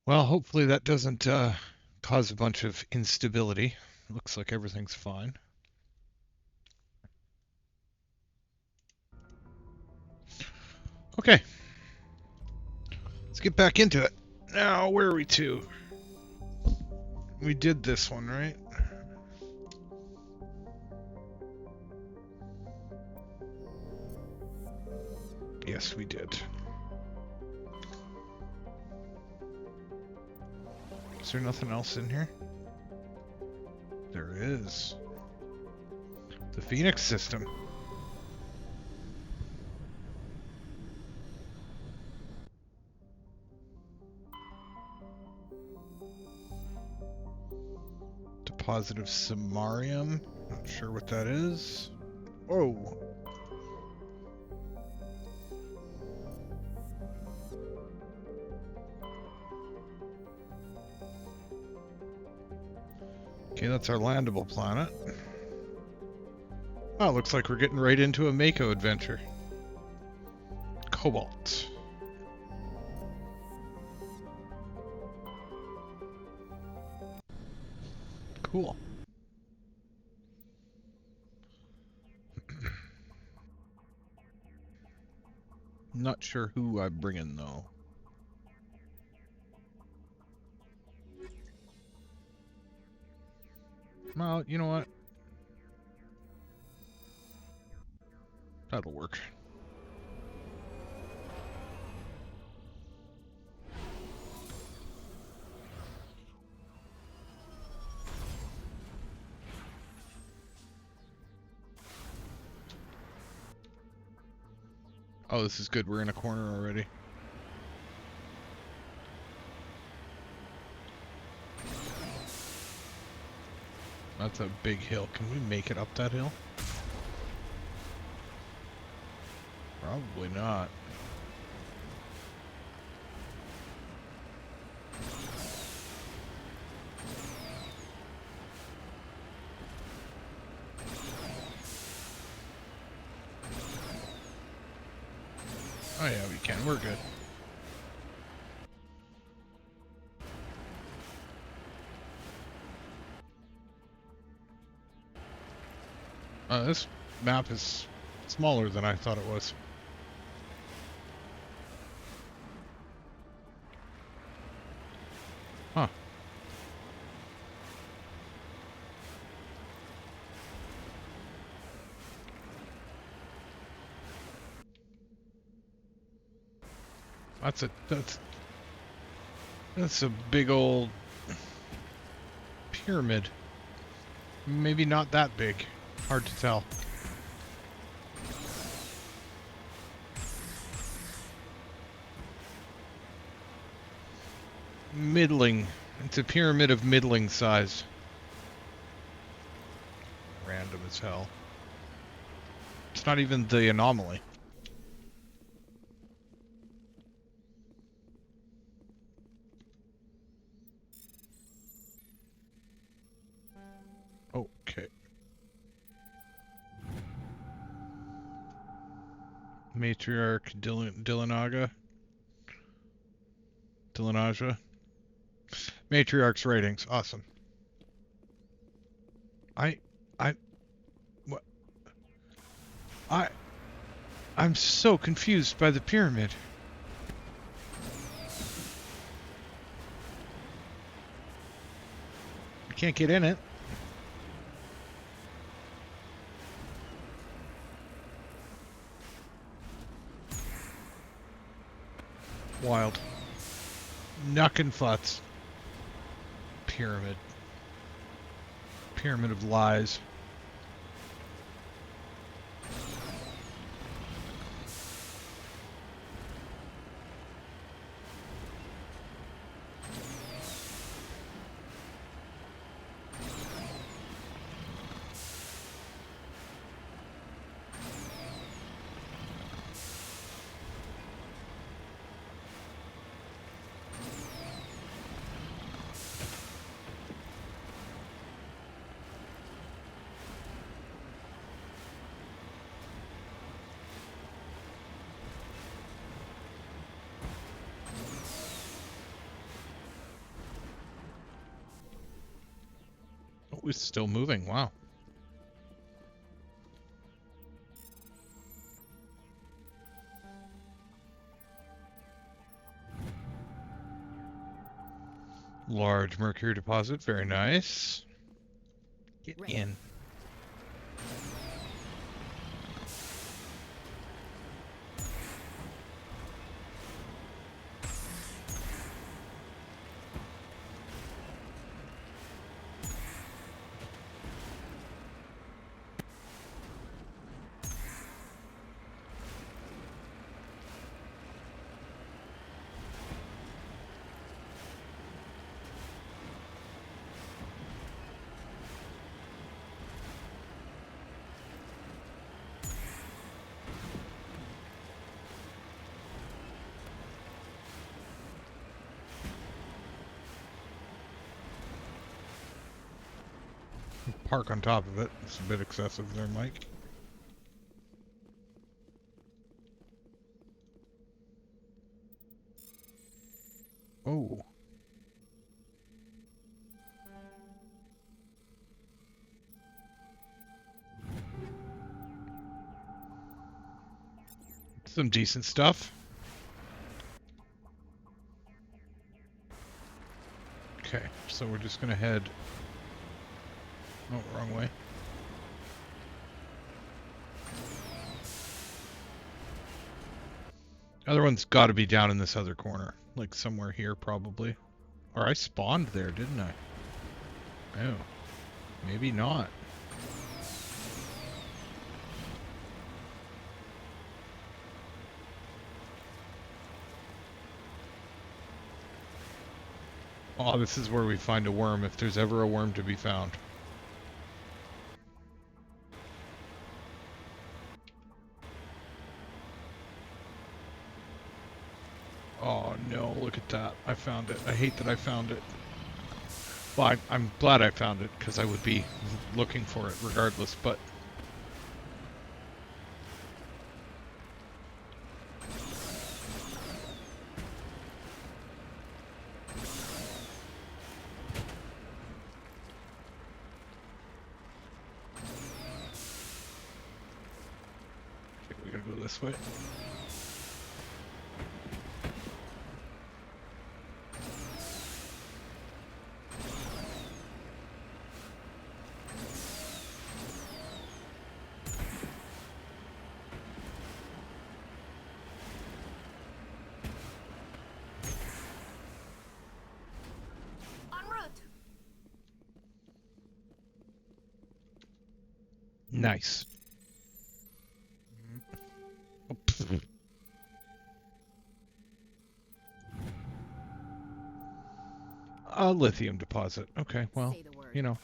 Well, hopefully that doesn't cause a bunch of instability. Looks like everything's fine. Okay, let's get back into it. Now, where are we to? We did this one, right? Yes, we did. Is there nothing else in here? There is. The Phoenix system. Deposit of samarium. Not sure what that is. Oh. Okay, that's our landable planet. Oh, looks like we're getting right into a Mako adventure. Cobalt. Cool. Not sure who I'm bringing, though. Well, you know what? That'll work. Oh, this is good. We're in a corner already. That's a big hill. Can we make it up that hill? Probably not. Oh yeah, we can. We're good. This map is smaller than I thought it was. Huh. That's a big old pyramid. Maybe not that big. Hard to tell. Middling. It's a pyramid of middling size. Random as hell. It's not even the anomaly. Okay. Matriarch Dillanaja. Matriarch's ratings. Awesome. I what I I'm so confused by the pyramid. I can't get in it. Wild. Nuckenfutz. Pyramid. Pyramid of lies. we're still moving. Wow. Large mercury deposit. Very nice. Get in. Park on top of it. It's a bit excessive there, Mike. Oh. Some decent stuff. Okay, so we're just gonna head... Oh, wrong way. Other one's got to be down in this other corner. Like somewhere here, probably. Or I spawned there, didn't I? Oh. Maybe not. Oh, this is where we find a worm, if there's ever a worm to be found. Oh no, look at that. I found it. I hate that I found it. Well, I'm glad I found it, because I would be looking for it regardless, but... Okay, we gotta go this way. Nice. A lithium deposit. Okay, well, you know.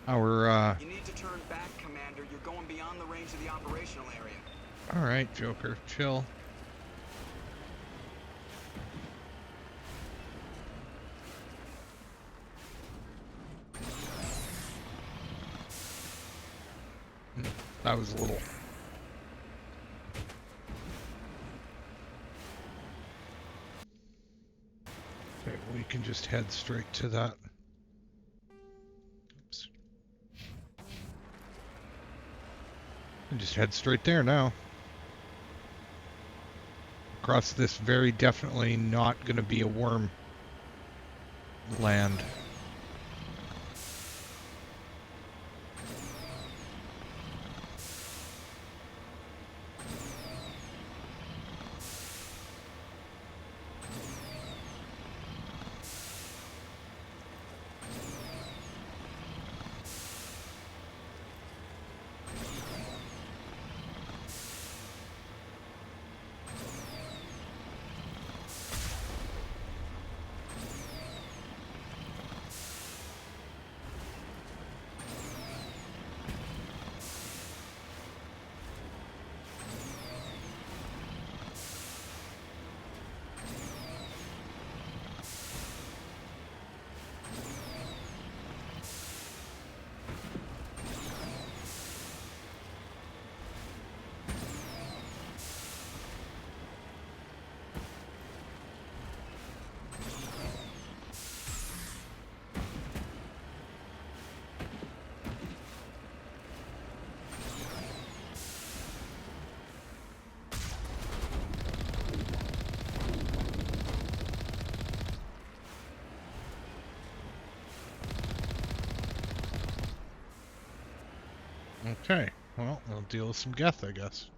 Our, You need to turn back, Commander. You're going beyond the range of the operational area. Alright, Joker. Chill. That was a little... Okay, we can just head straight to that. Oops. And just head straight there now. Across this very definitely not going to be a worm land. Okay, well, we'll deal with some Geth, I guess.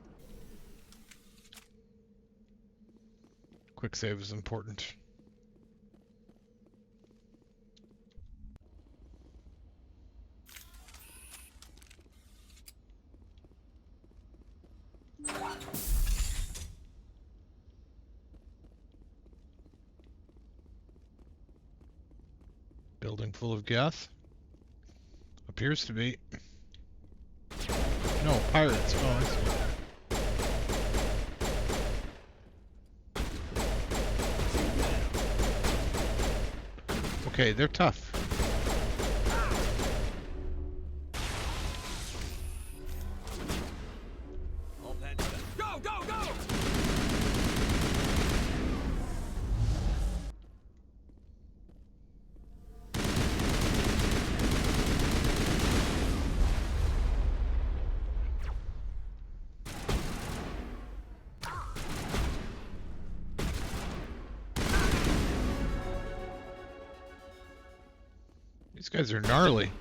Quick save is important. Building full of Geth? Appears to be. No, pirates. Oh, I see. Okay, they're tough. Go, go, go! These guys are gnarly.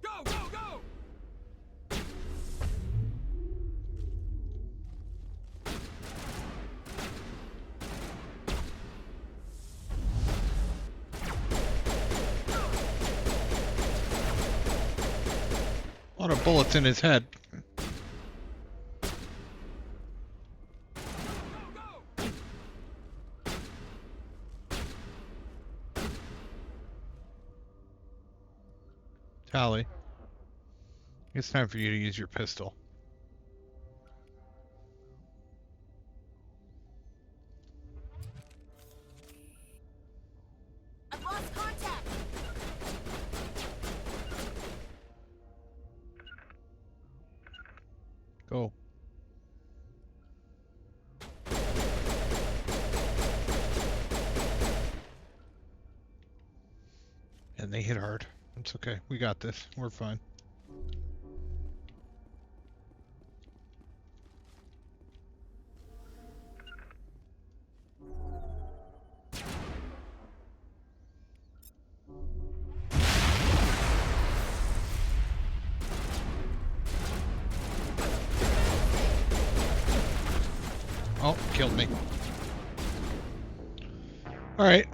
Go, go, go! A lot of bullets in his head. Tally. It's time for you to use your pistol. I've lost contact. Go. And they hit hard. It's okay. We got this. We're fine. Oh, killed me. Alright.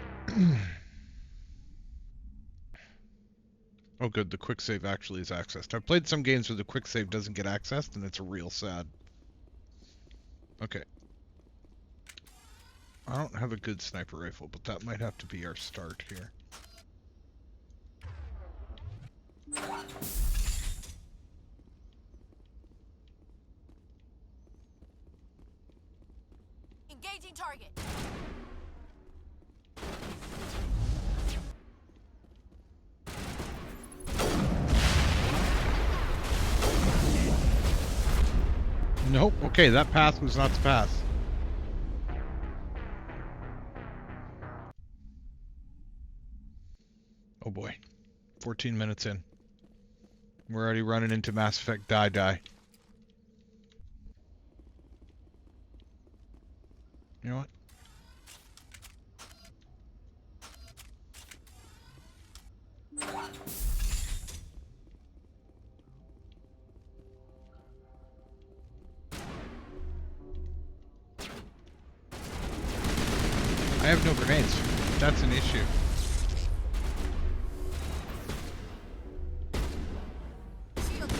Oh good, the quick save actually is accessed. I've played some games where the quick save doesn't get accessed, and it's real sad. Okay. I don't have a good sniper rifle, but that might have to be our start here. Engaging target. Nope. Okay, that path was not the path. Oh boy. 14 minutes in. We're already running into Mass Effect die. You know what? I have no grenades. That's an issue. Shield.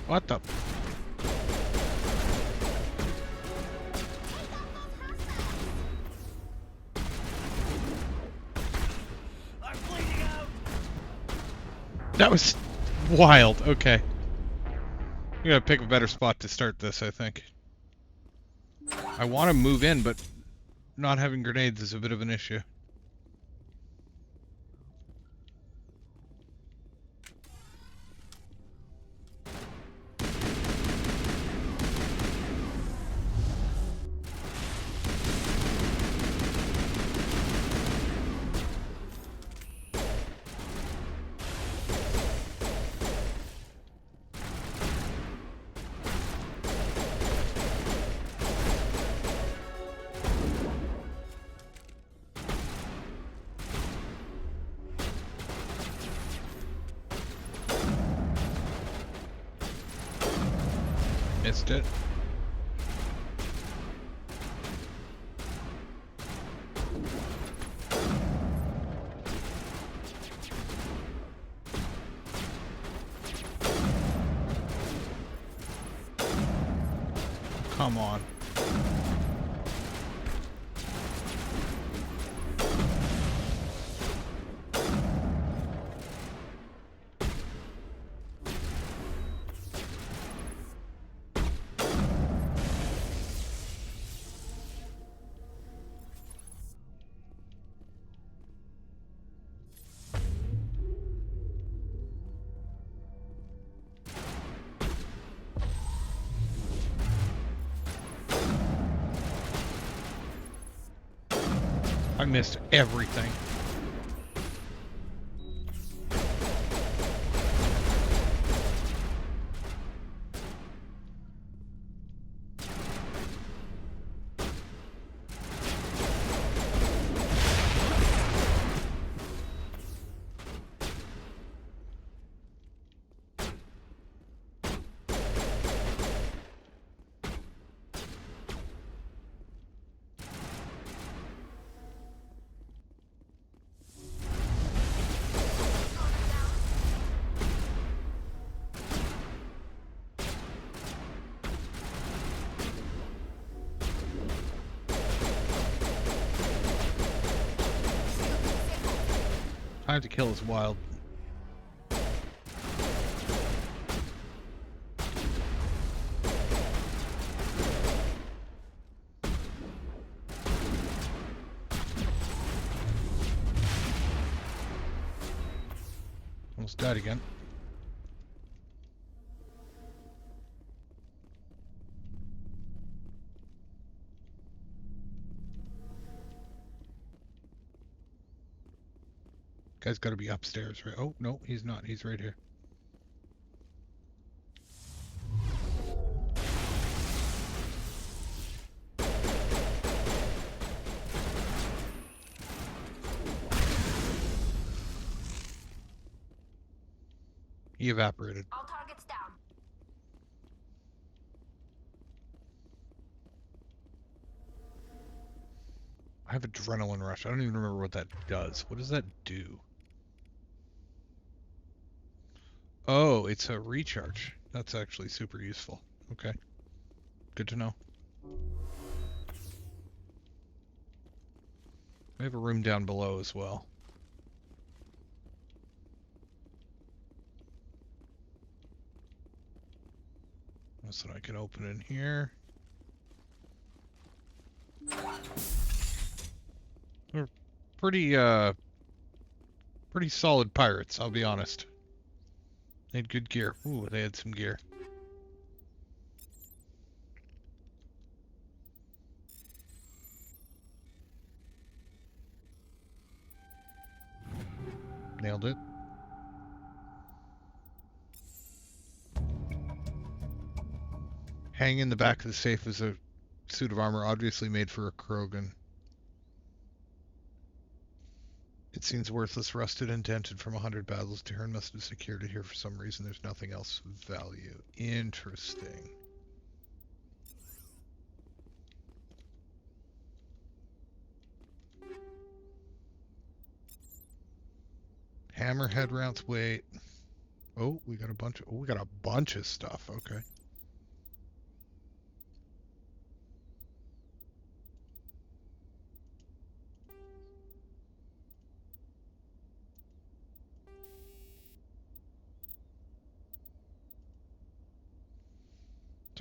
What the? That was wild. Okay. We gotta pick a better spot to start this, I think. I want to move in, but not having grenades is a bit of an issue. Missed it. Come on. I missed everything. Time to kill is wild. Almost died again. Guy's got to be upstairs, right? Oh, no, he's not. He's right here. He evaporated. All targets down. I have adrenaline rush. I don't even remember what that does. What does that do? Oh, it's a recharge. That's actually super useful. Okay. Good to know. We have a room down below as well. So I can open in here. We're pretty solid pirates, I'll be honest. They had good gear. Ooh, they had some gear. Nailed it. Hanging in the back of the safe is a suit of armor obviously made for a Krogan. It seems worthless, rusted and dented from 100 battles. Tehran must have secured it here for some reason. There's nothing else of value. Interesting. Hammerhead rounds. Wait. Oh, we got a bunch of. Oh, we got a bunch of stuff. Okay.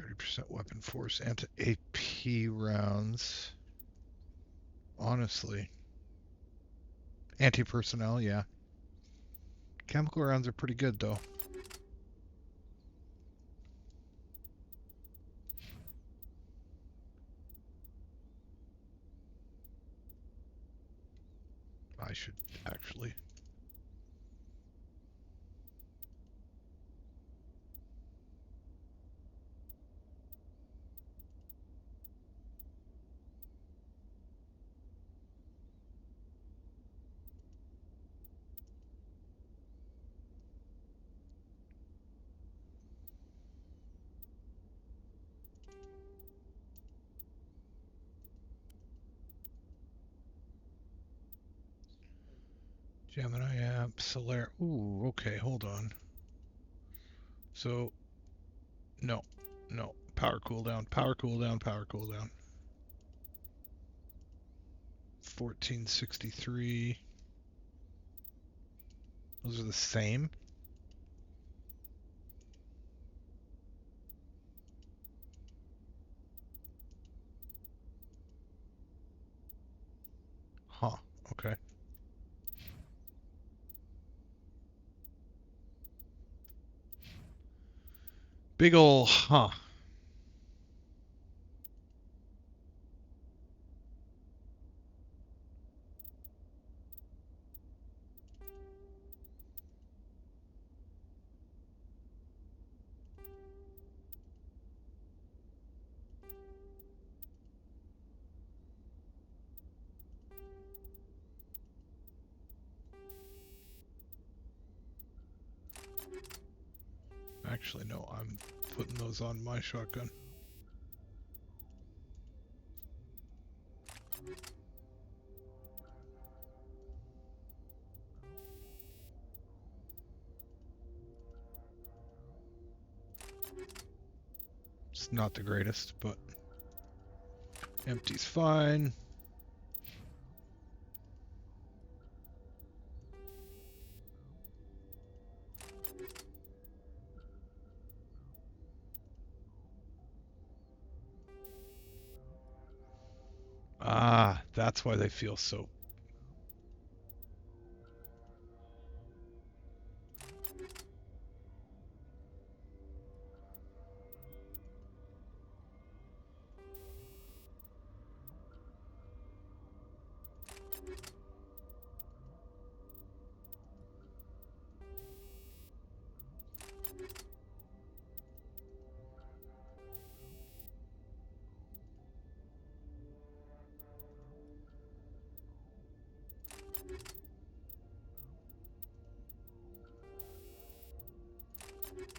30% weapon force, anti-AP rounds. Honestly. Anti-personnel, yeah. Chemical rounds are pretty good, though. I should actually... Gemini app, Solar... Ooh, okay, hold on. So, no. Power cooldown, power cooldown, power cooldown. 1463. Those are the same. Huh, okay. Big ol' huh. Actually, no, I'm putting those on my shotgun. It's not the greatest, but empty's fine. Ah, that's why they feel so...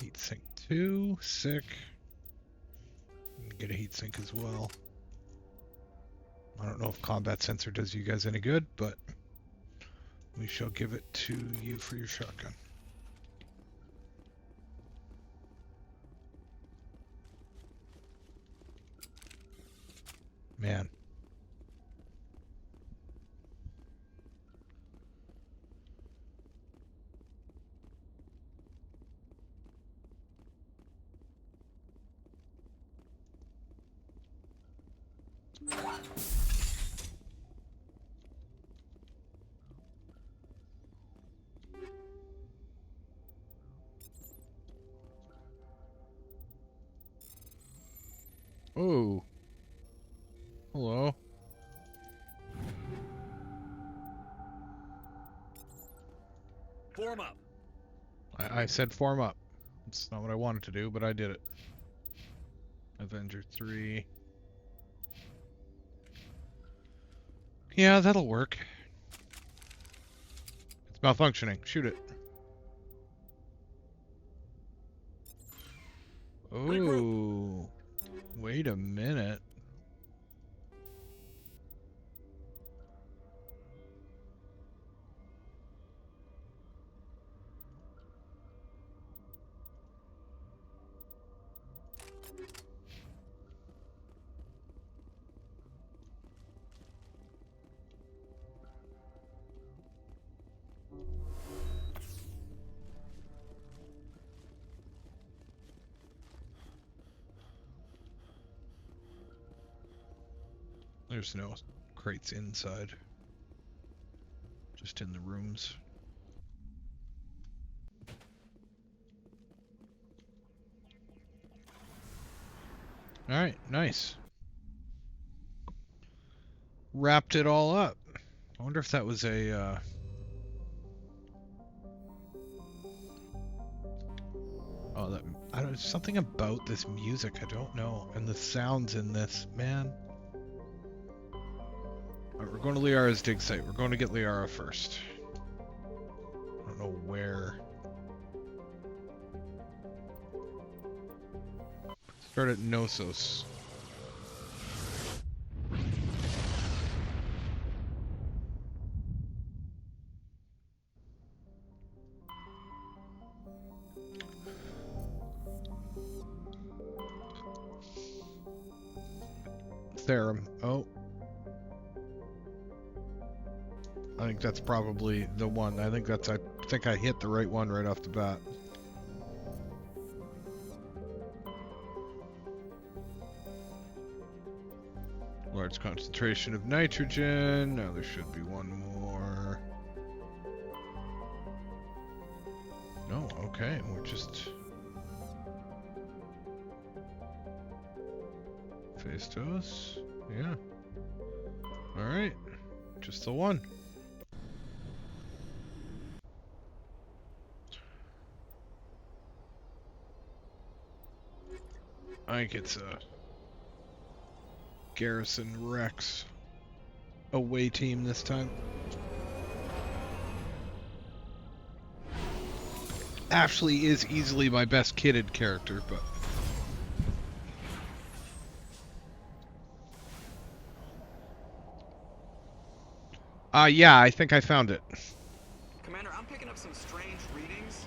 Heatsink 2, sick. Get a heatsink as well. I don't know if combat sensor does you guys any good, but we shall give it to you for your shotgun. Man. Oh. Hello. Form up. I said form up. It's not what I wanted to do, but I did it. Avenger 3. Yeah, that'll work. It's malfunctioning. Shoot it. Oh. Wait a minute. There's no crates inside. Just in the rooms. Alright, nice. Wrapped it all up. I wonder if that was a, Oh, that... I don't... Something about this music, I don't know. And the sounds in this, man. Alright, we're going to Liara's dig site. We're going to get Liara first. I don't know where. Start at Knossos. Therum. Oh. I think that's probably the one. I think I hit the right one right off the bat. Large concentration of nitrogen. Now there should be one more. No, okay, we're just... Phastos? Yeah. Alright. Just the one. I think it's a Garrison Rex away team this time. Ashley is easily my best kitted character, but... yeah, I think I found it. Commander, I'm picking up some strange readings.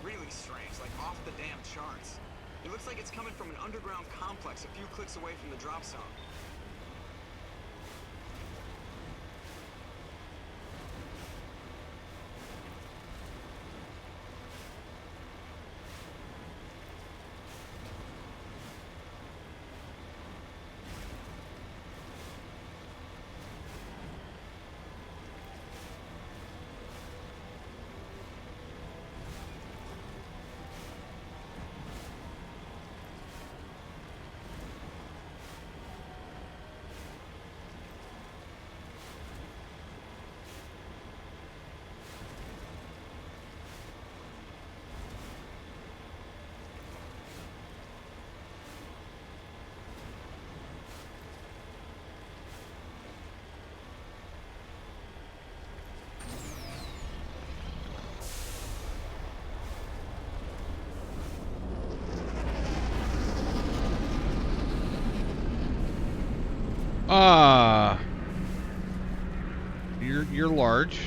Really strange, like off the damn charts. It looks like it's coming from an underground complex a few clicks away from the drop zone. You're large.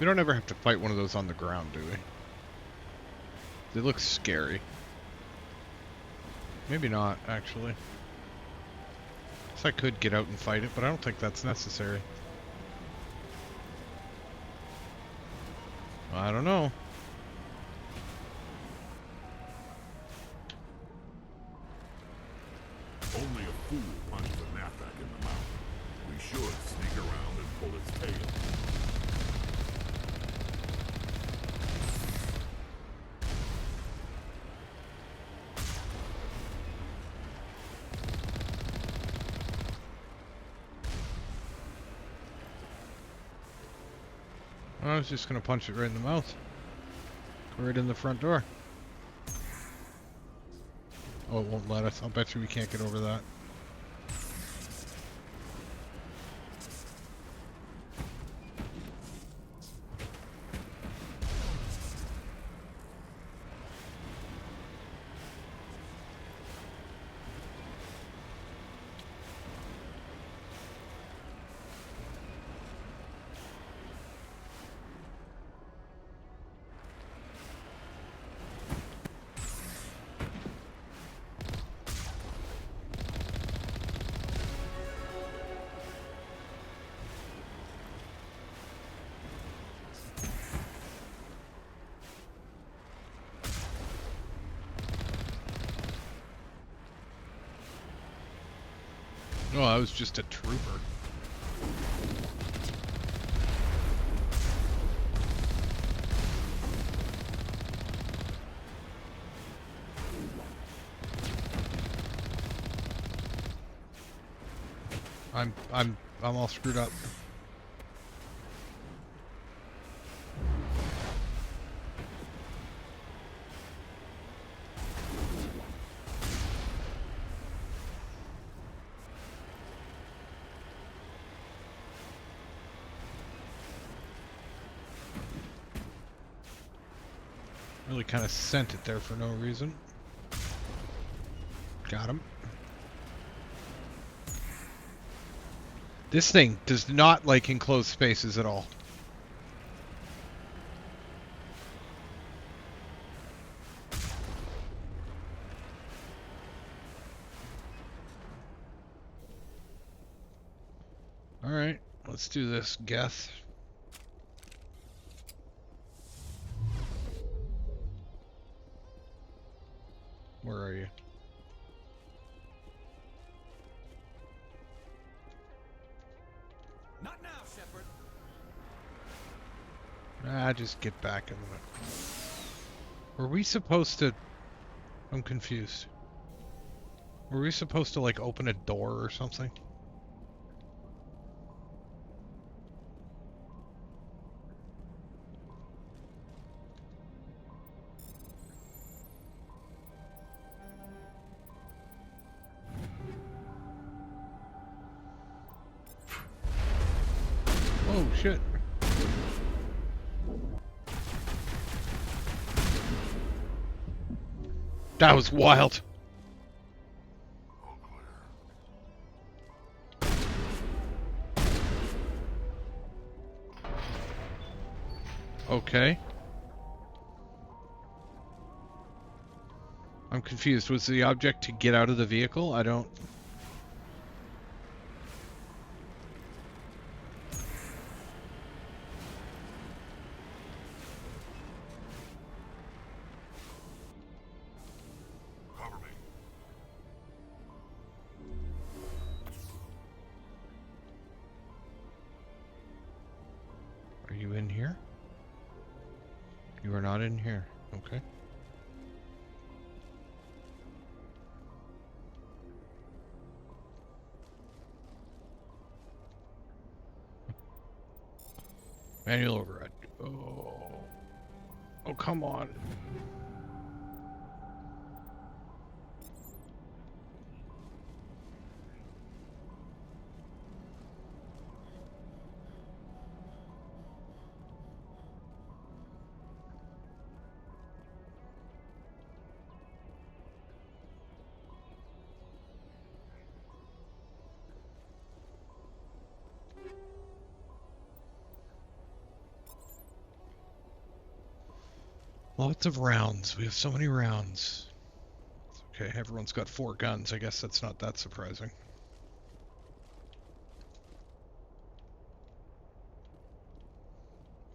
We don't ever have to fight one of those on the ground, do we? They look scary. Maybe not, actually. Guess I could get out and fight it, but I don't think that's necessary. I don't know. Only a fool punches a knapsack in the mouth. We should sneak around and pull its tail. I was just gonna punch it right in the mouth. Right in the front door. Oh, it won't let us. I'll bet you we can't get over that. Oh, I was just a trooper. I'm all screwed up. Really kind of sent it there for no reason. Got him. This thing does not like enclosed spaces at all. Alright, let's do this, Geth. Where are you? Not now, Shepard. Ah, just get back in the... Were we supposed to... I'm confused. Were we supposed to, like, open a door or something? Oh, shit. That was wild. All clear. Okay. I'm confused. Was the object to get out of the vehicle? I don't... Cover me. Are you in here? You are not in here. Okay. Manual override. Oh. Oh, come on. Lots of rounds. We have so many rounds. Okay, everyone's got 4 guns. I guess that's not that surprising.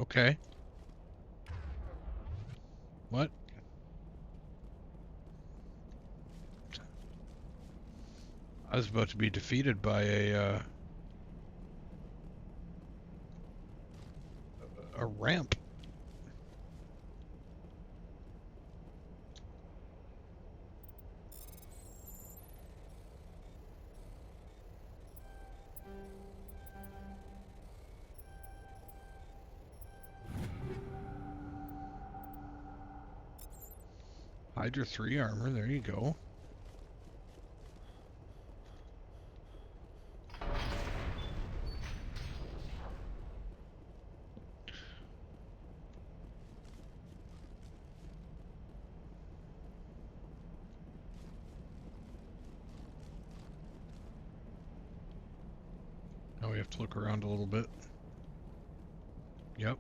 Okay. What? I was about to be defeated by a ramp. Hydra 3 armor, there you go. Now we have to look around a little bit. Yep.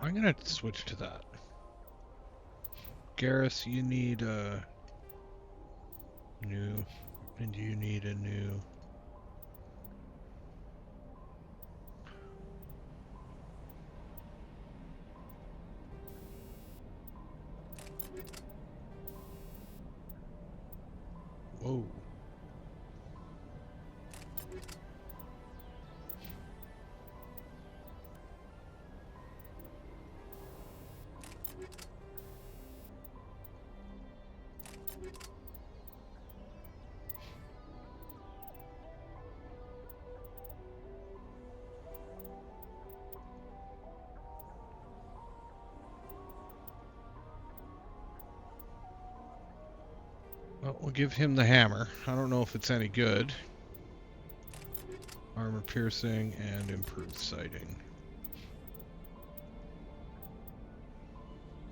I'm gonna switch to that. Garrus, you need New. And you need a new. Whoa. Well, we'll give him the hammer. I don't know if it's any good. Armor piercing and improved sighting.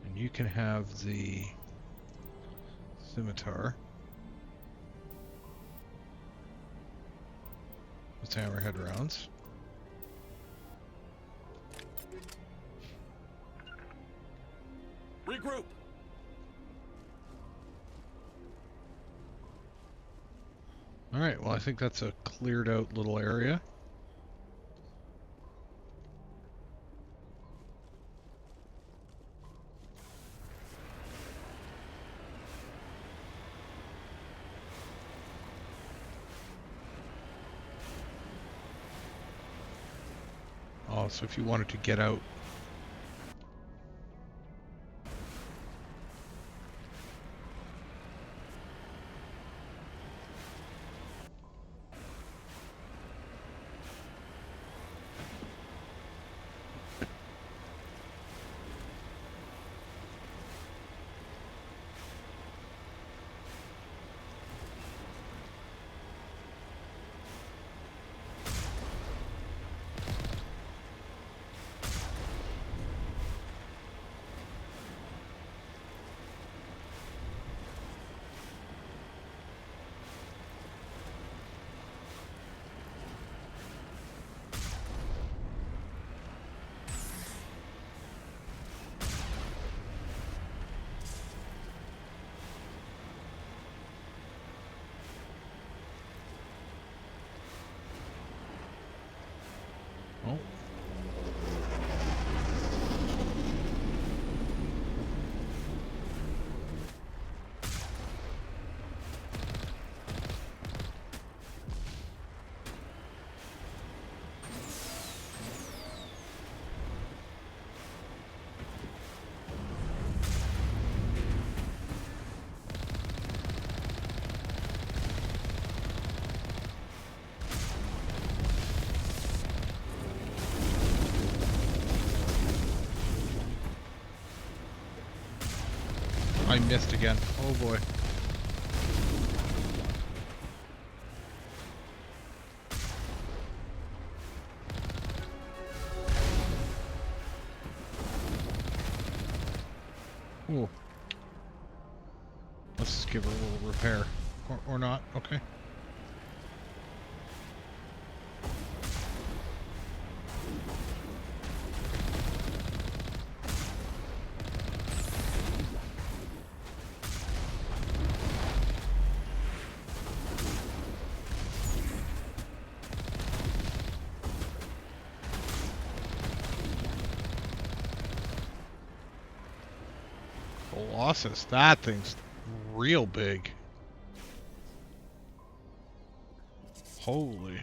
And you can have the scimitar. With hammerhead rounds. Regroup! Alright, well I think that's a cleared out little area. Oh, so if you wanted to get out. Oh. I missed again. Oh boy. Ooh. Let's just give her a little repair. Or not. Okay. Colossus, that thing's real big. Holy.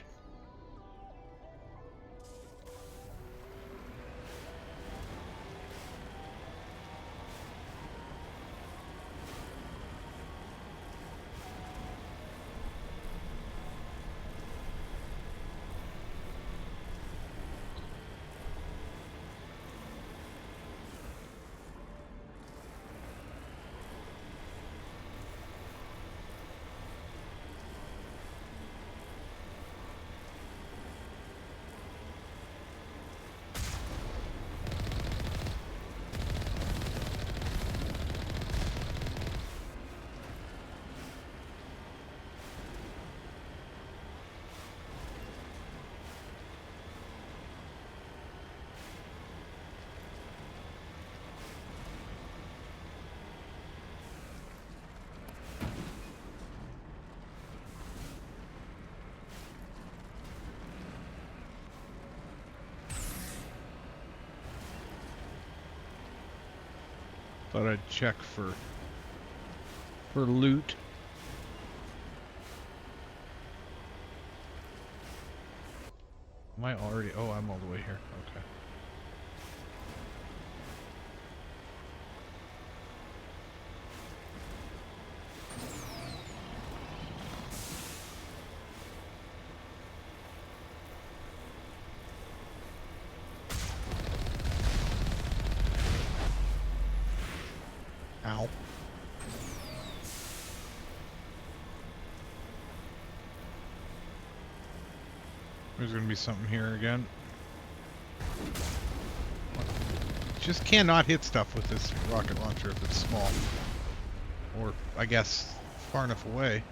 Thought I'd check for loot. Am I already? Oh, I'm all the way here. Okay. Ow. There's gonna be something here again. Just cannot hit stuff with this rocket launcher if it's small. Or, I guess, far enough away.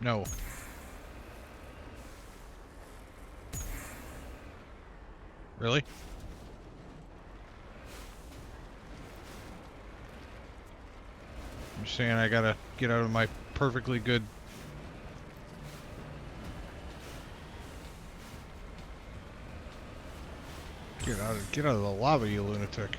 No. Really? You're saying I gotta get out of my perfectly good... Get out of the lava, you lunatic.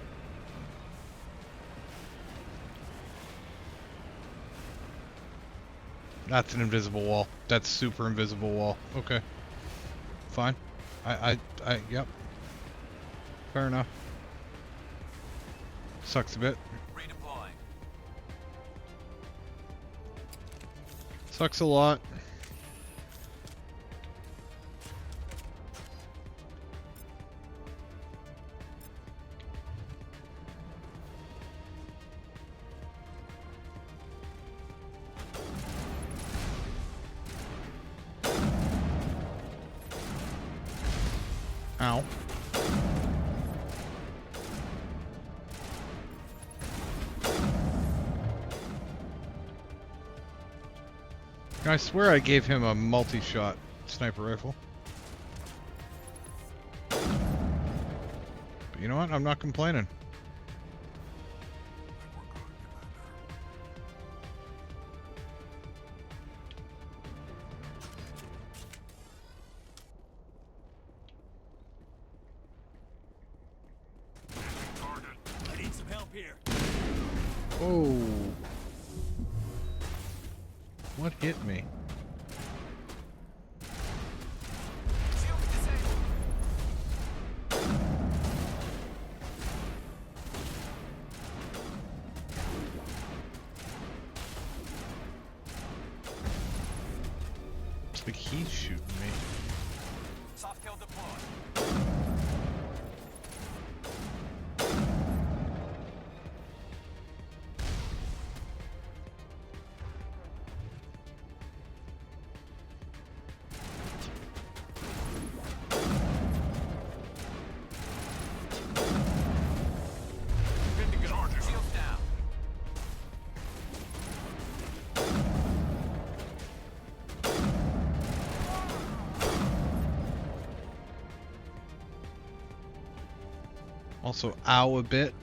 That's an invisible wall. That's super invisible wall. Okay. Fine. Yep. Fair enough. Sucks a bit. Redeploying. Sucks a lot. Ow. I swear I gave him a multi-shot sniper rifle. But you know what? I'm not complaining. I need some help here. Oh. What hit me? Shield disabled. It's like he's shooting me. Soft kill deployed. Shields down. Also, ow a bit.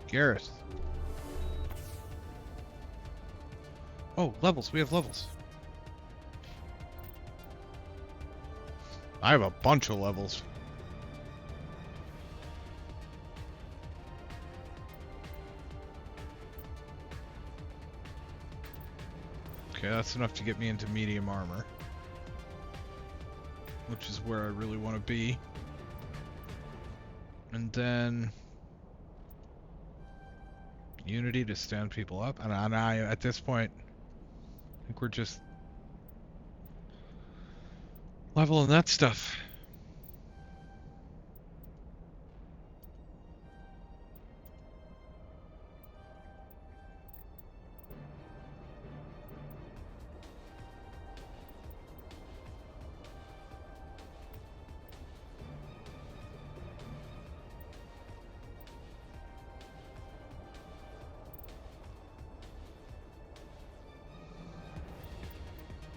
Gareth. Oh, levels. We have levels. I have a bunch of levels. Okay, that's enough to get me into medium armor, which is where I really want to be. And then Unity to stand people up. And I at this point, I think we're just leveling that stuff.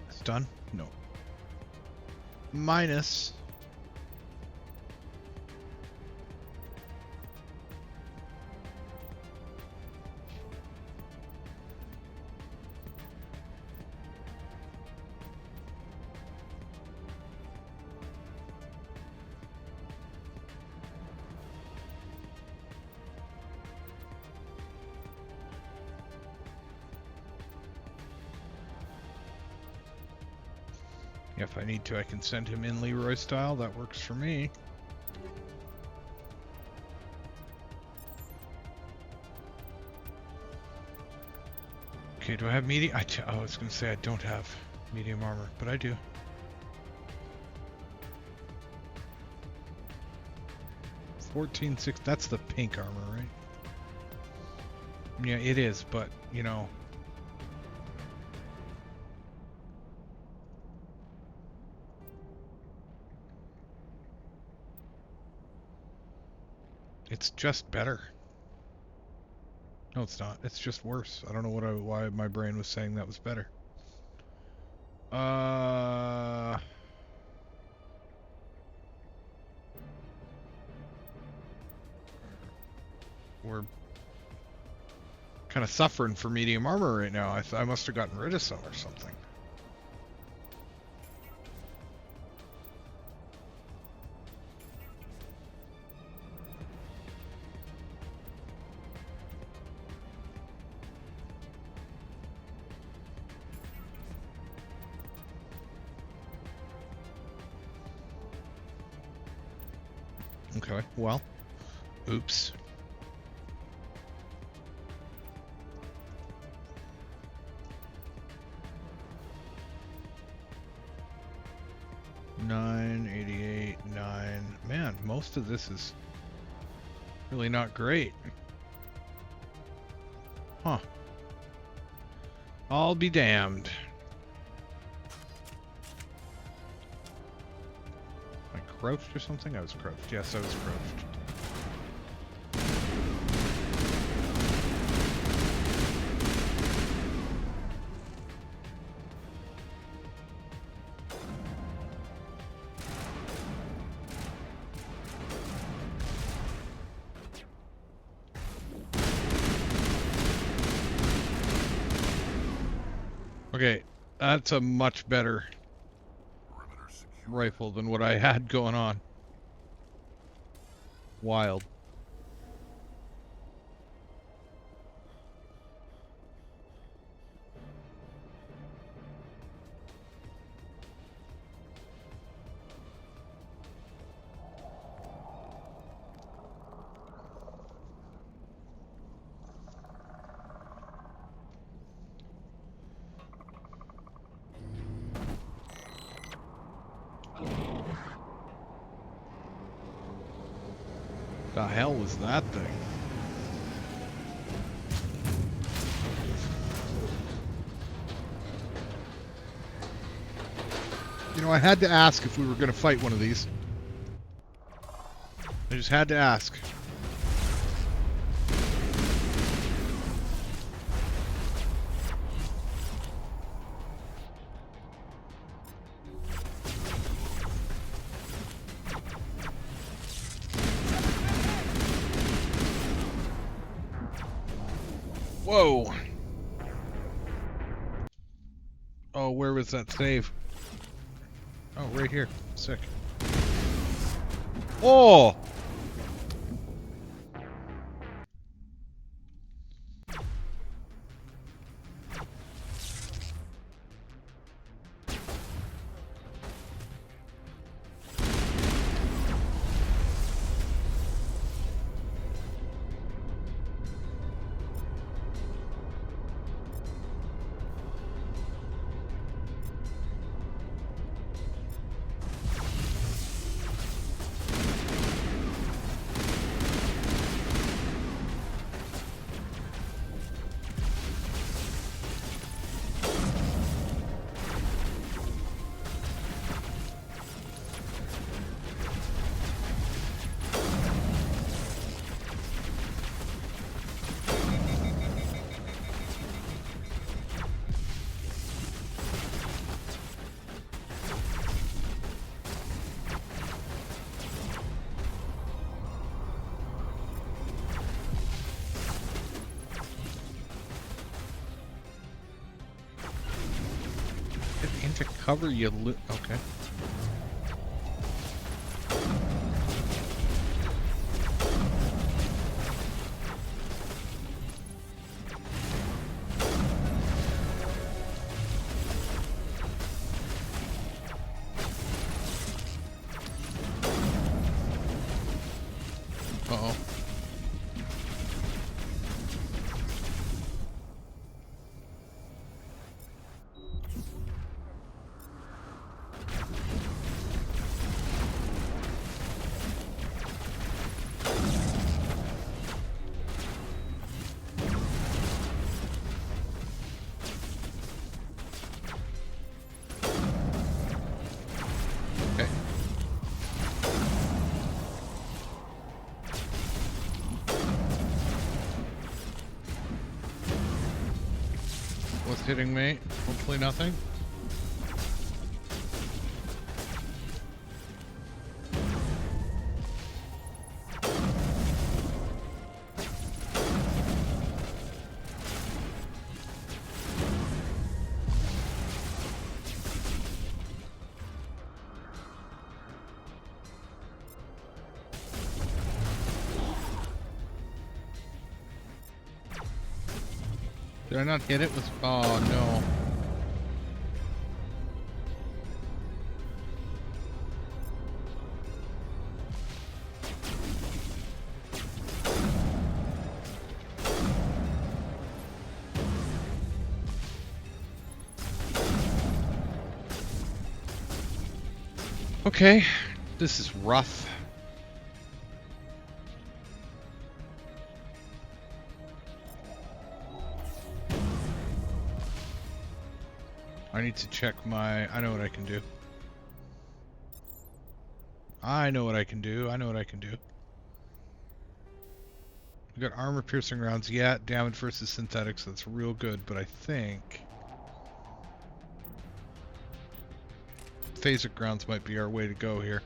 It's done? No. Minus. If I need to, I can send him in Leroy style. That works for me. Okay, do I have medium? I was going to say I don't have medium armor, but I do. $14.6. That's the pink armor, right? Yeah, it is, but you know. It's just better. No, it's not. It's just worse. I don't know why my brain was saying that was better. We're kind of suffering for medium armor right now. I must have gotten rid of some or something. Okay, well, oops. $9.88, $9. Man, most of this is really not great. Huh. I'll be damned. Am I crouched or something? I was crouched. Yes, I was crouched. Okay, that's a much better rifle than what I had going on. Wild. The hell was that thing? You know, I had to ask if we were going to fight one of these. I just had to ask. Whoa. Oh, where was that save? Oh, right here. Sick. Oh! Into cover, you okay. hitting me. Hopefully nothing. Did I not hit it with... Oh, no. Okay, this is rough. I need to check my... I know what I can do. I know what I can do. I know what I can do. We got armor piercing rounds. Yeah, damage versus synthetics. That's real good, but I think... phasic rounds might be our way to go here.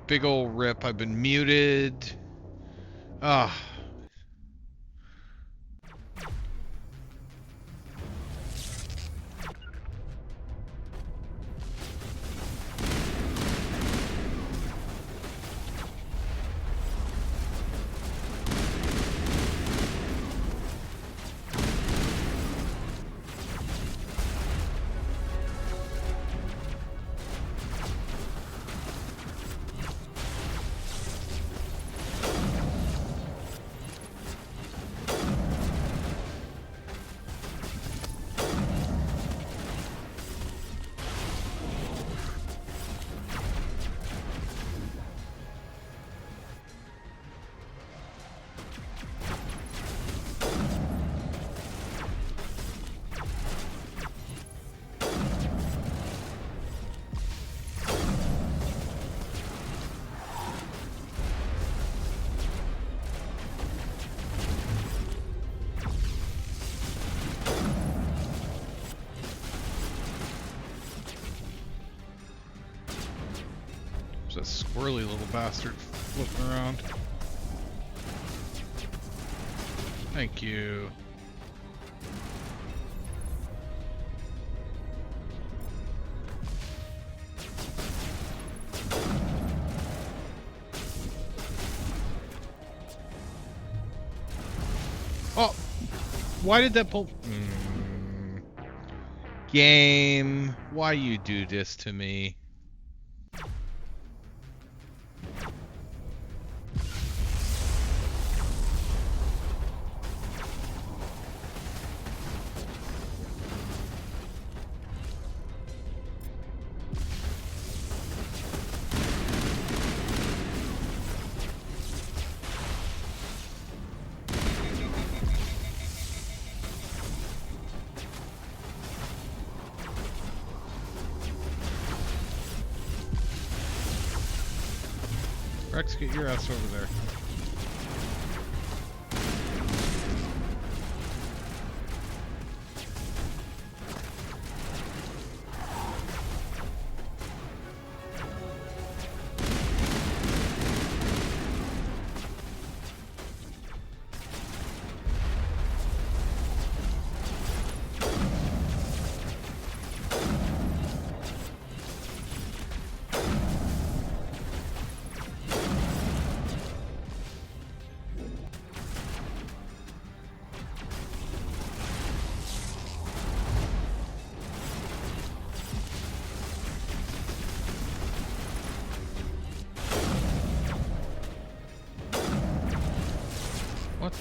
Big ol' rip. I've been muted. Ah. There's a squirrely little bastard flipping around. Thank you. Oh! Why did that pull... Game, why you do this to me? Rex, get your ass over there.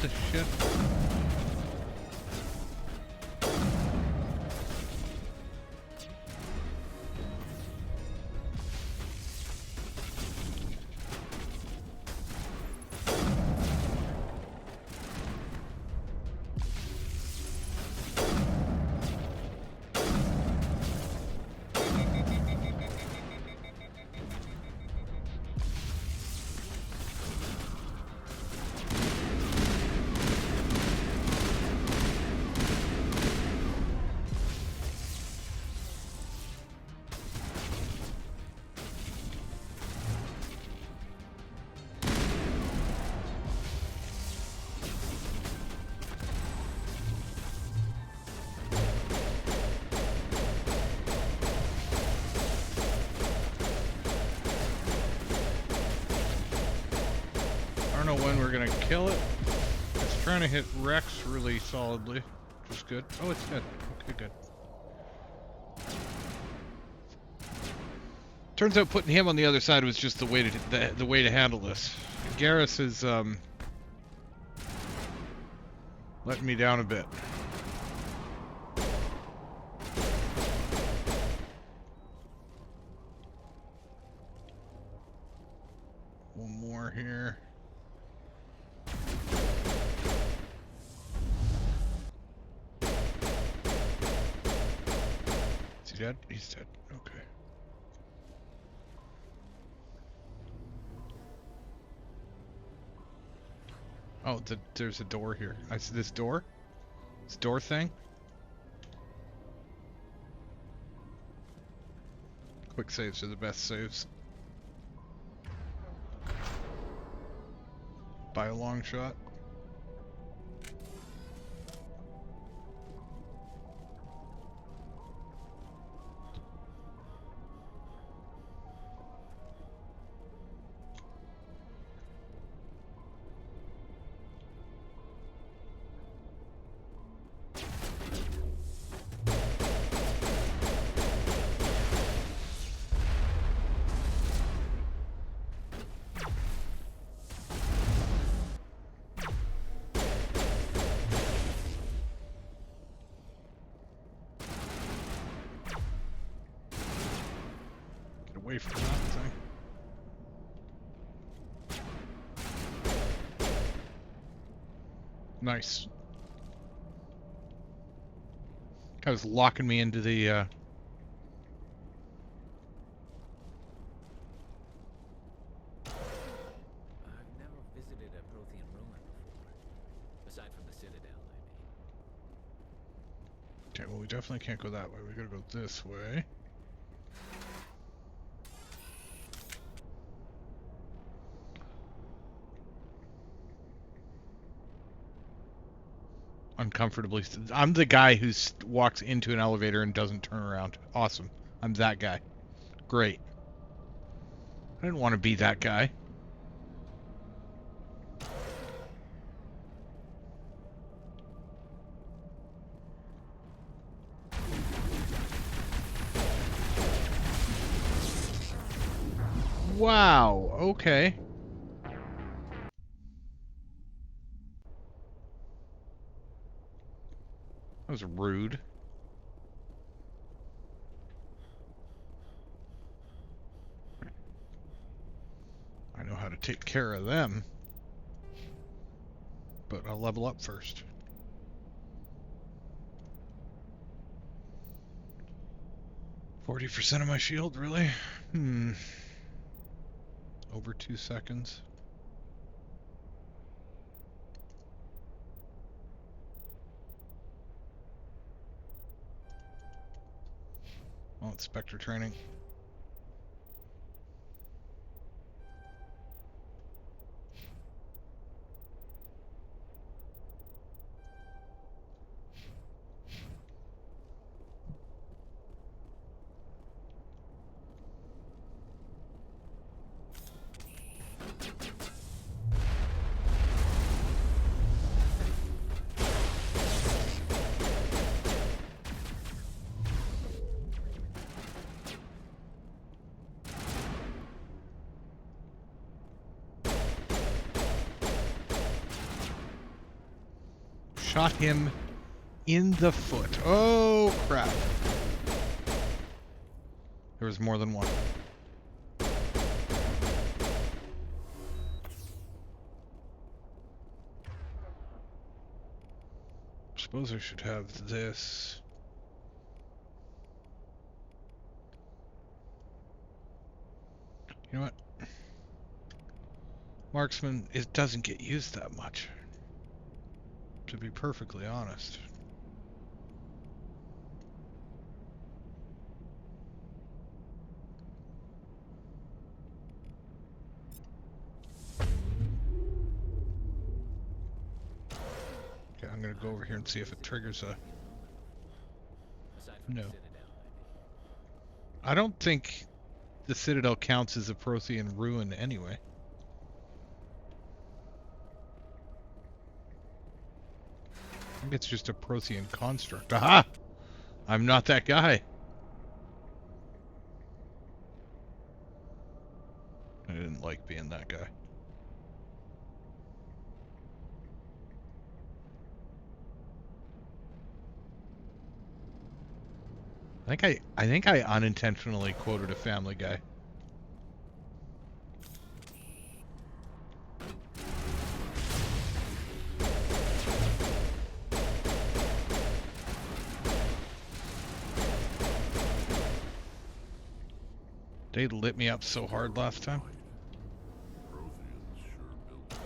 the shit? I don't know when we're gonna kill it. It's trying to hit Rex really solidly, which is good. Oh, it's dead. Okay, good. Turns out putting him on the other side was just the way to the way to handle this. Garrus is letting me down a bit. One more here. Is he dead? He's dead. Okay. Oh, there's a door here. I see this door. This door thing. Quick saves are the best saves. By a long shot. Away from that thing. Nice. Guy was locking me into the I've never visited a Prothean ruin before. Aside from the Citadel, I mean. Okay, well we definitely can't go that way. We gotta go this way. Uncomfortably. I'm the guy who walks into an elevator and doesn't turn around. Awesome. I'm that guy. Great. I didn't want to be that guy. Wow. Okay. That was rude. I know how to take care of them. But I'll level up first. %of my shield, really? Over 2 seconds. Oh, it's Spectre training. shot him in the foot. Oh, crap. There was more than one. Suppose I should have this. You know what? Marksman, it doesn't get used that much. To be perfectly honest. Okay, I'm gonna go over here and see if it triggers a... Aside from No. the Citadel, I don't think the Citadel counts as a Prothean ruin anyway. I think it's just a Prothean construct. Aha! I'm not that guy. I didn't like being that guy. I think I unintentionally quoted a Family Guy. They lit me up so hard last time. Protheans sure built.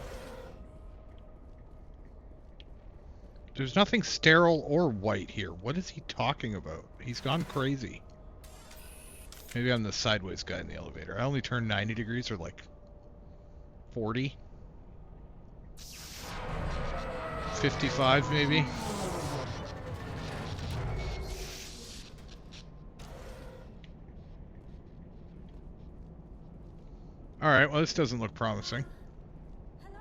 There's nothing sterile or white here. What is he talking about? He's gone crazy. Maybe I'm the sideways guy in the elevator. I only turned 90 degrees or like 40. 55 maybe. Alright, well this doesn't look promising. Hello?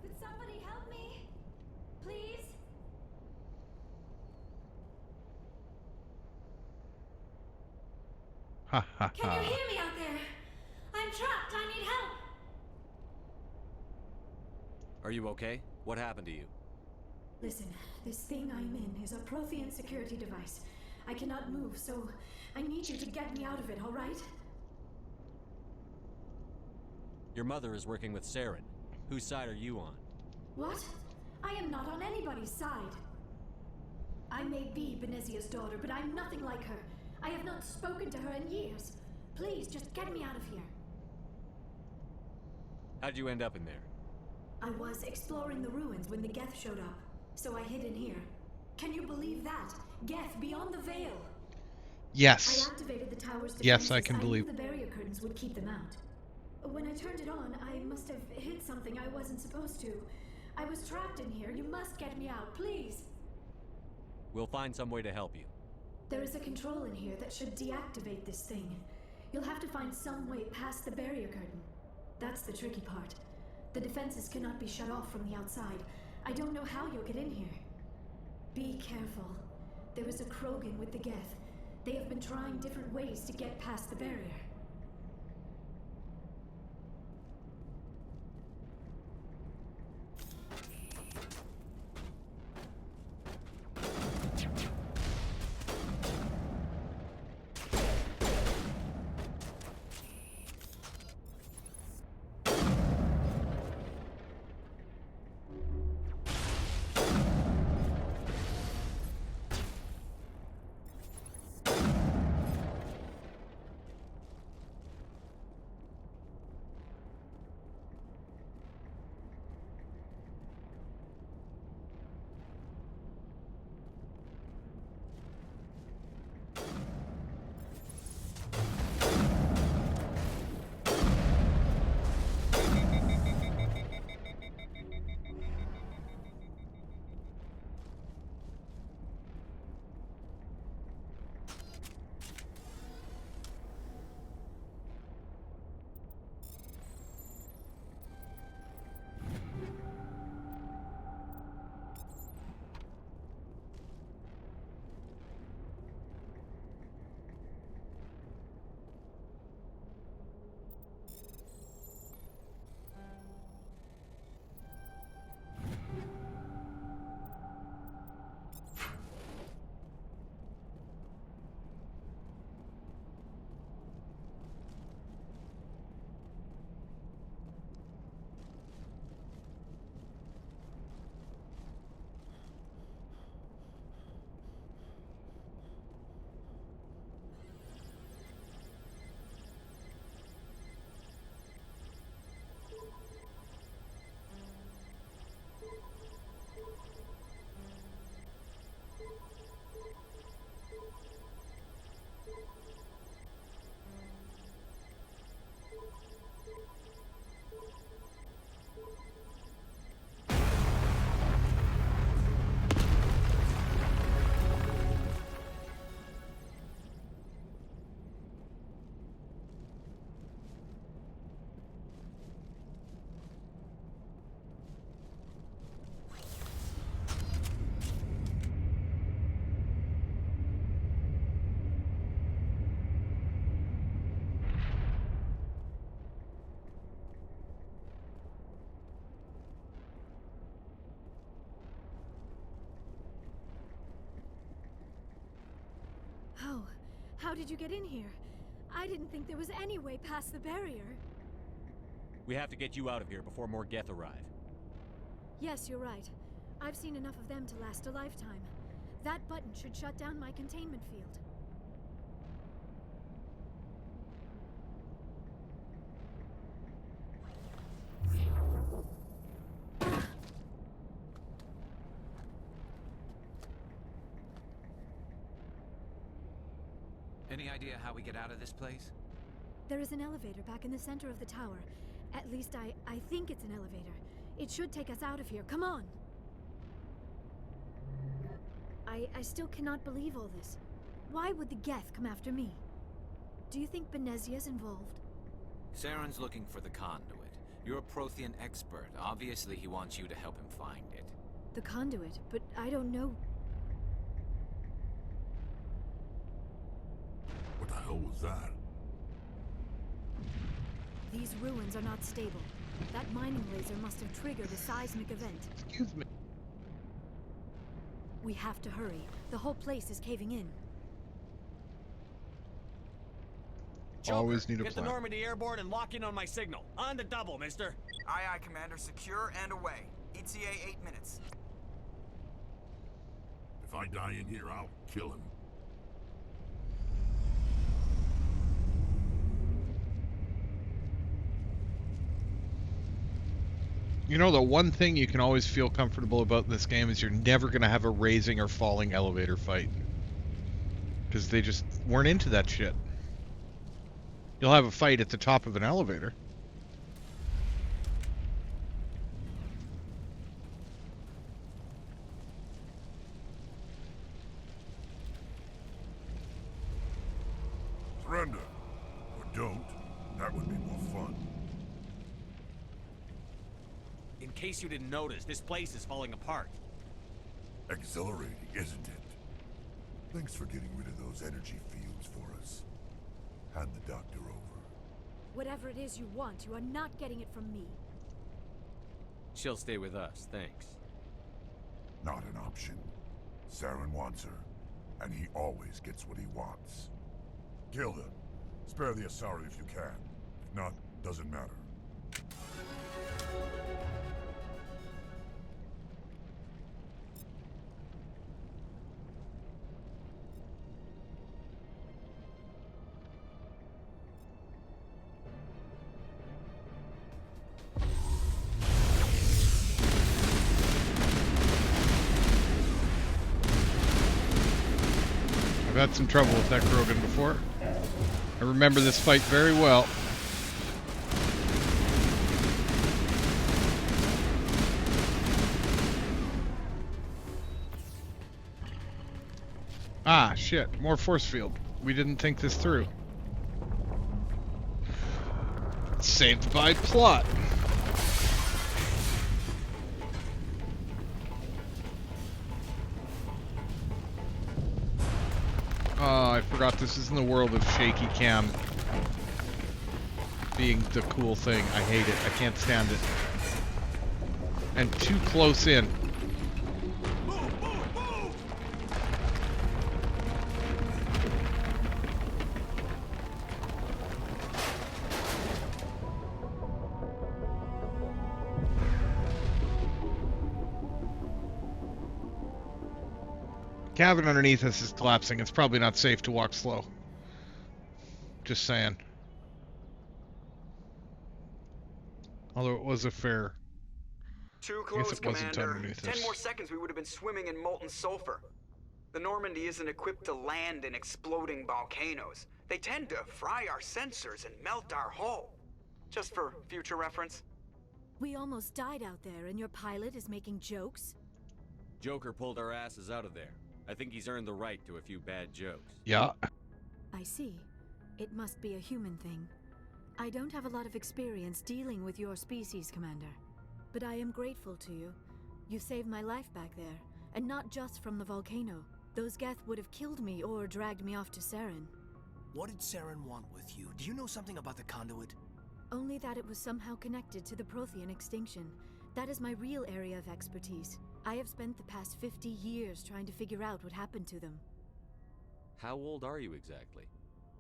Could somebody help me? Please? Ha ha Can you ha. hear me out there? I'm trapped. I need help. Are you okay? What happened to you? Listen, this thing I'm in is a Prothean security device. I cannot move, so I need you to get me out of it, all right? Your mother is working with Saren. Whose side are you on? What? I am not on anybody's side. I may be Benezia's daughter, but I'm nothing like her. I have not spoken to her in years. Please, just get me out of here. How'd you end up in there? I was exploring the ruins when the Geth showed up, so I hid in here. Can you believe that? Geth beyond the veil. I Yes. activated the tower's Yes, I defenses. can believe- knew the barrier curtains would keep them out. When I turned it on, I must have hit something I wasn't supposed to. I was trapped in here. You must get me out, please. We'll find some way to help you. There is a control in here that should deactivate this thing. You'll have to find some way past the barrier curtain. That's the tricky part. The defenses cannot be shut off from the outside. I don't know how you'll get in here. Be careful. There is a Krogan with the Geth. They have been trying different ways to get past the barrier. How did you get in here? I didn't think there was any way past the barrier. We have to get you out of here before more Geth arrive. Yes, you're right. I've seen enough of them to last a lifetime. That button should shut down my containment field. Any idea how we get out of this place? There is an elevator back in the center of the tower. At least I think it's an elevator. It should take us out of here. Come on! I still cannot believe all this. Why would the Geth come after me? Do you think Benezia's involved? Saren's looking for the conduit. You're a Prothean expert. Obviously, he wants you to help him find it. The conduit, but I don't know. What the hell was that? These ruins are not stable. That mining laser must have triggered a seismic event. Excuse me. We have to hurry. The whole place is caving in. Always need a Get plan. the Normandy airborne and lock in on my signal. On the double, mister. Aye, aye, Commander. Secure and away. ETA 8 minutes. If I die in here, I'll kill him. You know, the one thing you can always feel comfortable about this game is you're never going to have a raising or falling elevator fight. Because they just weren't into that shit. You'll have a fight at the top of an elevator. Surrender. Or don't. That would be more fun. In case you didn't notice, this place is falling apart. Exhilarating, isn't it? Thanks for getting rid of those energy fields for us. Hand the doctor over. Whatever it is you want, you are not getting it from me. She'll stay with us, thanks. Not an option. Saren wants her, and he always gets what he wants. Kill him. Spare the Asari if you can. If not, doesn't matter. I've had some trouble with that Krogan before. I remember this fight very well. Ah, shit. More force field. We didn't think this through. Saved by plot. Oh, I forgot this is in the world of shaky cam being the cool thing. I hate it. I can't stand it. And too close in. Cabin underneath us is collapsing. It's probably not safe to walk slow. Just saying. Although it was a fair... Too I guess close, it wasn't Commander. underneath 10 us. more seconds, we would have been swimming in molten sulfur. The Normandy isn't equipped to land in exploding volcanoes. They tend to fry our sensors and melt our hull. Just for future reference. We almost died out there, and your pilot is making jokes? Joker pulled our asses out of there. I think he's earned the right to a few bad jokes. Yeah. I see. It must be a human thing. I don't have a lot of experience dealing with your species, Commander. But I am grateful to you. You saved my life back there, and not just from the volcano. Those Geth would have killed me or dragged me off to Saren. What did Saren want with you? Do you know something about the conduit? Only that it was somehow connected to the Prothean extinction. That is my real area of expertise. I have spent the past 50 years trying to figure out what happened to them. How old are you exactly?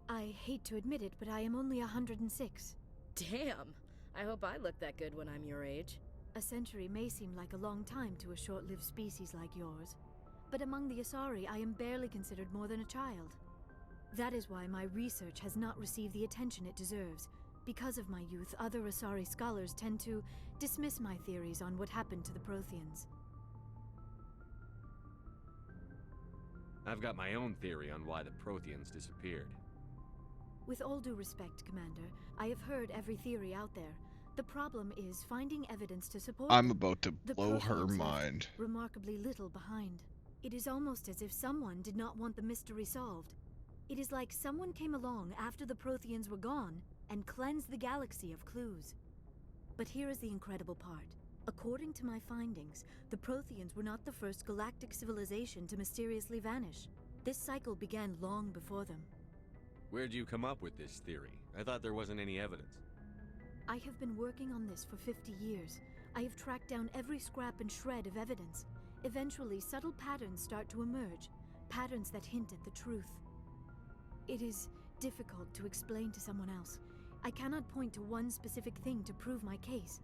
I hate to admit it, but I am only 106. Damn! I hope I look that good when I'm your age. A century may seem like a long time to a short-lived species like yours, but among the Asari I am barely considered more than a child. That is why my research has not received the attention it deserves. Because of my youth, other Asari scholars tend to dismiss my theories on what happened to the Protheans. I've got my own theory on why the Protheans disappeared. With all due respect, Commander, I have heard every theory out there. The problem is finding evidence to support I'm them. about to The blow her Protheans left mind. remarkably little behind. It is almost as if someone did not want the mystery solved. It is like someone came along after the Protheans were gone and cleansed the galaxy of clues. But here is the incredible part. According to my findings, the Protheans were not the first galactic civilization to mysteriously vanish. This cycle began long before them. Where'd you come up with this theory? I thought there wasn't any evidence. I have been working on this for 50 years. I have tracked down every scrap and shred of evidence. Eventually, subtle patterns start to emerge, patterns that hint at the truth. It is difficult to explain to someone else. I cannot point to one specific thing to prove my case.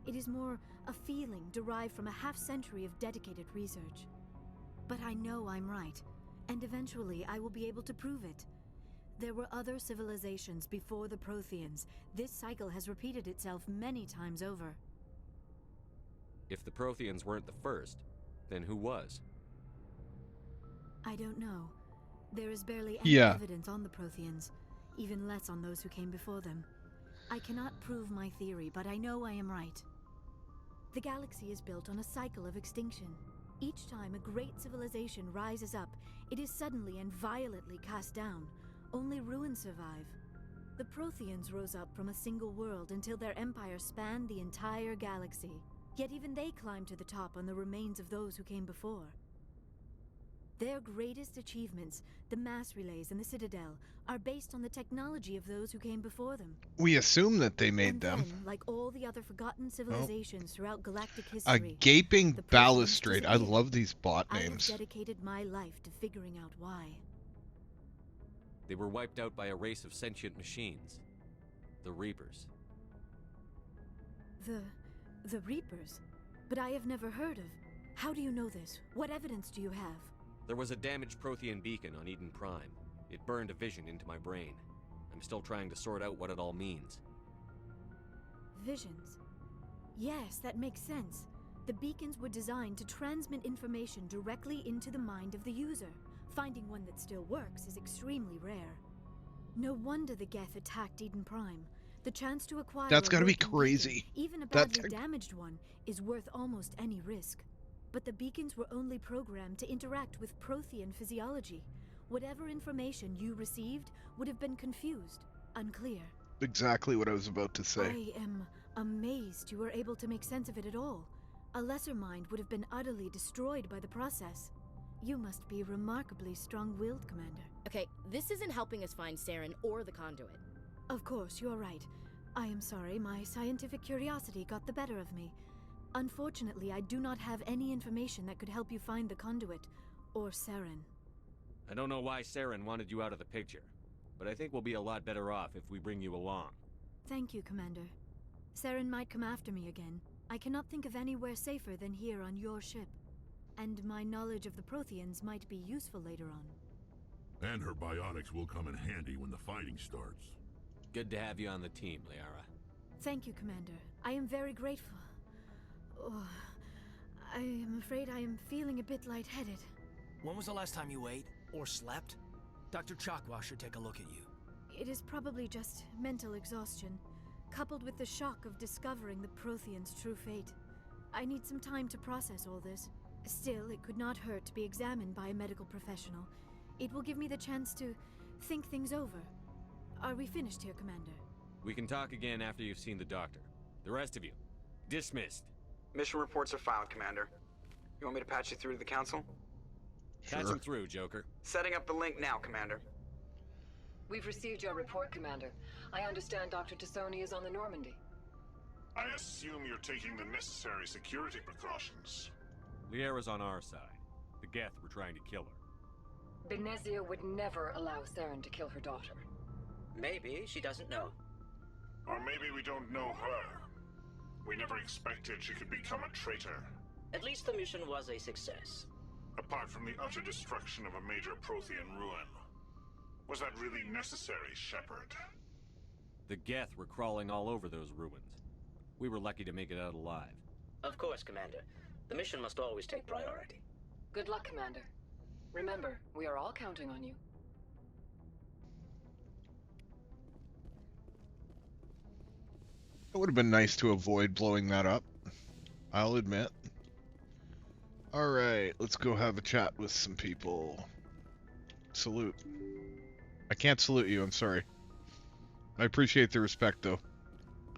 It is more a feeling derived from a half-century of dedicated research. But I know I'm right, and eventually I will be able to prove it. There were other civilizations before the Protheans. This cycle has repeated itself many times over. If the Protheans weren't the first, then who was? I don't know. There is barely any evidence on the Protheans, even less on those who came before them. I cannot prove my theory, but I know I am right. The galaxy is built on a cycle of extinction. Each time a great civilization rises up, it is suddenly and violently cast down. Only ruins survive. The Protheans rose up from a single world until their empire spanned the entire galaxy. Yet even they climbed to the top on the remains of those who came before. Their greatest achievements, the mass relays and the Citadel, are based on the technology of those who came before them. We assume that they made And them. then, like all the other forgotten civilizations throughout galactic A history, gaping the Protheans balustrade. I disappeared. love these bot I have names. dedicated my life to figuring out why. They were wiped out by a race of sentient machines. The Reapers. The Reapers? But I have never heard of. How do you know this? What evidence do you have? There was a damaged Prothean beacon on Eden Prime. It burned a vision into my brain. I'm still trying to sort out what it all means. Visions. Yes, that makes sense. The beacons were designed to transmit information directly into the mind of the user. Finding one that still works is extremely rare. No wonder the Geth attacked Eden Prime. The chance to acquire That's a gotta be working crazy. beacon, even a That's badly damaged one, is worth almost any risk. But the beacons were only programmed to interact with Prothean physiology. Whatever information you received would have been confused, unclear. Exactly what I was about to say. I am amazed you were able to make sense of it at all. A lesser mind would have been utterly destroyed by the process. You must be remarkably strong-willed, Commander. Okay, this isn't helping us find Saren or the conduit. Of course, you're right. I am sorry, my scientific curiosity got the better of me. Unfortunately, I do not have any information that could help you find the conduit, or Saren. I don't know why Saren wanted you out of the picture, but I think we'll be a lot better off if we bring you along. Thank you, Commander. Saren might come after me again. I cannot think of anywhere safer than here on your ship. And my knowledge of the Protheans might be useful later on. And her bionics will come in handy when the fighting starts. Good to have you on the team, Liara. Thank you, Commander. I am very grateful. Oh, I am afraid I am feeling a bit lightheaded. When was the last time you ate or slept? Dr. Chakwa should take a look at you. It is probably just mental exhaustion, coupled with the shock of discovering the Protheans' true fate. I need some time to process all this. Still, it could not hurt to be examined by a medical professional. It will give me the chance to think things over. Are we finished here, Commander? We can talk again after you've seen the doctor. The rest of you, dismissed. Mission reports are filed, Commander. You want me to patch you through to the Council? Patch him through, Joker. Setting up the link now, Commander. We've received your report, Commander. I understand Dr. Tassoni is on the Normandy. I assume you're taking the necessary security precautions. Liara's on our side. The Geth were trying to kill her. Benezia would never allow Saren to kill her daughter. Maybe she doesn't know. Or maybe we don't know her. We never expected she could become a traitor. At least the mission was a success. Apart from the utter destruction of a major Prothean ruin. Was that really necessary, Shepard? The Geth were crawling all over those ruins. We were lucky to make it out alive. Of course, Commander. The mission must always take priority. Good luck, Commander. Remember, we are all counting on you. It would have been nice to avoid blowing that up, I'll admit. Alright, let's go have a chat with some people. Salute. I can't salute you, I'm sorry. I appreciate the respect, though.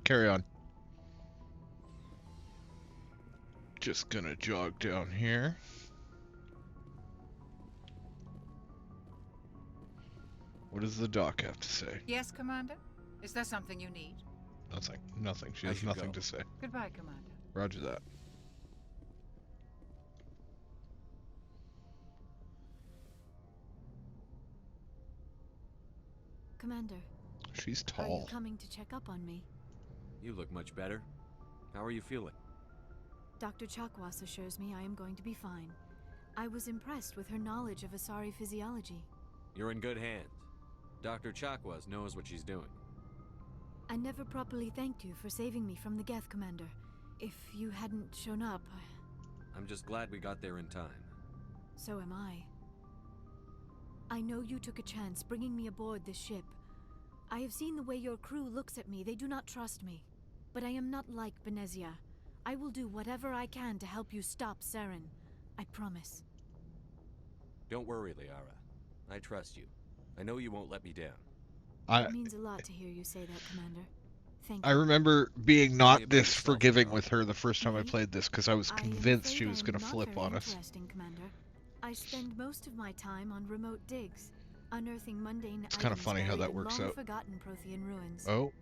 Carry on. Just gonna jog down here. What does the doc have to say? Yes, Commander? Is there something you need? Nothing. Nothing. She has nothing to say. Goodbye, Commander. Roger that. Commander. She's Are you tall. coming to check up on me? You look much better. How are you feeling? Dr. Chakwas assures me I am going to be fine. I was impressed with her knowledge of Asari physiology. You're in good hands. Dr. Chakwas knows what she's doing. I never properly thanked you for saving me from the Geth, Commander. If you hadn't shown up, I'm just glad we got there in time. So am I. I know you took a chance bringing me aboard this ship. I have seen the way your crew looks at me. They do not trust me. But I am not like Benezia. I will do whatever I can to help you stop Saren. I promise. Don't worry, Liara. I trust you. I know you won't let me down. It means a lot to hear you say that, Commander. Thank you. I remember being not this forgiving with her the first time I played this because I was convinced she was going to flip on us. Commander. I spend most of my time on remote digs, unearthing mundane It's kind of funny how that works out. Forgotten Prothean ruins. Oh.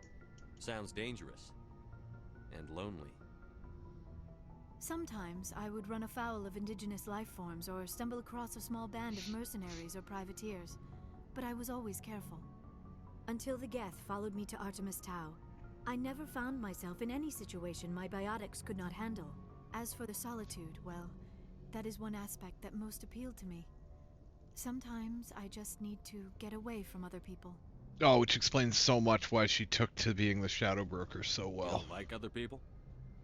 Sounds dangerous. And lonely. Sometimes I would run afoul of indigenous life forms or stumble across a small band of mercenaries or privateers, but I was always careful. Until the Geth followed me to Artemis Tau, I never found myself in any situation my biotics could not handle. As for the solitude, well, that is one aspect that most appealed to me. Sometimes I just need to get away from other people. Oh, which explains so much why she took to being the Shadow Broker so well. You don't like other people?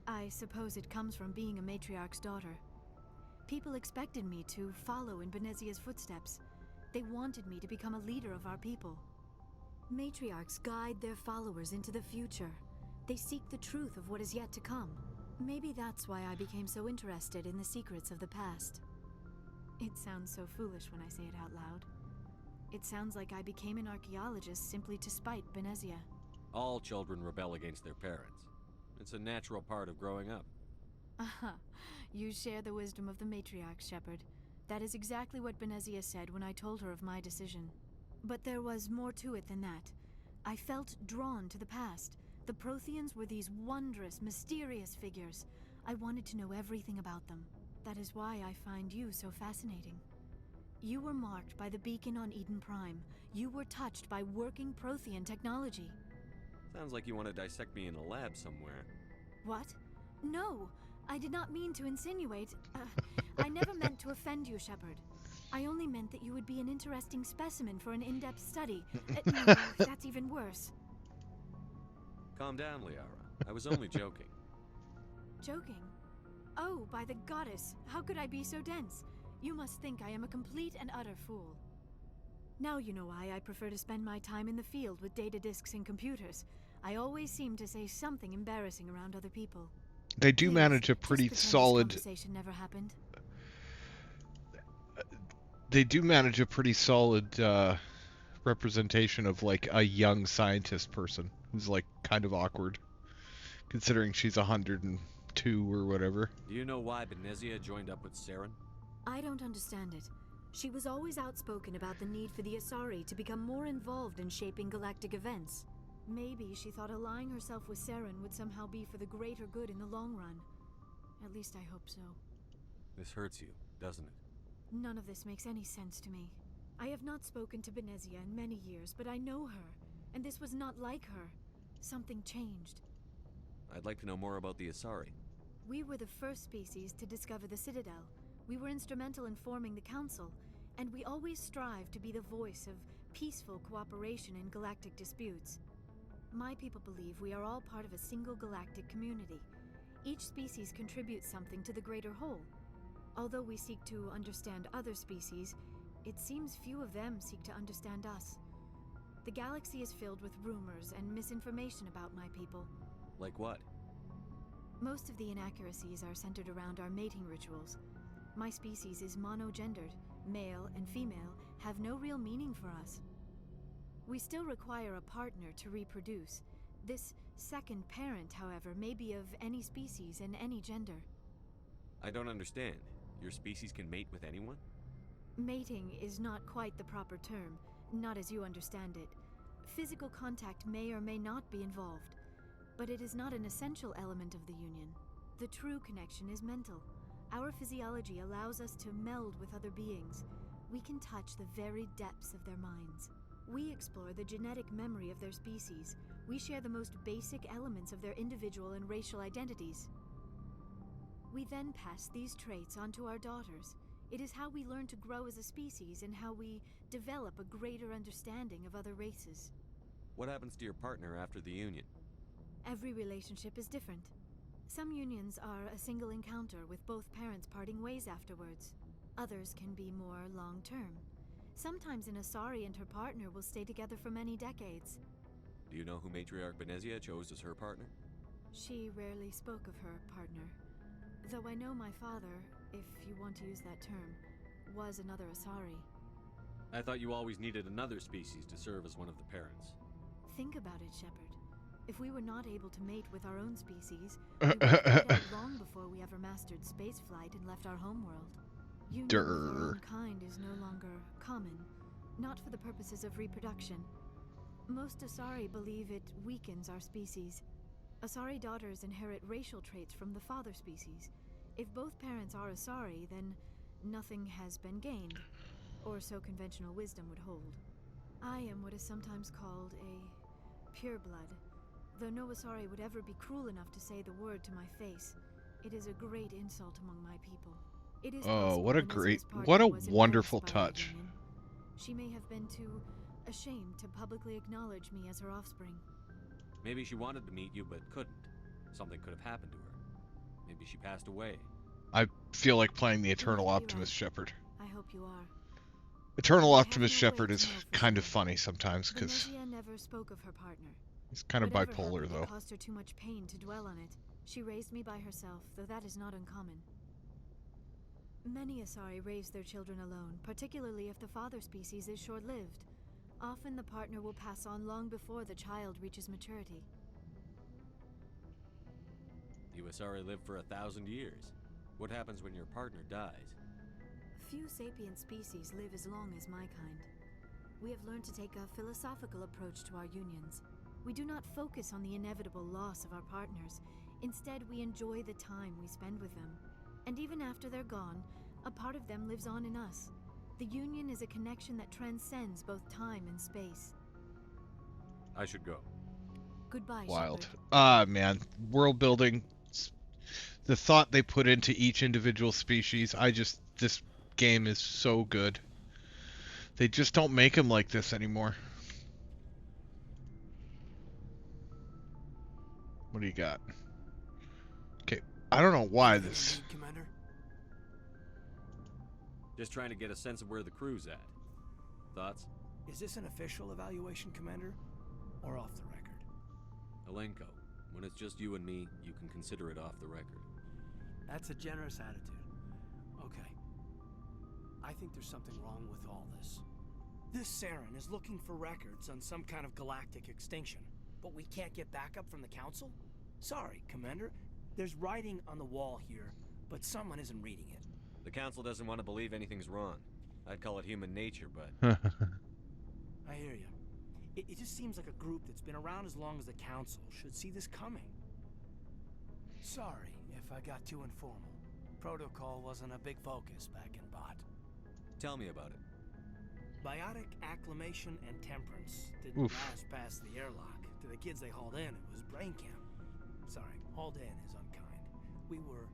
I suppose it comes from being a matriarch's daughter. People expected me to follow in Benezia's footsteps. They wanted me to become a leader of our people. Matriarchs guide their followers into the future. They seek the truth of what is yet to come. Maybe that's why I became so interested in the secrets of the past. It sounds so foolish when I say it out loud. It sounds like I became an archaeologist simply to spite Benezia. All children rebel against their parents. It's a natural part of growing up. Aha, you share the wisdom of the matriarch, Shepard. That is exactly what Benezia said when I told her of my decision. But there was more to it than that. I felt drawn to the past. The Protheans were these wondrous, mysterious figures. I wanted to know everything about them. That is why I find you so fascinating. You were marked by the beacon on Eden Prime. You were touched by working Prothean technology. Sounds like you want to dissect me in a lab somewhere. What? No, I did not mean to insinuate. I never meant to offend you, Shepard. I only meant that you would be an interesting specimen for an in-depth study. No, that's even worse. Calm down, Liara. I was only joking. Joking? Oh, by the goddess, how could I be so dense? You must think I am a complete and utter fool. Now you know why I prefer to spend my time in the field with data disks and computers. I always seem to say something embarrassing around other people. They do manage a pretty solid... This conversation never happened. They do manage a pretty solid representation of like a young scientist person who's like kind of awkward, considering she's 102 or whatever. Do you know why Benezia joined up with Saren? I don't understand it. She was always outspoken about the need for the Asari to become more involved in shaping galactic events. Maybe she thought allying herself with Saren would somehow be for the greater good in the long run. At least I hope so. This hurts you, doesn't it? None of this makes any sense to me. I have not spoken to Benezia in many years, but I know her, and this was not like her. Something changed. I'd like to know more about the Asari. We were the first species to discover the Citadel. We were instrumental in forming the Council, and we always strive to be the voice of peaceful cooperation in galactic disputes. My people believe we are all part of a single galactic community. Each species contributes something to the greater whole. Although we seek to understand other species, it seems few of them seek to understand us. The galaxy is filled with rumors and misinformation about my people. Like what? Most of the inaccuracies are centered around our mating rituals. My species is monogendered. Male and female have no real meaning for us. We still require a partner to reproduce. This second parent, however, may be of any species and any gender. I don't understand. Your species can mate with anyone? Mating is not quite the proper term, not as you understand it. Physical contact may or may not be involved, but it is not an essential element of the union. The true connection is mental. Our physiology allows us to meld with other beings. We can touch the very depths of their minds. We explore the genetic memory of their species. We share the most basic elements of their individual and racial identities. We then pass these traits on to our daughters. It is how we learn to grow as a species and how we develop a greater understanding of other races. What happens to your partner after the union? Every relationship is different. Some unions are a single encounter with both parents parting ways afterwards. Others can be more long-term. Sometimes an Asari and her partner will stay together for many decades. Do you know who Matriarch Benezia chose as her partner? She rarely spoke of her partner. Though I know my father, if you want to use that term, was another Asari. I thought you always needed another species to serve as one of the parents. Think about it, Shepard. If we were not able to mate with our own species, we would have died out long before we ever mastered spaceflight and left our homeworld. Union with our own kind is no longer common, not for the purposes of reproduction. Most Asari believe it weakens our species. Asari daughters inherit racial traits from the father species. If both parents are Asari, then nothing has been gained, or so conventional wisdom would hold. I am what is sometimes called a pureblood. Though no Asari would ever be cruel enough to say the word to my face, it is a great insult among my people. It is what a wonderful touch. She may have been too ashamed to publicly acknowledge me as her offspring. Maybe she wanted to meet you but couldn't. Something could have happened to her. Maybe she passed away. I feel like playing the Eternal Optimus Shepard. I hope you are. Eternal Optimus Shepard is kind of funny sometimes because Benezia never spoke of her partner. he's kind of bipolar, though. It caused her too much pain to dwell on it. She raised me by herself, though that is not uncommon. Many Asari raise their children alone, particularly if the father species is short-lived. Often the partner will pass on long before the child reaches maturity. You Asari live for 1,000 years. What happens when your partner dies? Few sapient species live as long as my kind. We have learned to take a philosophical approach to our unions. We do not focus on the inevitable loss of our partners. Instead, we enjoy the time we spend with them. And even after they're gone, a part of them lives on in us. The union is a connection that transcends both time and space. I should go. Goodbye, Wild. Shepard. Ah, man. World building. The thought they put into each individual species. This game is so good. They just don't make them like this anymore. What do you got? Okay, I don't know why this... Commander? Just trying to get a sense of where the crew's at. Thoughts? Is this an official evaluation, Commander? Or off the record? Alenko, when it's just you and me, you can consider it off the record. That's a generous attitude. Okay. I think there's something wrong with all this. This Saren is looking for records on some kind of galactic extinction, but we can't get backup from the Council? Sorry, Commander. There's writing on the wall here, but someone isn't reading it. The Council doesn't want to believe anything's wrong. I'd call it human nature, but... I hear you. It just seems like a group that's been around as long as the Council should see this coming. Sorry if I got too informal. Protocol wasn't a big focus back in Bot. Tell me about it. Biotic acclimation and temperance didn't Oof. last past the airlock. To the kids they hauled in, it was brain camp. Sorry, hauled in is unkind. We were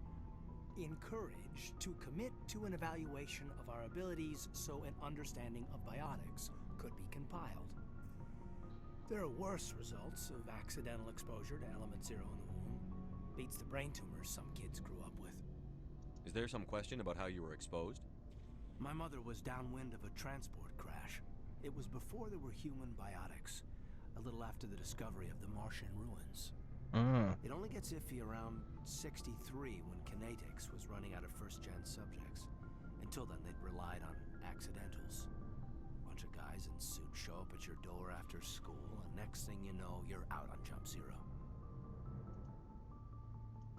encouraged to commit to an evaluation of our abilities so an understanding of biotics could be compiled. There are worse results of accidental exposure to element zero in the womb. Beats the brain tumors some kids grew up with. Is there some question about how you were exposed? My mother was downwind of a transport crash. It was before there were human biotics, a little after the discovery of the Martian ruins. It only gets iffy around 63 when Kinetics was running out of first-gen subjects. Until then, they'd relied on accidentals. Bunch of guys in suits show up at your door after school, and next thing you know, you're out on Jump Zero.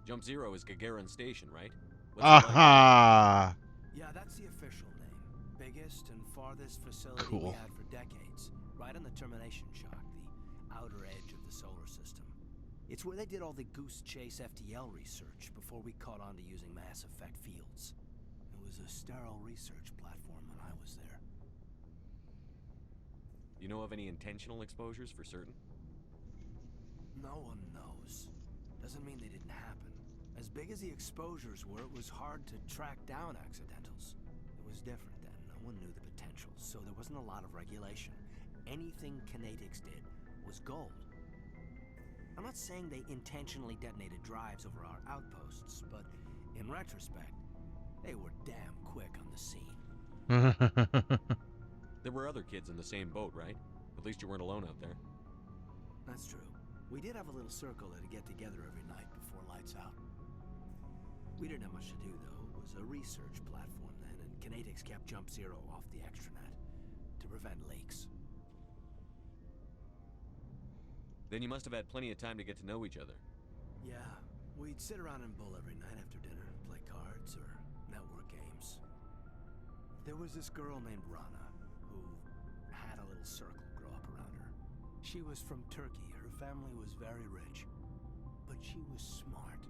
Jump Zero is Gagarin Station, right? What's it like? Aha! Yeah, that's the official name. Biggest and farthest facility Cool. we had for decades. Right on the termination shock, the outer edge of the solar system. It's where they did all the Goose Chase FTL research before we caught on to using mass effect fields. It was a sterile research platform when I was there. You know of any intentional exposures for certain? No one knows. Doesn't mean they didn't happen. As big as the exposures were, it was hard to track down accidentals. It was different then. No one knew the potential, so there wasn't a lot of regulation. Anything Kinetics did was gold. I'm not saying they intentionally detonated drives over our outposts, but in retrospect, they were damn quick on the scene. There were other kids in the same boat, right? At least you weren't alone out there. That's true. We did have a little circle that'd get together every night before lights out. We didn't have much to do, though. It was a research platform then, and Kinetics kept Jump Zero off the extranet to prevent leaks. Then you must have had plenty of time to get to know each other. Yeah, we'd sit around and bull every night after dinner, play cards or network games. There was this girl named Rana, who had a little circle grow up around her. She was from Turkey. Her family was very rich. But she was smart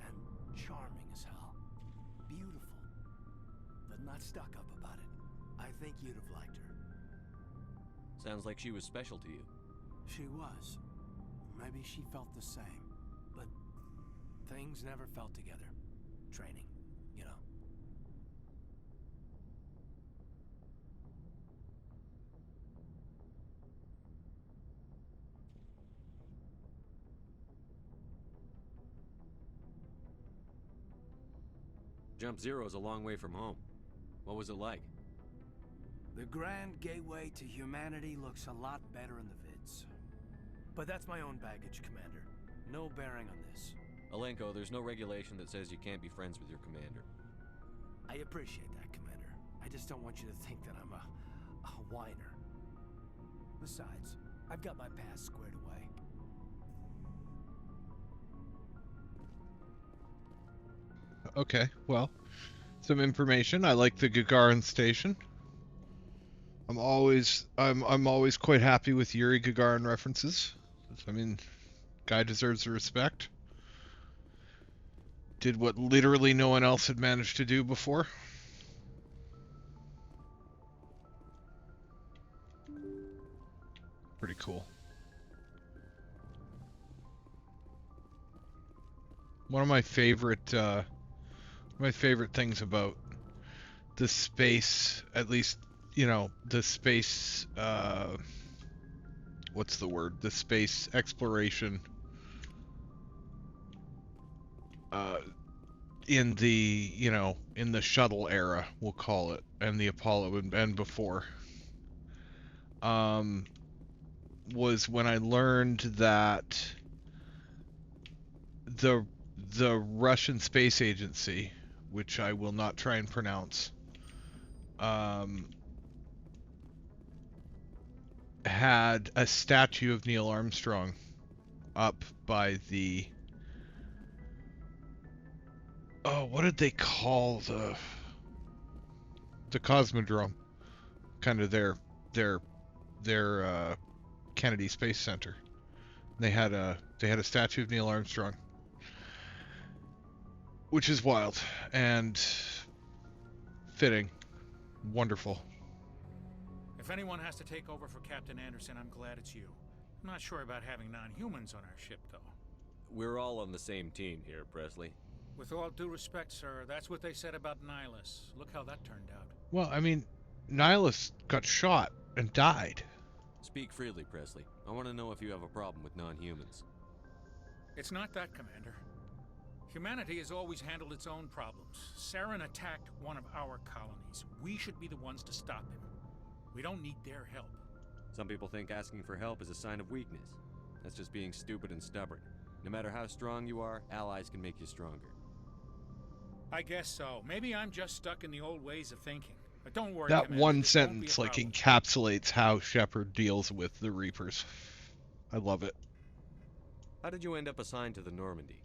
and charming as hell. Beautiful, but not stuck up about it. I think you'd have liked her. Sounds like she was special to you. She was. Maybe she felt the same. But things never felt together. Training, you know. Jump Zero is a long way from home. What was it like? The grand gateway to humanity looks a lot better in the vids. But that's my own baggage, Commander. No bearing on this. Alenko, there's no regulation that says you can't be friends with your commander. I appreciate that, Commander. I just don't want you to think that I'm a whiner. Besides, I've got my past squared away. Okay, well, some information. I like the Gagarin station. I'm always quite happy with Yuri Gagarin references. I mean, guy deserves the respect. Did what literally no one else had managed to do before. Pretty cool. One of my favorite things about the space, at least, you know, the space, what's the word? The space exploration in the, you know, in the shuttle era, we'll call it, and the Apollo and before, was when I learned that the Russian Space Agency, which I will not try and pronounce, had a statue of Neil Armstrong up by the, oh, what did they call the Cosmodrome? Kind of their Kennedy Space Center. They had a statue of Neil Armstrong, which is wild and fitting, wonderful. If anyone has to take over for Captain Anderson, I'm glad it's you. I'm not sure about having non-humans on our ship, though. We're all on the same team here, Presley. With all due respect, sir, that's what they said about Nihilus. Look how that turned out. Well, I mean, Nihilus got shot and died. Speak freely, Presley. I want to know if you have a problem with non-humans. It's not that, Commander. Humanity has always handled its own problems. Saren attacked one of our colonies. We should be the ones to stop him. We don't need their help. Some people think asking for help is a sign of weakness. That's just being stupid and stubborn. No matter how strong you are, allies can make you stronger. I guess so. Maybe I'm just stuck in the old ways of thinking. But don't worry, That Commander, one this won't be a sentence like problem. encapsulates how Shepard deals with the Reapers. I love it. How did you end up assigned to the Normandy?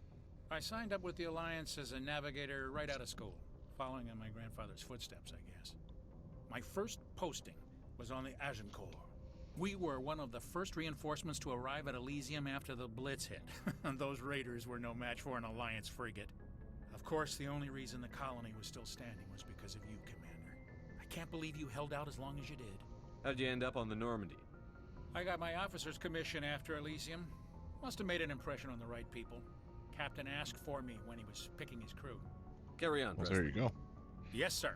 I signed up with the Alliance as a navigator right out of school, following in my grandfather's footsteps, I guess. My first posting was on the Agincourt. We were one of the first reinforcements to arrive at Elysium after the Blitz hit. Those raiders were no match for an Alliance frigate. Of course, the only reason the colony was still standing was because of you, Commander. I can't believe you held out as long as you did. How'd you end up on the Normandy? I got my officer's commission after Elysium. Must have made an impression on the right people. Captain asked for me when he was picking his crew. Carry on, Well, Presley. there you go. Yes, sir.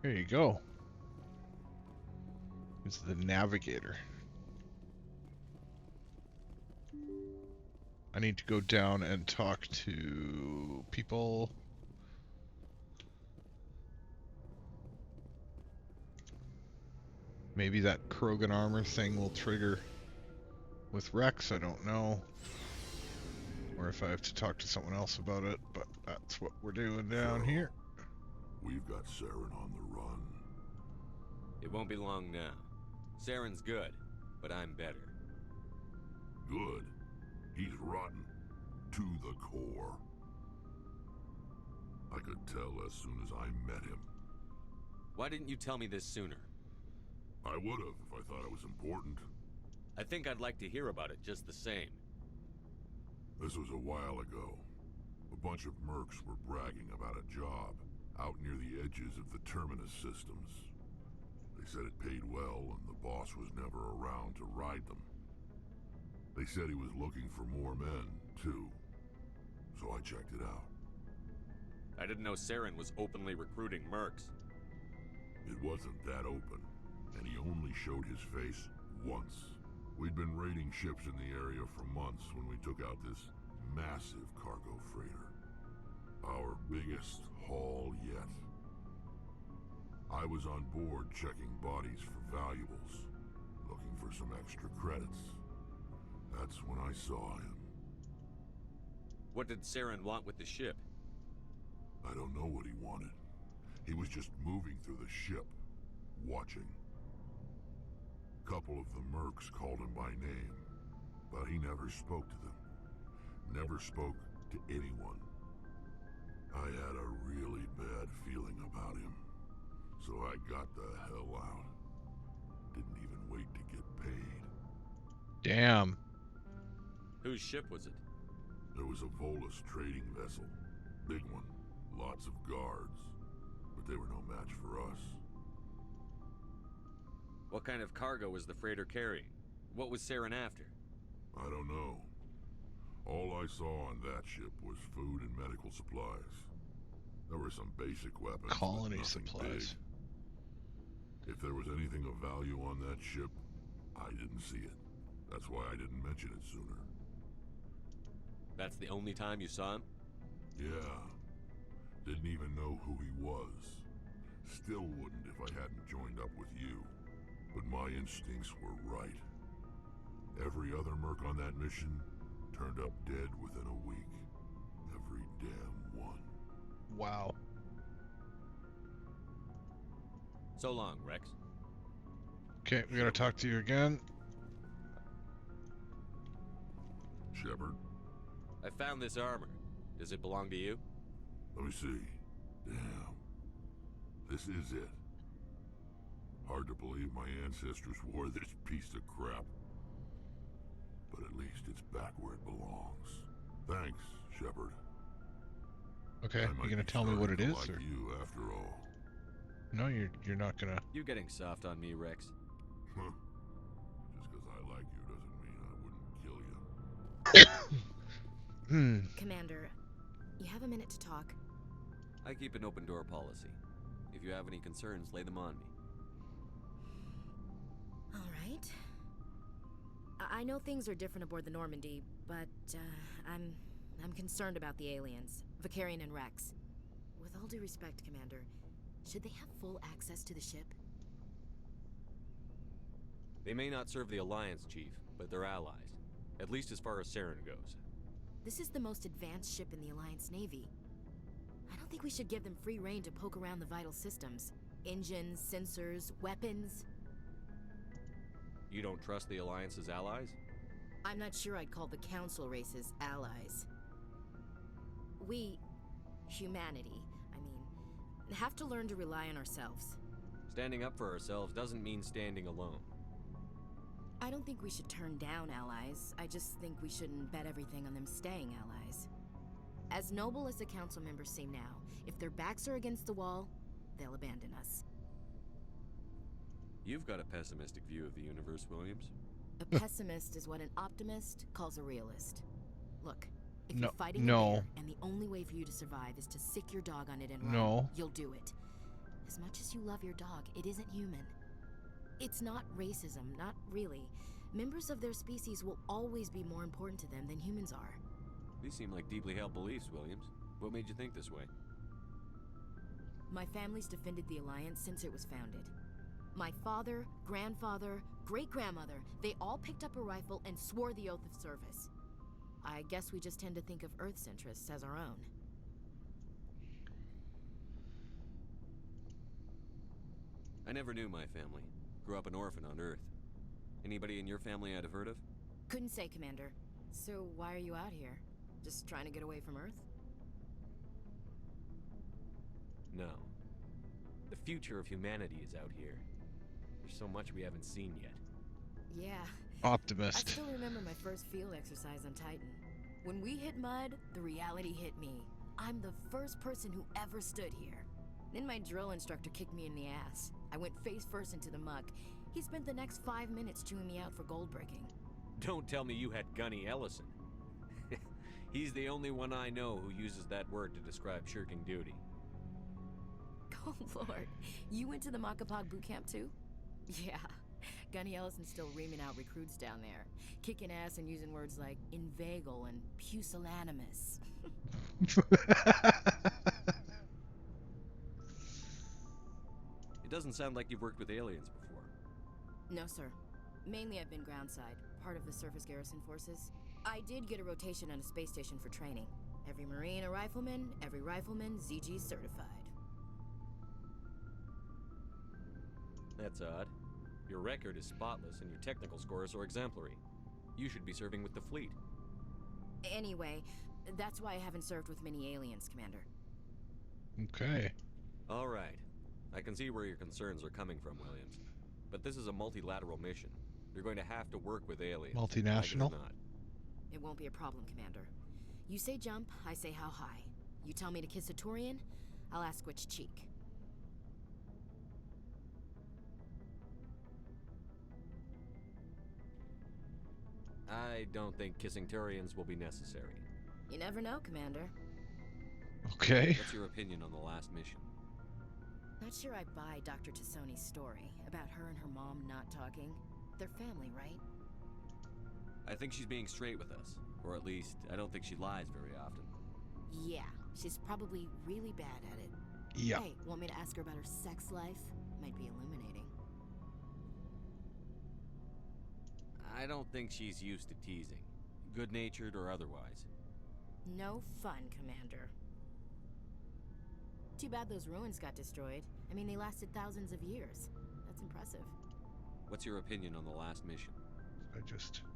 There you go. It's the navigator. I need to go down and talk to people. Maybe that Krogan armor thing will trigger with Rex, I don't know. Or if I have to talk to someone else about it, but that's what we're doing down here. We've got Saren on the run. It won't be long now. Saren's good, but I'm better. Good. He's rotten. To the core. I could tell as soon as I met him. Why didn't you tell me this sooner? I would have if I thought it was important. I think I'd like to hear about it just the same. This was a while ago. A bunch of mercs were bragging about a job out near the edges of the Terminus systems. They said it paid well and the boss was never around to ride them. They said he was looking for more men, too. So I checked it out. I didn't know Saren was openly recruiting mercs. It wasn't that open, and he only showed his face once. We'd been raiding ships in the area for months when we took out this massive cargo freighter. Our biggest haul yet. I was on board checking bodies for valuables, looking for some extra credits. That's when I saw him. What did Saren want with the ship? I don't know what he wanted. He was just moving through the ship, watching. Couple of the mercs called him by name, but he never spoke to them. Never spoke to anyone. I had a really bad feeling about him, so I got the hell out. Didn't even wait to get paid. Damn. Whose ship was it? There was a Volus trading vessel. Big one. Lots of guards. But they were no match for us. What kind of cargo was the freighter carrying? What was Saren after? I don't know. All I saw on that ship was food and medical supplies. There were some basic weapons, Colony but nothing supplies. big. If there was anything of value on that ship, I didn't see it. That's why I didn't mention it sooner. That's the only time you saw him? Yeah. Didn't even know who he was. Still wouldn't if I hadn't joined up with you. But my instincts were right. Every other merc on that mission turned up dead within a week. Every damn one. Wow. So long, Rex. Okay, we gotta talk to you again. Shepard? I found this armor. Does it belong to you? Let me see. Damn. This is it. Hard to believe my ancestors wore this piece of crap. But at least it's back where it belongs. Thanks, Shepard. Okay, you gonna tell me what it is? Or? You, after all. No, you're not gonna. You getting soft on me, Rex? Huh. Just because I like you doesn't mean I wouldn't kill you. Commander, you have a minute to talk? I keep an open door policy. If you have any concerns, lay them on me. All right. I know things are different aboard the Normandy, but I'm concerned about the aliens, Vicarian and Rex. With all due respect, Commander, should they have full access to the ship? They may not serve the Alliance, Chief, but they're allies. At least as far as Saren goes. This is the most advanced ship in the Alliance Navy. I don't think we should give them free rein to poke around the vital systems. Engines, sensors, weapons. You don't trust the Alliance's allies? I'm not sure I'd call the Council races allies. We, humanity, have to learn to rely on ourselves. Standing up for ourselves doesn't mean standing alone. I don't think we should turn down allies. I just think we shouldn't bet everything on them staying allies. As noble as the council members seem now, if their backs are against the wall, they'll abandon us. You've got a pessimistic view of the universe, Williams. A pessimist is what an optimist calls a realist. Look, if you're fighting a bear and the only way for you to survive is to sick your dog on it and run, you'll do it. As much as you love your dog, it isn't human. It's not racism, not really. Members of their species will always be more important to them than humans are. These seem like deeply held beliefs, Williams. What made you think this way? My family's defended the Alliance since it was founded. My father, grandfather, great-grandmother, they all picked up a rifle and swore the oath of service. I guess we just tend to think of Earth's interests as our own. I never knew my family. Grew up an orphan on Earth. Anybody in your family I'd have heard of? Couldn't say, Commander. So why are you out here? Just trying to get away from Earth? No. The future of humanity is out here. There's so much we haven't seen yet. Yeah. Optimist. I still remember my first field exercise on Titan. When we hit mud, the reality hit me. I'm the first person who ever stood here. Then my drill instructor kicked me in the ass. I went face first into the muck. He spent the next 5 minutes chewing me out for gold breaking. Don't tell me you had Gunny Ellison. He's the only one I know who uses that word to describe shirking duty. Oh Lord, you went to the Makapog boot camp too? Yeah, Gunny Ellison's still reaming out recruits down there. Kicking ass and using words like inveigle and pusillanimous. It doesn't sound like you've worked with aliens before. No, sir. Mainly I've been groundside, part of the surface garrison forces. I did get a rotation on a space station for training. Every Marine a rifleman, every rifleman ZG certified. That's odd. Your record is spotless and your technical scores are exemplary. You should be serving with the fleet. Anyway, that's why I haven't served with many aliens, Commander. Okay. All right. I can see where your concerns are coming from, Williams. But this is a multilateral mission. You're going to have to work with aliens. Multinational? Like it or not. It won't be a problem, Commander. You say jump, I say how high. You tell me to kiss a Turian, I'll ask which cheek. I don't think kissing Turians will be necessary. You never know, Commander. Okay. What's your opinion on the last mission? Not sure I buy Dr. Tassoni's story about her and her mom not talking. They're family, right? I think she's being straight with us. Or at least, I don't think she lies very often. Yeah, she's probably really bad at it. Yeah. Hey, want me to ask her about her sex life? Might be illuminating. I don't think she's used to teasing. Good-natured or otherwise. No fun, Commander. Too bad those ruins got destroyed. I mean, they lasted thousands of years. That's impressive. What's your opinion on the last mission?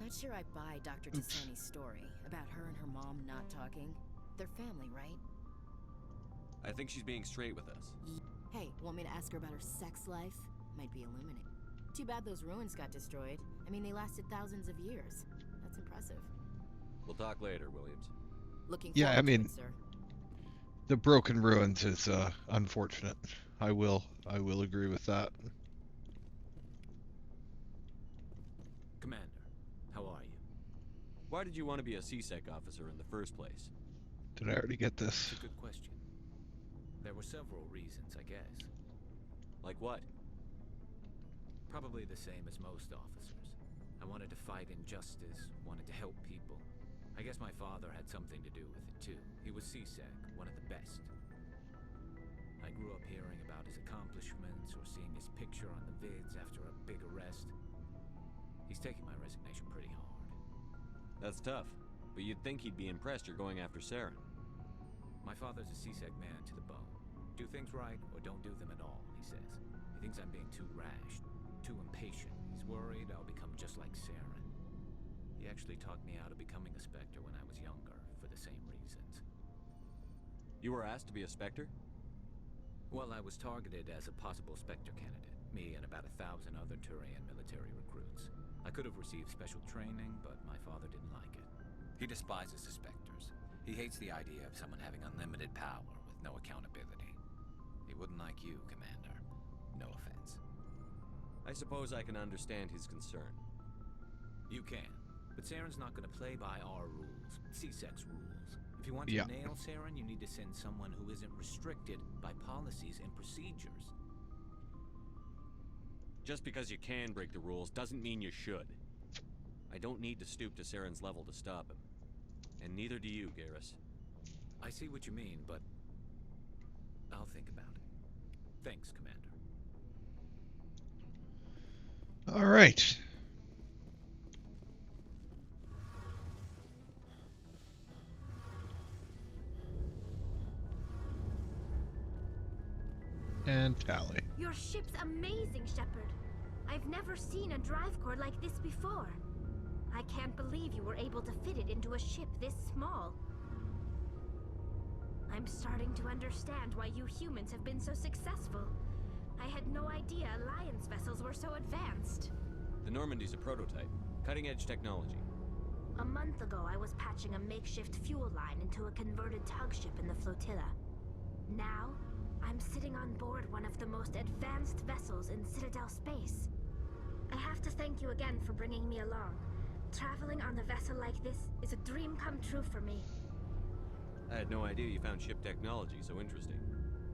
Not sure I buy Dr. Tassoni's story about her and her mom not talking. They're family, right? I think she's being straight with us. Hey, want me to ask her about her sex life? Might be illuminating. Too bad those ruins got destroyed. I mean, they lasted thousands of years. That's impressive. We'll talk later, Williams. Looking yeah, forward I mean, to it, sir. The broken ruins is unfortunate. I will agree with that. Commander, how are you? Why did you want to be a CSEC officer in the first place? Did I already get this? It's a good question. There were several reasons, I guess. Like what? Probably the same as most officers. I wanted to fight injustice, wanted to help people. I guess my father had something to do with it too. He was CSEC, one of the best. I grew up hearing about his accomplishments or seeing his picture on the vids after a big arrest. He's taking my resignation pretty hard. That's tough, but you'd think he'd be impressed you're going after Saren. My father's a CSEC man to the bone. Do things right or don't do them at all, he says. He thinks I'm being too rash, too impatient. He's worried I'll become just like Saren. He actually talked me out of becoming a Spectre when I was younger, for the same reasons. You were asked to be a Spectre? Well, I was targeted as a possible Spectre candidate. Me and about 1,000 other Turian military recruits. I could have received special training, but my father didn't like it. He despises the Spectres. He hates the idea of someone having unlimited power with no accountability. He wouldn't like you, Commander. No offense. I suppose I can understand his concern. You can. But Saren's not going to play by our rules, CSEC's rules. If you want to nail Saren, you need to send someone who isn't restricted by policies and procedures. Just because you can break the rules doesn't mean you should. I don't need to stoop to Saren's level to stop him. And neither do you, Garrus. I see what you mean, but I'll think about it. Thanks, Commander. All right. And tally. Your ship's amazing, Shepard. I've never seen a drive core like this before. I can't believe you were able to fit it into a ship this small. I'm starting to understand why you humans have been so successful. I had no idea Alliance vessels were so advanced. The Normandy's a prototype. Cutting-edge technology. A month ago, I was patching a makeshift fuel line into a converted tug ship in the flotilla. Now, I'm sitting on board one of the most advanced vessels in Citadel space. I have to thank you again for bringing me along. Traveling on a vessel like this is a dream come true for me. I had no idea you found ship technology so interesting.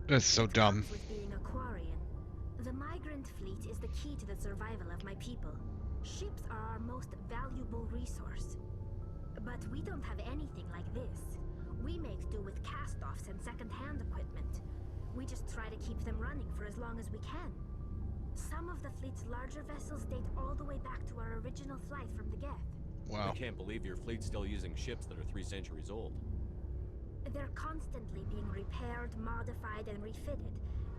That's so dumb. With being a Quarian, the migrant fleet is the key to the survival of my people. Ships are our most valuable resource. But we don't have anything like this. We make do with cast-offs and second-hand equipment. We just try to keep them running for as long as we can. Some of the fleet's larger vessels date all the way back to our original flight from the Geth. Wow. I can't believe your fleet's still using ships that are 3 centuries old. They're constantly being repaired, modified, and refitted.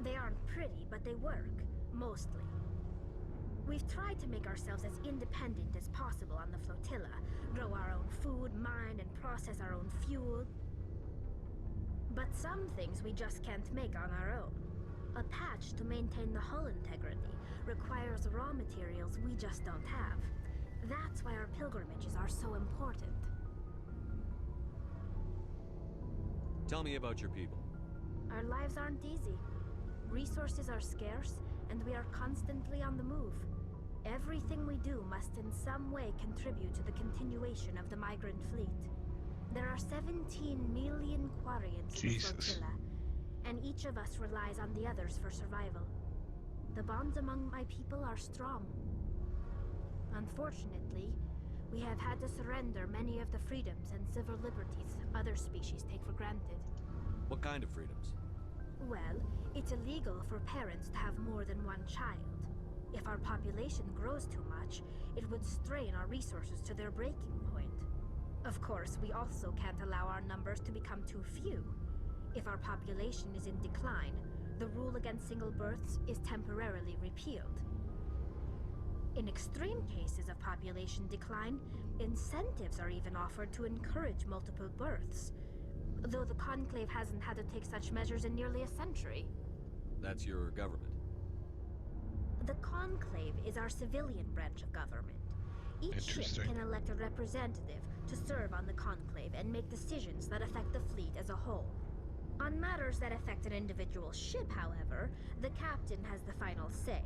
They aren't pretty, but they work. Mostly. We've tried to make ourselves as independent as possible on the flotilla. Grow our own food, mine, and process our own fuel. But some things we just can't make on our own. A patch to maintain the hull integrity requires raw materials we just don't have. That's why our pilgrimages are so important. Tell me about your people. Our lives aren't easy. Resources are scarce, and we are constantly on the move. Everything we do must in some way contribute to the continuation of the migrant fleet. There are 17 million Quarians in the flotilla, and each of us relies on the others for survival. The bonds among my people are strong. Unfortunately, we have had to surrender many of the freedoms and civil liberties other species take for granted. What kind of freedoms? Well, it's illegal for parents to have more than one child. If our population grows too much, it would strain our resources to their breaking point. Of course, we also can't allow our numbers to become too few. If our population is in decline, the rule against single births is temporarily repealed. In extreme cases of population decline, incentives are even offered to encourage multiple births, though the Conclave hasn't had to take such measures in nearly a century. That's your government? The Conclave is our civilian branch of government. Each ship can elect a representative to serve on the Conclave and make decisions that affect the fleet as a whole. On matters that affect an individual ship, however, the captain has the final say.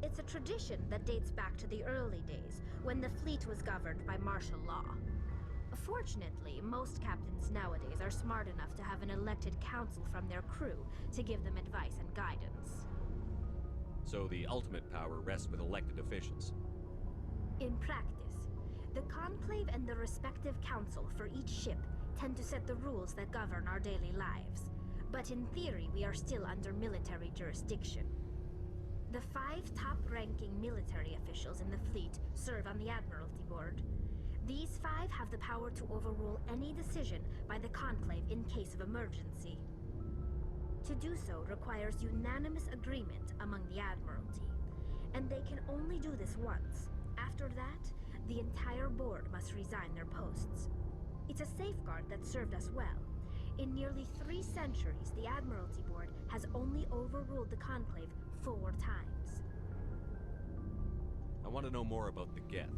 It's a tradition that dates back to the early days, when the fleet was governed by martial law. Fortunately, most captains nowadays are smart enough to have an elected council from their crew to give them advice and guidance. So the ultimate power rests with elected officials. In practice, the Conclave and the respective council for each ship tend to set the rules that govern our daily lives. But in theory, we are still under military jurisdiction. The 5 top-ranking military officials in the fleet serve on the Admiralty Board. These 5 have the power to overrule any decision by the Conclave in case of emergency. To do so requires unanimous agreement among the Admiralty, and they can only do this once. After that, the entire board must resign their posts. It's a safeguard that served us well. In nearly 3 centuries, the Admiralty Board has only overruled the Conclave 4 times. I want to know more about the Geth.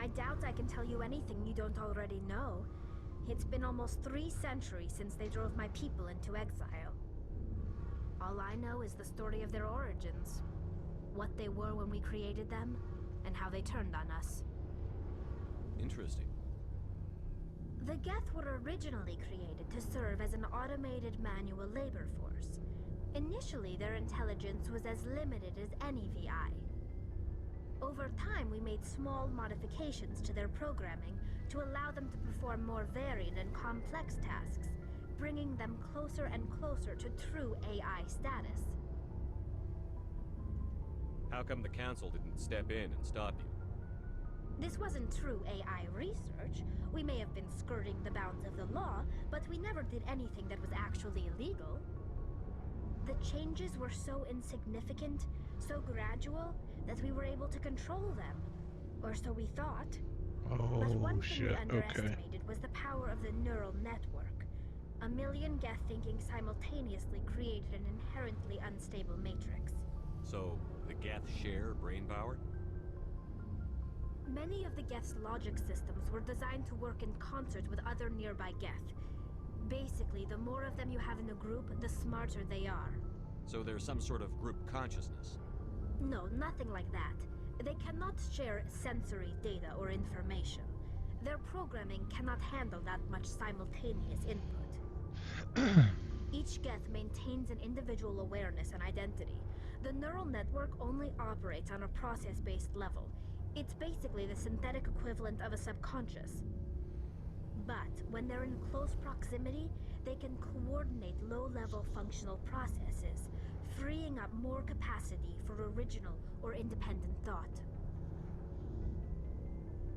I doubt I can tell you anything you don't already know. It's been almost 3 centuries since they drove my people into exile. All I know is the story of their origins. What they were when we created them, and how they turned on us. Interesting. The Geth were originally created to serve as an automated manual labor force. Initially, their intelligence was as limited as any VI. Over time, we made small modifications to their programming to allow them to perform more varied and complex tasks, bringing them closer and closer to true AI status. How come the Council didn't step in and stop you? This wasn't true AI research. We may have been skirting the bounds of the law, but we never did anything that was actually illegal. The changes were so insignificant, so gradual, that we were able to control them. Or so we thought. Oh, but one thing shit. we underestimated was the power of the neural network. A million Geth thinking simultaneously created an inherently unstable matrix. So, the Geth share brain power? Many of the Geth's logic systems were designed to work in concert with other nearby Geth. Basically, the more of them you have in a group, the smarter they are. So there's some sort of group consciousness? No, nothing like that. They cannot share sensory data or information. Their programming cannot handle that much simultaneous input. Each Geth maintains an individual awareness and identity. The neural network only operates on a process-based level. It's basically the synthetic equivalent of a subconscious. But when they're in close proximity, they can coordinate low-level functional processes, freeing up more capacity for original or independent thought.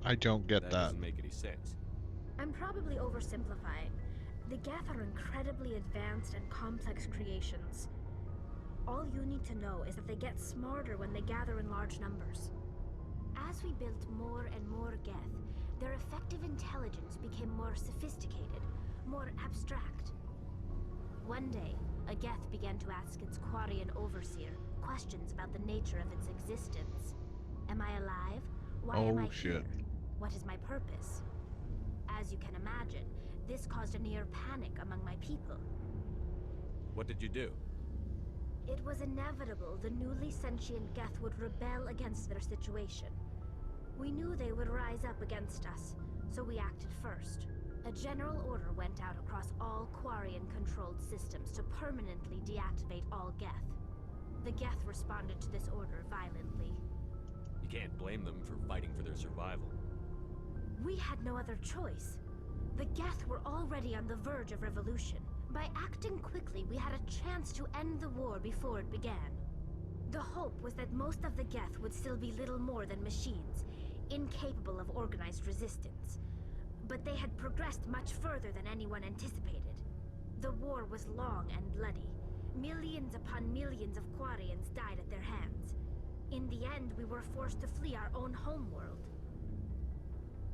I don't get that. That doesn't make any sense. I'm probably oversimplifying. The Geth are incredibly advanced and complex creations. All you need to know is that they get smarter when they gather in large numbers. As we built more and more Geth, their effective intelligence became more sophisticated, more abstract. One day, a Geth began to ask its Quarian overseer questions about the nature of its existence. Am I alive? Why am I here? What is my purpose? As you can imagine, this caused a near panic among my people. What did you do? It was inevitable the newly sentient Geth would rebel against their situation. We knew they would rise up against us, so we acted first. A general order went out across all Quarian-controlled systems to permanently deactivate all Geth. The Geth responded to this order violently. You can't blame them for fighting for their survival. We had no other choice. The Geth were already on the verge of revolution. By acting quickly, we had a chance to end the war before it began. The hope was that most of the Geth would still be little more than machines, incapable of organized resistance. But they had progressed much further than anyone anticipated. The war was long and bloody. Millions upon millions of Quarians died at their hands. In the end, we were forced to flee our own homeworld.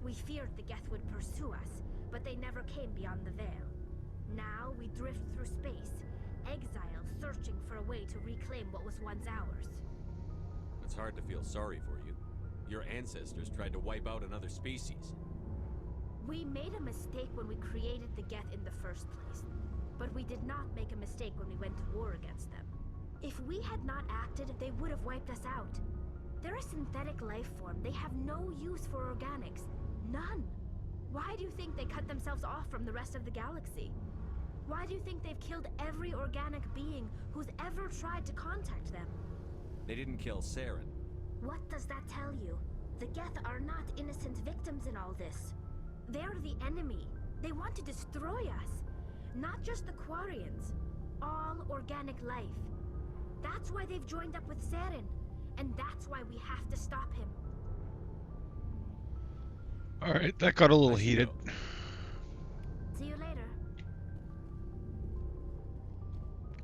We feared the Geth would pursue us, but they never came beyond the Veil. Now we drift through space, exiled, searching for a way to reclaim what was once ours. It's hard to feel sorry for you. Your ancestors tried to wipe out another species. We made a mistake when we created the Geth in the first place. But we did not make a mistake when we went to war against them. If we had not acted, they would have wiped us out. They're a synthetic life form. They have no use for organics. None. Why do you think they cut themselves off from the rest of the galaxy? Why do you think they've killed every organic being who's ever tried to contact them? They didn't kill Saren. What does that tell you? The Geth are not innocent victims in all this. They're the enemy. They want to destroy us. Not just the Quarians. All organic life. That's why they've joined up with Saren. And that's why we have to stop him. Alright, that got a little heated. See you later.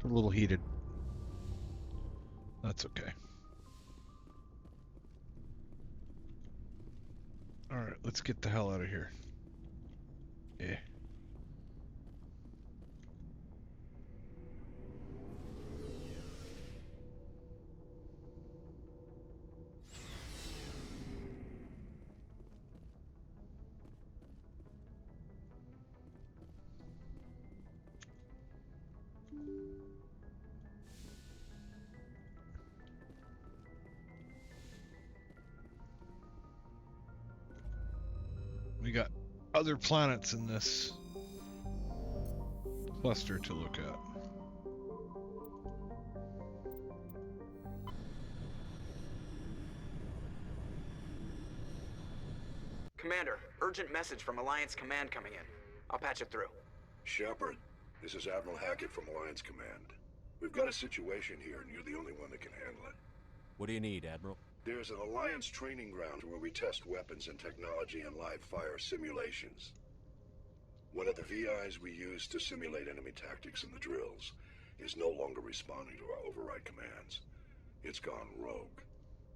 A little heated. That's okay. Alright, let's get the hell out of here. Yeah. We got other planets in this cluster to look at. Commander, urgent message from Alliance Command coming in. I'll patch it through. Shepard, this is Admiral Hackett from Alliance Command. We've got a situation here, and you're the only one that can handle it. What do you need, Admiral? There's an Alliance training ground where we test weapons and technology in live fire simulations. One of the VIs we use to simulate enemy tactics in the drills is no longer responding to our override commands. It's gone rogue.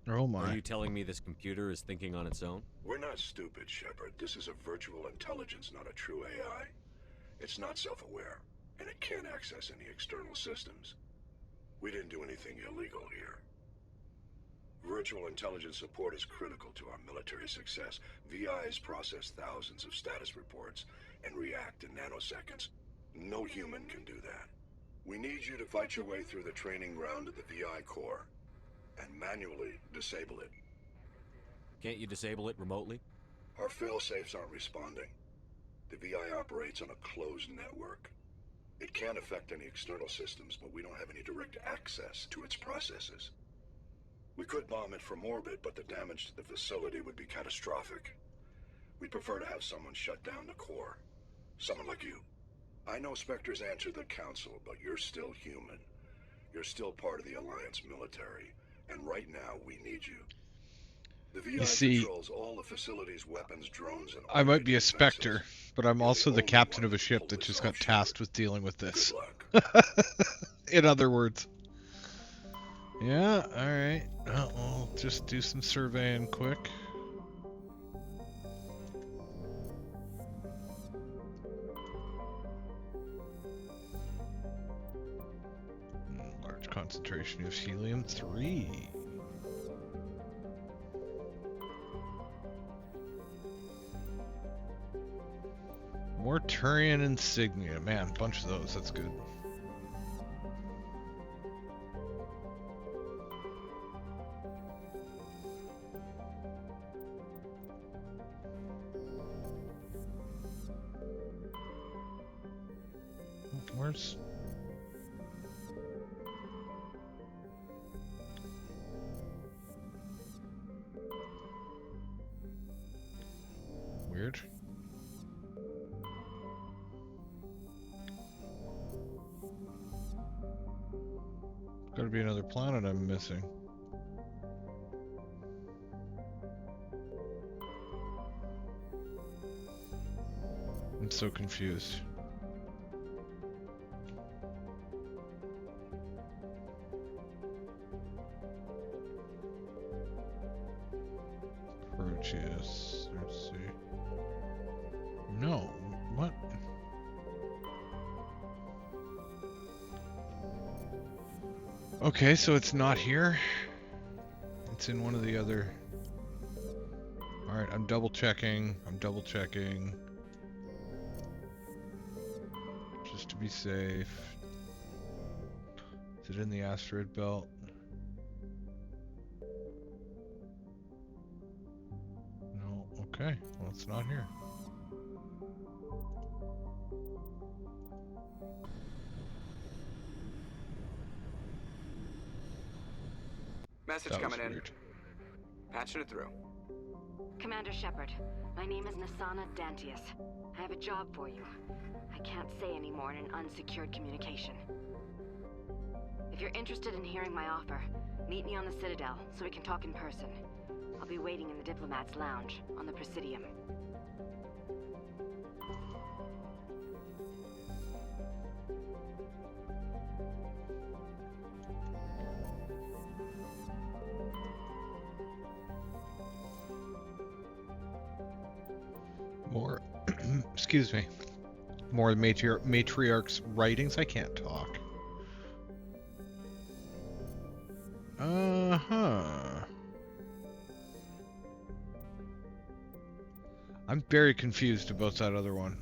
Oh my. Are you telling me this computer is thinking on its own? We're not stupid, Shepard. This is a virtual intelligence, not a true AI. It's not self-aware, and it can't access any external systems. We didn't do anything illegal here. Virtual intelligence support is critical to our military success. VIs process thousands of status reports and react in nanoseconds. No human can do that. We need you to fight your way through the training ground to the VI core and manually disable it. Can't you disable it remotely? Our fail-safes aren't responding. The VI operates on a closed network. It can affect any external systems, but we don't have any direct access to its processes. We could bomb it from orbit, but the damage to the facility would be catastrophic. We'd prefer to have someone shut down the core. Someone like you. I know Spectres answer the Council, but you're still human. You're still part of the Alliance military, and right now we need you. The VI controls all the facility's weapons, drones, and I might be a Spectre, but I'm also the captain of a ship that just got tasked with dealing with this. In other words. Yeah, alright. We'll just do some surveying quick. Large concentration of helium-3. More Turian insignia. Man, a bunch of those. That's good. Where's... Weird. Gotta be another planet I'm missing. I'm so confused. Proteus. Let's see. No. What? Okay, so it's not here. It's in one of the other... Alright, I'm double checking. Just to to be safe. Is it in the asteroid belt? No. Okay. Well, it's not here. Message coming in. Patching it through. Commander Shepard, my name is Nasana Dantius. I have a job for you. I can't say any more in an unsecured communication. If you're interested in hearing my offer, meet me on the Citadel so we can talk in person. I'll be waiting in the Diplomat's Lounge on the Presidium. More, excuse me, more matriarch's writings. I can't talk. I'm very confused about that other one.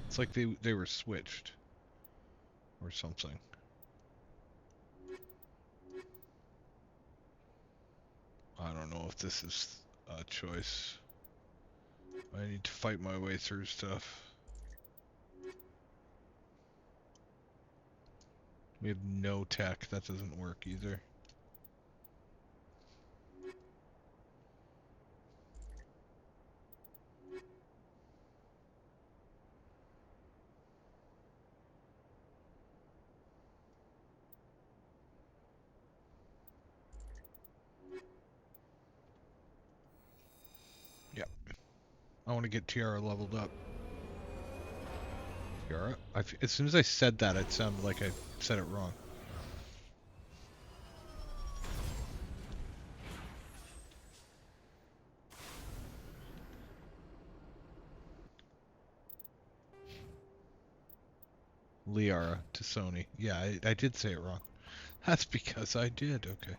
It's like they were switched or something. I don't know if this is a choice. I need to fight my way through stuff. We have no tech. That doesn't work either. Yep. I want to get Tiara leveled up. Tiara? As soon as I said that, it sounded like I said it wrong. Liara to Sony. Yeah, I did say it wrong. That's because I did. Okay.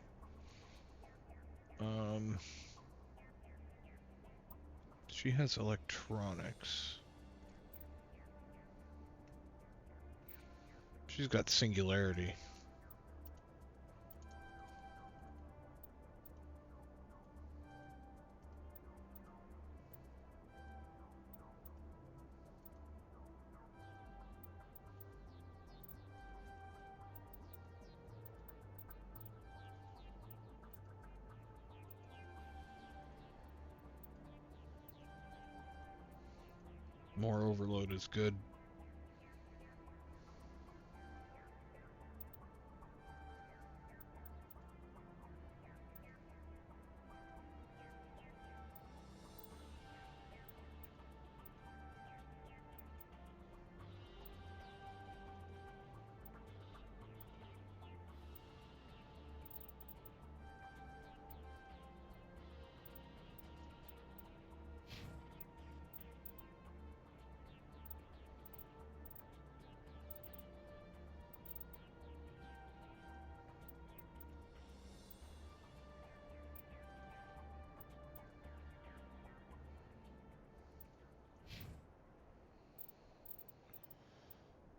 She has electronics. She's got singularity. More overload is good.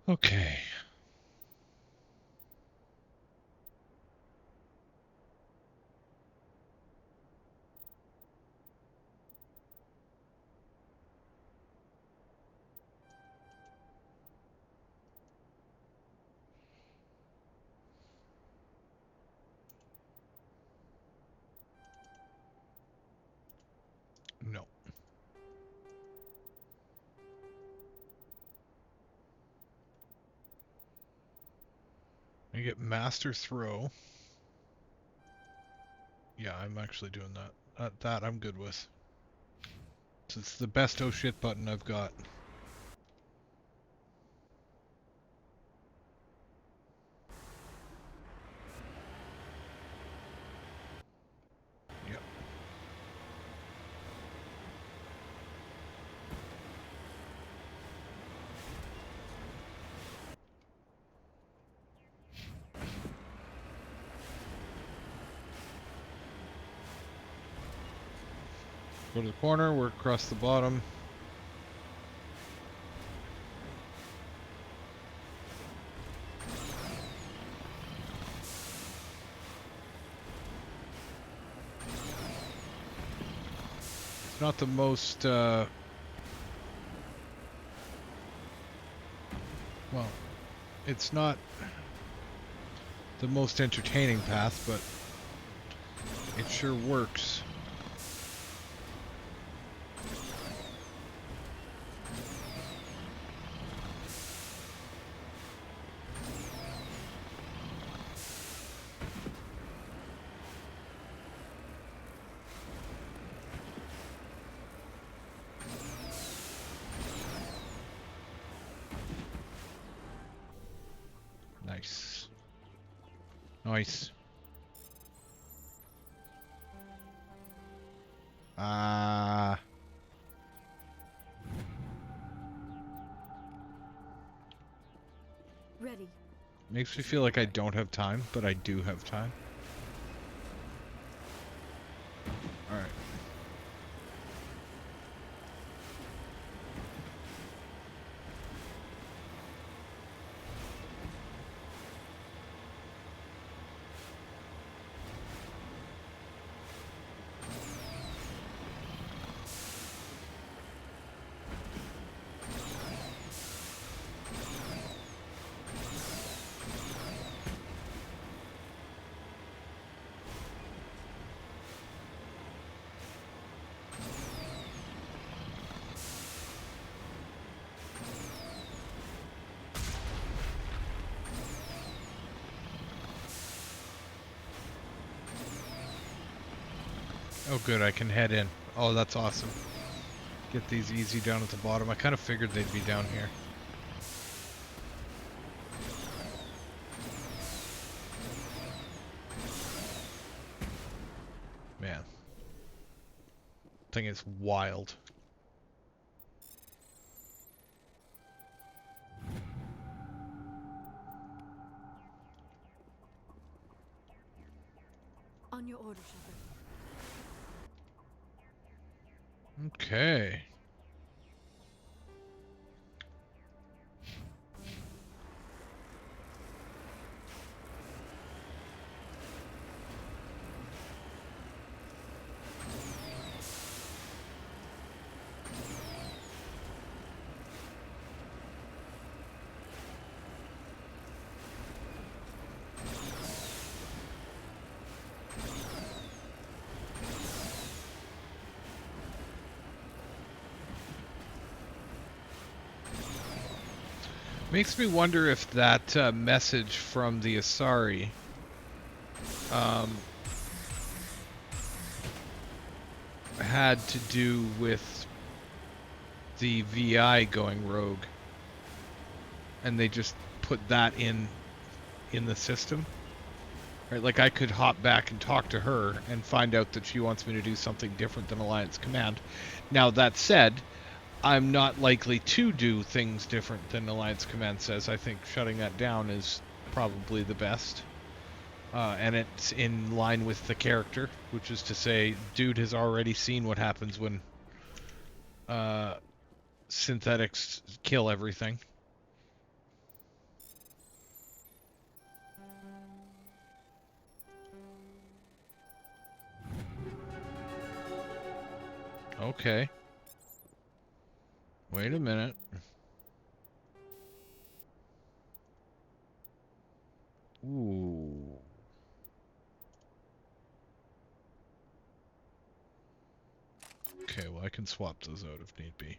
Okay. No. I get Master Throw. Yeah, I'm actually doing that. That I'm good with. It's the best oh shit button I've got. Yep. Go to the corner, work across the bottom. not the most, well, it's not the most entertaining path, but it sure works. Nice. Nice. Ready. Makes me feel like I don't have time, but I do have time. Alright. Oh good, I can head in. Oh, that's awesome. Get these easy down at the bottom. I kind of figured they'd be down here. Man. Thing is wild. On your order, Shepard. Okay. Makes me wonder if that message from the Asari had to do with the VI going rogue, and they just put that in the system. Right, like I could hop back and talk to her and find out that she wants me to do something different than Alliance Command. Now that said, I'm not likely to do things different than Alliance Command says. I think shutting that down is probably the best. And it's in line with the character, which is to say, dude has already seen what happens when synthetics kill everything. Okay. Wait a minute. Ooh. Okay, well I can swap those out if need be.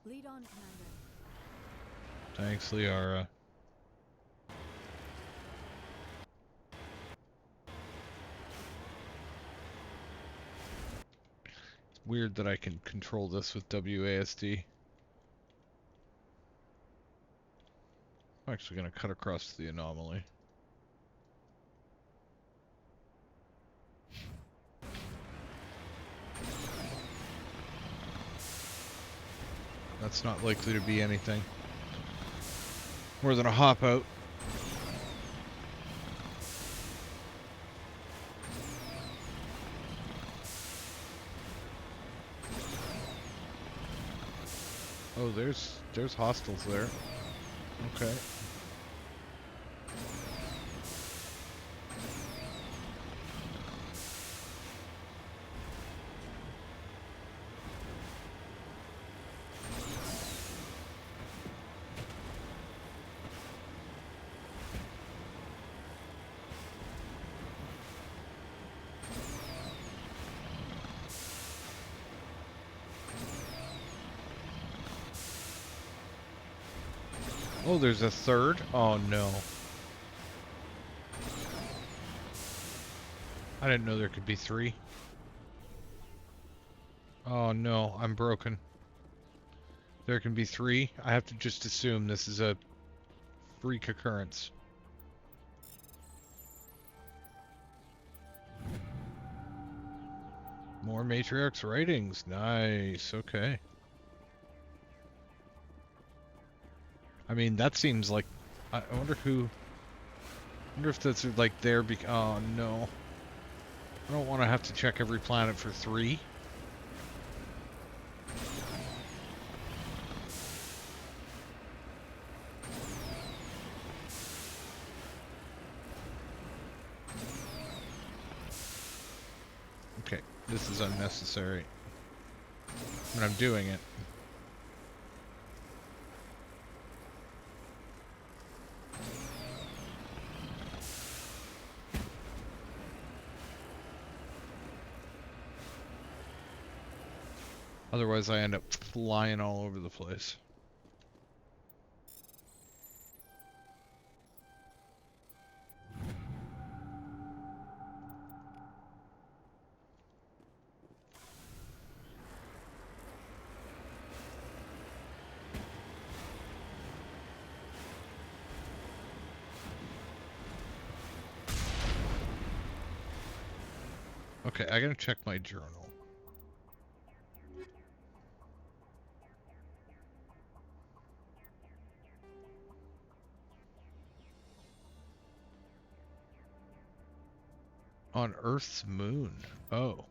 Lead on, Commander. Thanks, Liara. It's weird that I can control this with WASD. I'm actually going to cut across the anomaly. That's not likely to be anything more than a hop out. Oh, there's hostiles there. Okay. Oh, there's a third? Oh, no. I didn't know there could be 3. Oh, no, I'm broken. There can be 3. I have to just assume this is a freak occurrence. More Matriarch's writings. Nice, okay. I mean, that seems like... I wonder who... I wonder if that's like there oh, no. I don't want to have to check every planet for 3. Okay, this is unnecessary. And I'm doing it. Otherwise, I end up flying all over the place. Okay, I gotta check my journal. On Earth's moon. Oh.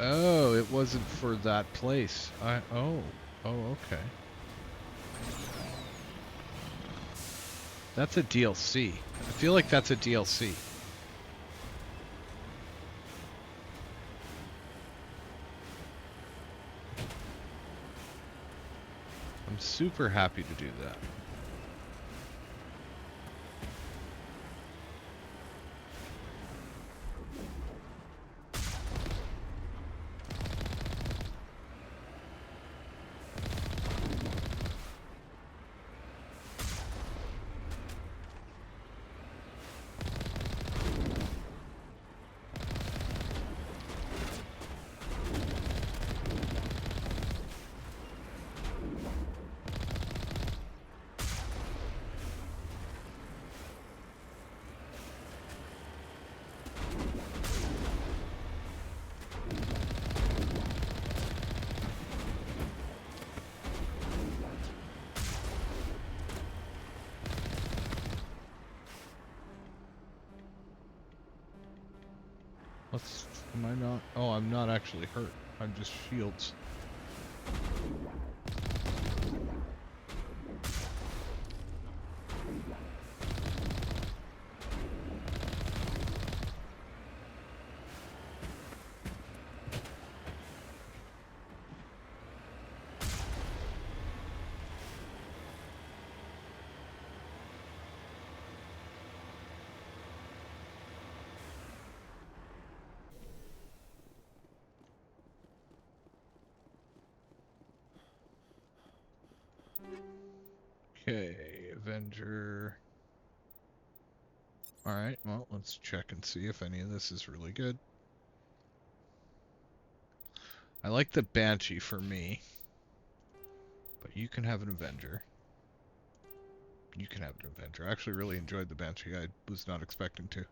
Oh, it wasn't for that place. Oh, okay. That's a DLC. I feel like that's a DLC. I'm super happy to do that. Am I not? Oh, I'm not actually hurt. I'm just shields. Okay, Avenger. Alright, well, let's check and see if any of this is really good. I like the Banshee for me. But you can have an Avenger. You can have an Avenger. I actually really enjoyed the Banshee. I was not expecting to.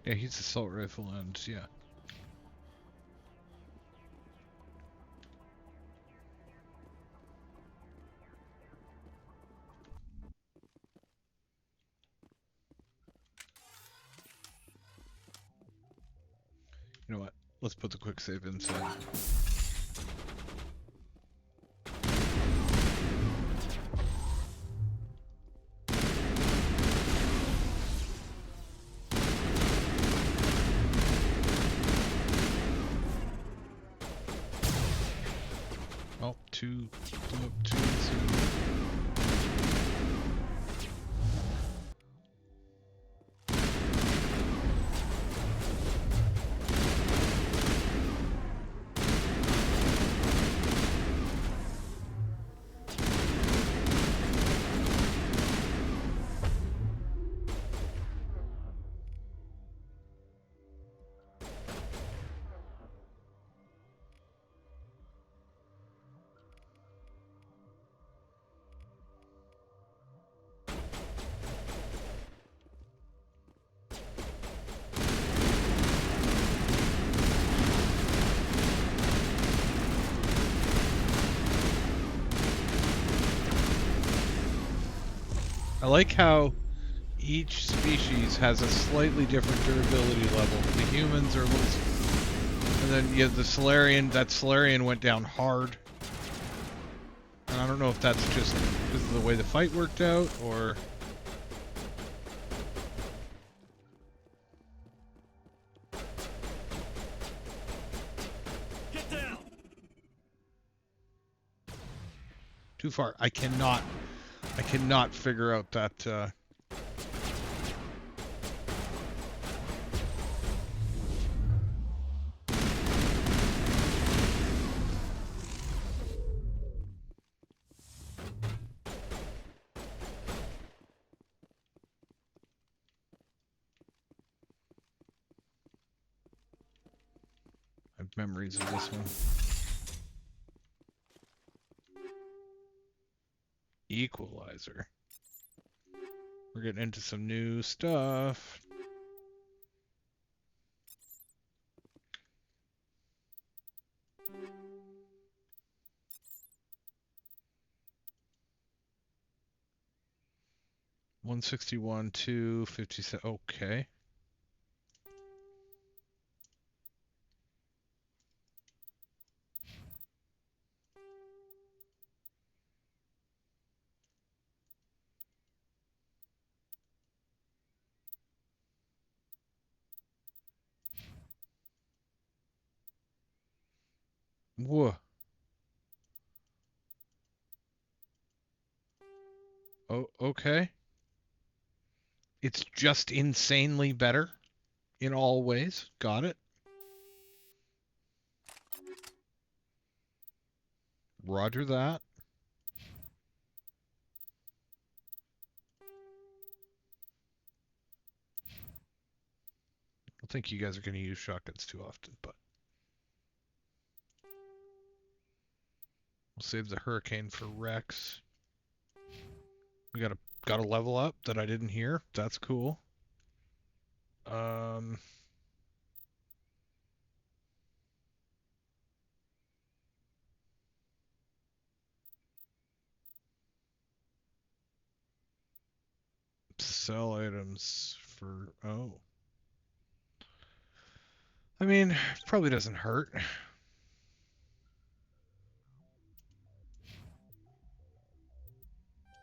Yeah, he's assault rifle and yeah. You know what? Let's put the quick save inside. Oh, two blew up too soon. I like how each species has a slightly different durability level. The humans are a little... And then you have the Solarian. That Solarian went down hard. And I don't know if that's just because of the way the fight worked out, or... Get down! Too far. I cannot figure out that, I have memories of this one. Equalizer. We're getting into some new stuff. $161, $257. Okay. Whoa. Oh, okay. It's just insanely better in all ways. Got it. Roger that. I don't think you guys are going to use shotguns too often, but we'll save the Hurricane for Rex. We got a level up that I didn't hear. That's cool. Sell items for... Oh. I mean, probably doesn't hurt.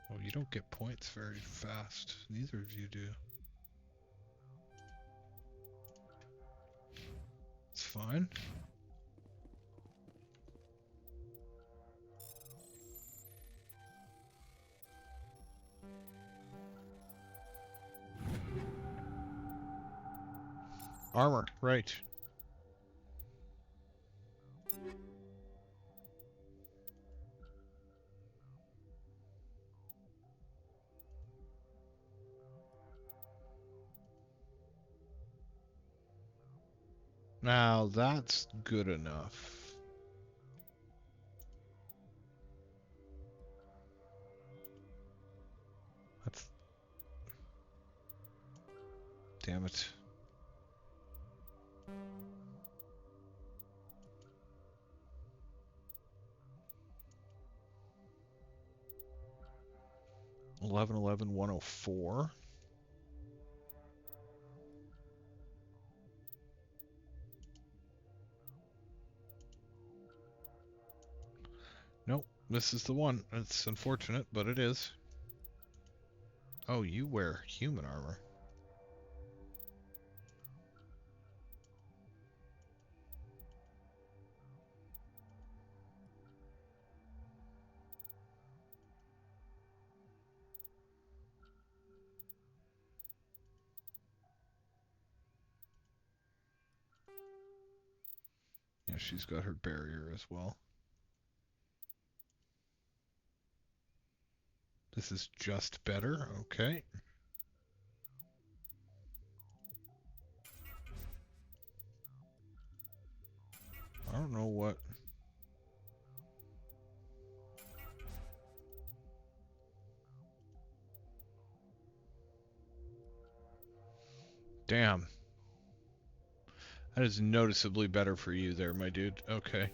Oh, you don't get points very fast. Neither of you do. It's fine. Armor, right. Now that's good enough. That's... Damn it. 1111 104. Nope, this is the one. It's unfortunate, but it is. Oh, you wear human armor. Yeah, she's got her barrier as well. This is just better, okay. I don't know what... Damn. That is noticeably better for you there, my dude. Okay.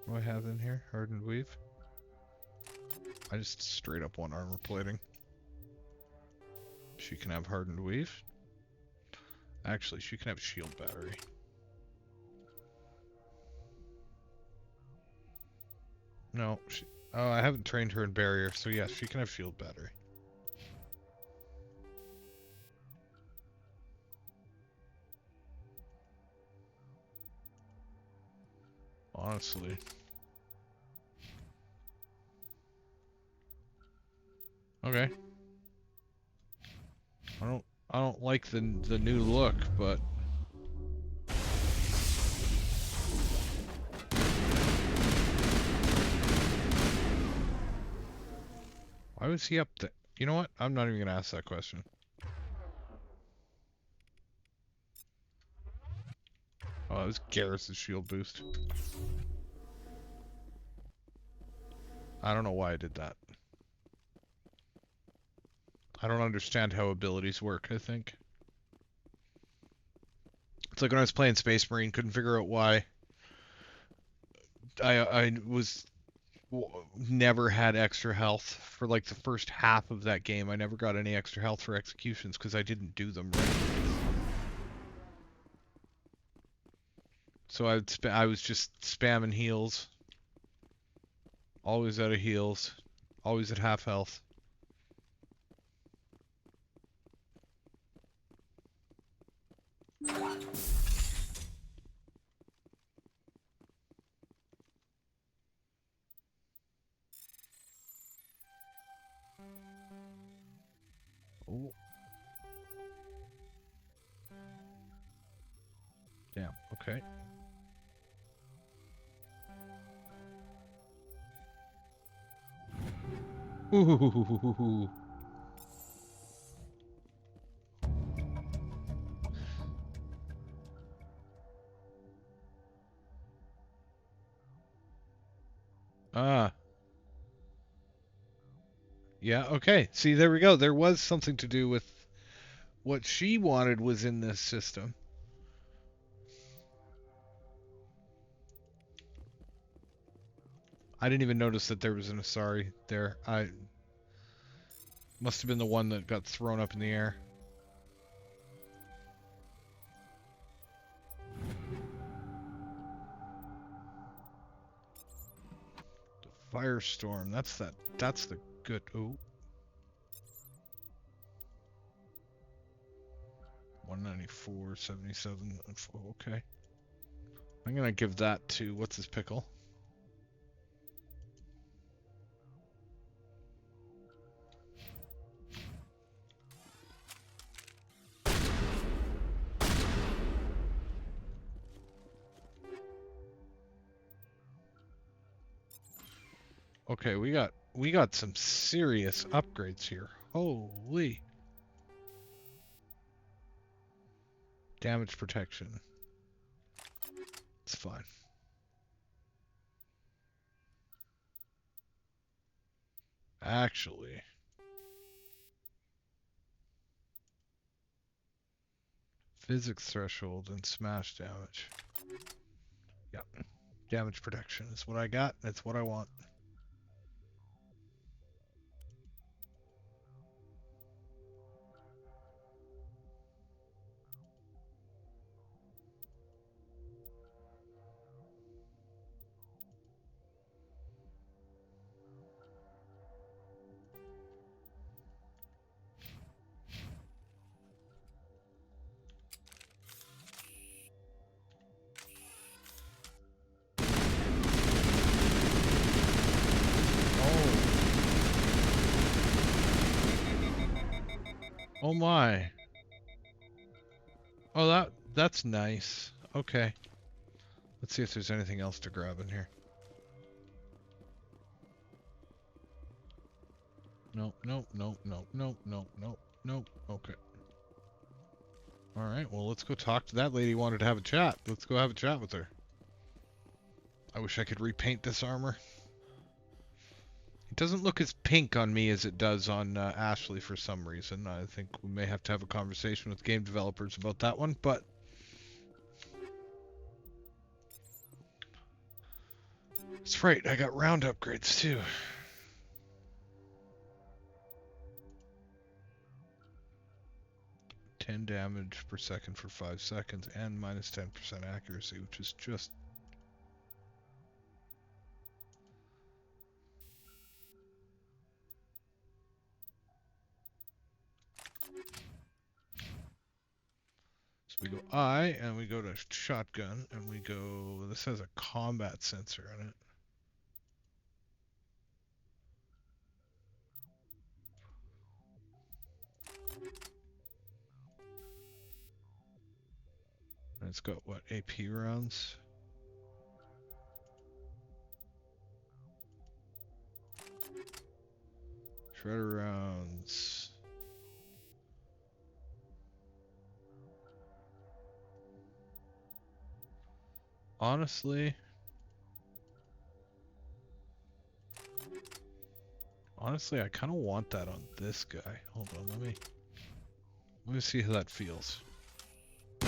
What do I have in here? Hardened weave? I just straight up want armor plating. She can have hardened weave. Actually, she can have shield battery. No, oh, I haven't trained her in barrier, so yes, she can have shield battery. Honestly. Okay. I don't like the new look, but why was he up there? You know what? I'm not even gonna ask that question. Oh, that was Garrus' shield boost. I don't know why I did that. I don't understand how abilities work, I think. It's like when I was playing Space Marine, couldn't figure out why I never had extra health for like the first half of that game. I never got any extra health for executions because I didn't do them right. So I was just spamming heals. Always out of heals. Always at half health. Oh. Damn, okay. Ooh. Ah. Yeah, okay. See, there we go. There was something to do with what she wanted was in this system. I didn't even notice that there was an Asari there. I must have been the one that got thrown up in the air. The Firestorm. That's the good. Ooh. 194, 77. Okay. I'm gonna give that to what's his pickle. Okay, we got some serious upgrades here. Holy. Damage protection. It's fine. Actually, physics threshold and smash damage. Yep. Damage protection is what I got. That's what I want. Oh my. Oh, that's nice. Okay. Let's see if there's anything else to grab in here. Nope, nope, nope, nope, nope, nope, nope, nope. Okay. Alright, well, let's go talk to that lady who wanted to have a chat. Let's go have a chat with her. I wish I could repaint this armor. It doesn't look as pink on me as it does on Ashley for some reason. I think we may have to have a conversation with game developers about that one, but... That's right, I got round upgrades too. (10 damage per second for 5 seconds and minus 10% accuracy, which is just... So we go I, and we go to shotgun, and we go... This has a combat sensor in it. And it's got, what, AP rounds? Shredder rounds. Honestly, I kind of want that on this guy. Hold on, let me see how that feels. Oh,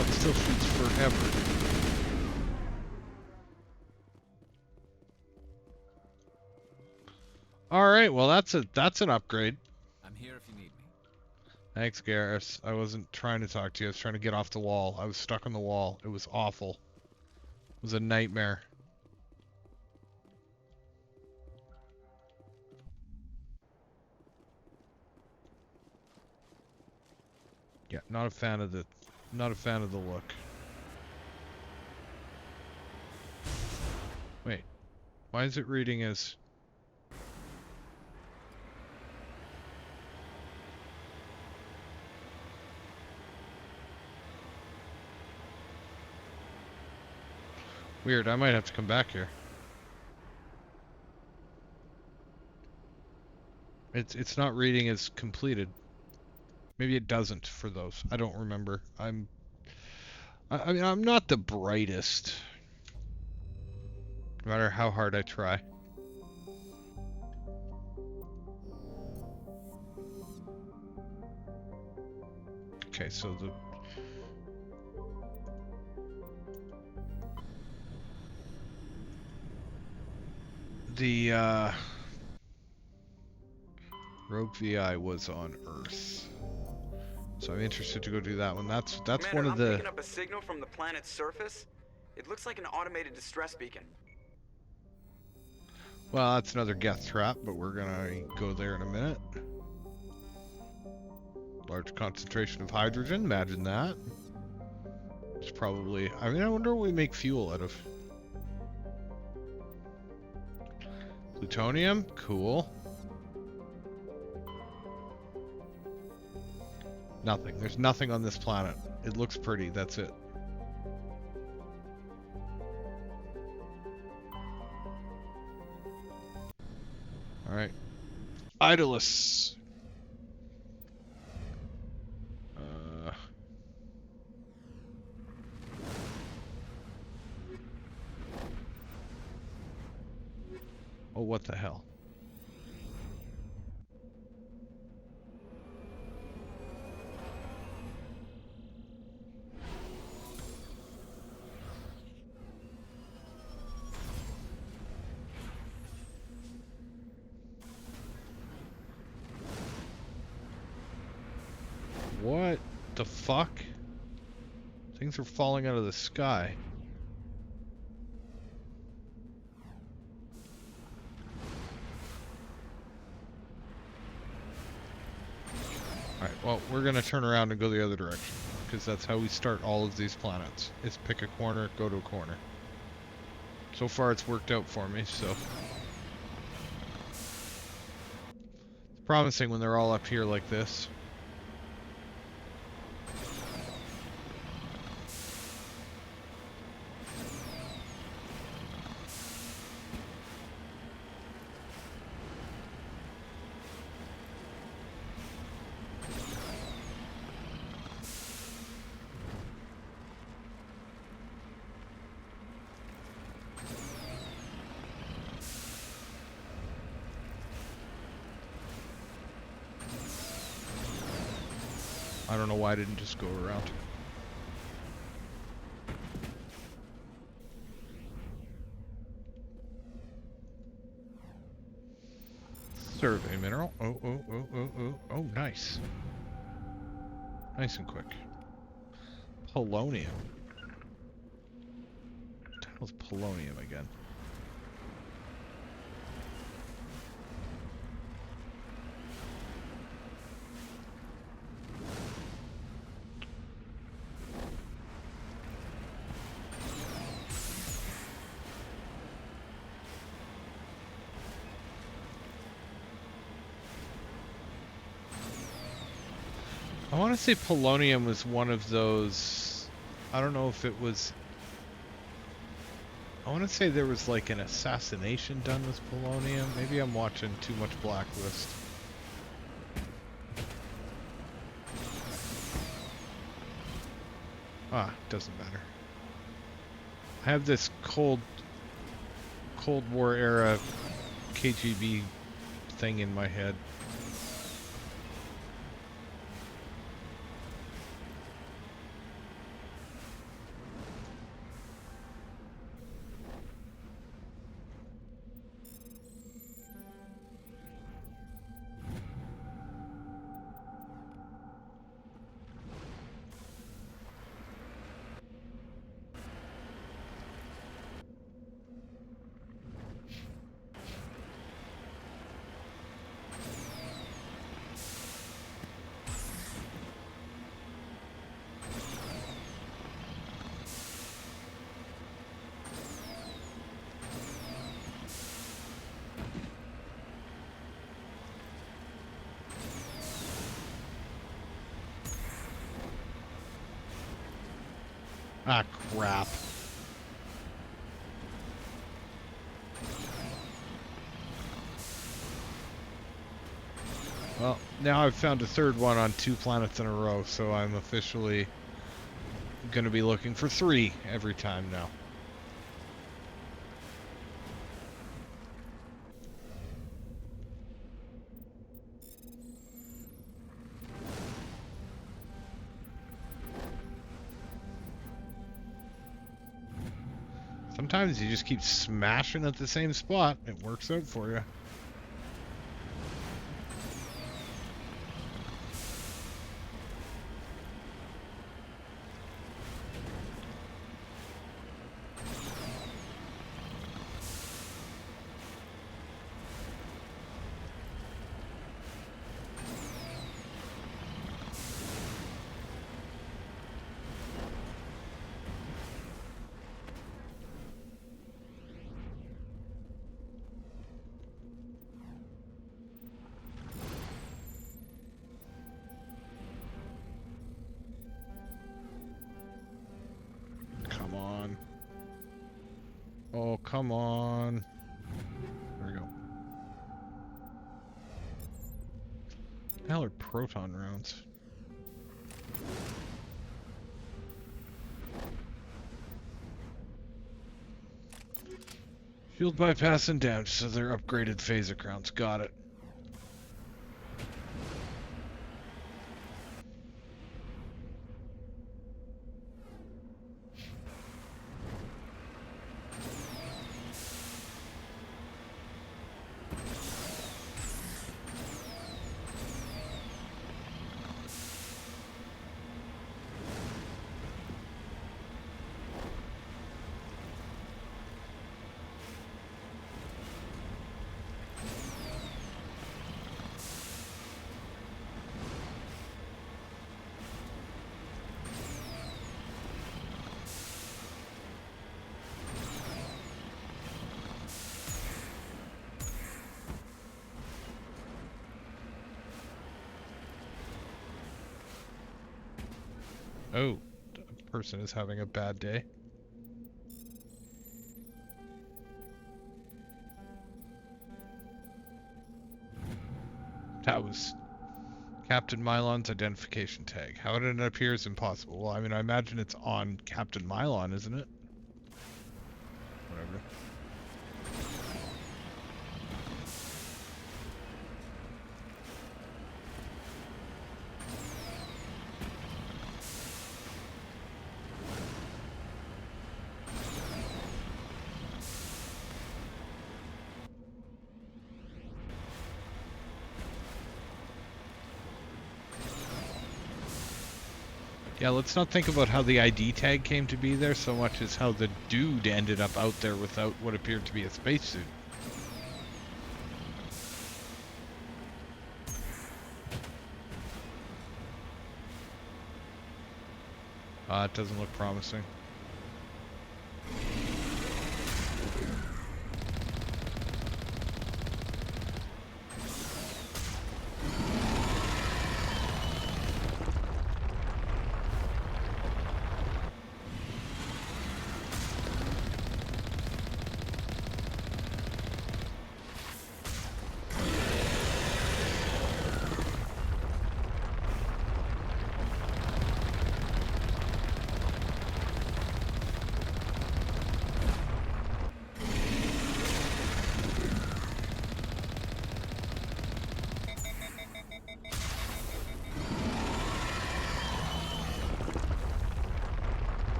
it still shoots forever. All right, well that's an upgrade. I'm here if you need me. Thanks, Garrus. I wasn't trying to talk to you. I was trying to get off the wall. I was stuck on the wall. It was awful. It was a nightmare. Yeah, not a fan of the look. Wait. Why is it reading as... Weird, I might have to come back here. It's not reading as completed. Maybe it doesn't for those. I don't remember. I mean, I'm not the brightest. No matter how hard I try. Okay, so the Rogue VI was on Earth, so I'm interested to go do that one. That's Commander, one of the... I'm picking up a signal from the planet's surface. It looks like an automated distress beacon. Well, that's another Geth trap, but we're gonna go there in a minute. Large concentration of hydrogen, imagine that. It's probably... I mean, I wonder what we make fuel out of. Plutonium? Cool. Nothing. There's nothing on this planet. It looks pretty, that's it. Idolus. Oh, what the hell? What the fuck? Things are falling out of the sky. Alright, well, we're gonna turn around and go the other direction, because that's how we start all of these planets. Is pick a corner, go to a corner. So far it's worked out for me, so... It's promising when they're all up here like this. I don't know why I didn't just go around. Survey mineral. Oh, nice. Nice and quick. Polonium. What the hell's polonium again? I want to say polonium was one of those, I don't know if it was, I want to say there was like an assassination done with polonium. Maybe I'm watching too much Blacklist. Ah, doesn't matter. I have this Cold War era KGB thing in my head. Ah, crap. Well, now I've found a third one on 2 planets in a row, so I'm officially going to be looking for 3 every time now. Sometimes you just keep smashing at the same spot. It works out for you. Oh, come on. There we go. hell are proton rounds? Shield bypass and damage, so they're upgraded phaser crowns. Got it. Oh, the person is having a bad day. That was Captain Mylon's identification tag. How did it appear is impossible. Well, I mean, I imagine it's on Captain Mylon, isn't it? Whatever. Yeah, let's not think about how the ID tag came to be there so much as how the dude ended up out there without what appeared to be a spacesuit. It doesn't look promising.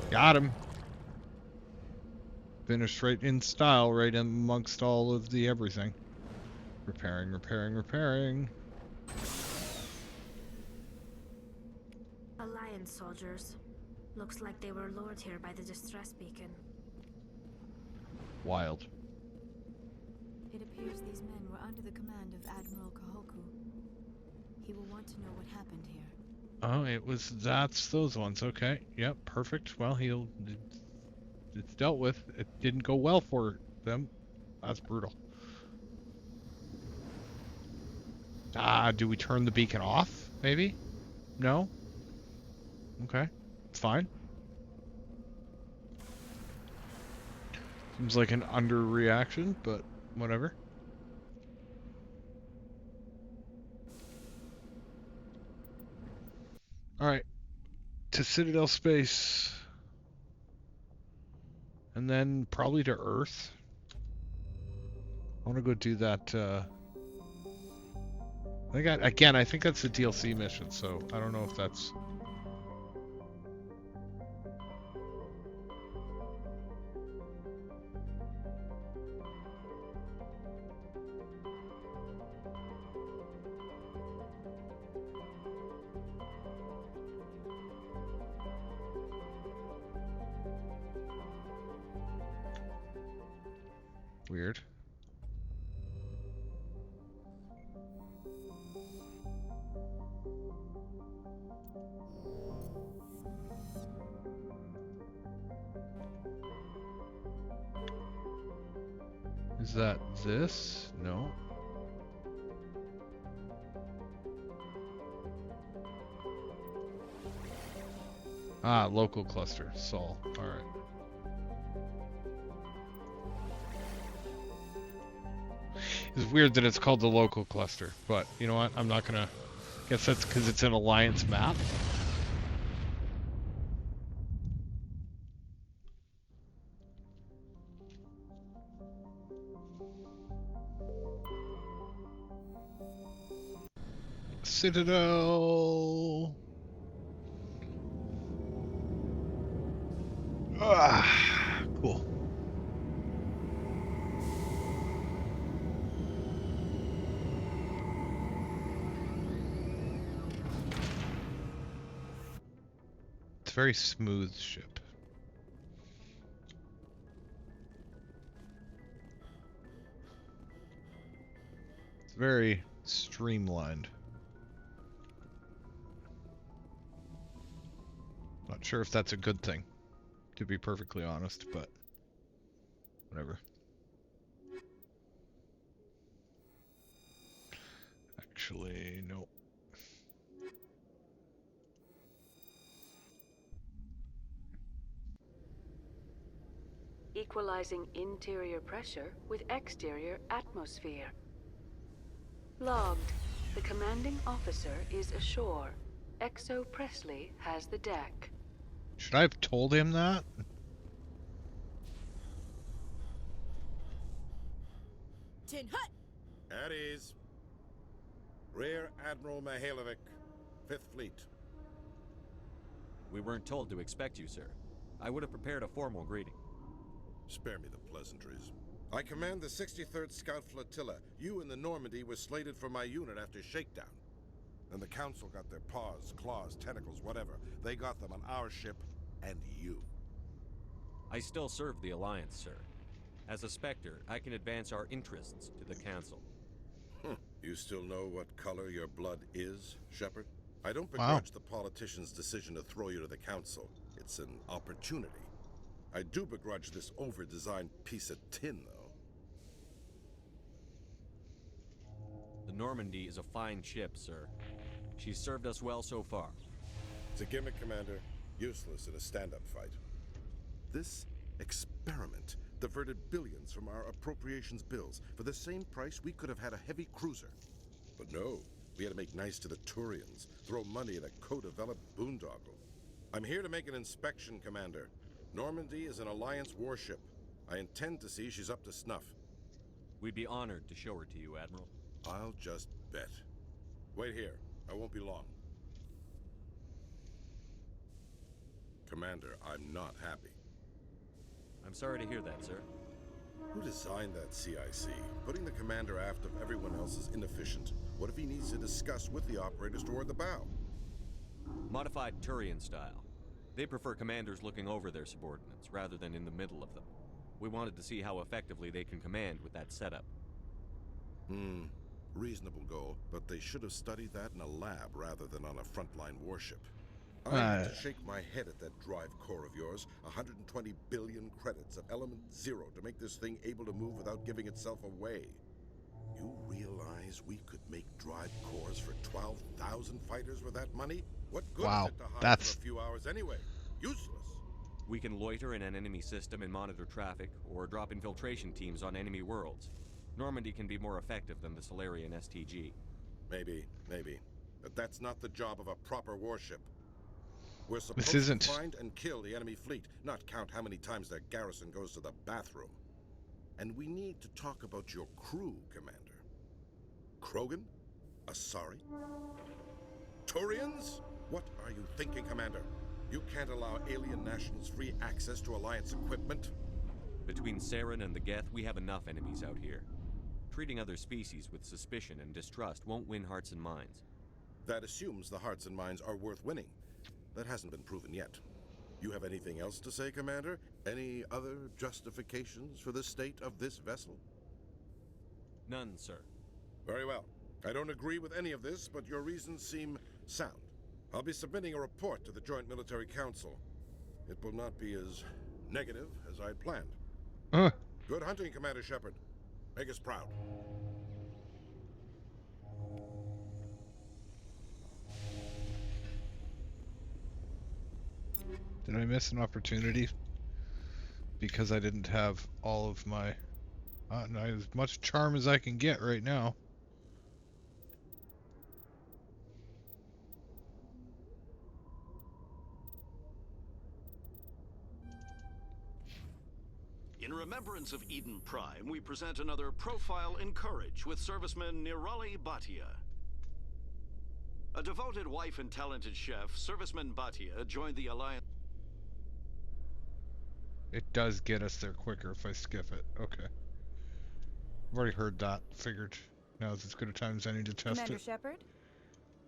Got him. Finished right in style, right amongst all of the everything. Repairing, repairing, repairing. Alliance soldiers. Looks like they were lured here by the distress beacon. Wild. It appears these men were under the command of Admiral Kahoku. He will want to know what happened here. Oh, that's those ones. Okay. Yep, perfect. Well, it's dealt with. It didn't go well for them. That's brutal. Do we turn the beacon off, maybe? No? Okay. It's fine. Seems like an underreaction, but whatever. Alright. To Citadel space. And then probably to Earth. I want to go do that, I think that's the DLC mission, so I don't know if that's... Weird. Is that this? No. Ah, local cluster. Sol. Alright. It's weird that it's called the local cluster, but you know what? I'm not gonna... Guess that's because it's an Alliance map. Citadel. Ah, cool. It's a very smooth ship. It's very streamlined. Not sure if that's a good thing, to be perfectly honest, but whatever. Actually, no. Equalizing interior pressure with exterior atmosphere. Logged. The commanding officer is ashore. Exo Presley has the deck. Should I have told him that? Tin Hut! At ease. Rear Admiral Mihailovic, 5th Fleet. We weren't told to expect you, sir. I would have prepared a formal greeting. Spare me the pleasantries. I command the 63rd Scout Flotilla. You and the Normandy were slated for my unit after shakedown. Then the Council got their paws, claws, tentacles, whatever. They got them on our ship, and you. I still serve the Alliance, sir. As a Spectre, I can advance our interests to the Council. You still know what color your blood is, Shepard? I don't begrudge the politician's decision to throw you to the Council. It's an opportunity. I do begrudge this over-designed piece of tin, though. The Normandy is a fine ship, sir. She's served us well so far. It's a gimmick, Commander. Useless in a stand-up fight. This experiment diverted billions from our appropriations bills. For the same price, we could have had a heavy cruiser. But no, we had to make nice to the Turians, throw money at a co-developed boondoggle. I'm here to make an inspection, Commander. Normandy is an Alliance warship. I intend to see she's up to snuff. We'd be honored to show her to you, Admiral. I'll just bet. Wait here. I won't be long. Commander, I'm not happy. I'm sorry to hear that, sir. Who designed that CIC? Putting the commander aft of everyone else is inefficient. What if he needs to discuss with the operators toward the bow? Modified Turian style. They prefer commanders looking over their subordinates, rather than in the middle of them. We wanted to see how effectively they can command with that setup. Reasonable goal, but they should have studied that in a lab rather than on a frontline warship. I had to shake my head at that drive core of yours. 120 billion credits of element 0 to make this thing able to move without giving itself away. You realize we could make drive cores for 12,000 fighters with that money? What good is it to hide for a few hours anyway? Useless. We can loiter in an enemy system and monitor traffic, or drop infiltration teams on enemy worlds. Normandy can be more effective than the Solarian STG. Maybe. But that's not the job of a proper warship. We're supposed to find and kill the enemy fleet, not count how many times their garrison goes to the bathroom. And we need to talk about your crew, Commander. Krogan? Asari? Turians? What are you thinking, Commander? You can't allow alien nationals free access to Alliance equipment? Between Saren and the Geth, we have enough enemies out here. Treating other species with suspicion and distrust won't win hearts and minds. That assumes the hearts and minds are worth winning. That hasn't been proven yet. You have anything else to say, Commander? Any other justifications for the state of this vessel? None, sir. Very well. I don't agree with any of this, but your reasons seem sound. I'll be submitting a report to the Joint Military Council. It will not be as negative as I planned. Good hunting, Commander Shepard. Make us proud. Did I miss an opportunity? Because I didn't have all of my... as much charm as I can get right now. In remembrance of Eden Prime, we present another profile in courage with serviceman Nirali Bhatia. A devoted wife and talented chef, serviceman Bhatia joined the Alliance. It does get us there quicker if I skip it. Okay. I've already heard that. Figured. Now is as good a time as any to test Commander it. Shepard?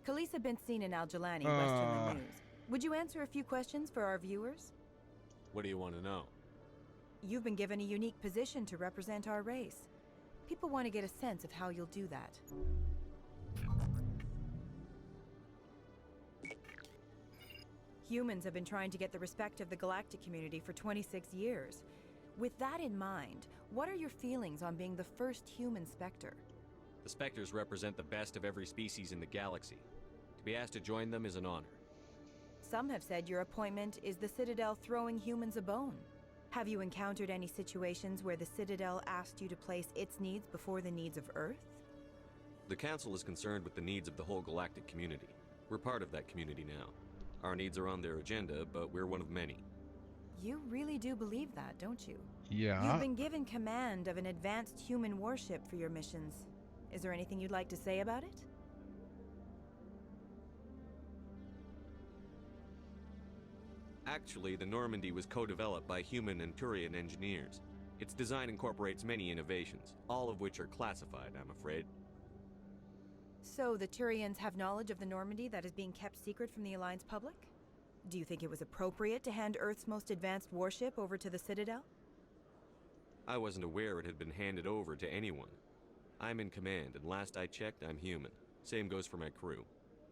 Khaleesa been seen in Al-Jalani, Western News. Would you answer a few questions for our viewers? What do you want to know? You've been given a unique position to represent our race. People want to get a sense of how you'll do that. Humans have been trying to get the respect of the galactic community for 26 years. With that in mind, what are your feelings on being the first human Spectre? The Spectres represent the best of every species in the galaxy. To be asked to join them is an honor. Some have said your appointment is the Citadel throwing humans a bone. Have you encountered any situations where the Citadel asked you to place its needs before the needs of Earth? The Council is concerned with the needs of the whole galactic community. We're part of that community now. Our needs are on their agenda, but we're one of many. You really do believe that, don't you? Yeah. You've been given command of an advanced human warship for your missions. Is there anything you'd like to say about it? Actually, the Normandy was co-developed by human and Turian engineers. Its design incorporates many innovations, all of which are classified, I'm afraid. So the Turians have knowledge of the Normandy that is being kept secret from the Alliance public? Do you think it was appropriate to hand Earth's most advanced warship over to the Citadel? I wasn't aware it had been handed over to anyone. I'm in command, and last I checked, I'm human. Same goes for my crew.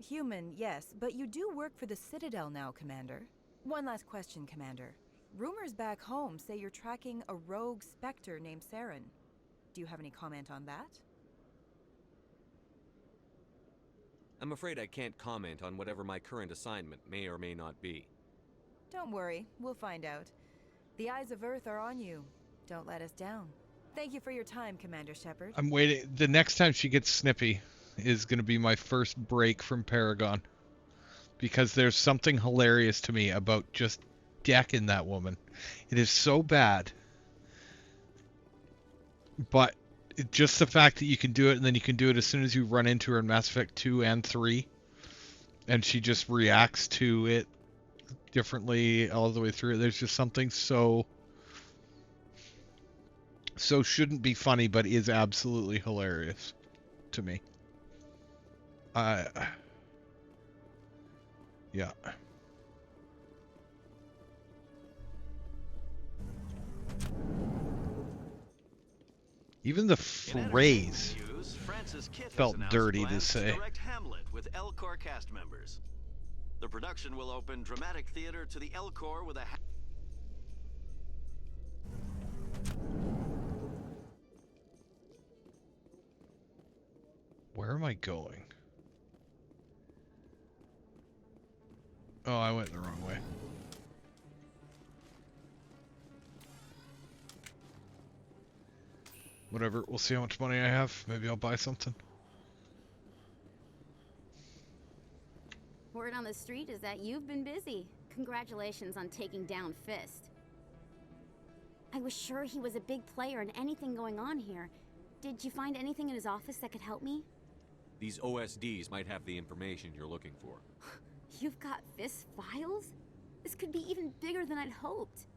Human, yes, but you do work for the Citadel now, Commander. One last question, Commander. Rumors back home say you're tracking a rogue Spectre named Saren. Do you have any comment on that? I'm afraid I can't comment on whatever my current assignment may or may not be. Don't worry, we'll find out. The eyes of Earth are on you. Don't let us down. Thank you for your time, Commander Shepard. I'm waiting. The next time she gets snippy is going to be my first break from Paragon. Because there's something hilarious to me about just decking that woman. It is so bad. But just the fact that you can do it, and then you can do it as soon as you run into her in Mass Effect 2 and 3. And she just reacts to it differently all the way through. There's just something so shouldn't be funny, but is absolutely hilarious to me. Yeah. Even the phrase felt dirty to say. Direct Hamlet with L Corps cast members. The production will open dramatic theater to the L Corps with a... Where am I going? Oh, I went the wrong way. Whatever, we'll see how much money I have. Maybe I'll buy something. Word on the street is that you've been busy. Congratulations on taking down Fist. I was sure he was a big player in anything going on here. Did you find anything in his office that could help me? These OSDs might have the information you're looking for. You've got Fist's files? This could be even bigger than I'd hoped.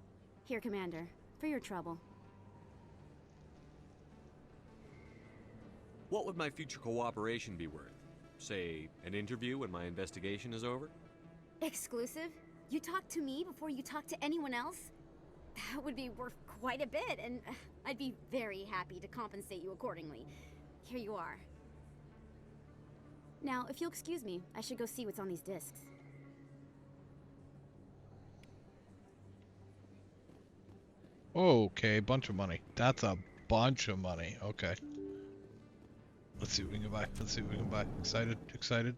Here, Commander, for your trouble. What would my future cooperation be worth? Say, an interview when my investigation is over? Exclusive? You talk to me before you talk to anyone else? That would be worth quite a bit, and I'd be very happy to compensate you accordingly. Here you are. Now, if you'll excuse me, I should go see what's on these discs. Okay, bunch of money. That's a bunch of money. Okay. Let's see what we can buy. Let's see what we can buy. Excited? Excited?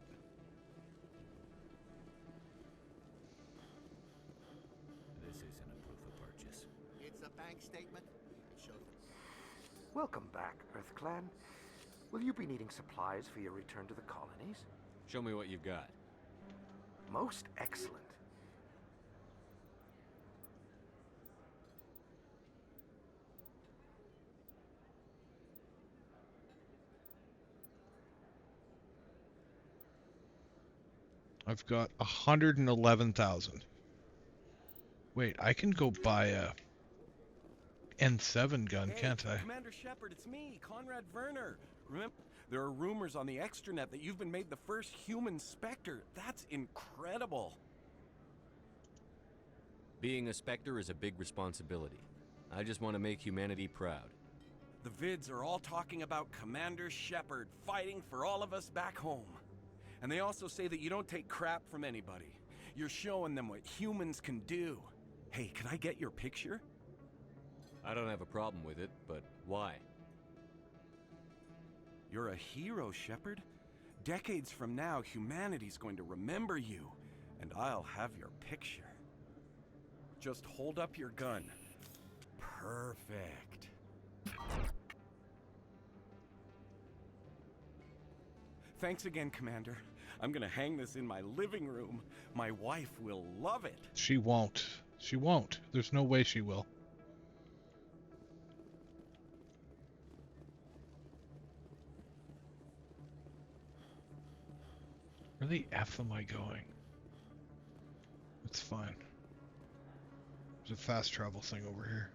statement? Show them. Welcome back, Earth Clan. Will you be needing supplies for your return to the colonies? Show me what you've got. Most excellent. I've got 111,000. Wait, I can go buy a N7 gun, can't I? Commander Shepard, it's me, Conrad Werner. Remember, there are rumors on the extranet that you've been made the first human Spectre. That's incredible. Being a Spectre is a big responsibility. I just want to make humanity proud. The vids are all talking about Commander Shepard fighting for all of us back home. And they also say that you don't take crap from anybody. You're showing them what humans can do. Hey, can I get your picture? I don't have a problem with it, but why? You're a hero, Shepard. Decades from now, humanity's going to remember you, and I'll have your picture. Just hold up your gun. Perfect. Thanks again, Commander. I'm gonna hang this in my living room. My wife will love it. She won't. She won't. There's no way she will. Where the F am I going? It's fine. There's a fast travel thing over here.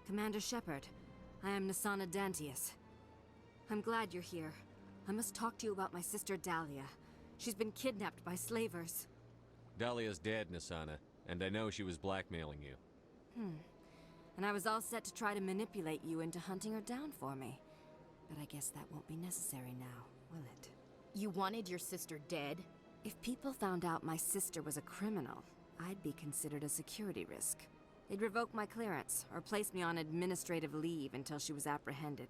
Commander Shepard, I am Nasana Dantius. I'm glad you're here. I must talk to you about my sister Dahlia. She's been kidnapped by slavers. Dahlia's dead, Nasana, and I know she was blackmailing you. And I was all set to try to manipulate you into hunting her down for me. But I guess that won't be necessary now, will it? You wanted your sister dead? If people found out my sister was a criminal, I'd be considered a security risk. They'd revoke my clearance, or place me on administrative leave until she was apprehended.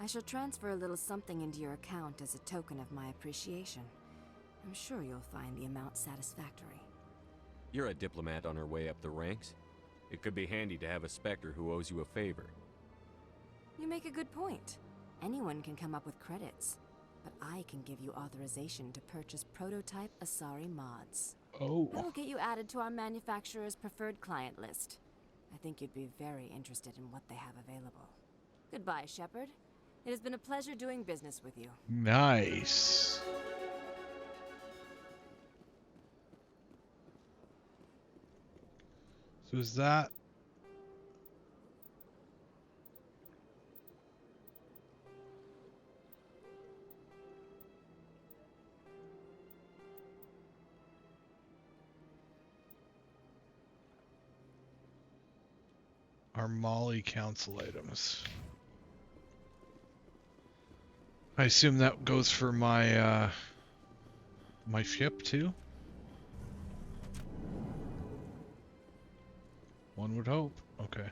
I shall transfer a little something into your account as a token of my appreciation. I'm sure you'll find the amount satisfactory. You're a diplomat on her way up the ranks. It could be handy to have a Spectre who owes you a favor. You make a good point. Anyone can come up with credits, but I can give you authorization to purchase prototype Asari mods. Oh. That'll get you added to our manufacturer's preferred client list. I think you'd be very interested in what they have available. Goodbye, Shepard. It has been a pleasure doing business with you. Nice. So is that... our Molly council items. I assume that goes for my my ship too? One would hope. Okay.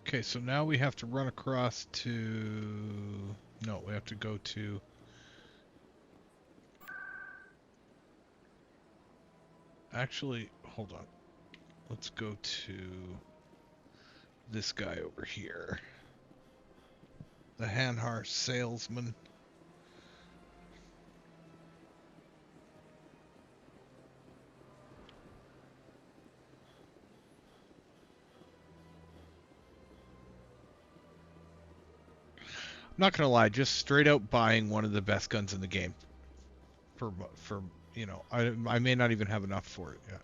Okay, so now we have to run across to... No, we have to go to... Actually, hold on. Let's go to this guy over here. The Hanhar salesman. I'm not gonna lie, just straight out buying one of the best guns in the game. For you know, I may not even have enough for it yet.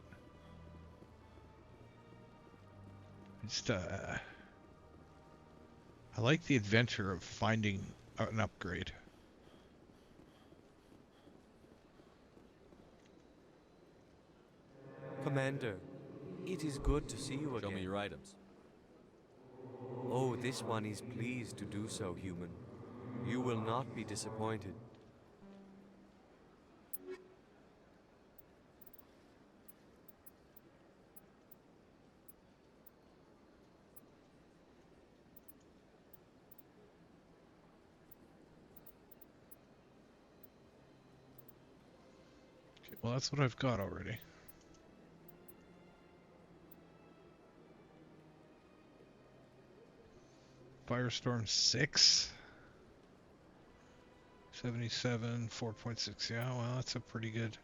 Just, I like the adventure of finding an upgrade. Commander, it is good to see you again. Show me your items. Oh, this one is pleased to do so, human. You will not be disappointed. Okay, well, that's what I've got already. Firestorm 6. 77, 4.6. Yeah, well, that's a pretty good.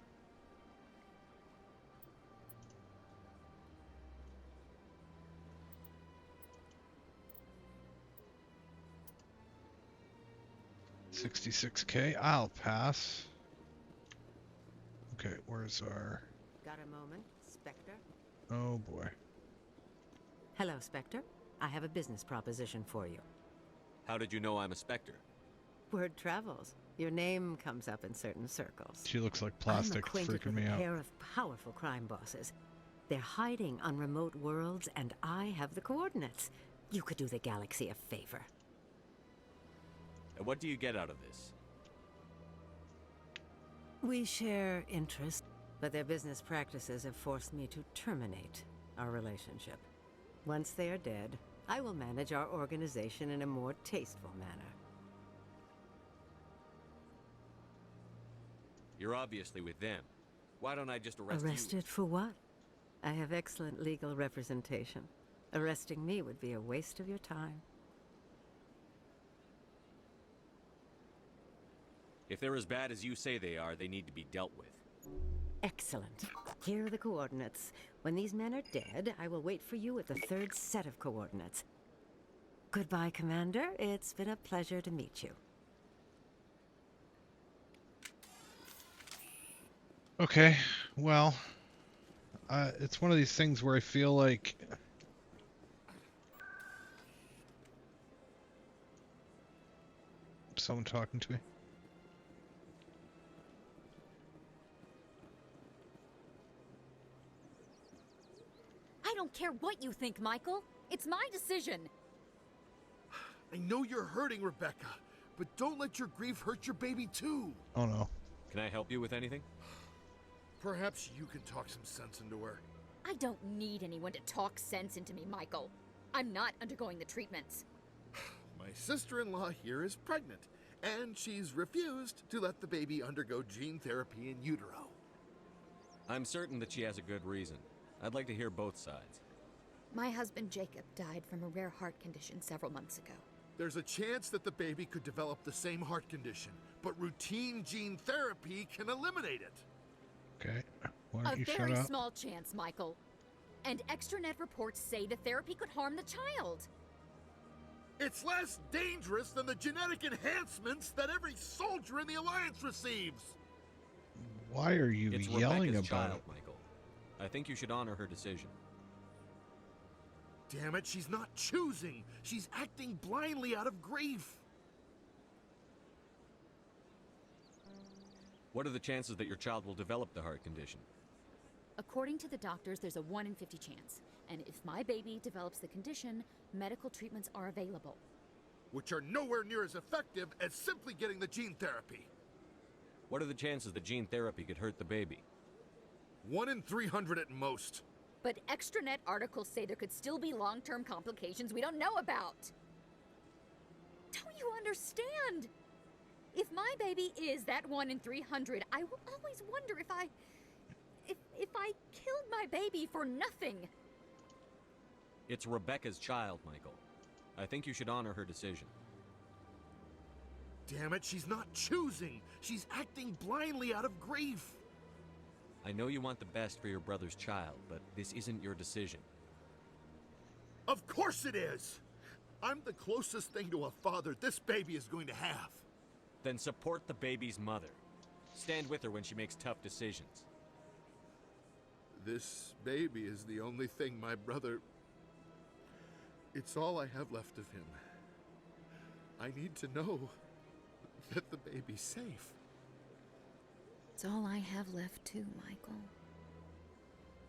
$66K. I'll pass. Okay, where's our... Got a moment, Spectre? Oh boy. Hello, Spectre. I have a business proposition for you. How did you know I'm a Spectre? Word travels. Your name comes up in certain circles. She looks like plastic, freaking me out. I'm acquainted with a pair of powerful crime bosses. They're hiding on remote worlds, and I have the coordinates. You could do the galaxy a favor. And what do you get out of this? We share interest, but their business practices have forced me to terminate our relationship. Once they are dead, I will manage our organization in a more tasteful manner. You're obviously with them. Why don't I just arrest you? Arrested for what? I have excellent legal representation. Arresting me would be a waste of your time. If they're as bad as you say they are, they need to be dealt with. Excellent. Here are the coordinates. When these men are dead, I will wait for you at the third set of coordinates. Goodbye, Commander. It's been a pleasure to meet you. Okay, well, it's one of these things where I feel like someone talking to me. I don't care what you think, Michael. It's my decision. I know you're hurting, Rebecca, but don't let your grief hurt your baby too. Oh no. Can I help you with anything? Perhaps you can talk some sense into her. I don't need anyone to talk sense into me, Michael. I'm not undergoing the treatments. My sister-in-law here is pregnant, and she's refused to let the baby undergo gene therapy in utero. I'm certain that she has a good reason. I'd like to hear both sides. My husband Jacob died from a rare heart condition several months ago. There's a chance that the baby could develop the same heart condition, but routine gene therapy can eliminate it. Okay, why don't you shut up? A very small chance, Michael. And extranet reports say the therapy could harm the child. It's less dangerous than the genetic enhancements that every soldier in the Alliance receives. Why are you it's yelling Rebecca's about child, it? Michael. I think you should honor her decision. Damn it, she's not choosing. She's acting blindly out of grief. What are the chances that your child will develop the heart condition? According to the doctors, there's a 1 in 50 chance. And if my baby develops the condition, medical treatments are available. Which are nowhere near as effective as simply getting the gene therapy. What are the chances that gene therapy could hurt the baby? 1 in 300 at most. But extranet articles say there could still be long-term complications we don't know about. Don't you understand? If my baby is that 1 in 300, I will always wonder if I killed my baby for nothing. It's Rebecca's child, Michael. I think you should honor her decision. Damn it, she's not choosing. She's acting blindly out of grief. I know you want the best for your brother's child, but this isn't your decision. Of course it is! I'm the closest thing to a father this baby is going to have. Then support the baby's mother. Stand with her when she makes tough decisions. This baby is the only thing my brother It's all I have left of him. I need to know that the baby's safe. It's all I have left too, Michael.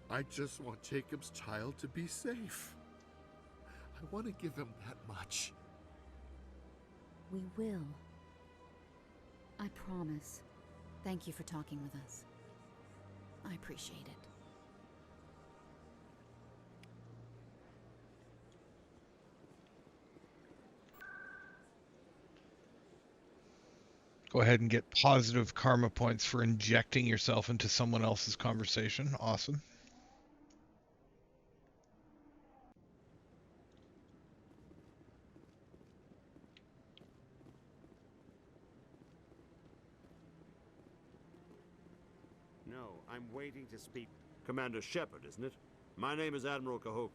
I just want Jacob's child to be safe. I want to give him that much. We will. I promise. Thank you for talking with us. I appreciate it. Go ahead and get positive karma points for injecting yourself into someone else's conversation. Awesome. No, I'm waiting to speak. Commander Shepard, isn't it? My name is Admiral Kahoku.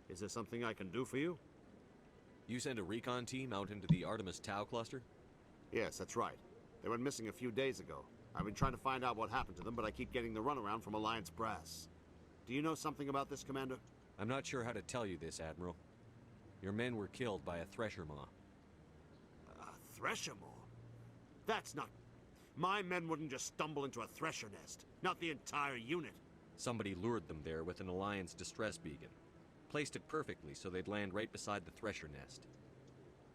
Is there something I can do for you? You send a recon team out into the Artemis Tau cluster? Yes, that's right. They went missing a few days ago. I've been trying to find out what happened to them, but I keep getting the runaround from Alliance brass. Do you know something about this, Commander? I'm not sure how to tell you this, Admiral. Your men were killed by a thresher maw. A thresher maw? That's not... My men wouldn't just stumble into a thresher nest. Not the entire unit. Somebody lured them there with an Alliance distress beacon. Placed it perfectly so they'd land right beside the thresher nest.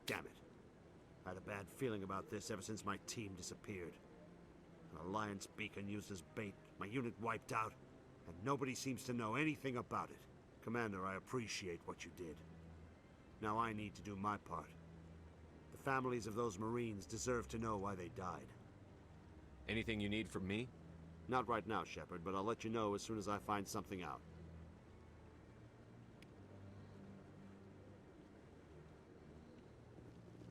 Damn it. I had a bad feeling about this ever since my team disappeared. An Alliance beacon used as bait, my unit wiped out, and nobody seems to know anything about it. Commander, I appreciate what you did. Now I need to do my part. The families of those Marines deserve to know why they died. Anything you need from me? Not right now, Shepard, but I'll let you know as soon as I find something out.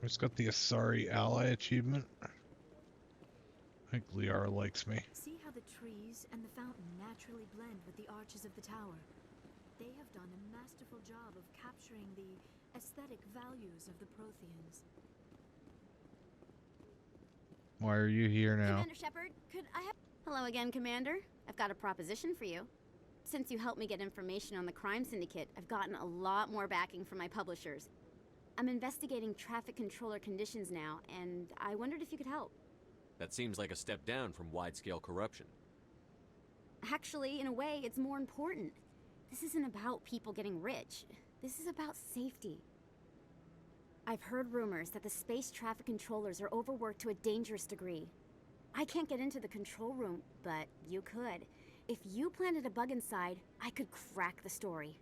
I just got the Asari Ally achievement. I think Liara likes me. See how the trees and the fountain naturally blend with the arches of the tower. They have done a masterful job of capturing the aesthetic values of the Protheans. Why are you here now? Commander Shepard, could I have... Hello again, Commander. I've got a proposition for you. Since you helped me get information on the crime syndicate, I've gotten a lot more backing from my publishers. I'm investigating traffic controller conditions now, and I wondered if you could help. That seems like a step down from wide-scale corruption. Actually, in a way, it's more important. This isn't about people getting rich. This is about safety. I've heard rumors that the space traffic controllers are overworked to a dangerous degree. I can't get into the control room, but you could. If you planted a bug inside, I could crack the story.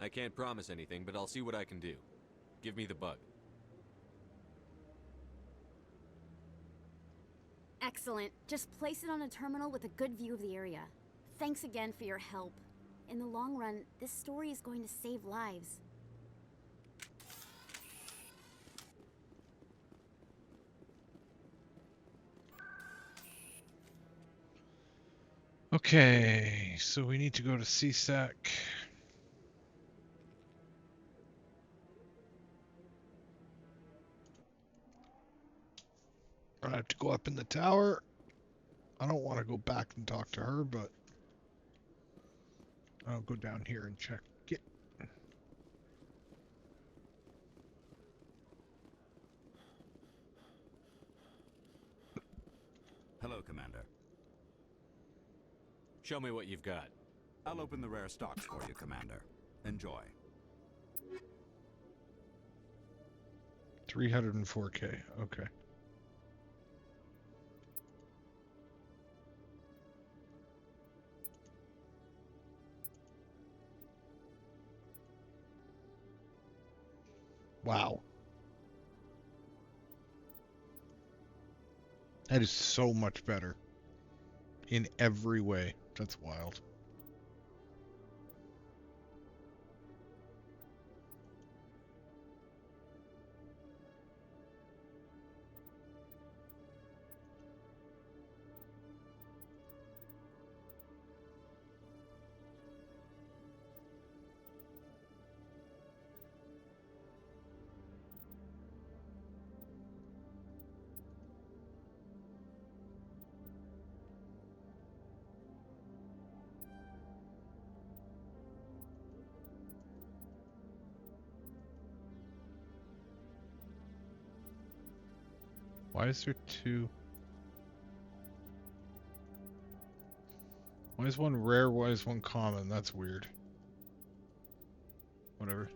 I can't promise anything, but I'll see what I can do. Give me the bug. Excellent. Just place it on a terminal with a good view of the area. Thanks again for your help. In the long run, this story is going to save lives. Okay, so we need to go to CSEC. I have to go up in the tower. I don't want to go back and talk to her, but I'll go down here and check it. Hello, Commander. Show me what you've got. I'll open the rare stocks for you, Commander. Enjoy. 304K. Okay. Wow. That is so much better. In every way. That's wild. Why is there two? Why is one rare? Why is one common? That's weird. Whatever.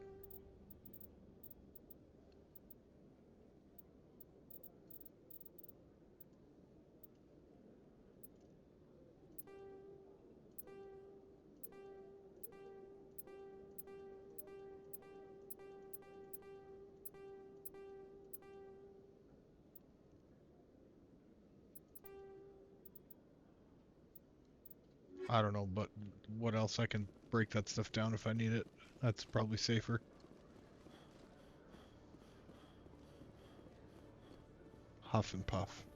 I don't know, but what else? I can break that stuff down if I need it. That's probably safer. Huff and puff.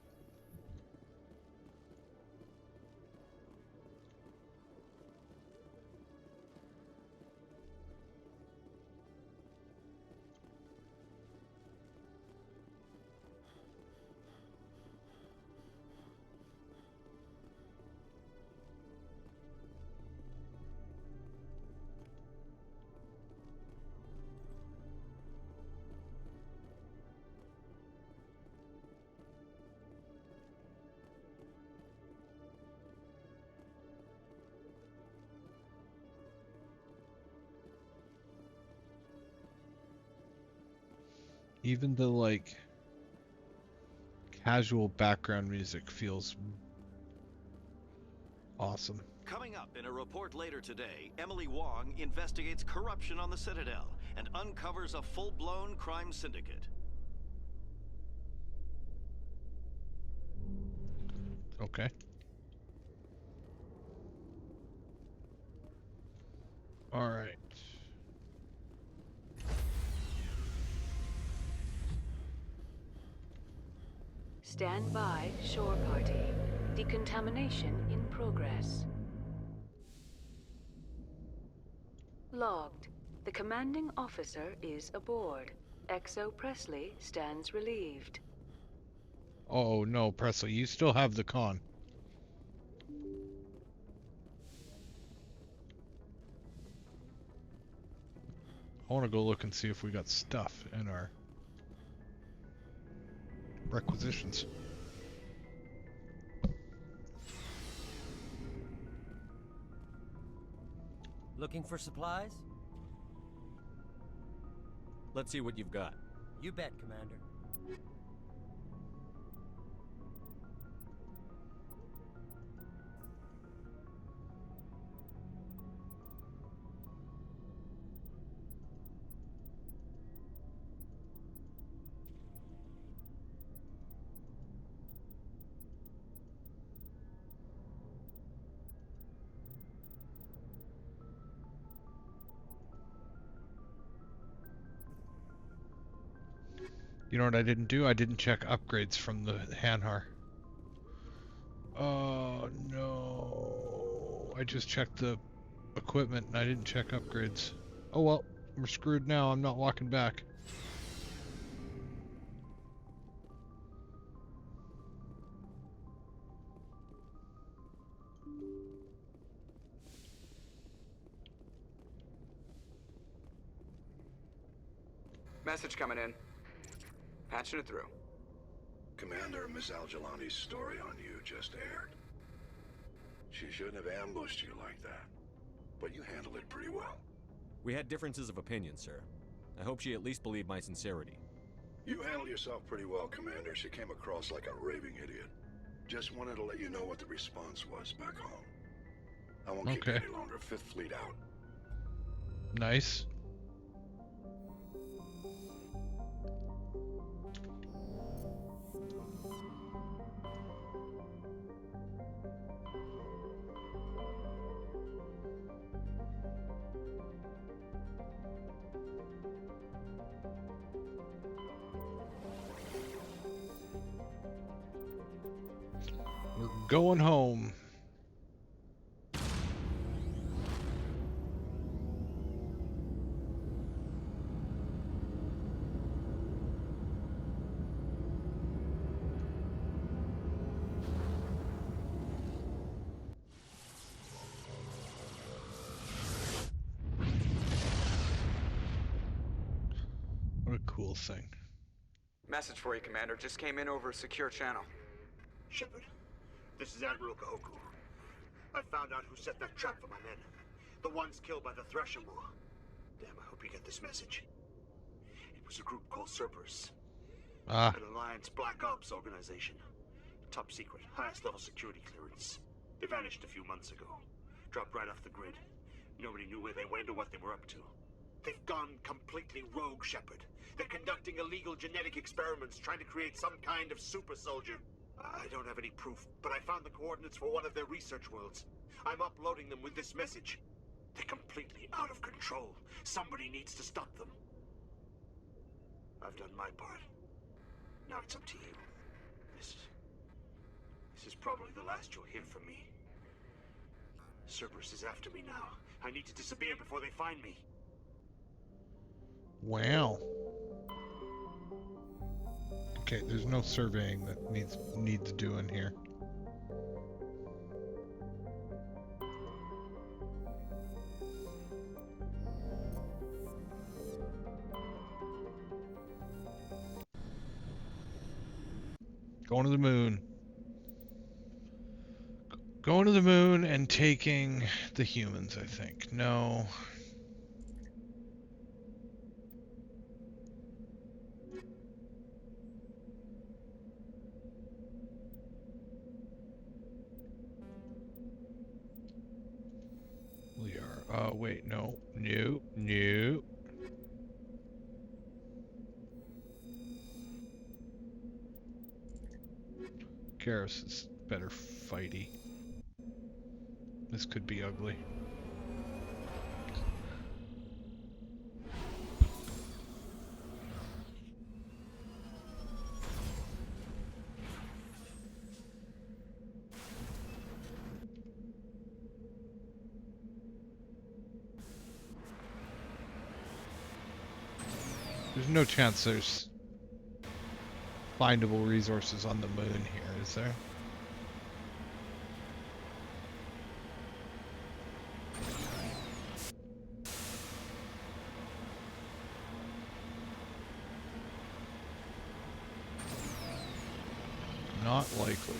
Even the like casual background music feels awesome. Coming up in a report later today, Emily Wong investigates corruption on the Citadel and uncovers a full-blown crime syndicate. Okay. All right. Stand by, shore party. Decontamination in progress. Logged. The commanding officer is aboard. XO Presley stands relieved. Oh no, Presley, you still have the con. I want to go look and see if we got stuff in our requisitions. Looking for supplies? Let's see what you've got. You bet, Commander. You know what I didn't do? I didn't check upgrades from the Hanhar. Oh no. I just checked the equipment and I didn't check upgrades. Oh well, we're screwed now. I'm not walking back. Message coming in. Patching it through. Commander, Miss Al-Jalani's story on you just aired. She shouldn't have ambushed you like that, but you handled it pretty well. We had differences of opinion, sir. I hope she at least believed my sincerity. You handled yourself pretty well, Commander. She came across like a raving idiot. Just wanted to let you know what the response was back home. I won't keep you any longer. Fifth Fleet out. Nice. We're going home. What a cool thing. Message for you, Commander. Just came in over a secure channel. Shepard, this is Admiral Kahoku. I found out who set that trap for my men. The ones killed by the Thresher Maw. Damn, I hope you get this message. It was a group called Cerberus. An Alliance Black Ops organization. Top secret, highest level security clearance. They vanished a few months ago. Dropped right off the grid. Nobody knew where they went or what they were up to. They've gone completely rogue, Shepard. They're conducting illegal genetic experiments, trying to create some kind of super soldier. I don't have any proof, but I found the coordinates for one of their research worlds. I'm uploading them with this message. They're completely out of control. Somebody needs to stop them. I've done my part. Now it's up to you. This is probably the last you'll hear from me. Cerberus is after me now. I need to disappear before they find me. Wow. Okay, there's no surveying that needs doing here. Going to the moon. Going to the moon and taking the humans, I think. No. We are, wait, no. No. Garrus is better fighty. This could be ugly. There's no chance there's findable resources on the moon here, is there? Not likely.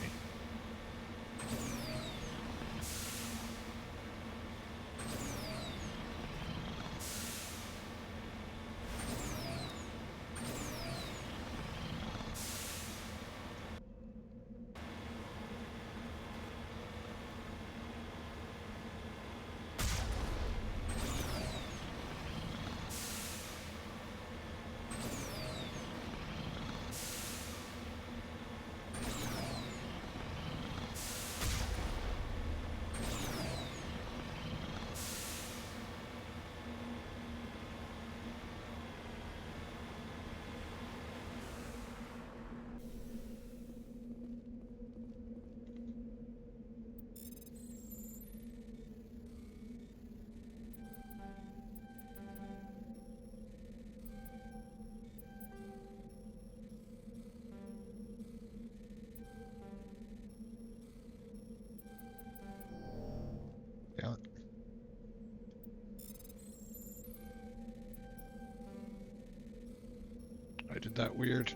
I did that weird.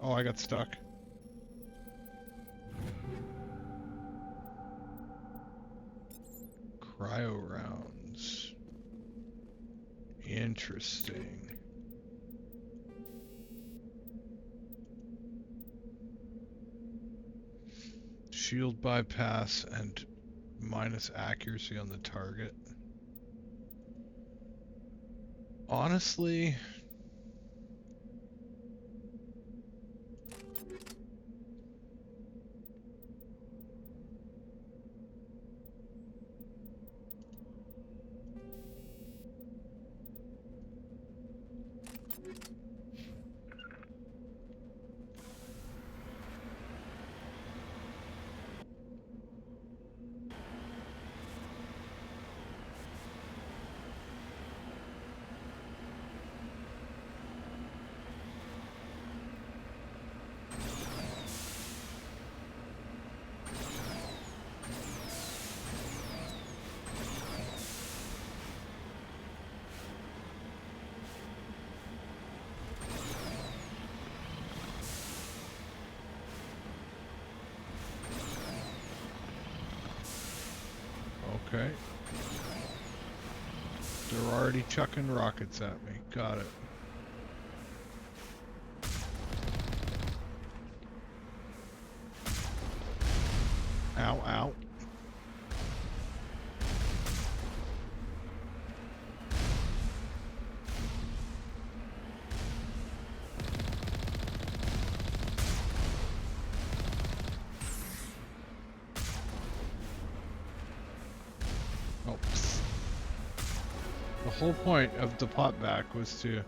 Oh, I got stuck. Cryo rounds. Interesting. Shield bypass and minus accuracy on the target. Honestly, Okay. They're already chucking rockets at me. Got it. Ow, ow. Oh. The whole point of the pot back was to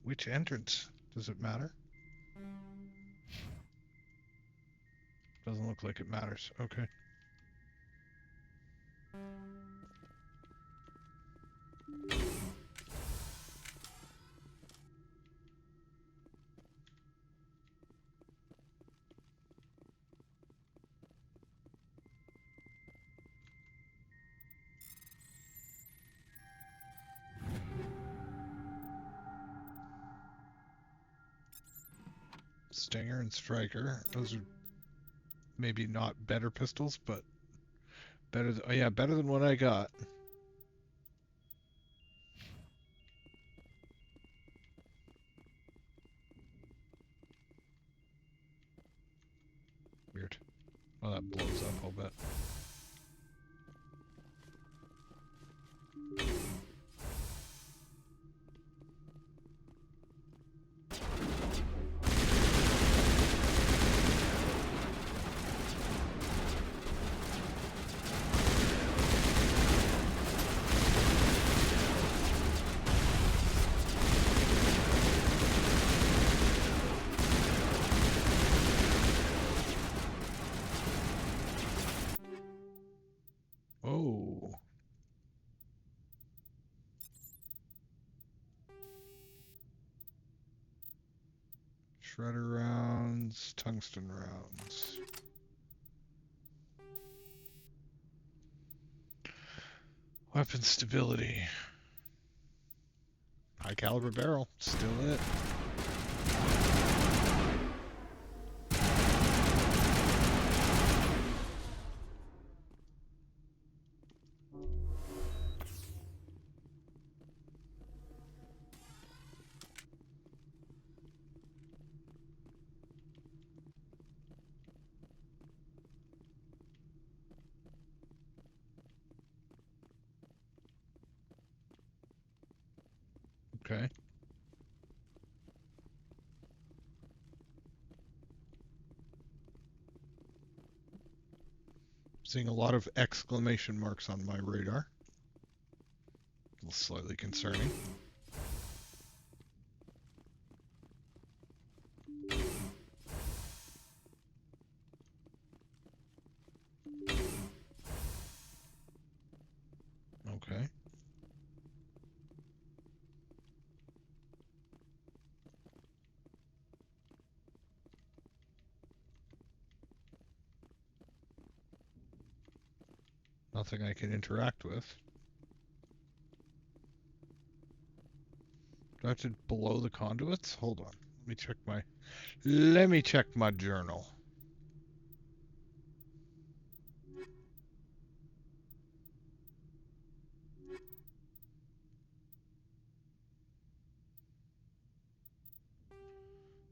which entrance? Does it matter? Doesn't look like it matters. Okay. Stinger and Striker. Those are maybe not better pistols, but better. Oh yeah, better than what I got. Weird. Well, that blows up, I'll bet. Oh. Shredder rounds, tungsten rounds. Weapon stability. High caliber barrel, still it. Okay. Seeing a lot of exclamation marks on my radar. A little slightly concerning. Okay. Nothing I can interact with. Do I have to blow the conduits? Hold on. Let me check my journal.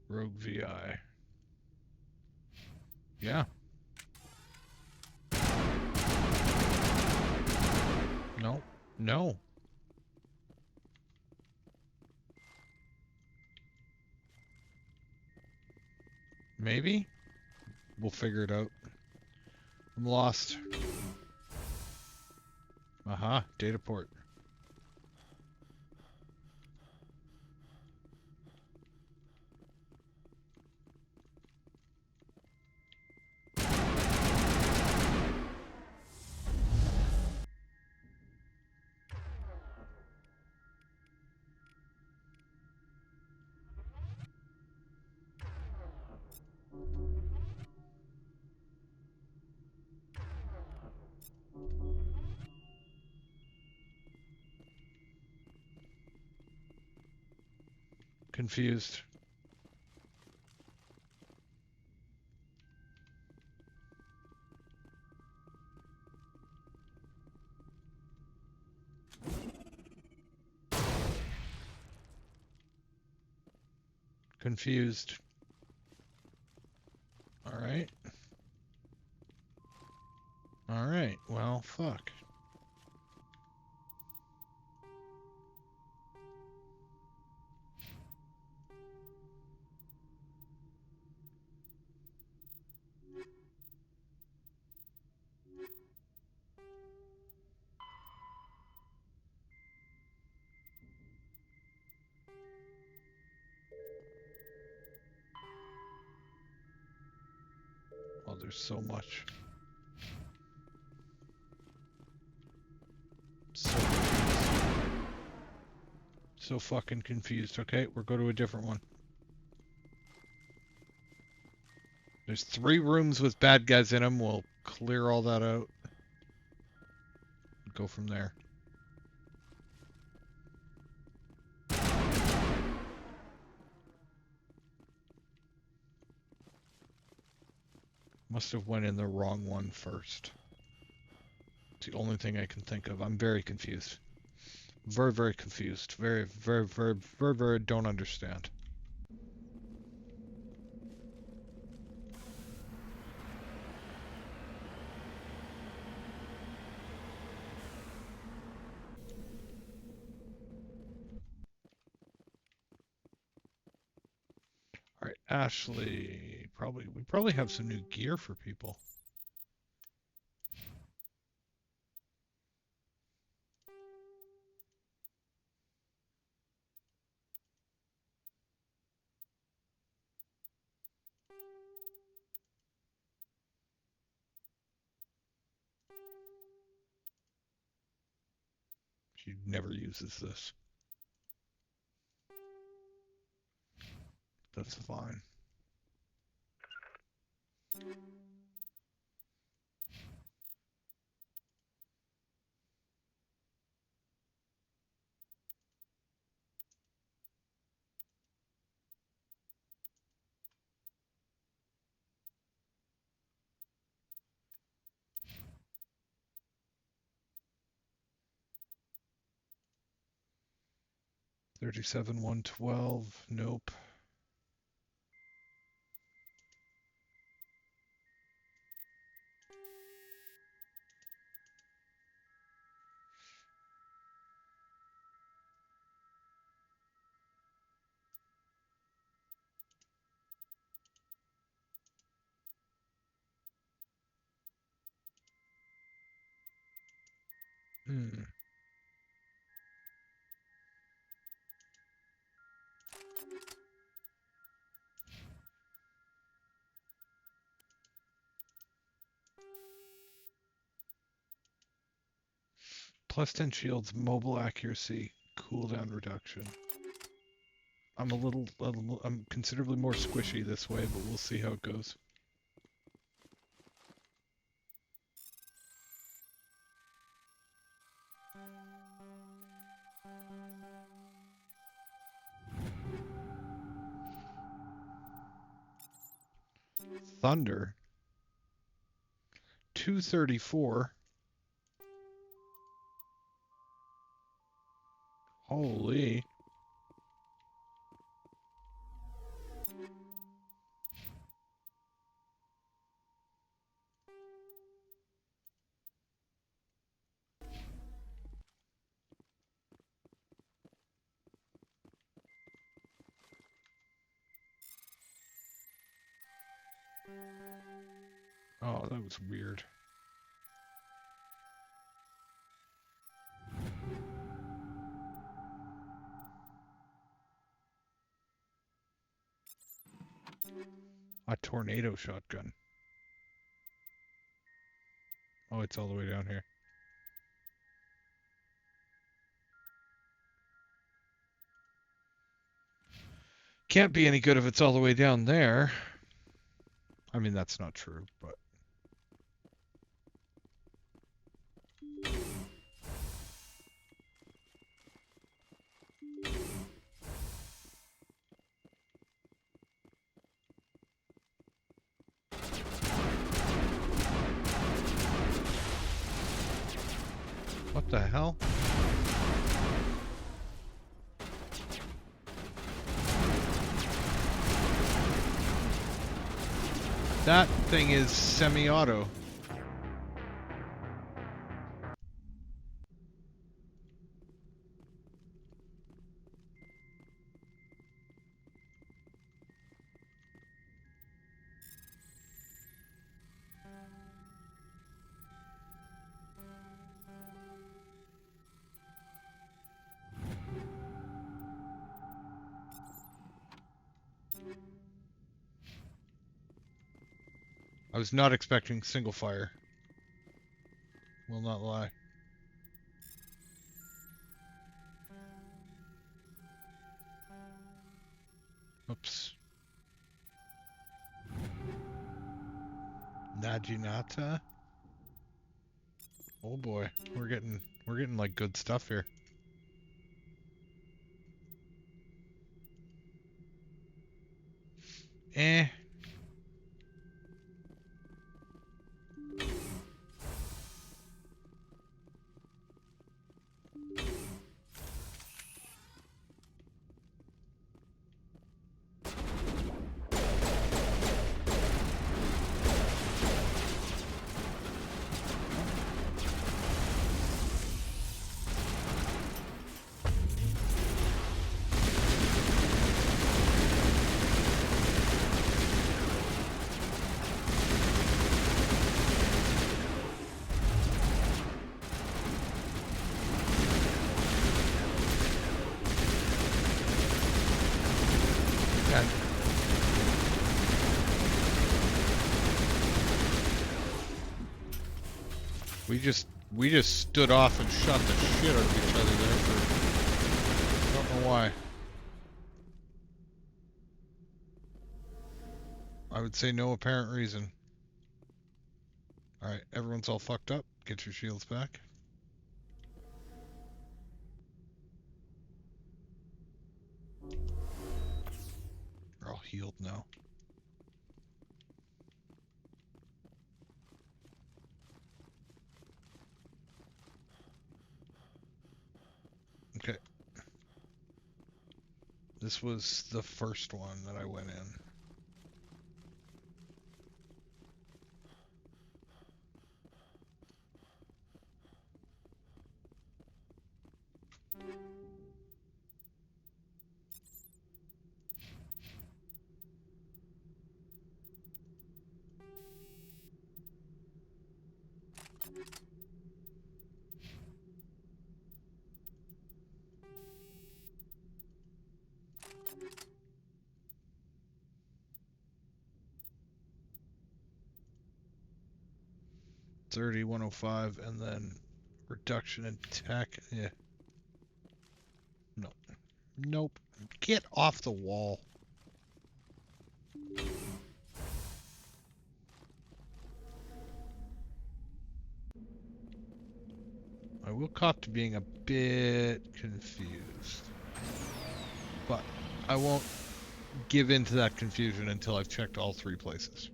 Rogue VI. Yeah. No. No. Maybe? We'll figure it out. I'm lost. Aha, data port. Confused. Confused. All right. All right. Well, fuck. Oh, there's so much. So fucking confused. Okay, we'll go to a different one. There's 3 rooms with bad guys in them. We'll clear all that out. Go from there. Must have went in the wrong one first. It's the only thing I can think of. I'm very confused. Very, very confused. Very, very, very, very, very don't understand. All right, Ashley. We probably have some new gear for people. She never uses this. That's fine. $37, $112. Nope. Hmm. Plus 10 shields, mobile accuracy, cooldown reduction. I'm considerably more squishy this way, but we'll see how it goes. Thunder. 234. Holy. Oh, that was weird. A tornado shotgun. Oh, it's all the way down here. Can't be any good if it's all the way down there. I mean, that's not true, but... the hell? That thing is semi-auto. I was not expecting single fire. Will not lie. Oops. Najinata? Oh boy, we're getting like good stuff here. Eh. We just stood off and shot the shit out of each other there for don't know why. I would say no apparent reason. Alright, everyone's all fucked up. Get your shields back. We're all healed now. Okay. This was the first one that I went in. $30, 105, and then reduction in tech. Yeah. No. Nope. Get off the wall. I will cop to being a bit confused. But I won't give in to that confusion until I've checked all three places.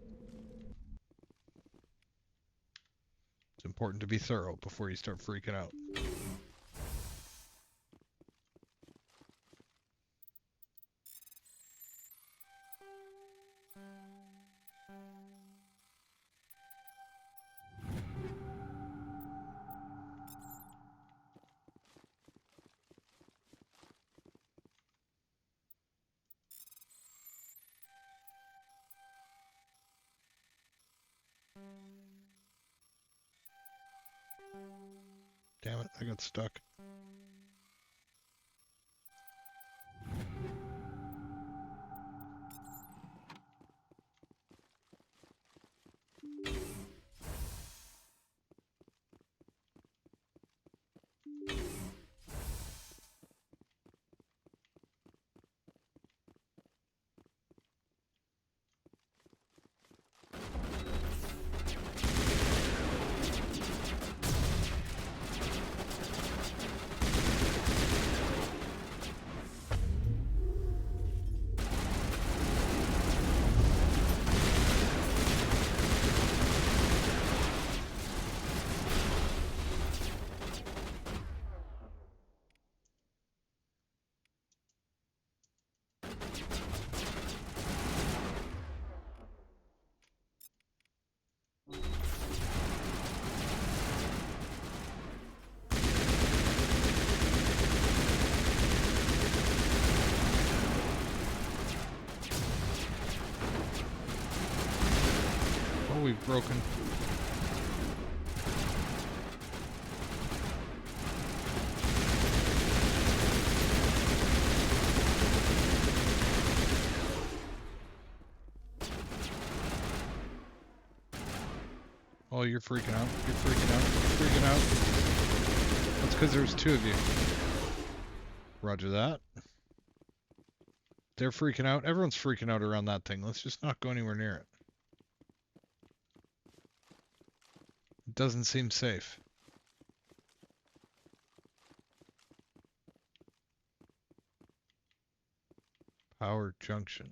It's important to be thorough before you start freaking out. Damn it, I got stuck. we've broken. Oh, you're freaking out. You're freaking out. You're freaking out. That's because there's two of you. Roger that. They're freaking out. Everyone's freaking out around that thing. Let's just not go anywhere near it. It doesn't seem safe. Power junction.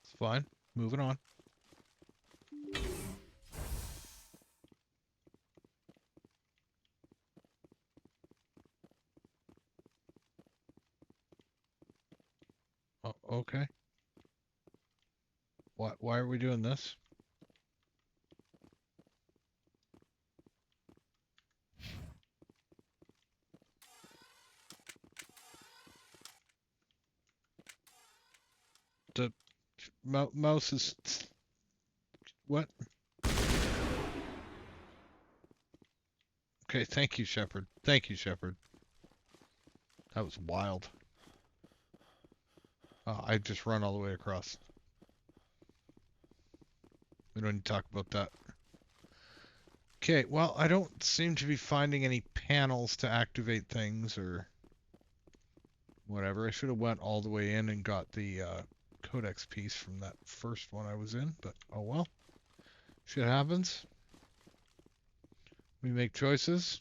It's fine. Moving on. Oh, okay. Why are we doing this? The mouse is... What? Okay, thank you, Shepard. Thank you, Shepard. That was wild. I just run all the way across. We don't need to talk about that. Okay, well, I don't seem to be finding any panels to activate things or whatever. I should have went all the way in and got the codex piece from that first one I was in, but oh well. Shit happens. We make choices.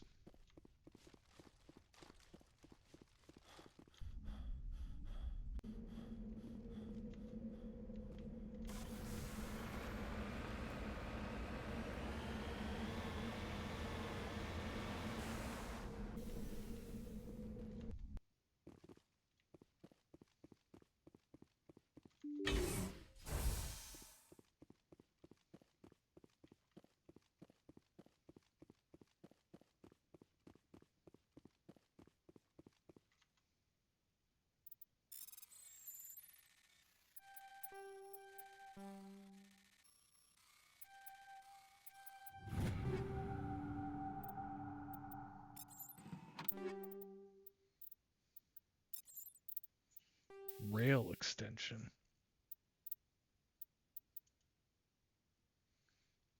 Rail extension.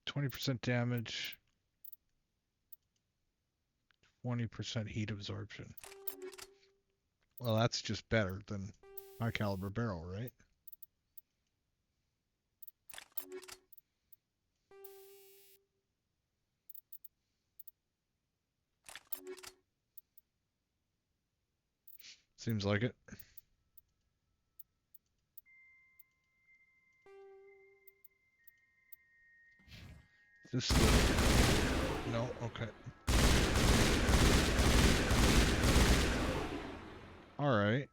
20% damage. 20% heat absorption. Well, that's just better than high caliber barrel, right? Seems like it. This no, okay. All right.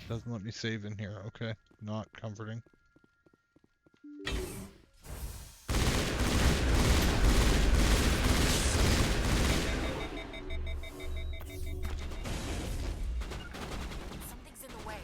Doesn't let me save in here. Okay, not comforting. Something's in the way.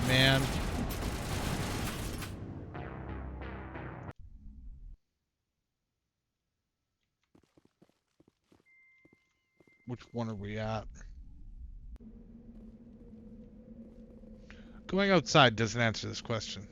Man. Which one are we at? Going outside doesn't answer this question.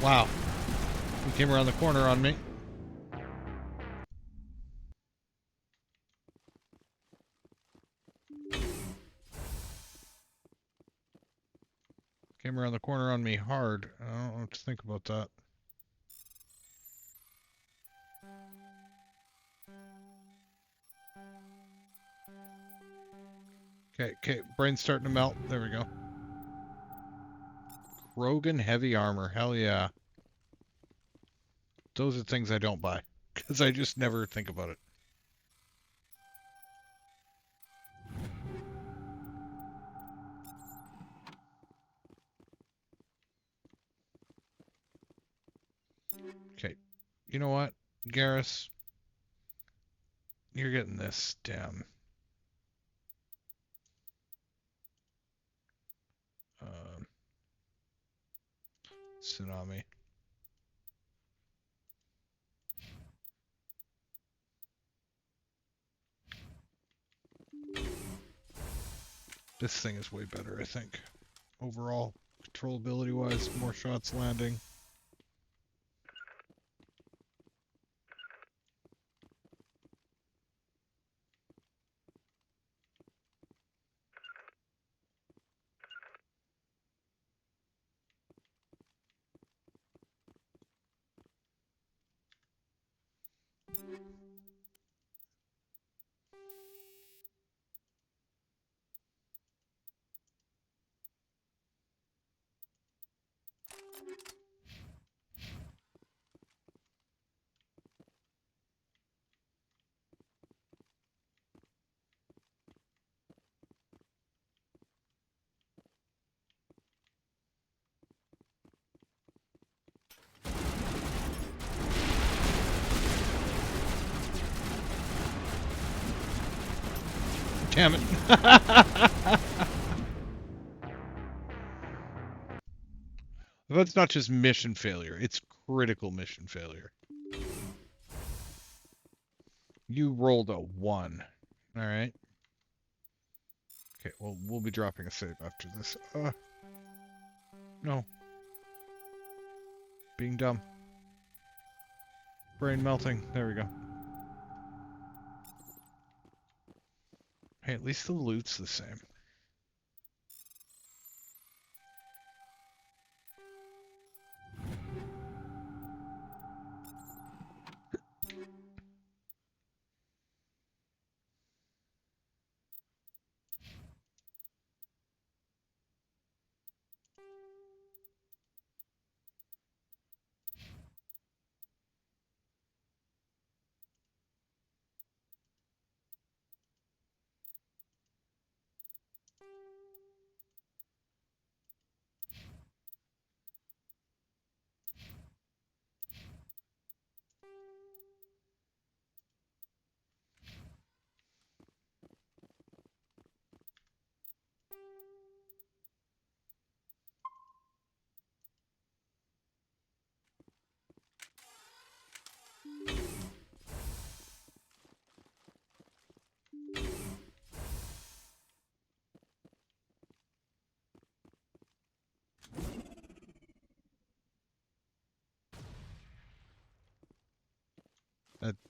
Wow. He came around the corner on me. Came around the corner on me hard. I don't know what to think about that. Okay, brain's starting to melt. There we go. Krogan heavy armor. Hell yeah. Those are things I don't buy, because I just never think about it. Okay, you know what, Garrus? You're getting this, damn. Tsunami. This thing is way better, I think. Overall, controllability-wise, more shots landing. Damn it. That's not just mission failure, it's critical mission failure. You rolled a 1. Alright. Okay, well, we'll be dropping a save after this. No. Being dumb. Brain melting. There we go. Hey, at least the loot's the same.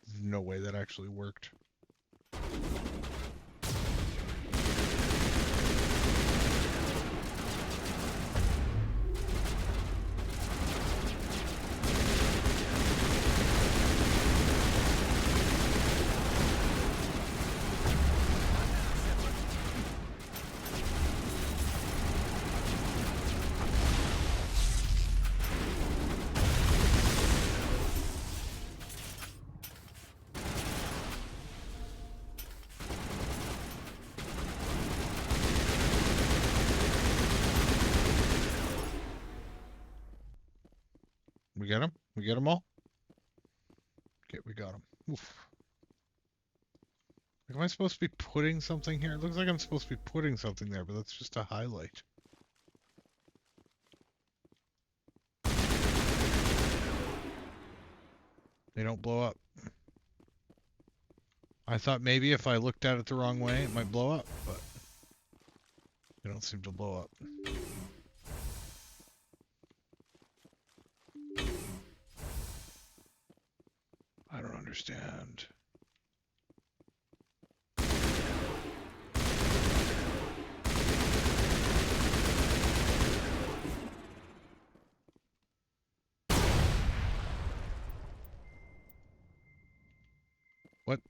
There's no way that actually worked. We get him? We get them all? Okay, we got him. Oof. Like, am I supposed to be putting something here? It looks like I'm supposed to be putting something there, but that's just a highlight. They don't blow up. I thought maybe if I looked at it the wrong way, it might blow up, but they don't seem to blow up. I don't understand. What?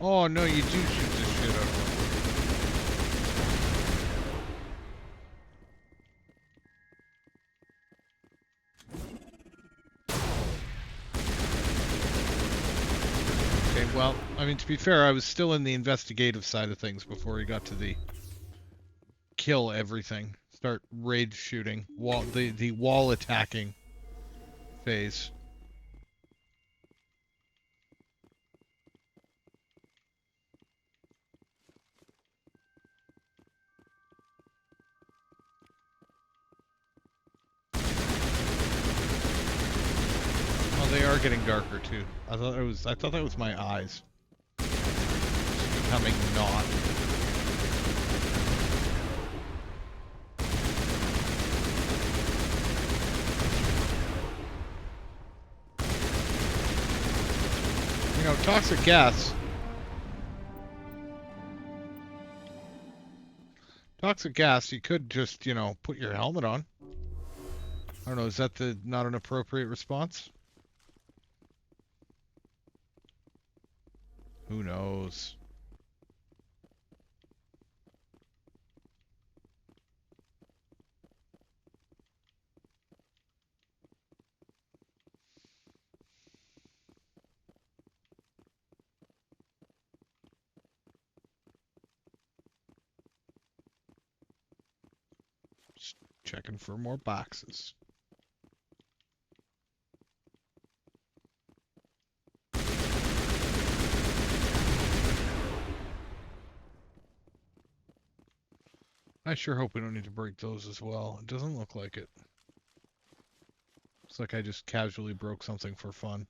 Oh no, you do shoot this shit out of them. Okay, well, I mean, to be fair, I was still in the investigative side of things before he got to the kill everything, start raid shooting, the wall attacking phase. Oh, they are getting darker too. I thought that was my eyes. It's becoming not. You know, toxic gas. Toxic gas, you could just, you know, put your helmet on. I don't know, is that not an appropriate response? Who knows? Just checking for more boxes. I sure hope we don't need to break those as well. It doesn't look like it. Looks like I just casually broke something for fun.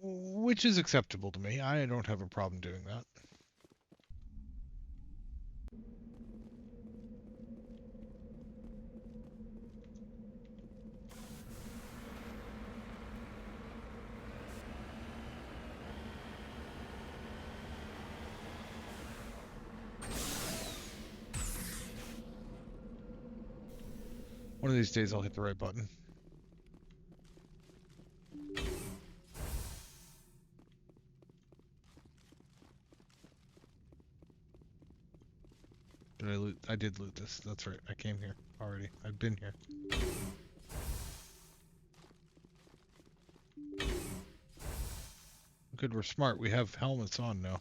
Which is acceptable to me. I don't have a problem doing that. One of these days I'll hit the right button. Did I loot? I did loot this. That's right. I came here already. I've been here. Good, we're smart. We have helmets on now.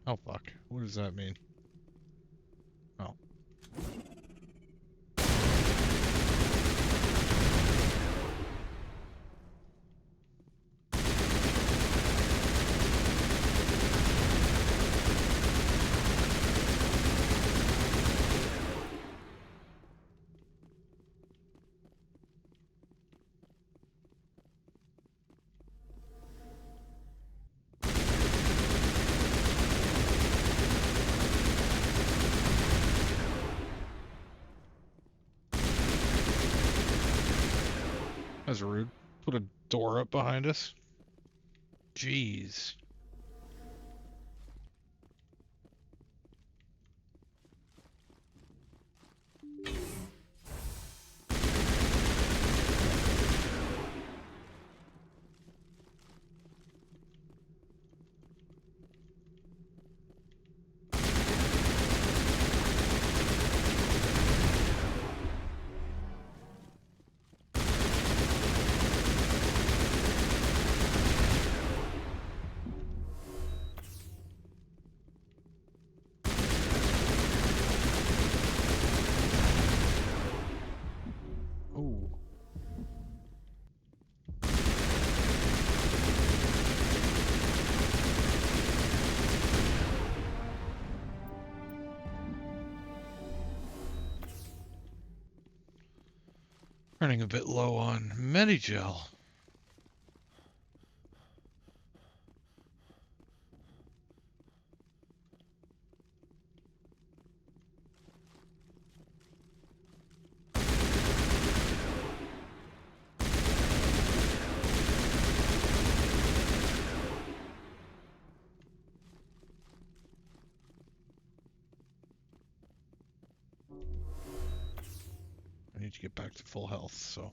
Oh, fuck. What does that mean? Oh. That's rude. Put a door up behind us. Jeez. Oh. Running a bit low on Medigel. I need to get back to full health, so.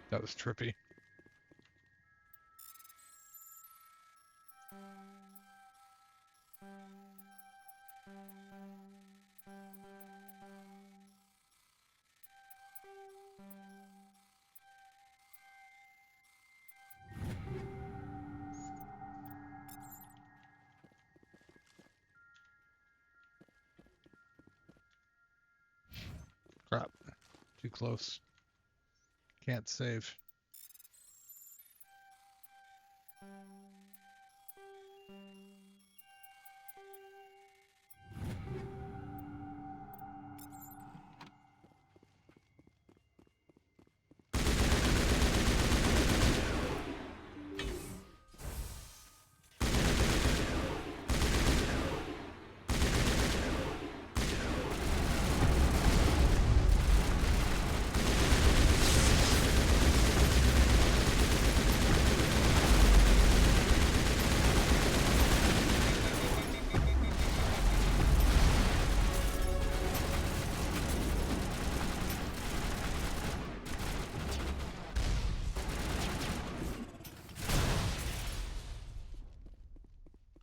That was trippy. Crap. Too close. Can't save.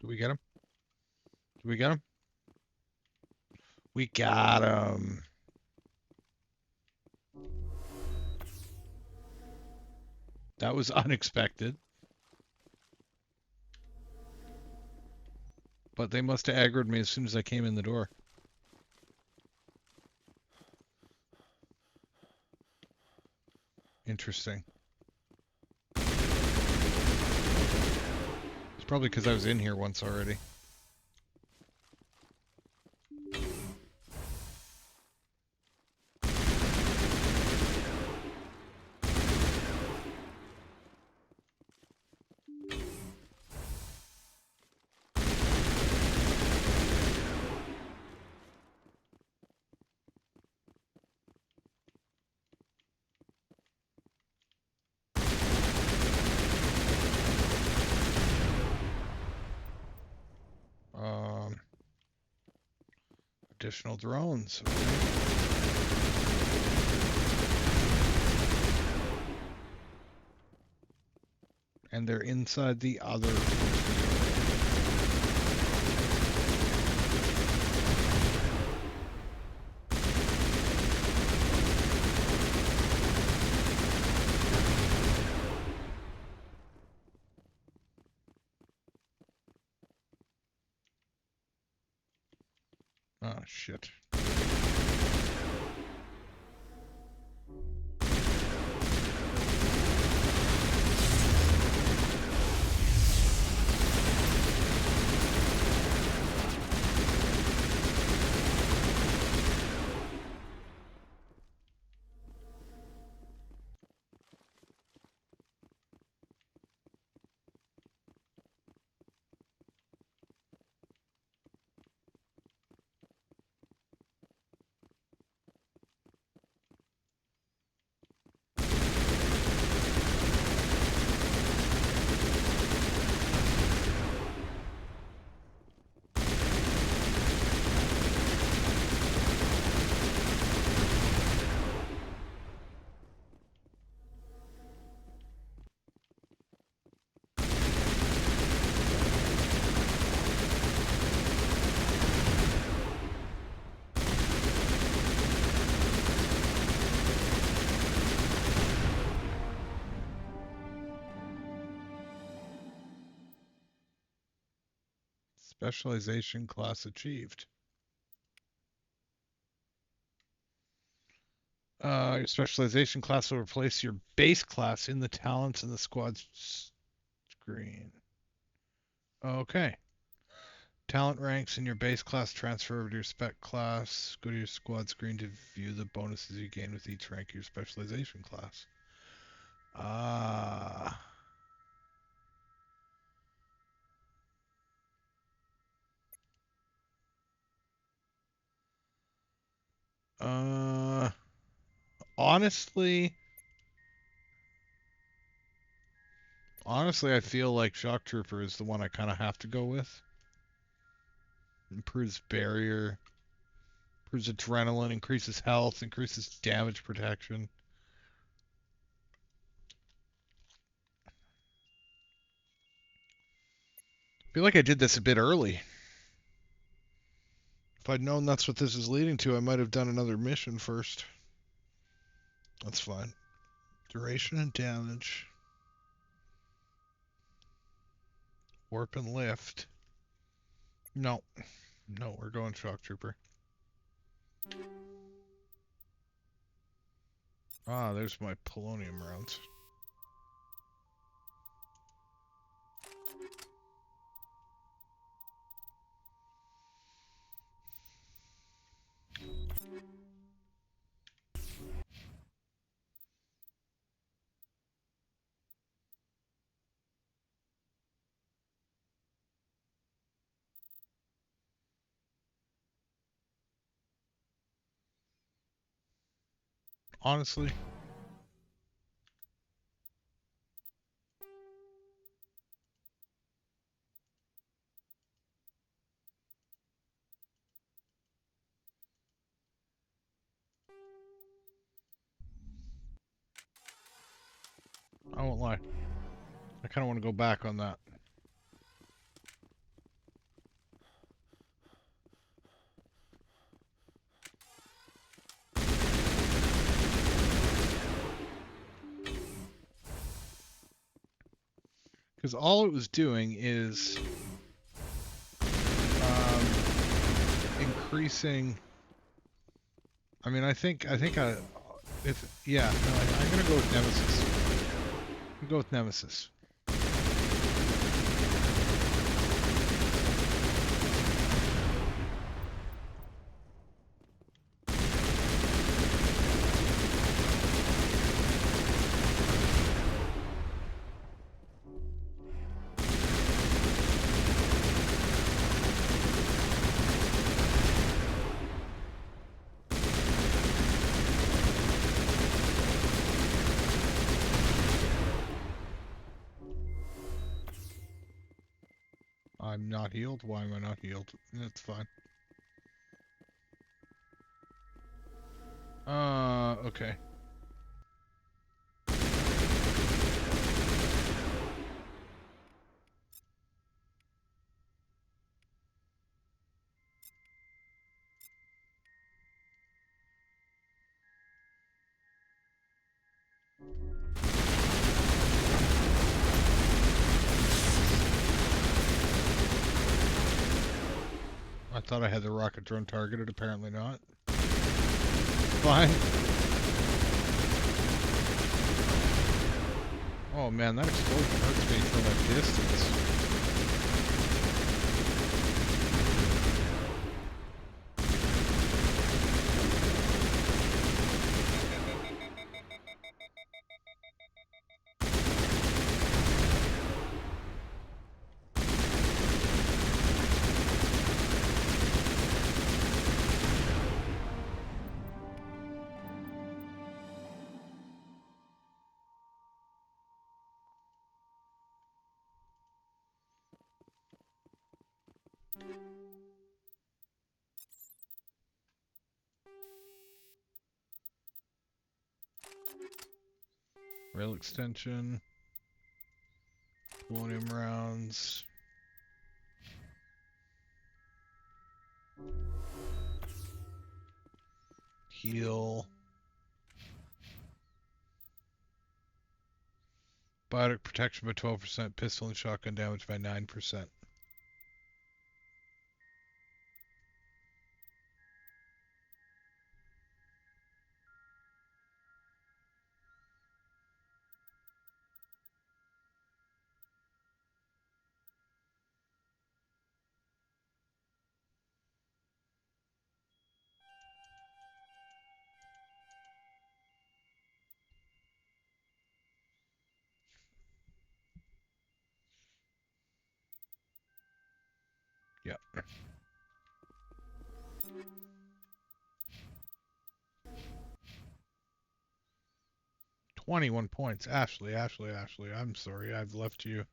Did we get him? Did we get him? We got him. That was unexpected. But they must have aggroed me as soon as I came in the door. Interesting. It's probably because I was in here once already. Additional drones. And they're inside the other. Oh, shit. Specialization class achieved. Your specialization class will replace your base class in the talents in the squad screen. Okay. Talent ranks in your base class transfer over to your spec class. Go to your squad screen to view the bonuses you gain with each rank of your specialization class. Ah. Honestly, I feel like Shock Trooper is the one I kind of have to go with. Improves barrier, improves adrenaline, increases health, increases damage protection. I feel like I did this a bit early. If I'd known that's what this is leading to, I might have done another mission first. That's fine. Duration and damage. Warp and lift. No. No, we're going Shock Trooper. Ah, there's my polonium rounds. Honestly, I won't lie. I kind of want to go back on that. Because all it was doing is increasing. I mean, I think I'm gonna go with Nemesis. I'll go with Nemesis. I'm not healed. Why am I not healed? That's fine. Okay. I thought I had the rocket drone targeted, apparently not. Fine. Oh man, that explosion hurts me from a distance. Rail extension. Polonium rounds. Heal. Biotic protection by 12%. Pistol and shotgun damage by 9%. Yep. 21 points. Ashley, I'm sorry, I've left you.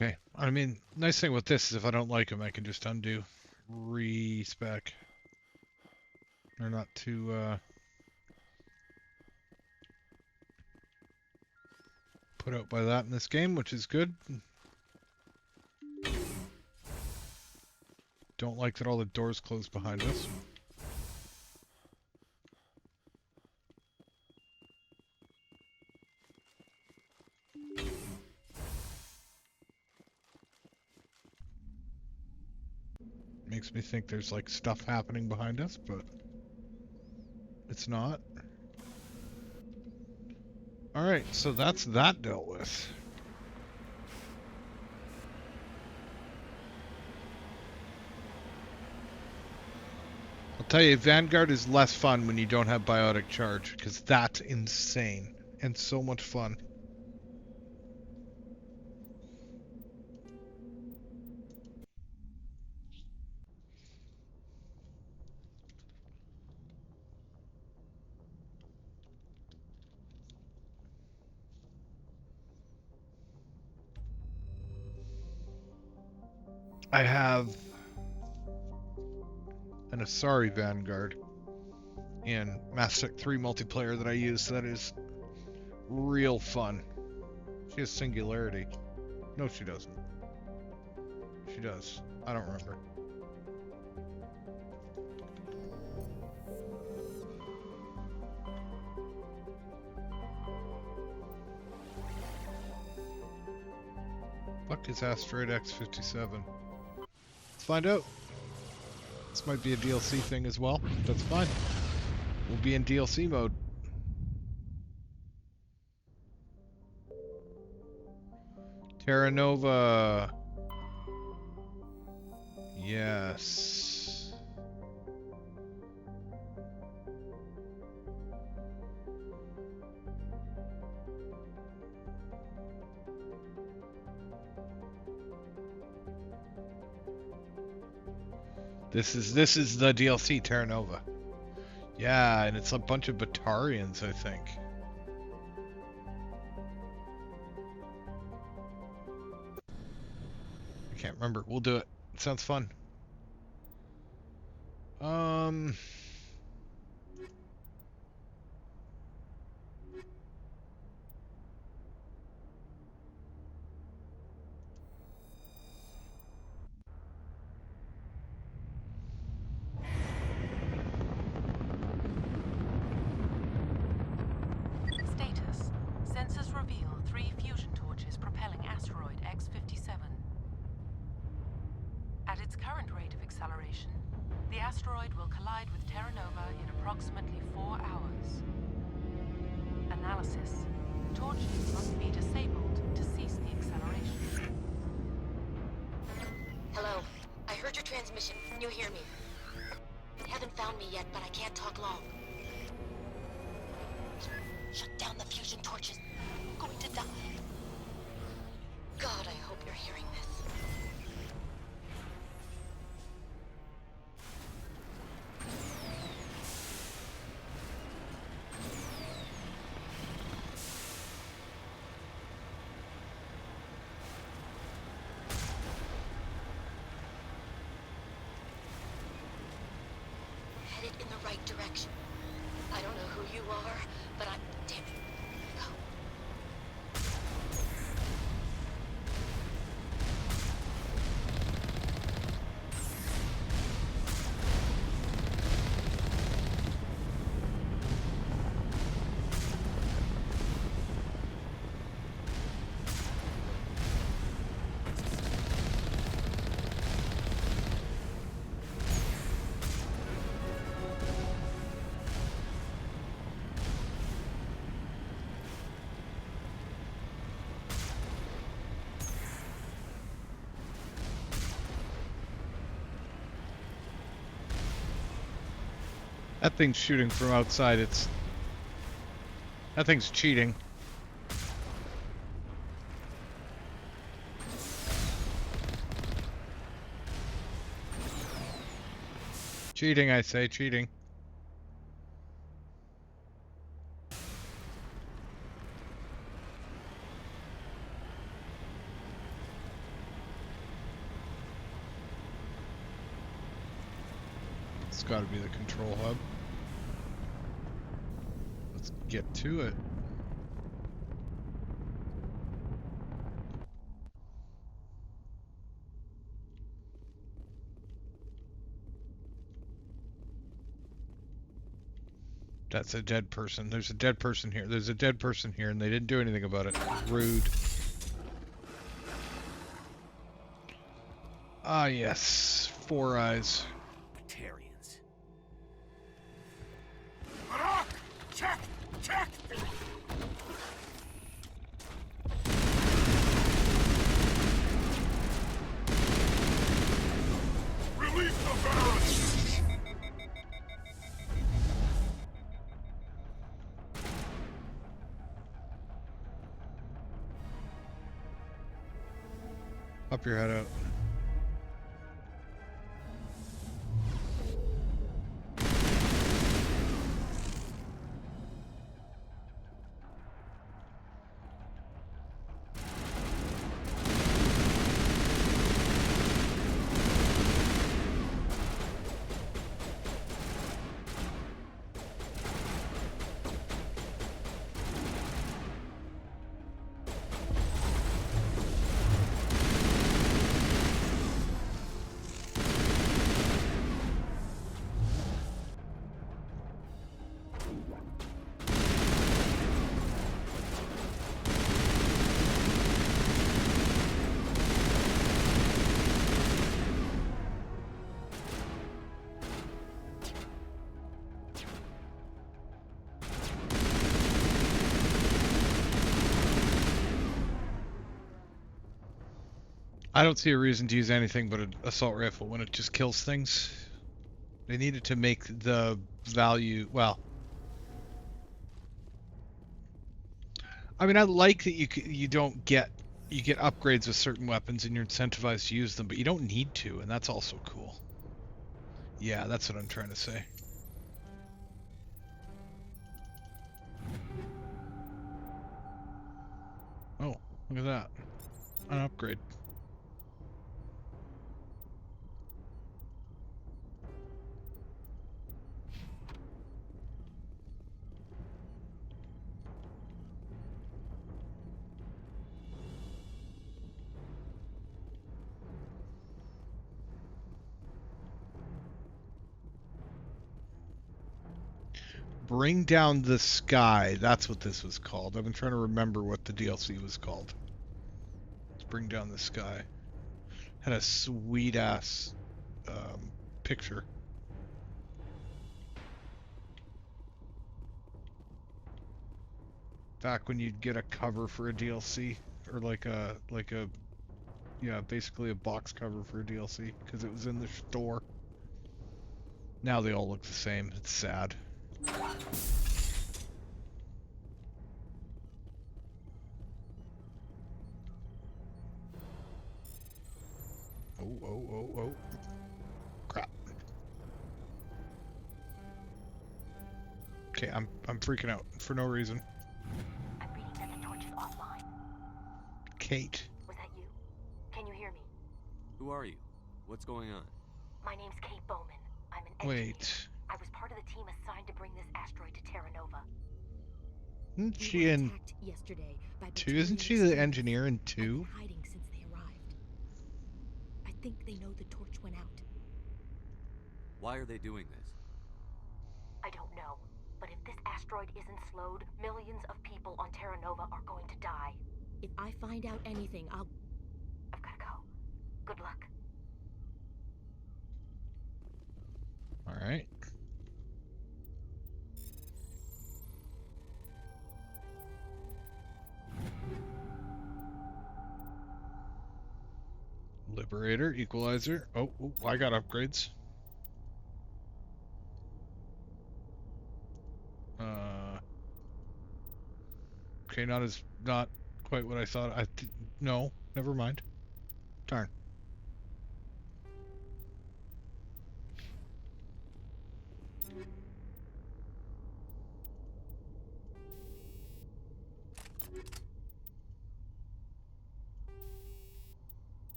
Okay. I mean, nice thing with this is if I don't like them, I can just undo. Respec. They're not too, put out by that in this game, which is good. Don't like that all the doors close behind us. Makes me think there's like stuff happening behind us, but it's not. Alright, so that's that dealt with. I'll tell you, Vanguard is less fun when you don't have biotic charge, because that's insane and so much fun. I have an Asari Vanguard in Mass Effect 3 multiplayer that I use that is real fun. She has Singularity. No, she doesn't. She does. I don't remember. Fuck is Asteroid X-57? Let's find out. This might be a DLC thing as well. That's fine. We'll be in DLC mode. Terra Nova. Yes. This is the DLC Terra Nova. Yeah, and it's a bunch of Batarians, I think. I can't remember. We'll do it. It sounds fun. Status. Sensors reveal 3 fusion torches propelling asteroid X-57. At its current rate of acceleration, the asteroid will collide with Terra Nova in approximately 4 hours. Analysis. Torches must be disabled to cease the acceleration. Hello. I heard your transmission. Can you hear me? Haven't found me yet, but I can't talk long. Shut down the fusion torches. I'm going to die. God, I hope you're hearing this. Headed in the right direction. I don't know who you are, but I'm... Damn it. Go. That thing's shooting from outside. That thing's cheating. Cheating, I say, cheating. It's got to be the control hub. Let's get to it. That's a dead person. There's a dead person here. There's a dead person here, and they didn't do anything about it. Rude. Ah, yes. 4 eyes. Batarians. Check! Check! Release the barrels! Up your head out. I don't see a reason to use anything but an assault rifle when it just kills things. They needed to make the value, well, I mean, I like that you don't get, you get upgrades with certain weapons and you're incentivized to use them, but you don't need to, and that's also cool. Yeah, that's what I'm trying to say. Oh, look at that. An upgrade. Bring Down the Sky. That's what this was called. I've been trying to remember what the DLC was called. Let's Bring Down the Sky. Had a sweet ass picture. Back when you'd get a cover for a DLC, or like a yeah, basically a box cover for a DLC because it was in the store. Now they all look the same. It's sad. Oh. Crap. Okay, I'm freaking out for no reason. I'm reading that the torch is offline. Kate. Was that you? Can you hear me? Who are you? What's going on? My name's Kate Bowman. I'm an engineer. Wait. I was part of the team assigned to bring this asteroid to Terra Nova. Isn't she in yesterday by 2? Isn't she the engineer in 2? hiding since they arrived. I think they know the torch went out. Why are they doing this? I don't know. But if this asteroid isn't slowed, millions of people on Terra Nova are going to die. If I find out anything, I've gotta go. Good luck. Alright. Liberator, Equalizer. Oh, I got upgrades. Okay, not quite what I thought. No, never mind. Darn.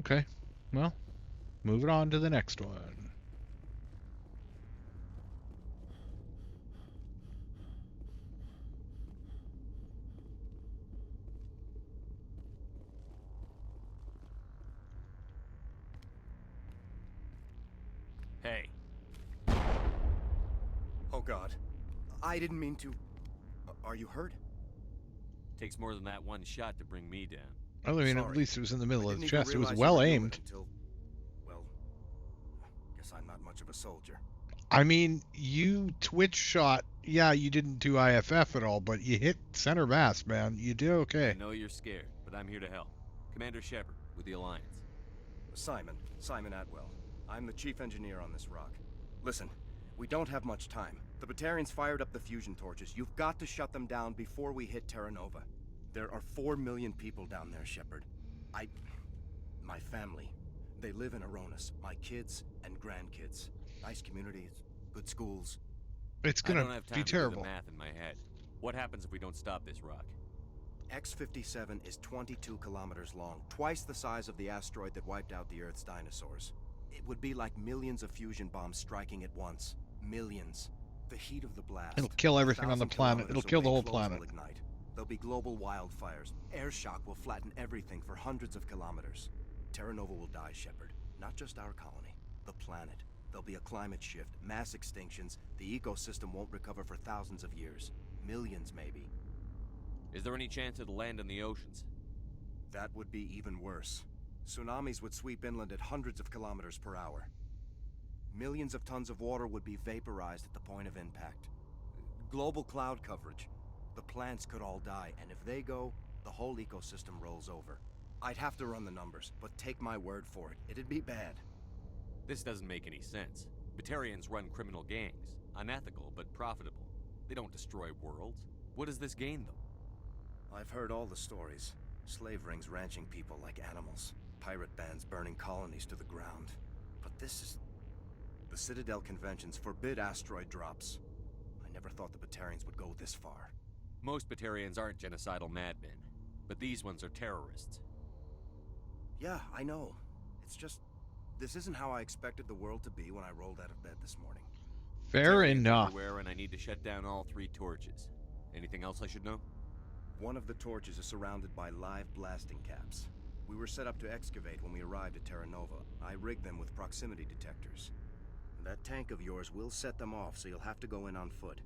Okay, well, moving on to the next one. Hey. Oh God. I didn't mean to. Are you hurt? Takes more than that one shot to bring me down. Well, I mean, Sorry. at least it was in the middle of the Didn't even chest. It was realize you well were doing aimed. it until, well, guess I'm not much of a soldier. I mean, you twitch shot. Yeah, you didn't do IFF at all, but you hit center mass, man. You did okay. I know you're scared, but I'm here to help. Commander Shepard, with the Alliance. Simon Atwell. I'm the chief engineer on this rock. Listen, we don't have much time. The Batarians fired up the fusion torches. You've got to shut them down before we hit Terra Nova. There are 4 million people down there, Shepard. My family, they live in Aronis. My kids and grandkids. Nice communities, good schools. It's I gonna don't have time be to do terrible. the math in my head. What happens if we don't stop this rock? X-57 is 22 kilometers long, twice the size of the asteroid that wiped out the Earth's dinosaurs. It would be like millions of fusion bombs striking at once. Millions. The heat of the blast. It'll kill everything on the 1,000 planet. It'll kilometers kill the away, whole flows planet. will ignite. There'll be global wildfires. Air shock will flatten everything for hundreds of kilometers. Terra Nova will die, Shepard. Not just our colony. The planet. There'll be a climate shift, mass extinctions. The ecosystem won't recover for thousands of years. Millions, maybe. Is there any chance it'll land in the oceans? That would be even worse. Tsunamis would sweep inland at hundreds of kilometers per hour. Millions of tons of water would be vaporized at the point of impact. Global cloud coverage. The plants could all die, and if they go, the whole ecosystem rolls over. I'd have to run the numbers, but take my word for it, it'd be bad. This doesn't make any sense. Batarians run criminal gangs. Unethical, but profitable. They don't destroy worlds. What does this gain them? I've heard all the stories. Slave rings ranching people like animals. Pirate bands burning colonies to the ground. But this is... The Citadel conventions forbid asteroid drops. I never thought the Batarians would go this far. Most Batarians aren't genocidal madmen, but these ones are terrorists. Yeah, I know. It's just... This isn't how I expected the world to be when I rolled out of bed this morning. Fair enough. Everywhere, and I need to shut down all 3 torches. Anything else I should know? One of the torches is surrounded by live blasting caps. We were set up to excavate when we arrived at Terra Nova. I rigged them with proximity detectors. That tank of yours will set them off, so you'll have to go in on foot.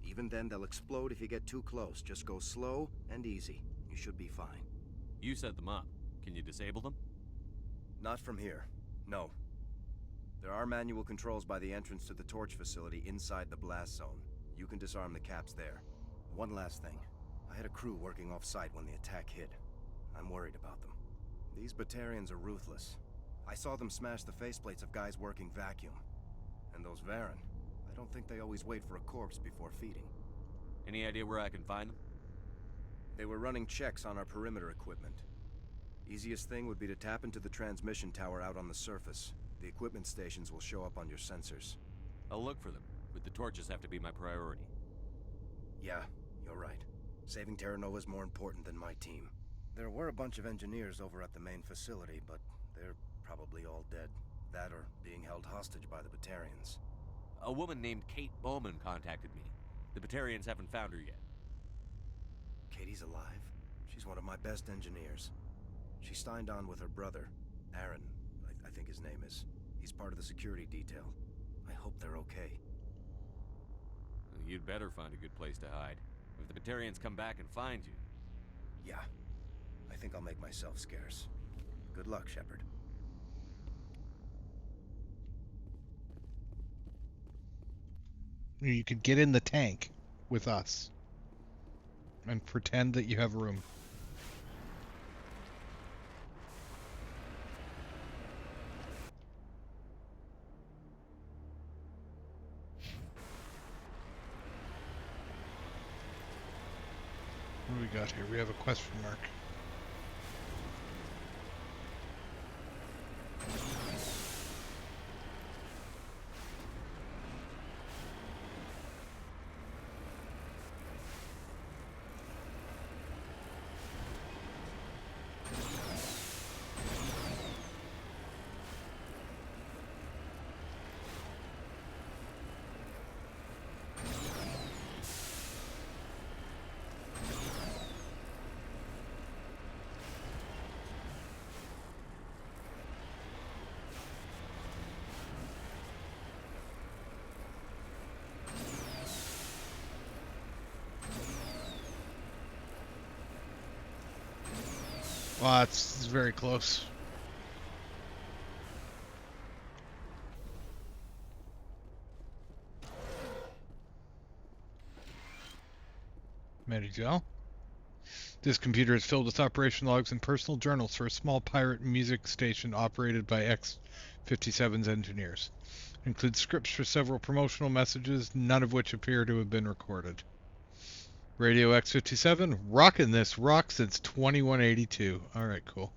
Even then, they'll explode if you get too close. Just go slow and easy. You should be fine. You set them up. Can you disable them? Not from here. No. There are manual controls by the entrance to the torch facility inside the blast zone. You can disarm the caps there. One last thing. I had a crew working off-site when the attack hit. I'm worried about them. These Batarians are ruthless. I saw them smash the faceplates of guys working vacuum. And those Varen, I don't think they always wait for a corpse before feeding. Any idea where I can find them? They were running checks on our perimeter equipment. Easiest thing would be to tap into the transmission tower out on the surface. The equipment stations will show up on your sensors. I'll look for them, but the torches have to be my priority. Yeah, you're right. Saving Terra Nova is more important than my team. There were a bunch of engineers over at the main facility, but they're probably all dead. That or being held hostage by the Batarians. A woman named Kate Bowman contacted me. The Batarians haven't found her yet. Katie's alive? She's one of my best engineers. She signed on with her brother, Aaron, I think his name is. He's part of the security detail. I hope they're okay. You'd better find a good place to hide. If the Batarians come back and find you... Yeah. I think I'll make myself scarce. Good luck, Shepard. You could get in the tank with us and pretend that you have room. What do we got here? We have a question mark. Wow, it's very close. Ready to go? This computer is filled with operation logs and personal journals for a small pirate music station operated by X-57's engineers. It includes scripts for several promotional messages, none of which appear to have been recorded. Radio X-57, rocking this rock since 2182. Alright, cool.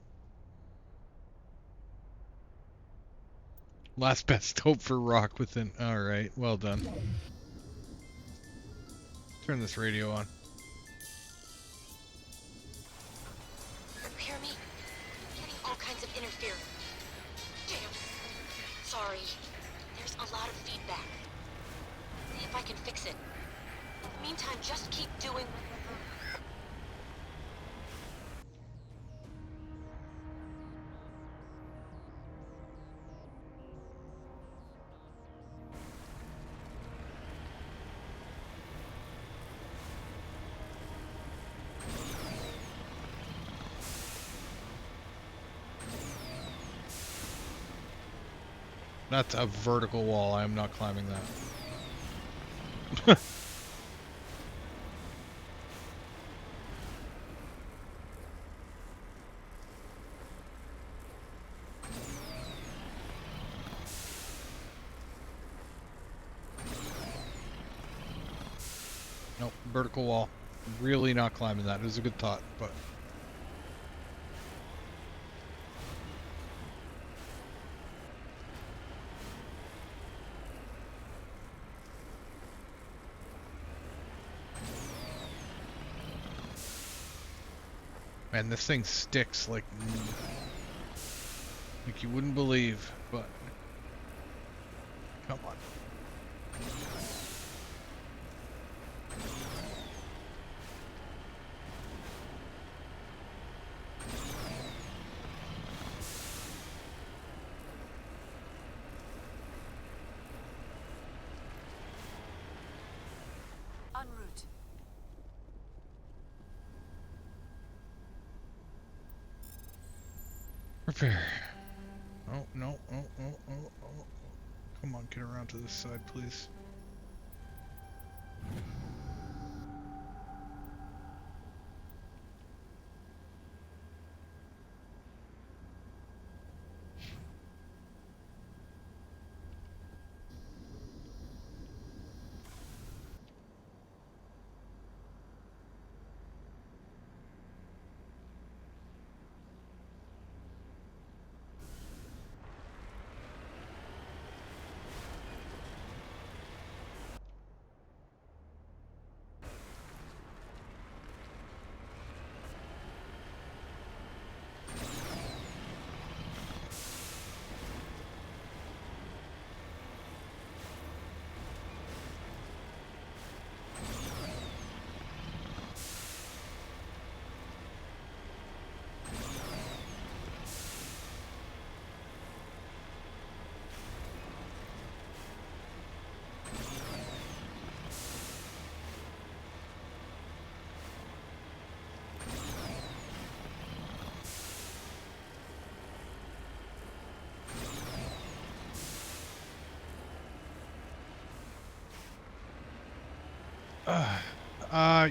Last best hope for rock within... Alright, well done. Turn this radio on. You hear me? I'm getting all kinds of interference. Damn. Sorry. There's a lot of feedback. See if I can fix it. In the meantime, just keep doing... That's a vertical wall. I am not climbing that. Nope, vertical wall. Really not climbing that. It was a good thought, but... Man, this thing sticks like you wouldn't believe, but come on. En route. Repair. Oh, no. Oh. Come on, get around to this side, please.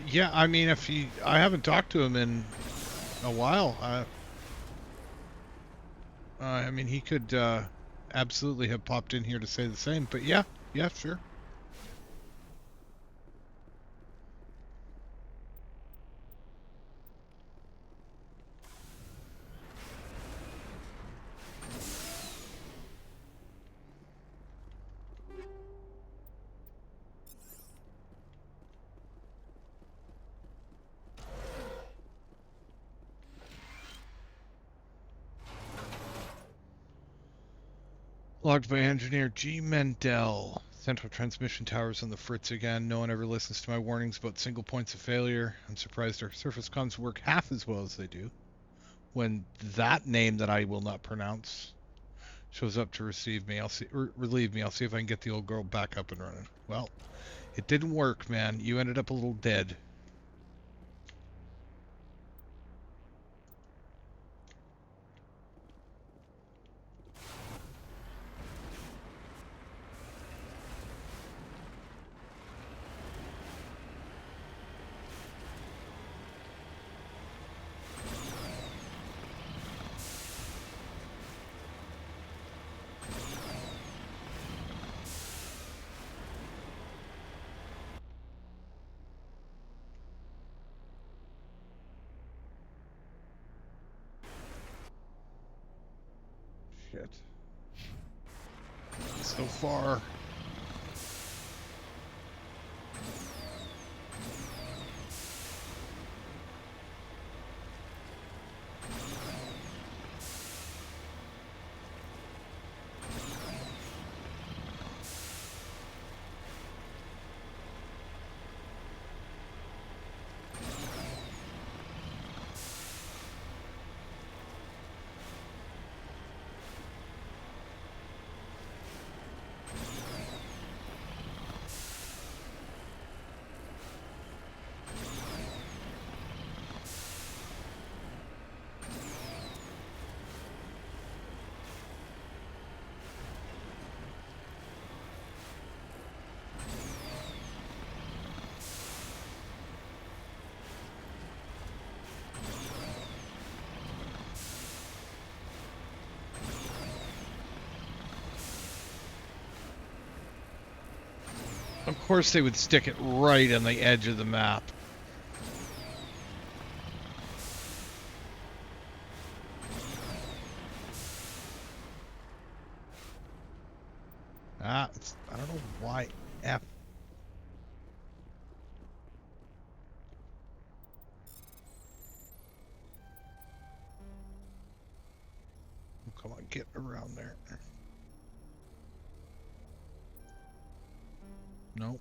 Yeah, I mean, I haven't talked to him in a while. I mean, he could absolutely have popped in here to say the same, but yeah, sure. Logged by engineer G. Mendel. Central transmission towers on the fritz again. No one ever listens to my warnings about single points of failure. I'm surprised our surface comms work half as well as they do. When that name that I will not pronounce shows up to relieve me, I'll see if I can get the old girl back up and running. Well, it didn't work, man. You ended up a little dead. Shit. So far. Of course they would stick it right on the edge of the map. I don't know why F. Oh, come on, get around there. Nope.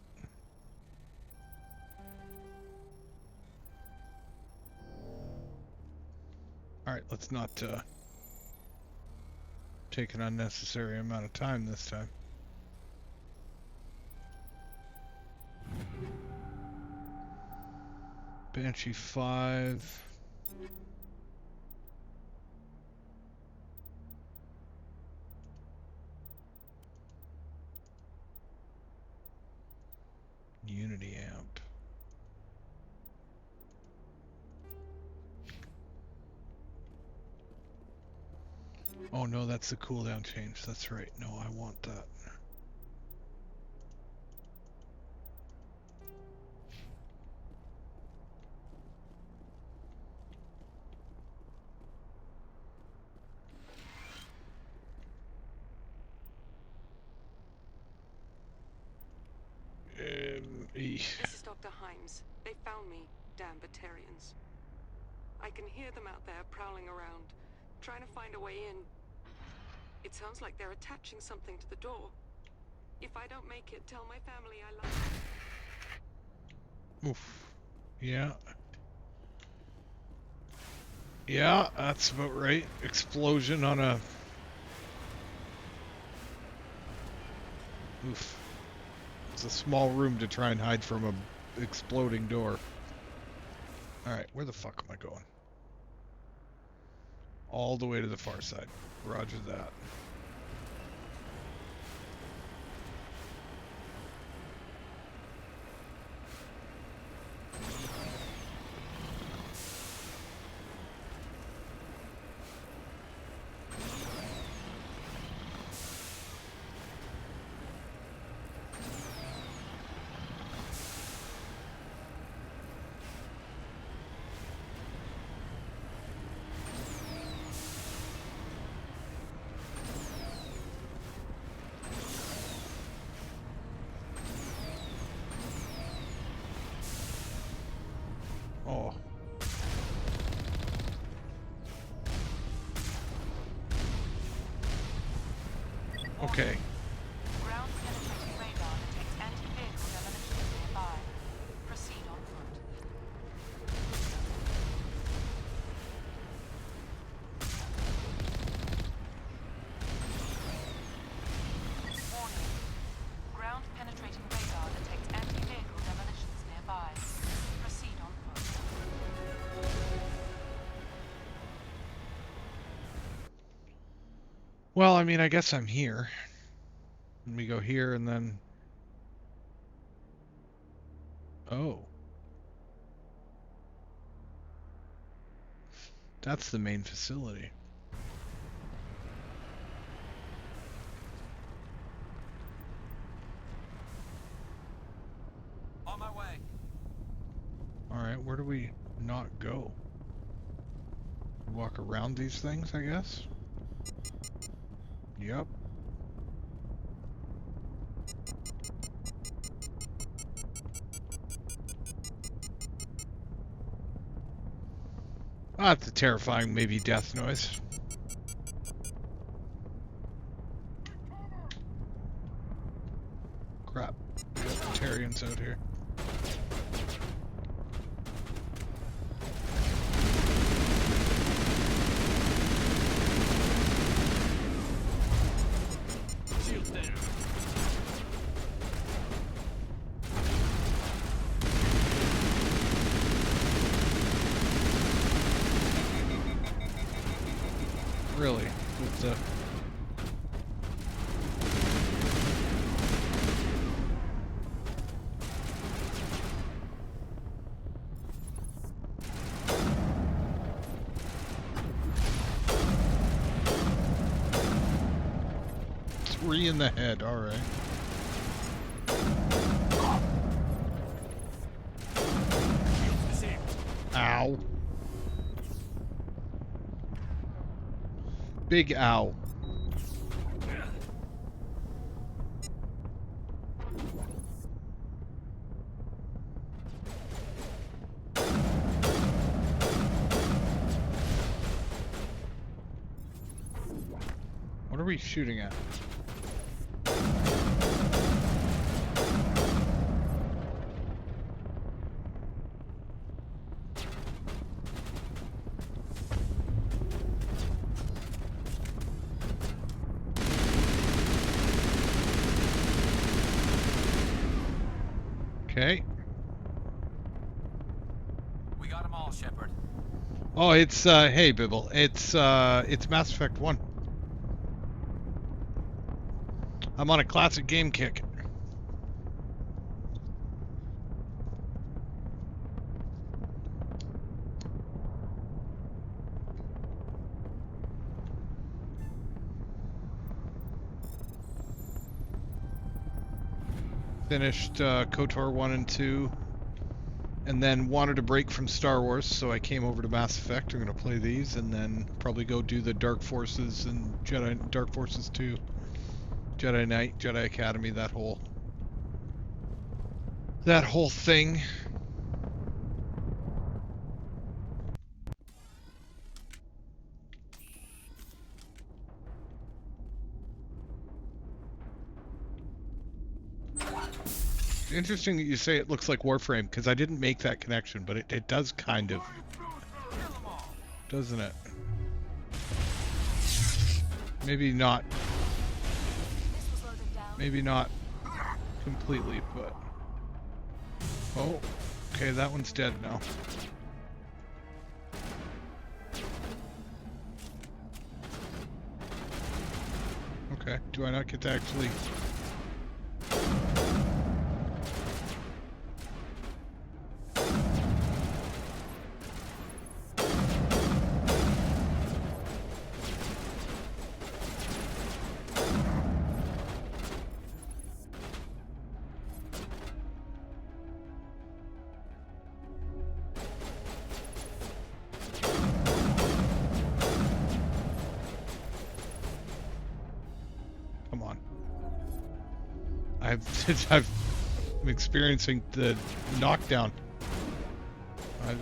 Alright, let's not take an unnecessary amount of time this time. Banshee 5. Unity amp. Oh no, that's the cooldown change. That's right. No, I want that. This is Dr. Himes. They found me, damn Batarians. I can hear them out there prowling around, trying to find a way in. It sounds like they're attaching something to the door. If I don't make it, tell my family I love them. Oof. Yeah. Yeah, that's about right. Explosion on a... Oof. It's a small room to try and hide from a exploding door. Alright, where the fuck am I going? All the way to the far side. Roger that. Oh. Okay. Ground penetrating radar detects anti-vehicle demolitions nearby. Proceed on foot. Warning. Ground penetrating radar detects anti-vehicle demolitions nearby. Proceed on foot. Well, I mean, I guess I'm here. Let me go here and then... Oh. That's the main facility. On my way. Alright, where do we not go? Walk around these things, I guess? Yep. That's a terrifying, maybe death noise. Crap. We got Batarians out here. Really, with the... Three in the head, alright. Ow. Big ow. What are we shooting at? Okay. We got them all, Shepard. Oh, it's hey Bibble. It's Mass Effect 1. I'm on a classic game kick. Finished KOTOR 1 and 2, and then wanted a break from Star Wars, so I came over to Mass Effect. I'm going to play these, and then probably go do the Dark Forces and Dark Forces 2, Jedi Knight, Jedi Academy, that whole thing. Interesting that you say it looks like Warframe, because I didn't make that connection, but it does kind of, doesn't it? Maybe not completely, but oh, okay, that one's dead now. Okay, do I not get to actually... Come on. I'm experiencing the knockdown.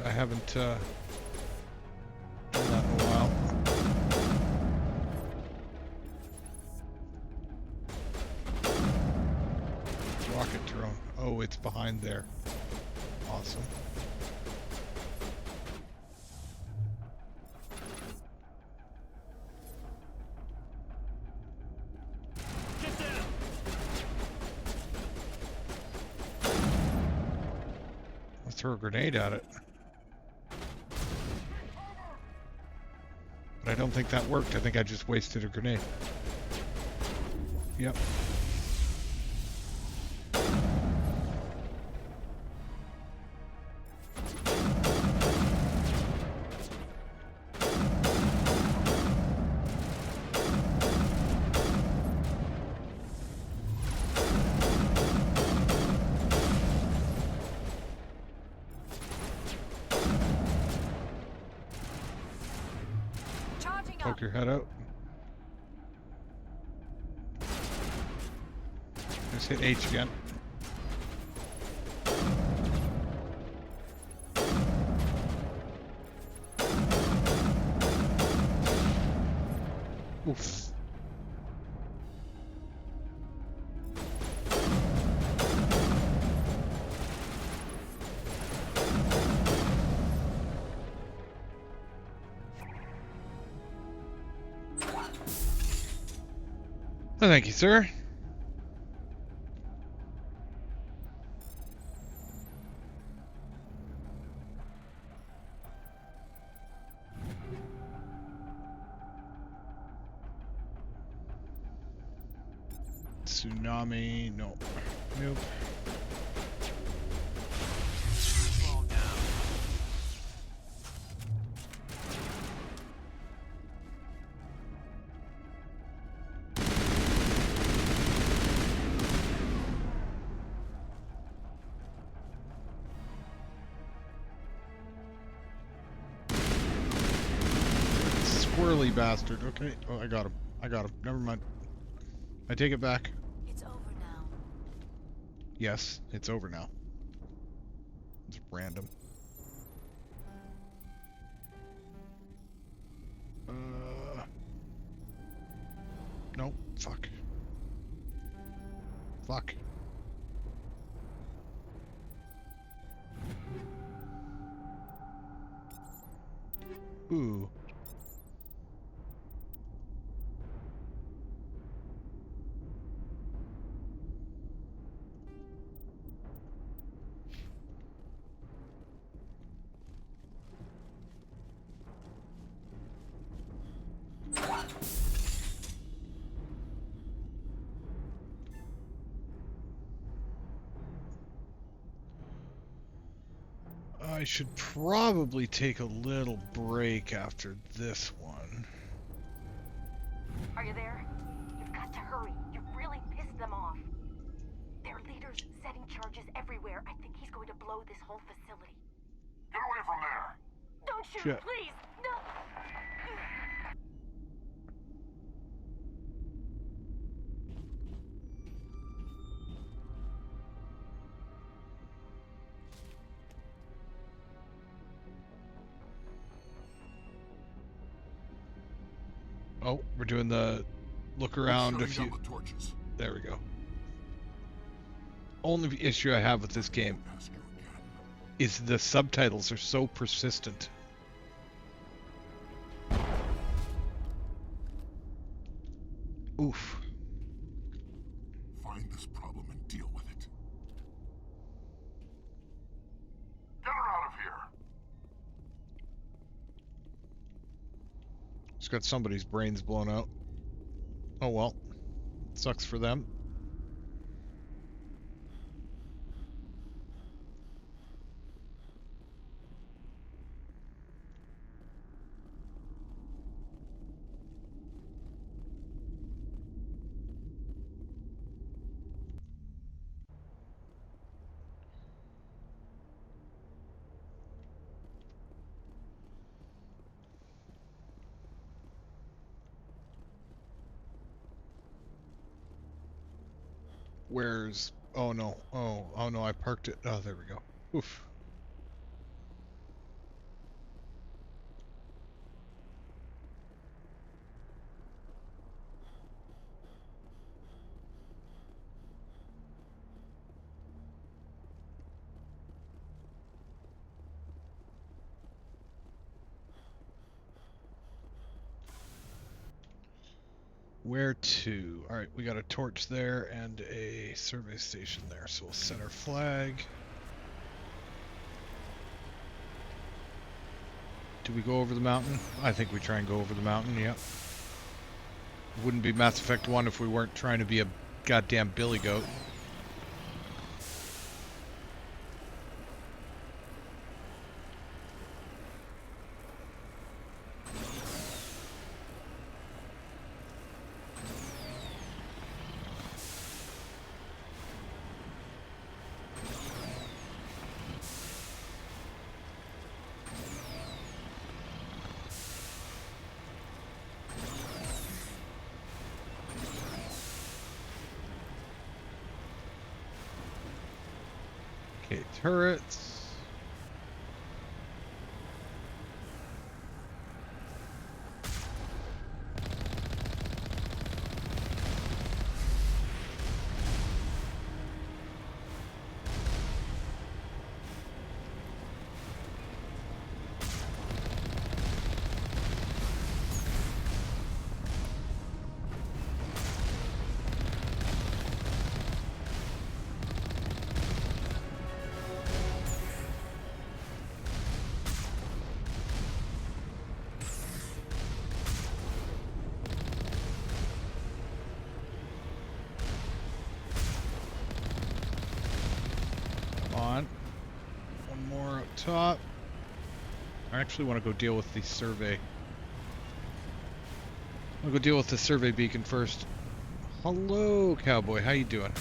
I haven't done that in a while. Rocket drone. Oh, it's behind there. Awesome. Throw a grenade at it. But I don't think that worked. I think I just wasted a grenade. Yep. Poke your head out. Just hit H again. Oof. Oh, thank you, sir. Tsunami, no. Nope. squirrely bastard. Okay. Oh, I got him. I got him. Never mind. I take it back. It's over now. Yes, it's over now. It's random. Nope. Fuck. Fuck. Ooh. I should probably take a little break after this one. Are you there? You've got to hurry. You've really pissed them off. Their leader's setting charges everywhere. I think he's going to blow this whole facility. Get away from there! Don't shoot, Shit. please! No! Oh, we're doing the look around a few. The torches. There we go. Only issue I have with this game is the subtitles are so persistent. Oof. Find this problem and deal with it. Get her out of here! Just got somebody's brains blown out. Oh well. Sucks for them. Where's... Oh no. Oh no, I parked it. Oh, there we go. Oof. Where to? Alright, we got a torch there and a survey station there, so we'll set our flag. Do we go over the mountain? I think we try and go over the mountain, yep. It wouldn't be Mass Effect 1 if we weren't trying to be a goddamn billy goat. Okay, turrets. On. One more up top. I actually want to go deal with the survey. I'll go deal with the survey beacon first. Hello, cowboy. How you doing?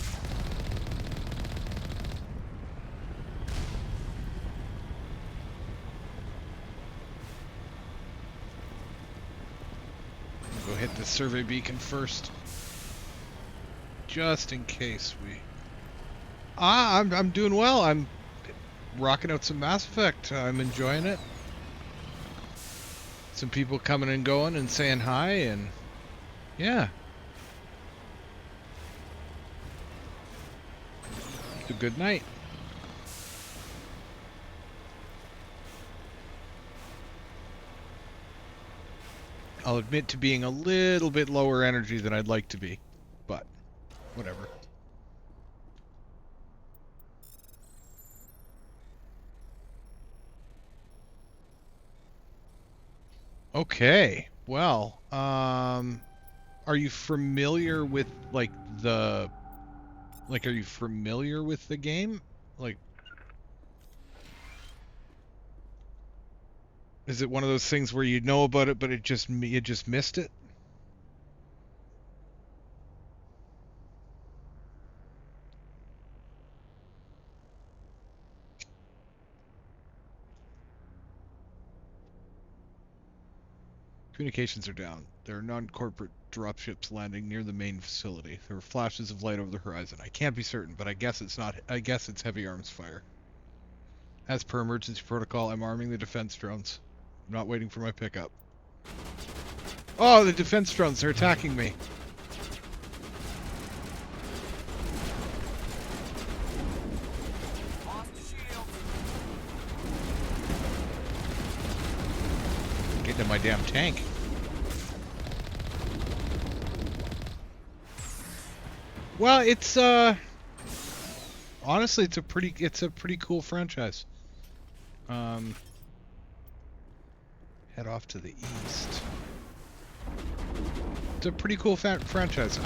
hit the survey beacon first. Just in case we... I'm doing well. I'm rocking out some Mass Effect. I'm enjoying it. Some people coming and going and saying hi, and yeah. It's a good night. I'll admit to being a little bit lower energy than I'd like to be, but whatever. Okay, well, are you familiar with, like, are you familiar with the game? Like, is it one of those things where you know about it, but you just missed it? Communications are down. There are non-corporate dropships landing near the main facility. There were flashes of light over the horizon. I can't be certain, but I guess it's not. I guess it's heavy arms fire. As per emergency protocol, I'm arming the defense drones. I'm not waiting for my pickup. Oh, the defense drones are attacking me. Get to my damn tank. Well, it's honestly, it's a pretty cool franchise. Head off to the east. It's a pretty cool franchise.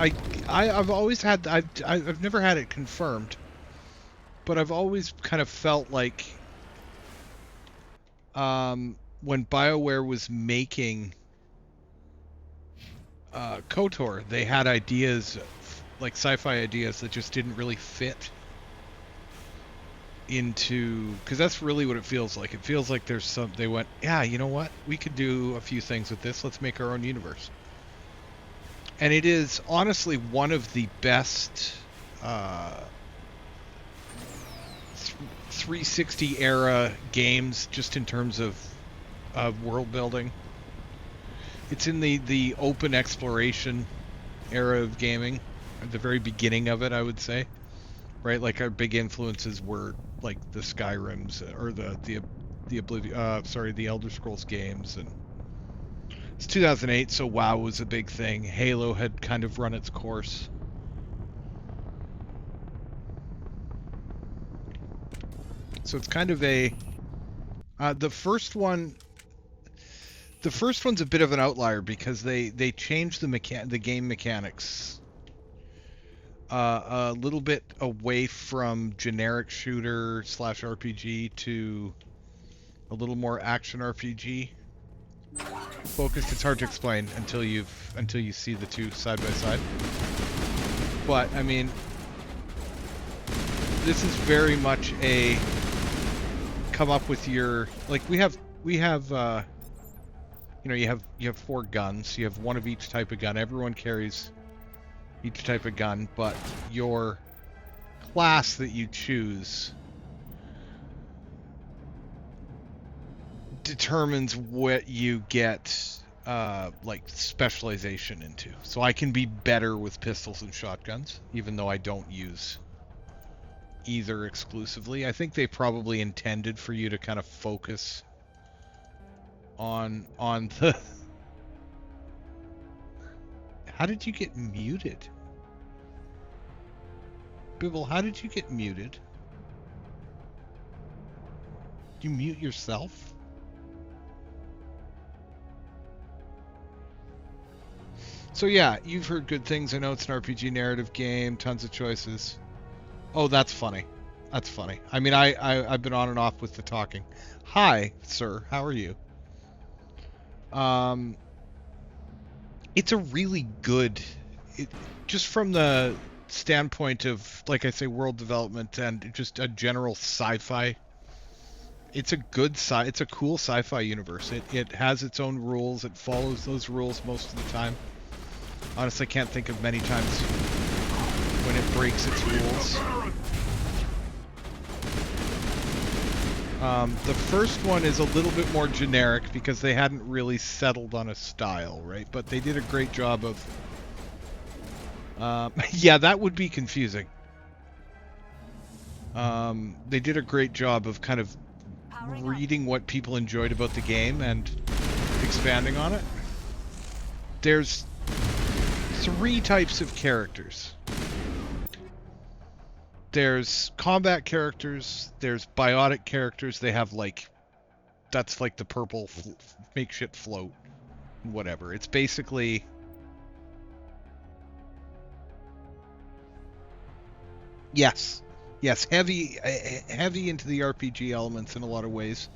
I've always had I've never had it confirmed, but I've always kind of felt like when BioWare was making KOTOR, they had ideas, like sci-fi ideas, that just didn't really fit into, because that's really what it feels like. It feels like there's some, they went, yeah, you know what, we could do a few things with this, let's make our own universe. And it is honestly one of the best 360 era games, just in terms of world building. It's in the open exploration era of gaming, at the very beginning of it, I would say. Right, like our big influences were like the Skyrims, or the Elder Scrolls games, and it's 2008, so WoW was a big thing. Halo had kind of run its course. So it's kind of a the first one's a bit of an outlier because they changed the game mechanics a little bit away from generic shooter / RPG to a little more action RPG focused. It's hard to explain until you see the two side by side. But I mean, this is very much a come up with your, like, we have you know, you have 4 guns. You have one of each type of gun. Everyone carries each type of gun, but your class that you choose determines what you get like specialization into. So I can be better with pistols and shotguns, even though I don't use either exclusively. I think they probably intended for you to kind of focus on the... How did you get muted? Bibble, how did you get muted? Did you mute yourself? So yeah, you've heard good things. I know it's an RPG narrative game, tons of choices. Oh, that's funny. That's funny. I mean, I've been on and off with the talking. Hi, sir. How are you? It's a really good, just from the standpoint of, like I say, world development and just a general sci-fi. It's a good it's a cool sci-fi universe. It has its own rules. It follows those rules most of the time. Honestly, can't think of many times when it breaks its rules. The first one is a little bit more generic because they hadn't really settled on a style, right? But they did a great job of... yeah, that would be confusing. They did a great job of kind of reading what people enjoyed about the game and expanding on it. There's 3 types of characters. There's combat characters, there's biotic characters, they have like, that's like the purple makeshift float, whatever. It's basically... Yes, heavy into the RPG elements in a lot of ways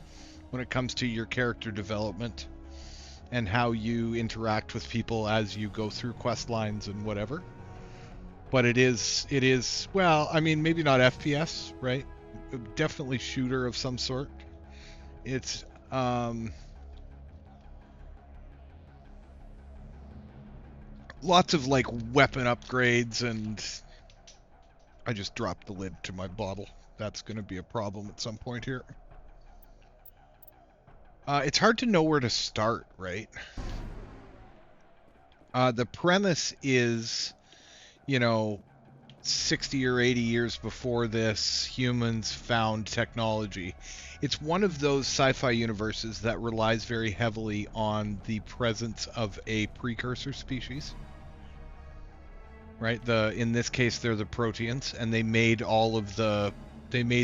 when it comes to your character development and how you interact with people as you go through quest lines and whatever. But it is, well, I mean, maybe not FPS, right? Definitely shooter of some sort. It's, lots of, like, weapon upgrades, and I just dropped the lid to my bottle. That's going to be a problem at some point here. It's hard to know where to start, right? The premise is, you know, 60 or 80 years before this, humans found technology. It's one of those sci-fi universes that relies very heavily on the presence of a precursor species. Right? In this case, they're the Proteans, and they made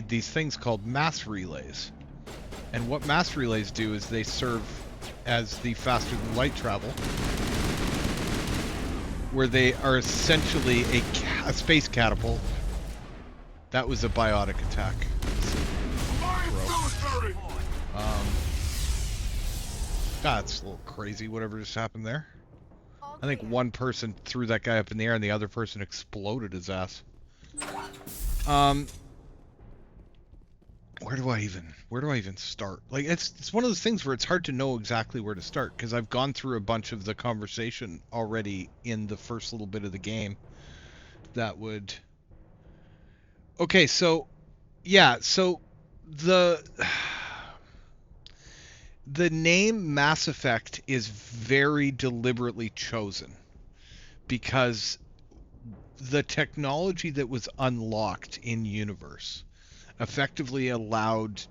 these things called mass relays. And what mass relays do is they serve as the faster than light travel, where they are essentially a space catapult. That was a biotic attack. That's a little crazy, whatever just happened there. I think one person threw that guy up in the air and the other person exploded his ass. Where do I even start? Like, it's one of those things where it's hard to know exactly where to start, because I've gone through a bunch of the conversation already in the first little bit of the game that would... Okay, so, yeah, so the name Mass Effect is very deliberately chosen because the technology that was unlocked in universe effectively allowed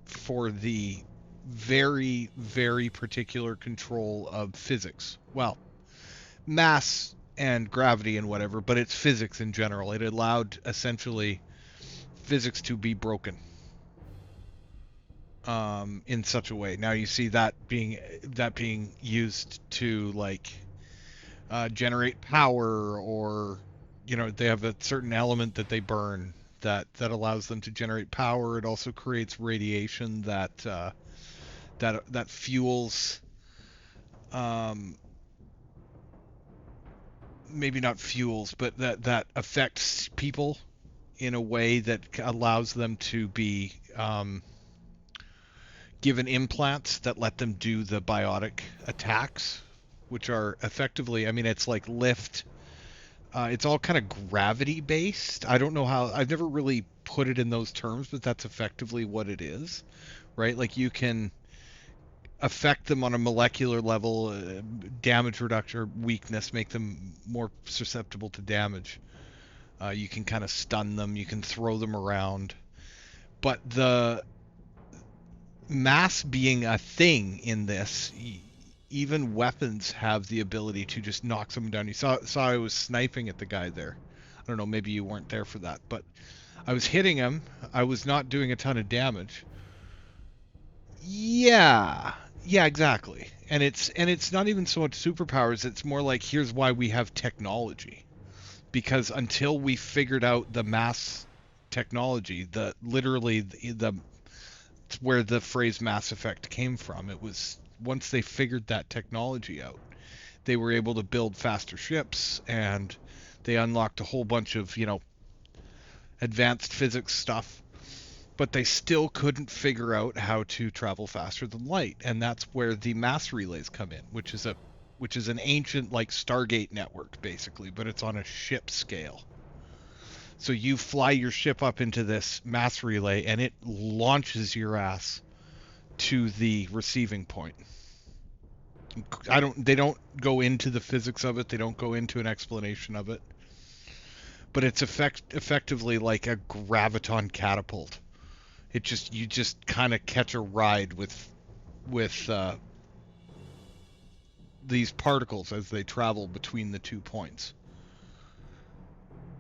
for the very, very particular control of physics. Well, mass and gravity and whatever, but it's physics in general. It allowed essentially physics to be broken in such a way. Now you see that being used to, like, generate power, or, you know, they have a certain element that they burn that allows them to generate power. It also creates radiation that fuels, maybe not fuels, but that affects people in a way that allows them to be given implants that let them do the biotic attacks, which are effectively, I mean, it's like lift. It's all kind of gravity based. I don't know how, I've never really put it in those terms, but that's effectively what it is, right? Like, you can affect them on a molecular level, damage reduction or weakness, make them more susceptible to damage. You can kind of stun them, you can throw them around. But the mass being a thing in this, even weapons have the ability to just knock someone down. You saw I was sniping at the guy there. I don't know, maybe you weren't there for that, but I was hitting him. I was not doing a ton of damage. Yeah, exactly. And it's not even so much superpowers. It's more like, here's why we have technology. Because until we figured out the mass technology, it's where the phrase Mass Effect came from. It was once they figured that technology out, they were able to build faster ships, and they unlocked a whole bunch of, you know, advanced physics stuff, but they still couldn't figure out how to travel faster than light. And that's where the mass relays come in, which is a which is an ancient, like, Stargate network, basically, but it's on a ship scale. So you fly your ship up into this mass relay, and it launches your ass to the receiving point. They don't go into the physics of it. They don't go into an explanation of it. But it's effectively like a graviton catapult. You just kind of catch a ride with these particles as they travel between the 2 points.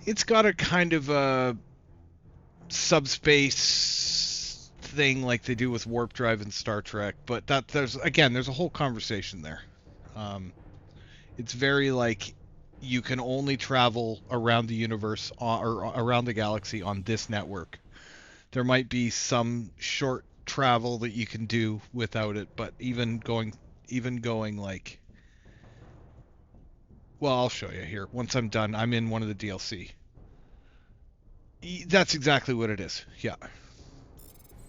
It's got a kind of a subspace thing like they do with warp drive in Star Trek, but there's a whole conversation there. It's very like you can only travel around the universe or around the galaxy on this network. There might be some short travel that you can do without it, but even going like, well, I'll show you here. Once I'm done, I'm in one of the DLC. That's exactly what it is. Yeah.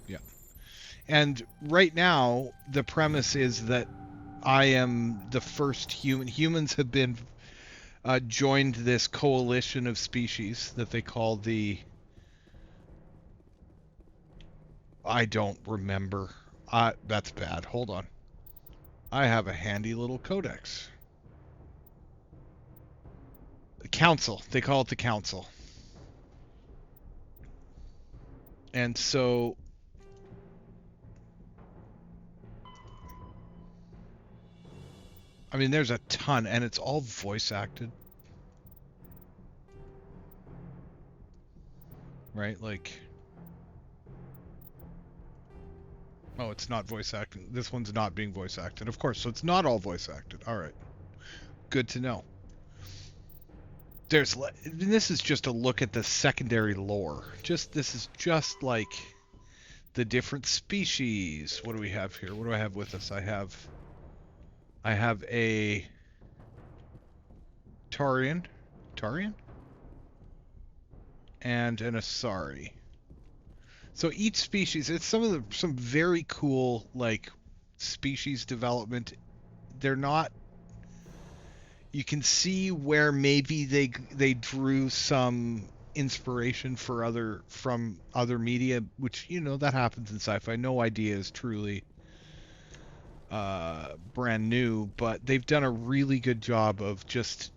Yeah. And right now, the premise is that I am the first human. Humans have been joined this coalition of species that they call the... I don't remember. That's bad. Hold on. I have a handy little codex. The Council. They call it the Council. And so... I mean, there's a ton, and it's all voice acted. Right? Like... Oh, it's not voice acting. This one's not being voice acted. Of course, so it's not all voice acted. All right. Good to know. This is just a look at the secondary lore. This is just like the different species. What do we have here? What do I have with us? I have a Tarian, and an Asari. So each species, it's some very cool like species development. They're not. You can see where maybe they drew some inspiration from other media, which that happens in sci-fi. No idea is truly brand new, but they've done a really good job of just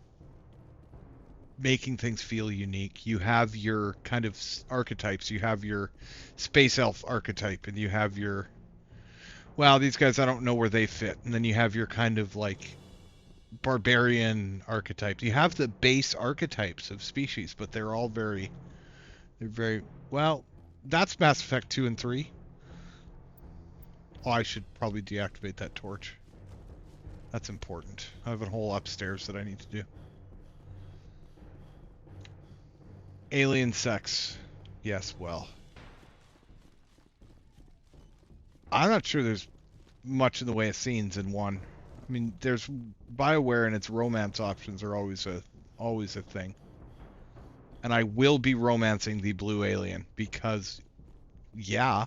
making things feel unique. You have your kind of archetypes. You have your space elf archetype, and you have your, well, these guys, I don't know where they fit. And then you have your kind of like barbarian archetypes. You have the base archetypes of species, but they're very, well, that's Mass Effect 2 and 3. Oh, I should probably deactivate that torch. That's important. I have a whole upstairs that I need to do. Alien sex. Yes, well. I'm not sure there's much in the way of scenes in 1. I mean, there's BioWare and its romance options are always a thing. And I will be romancing the blue alien because, yeah,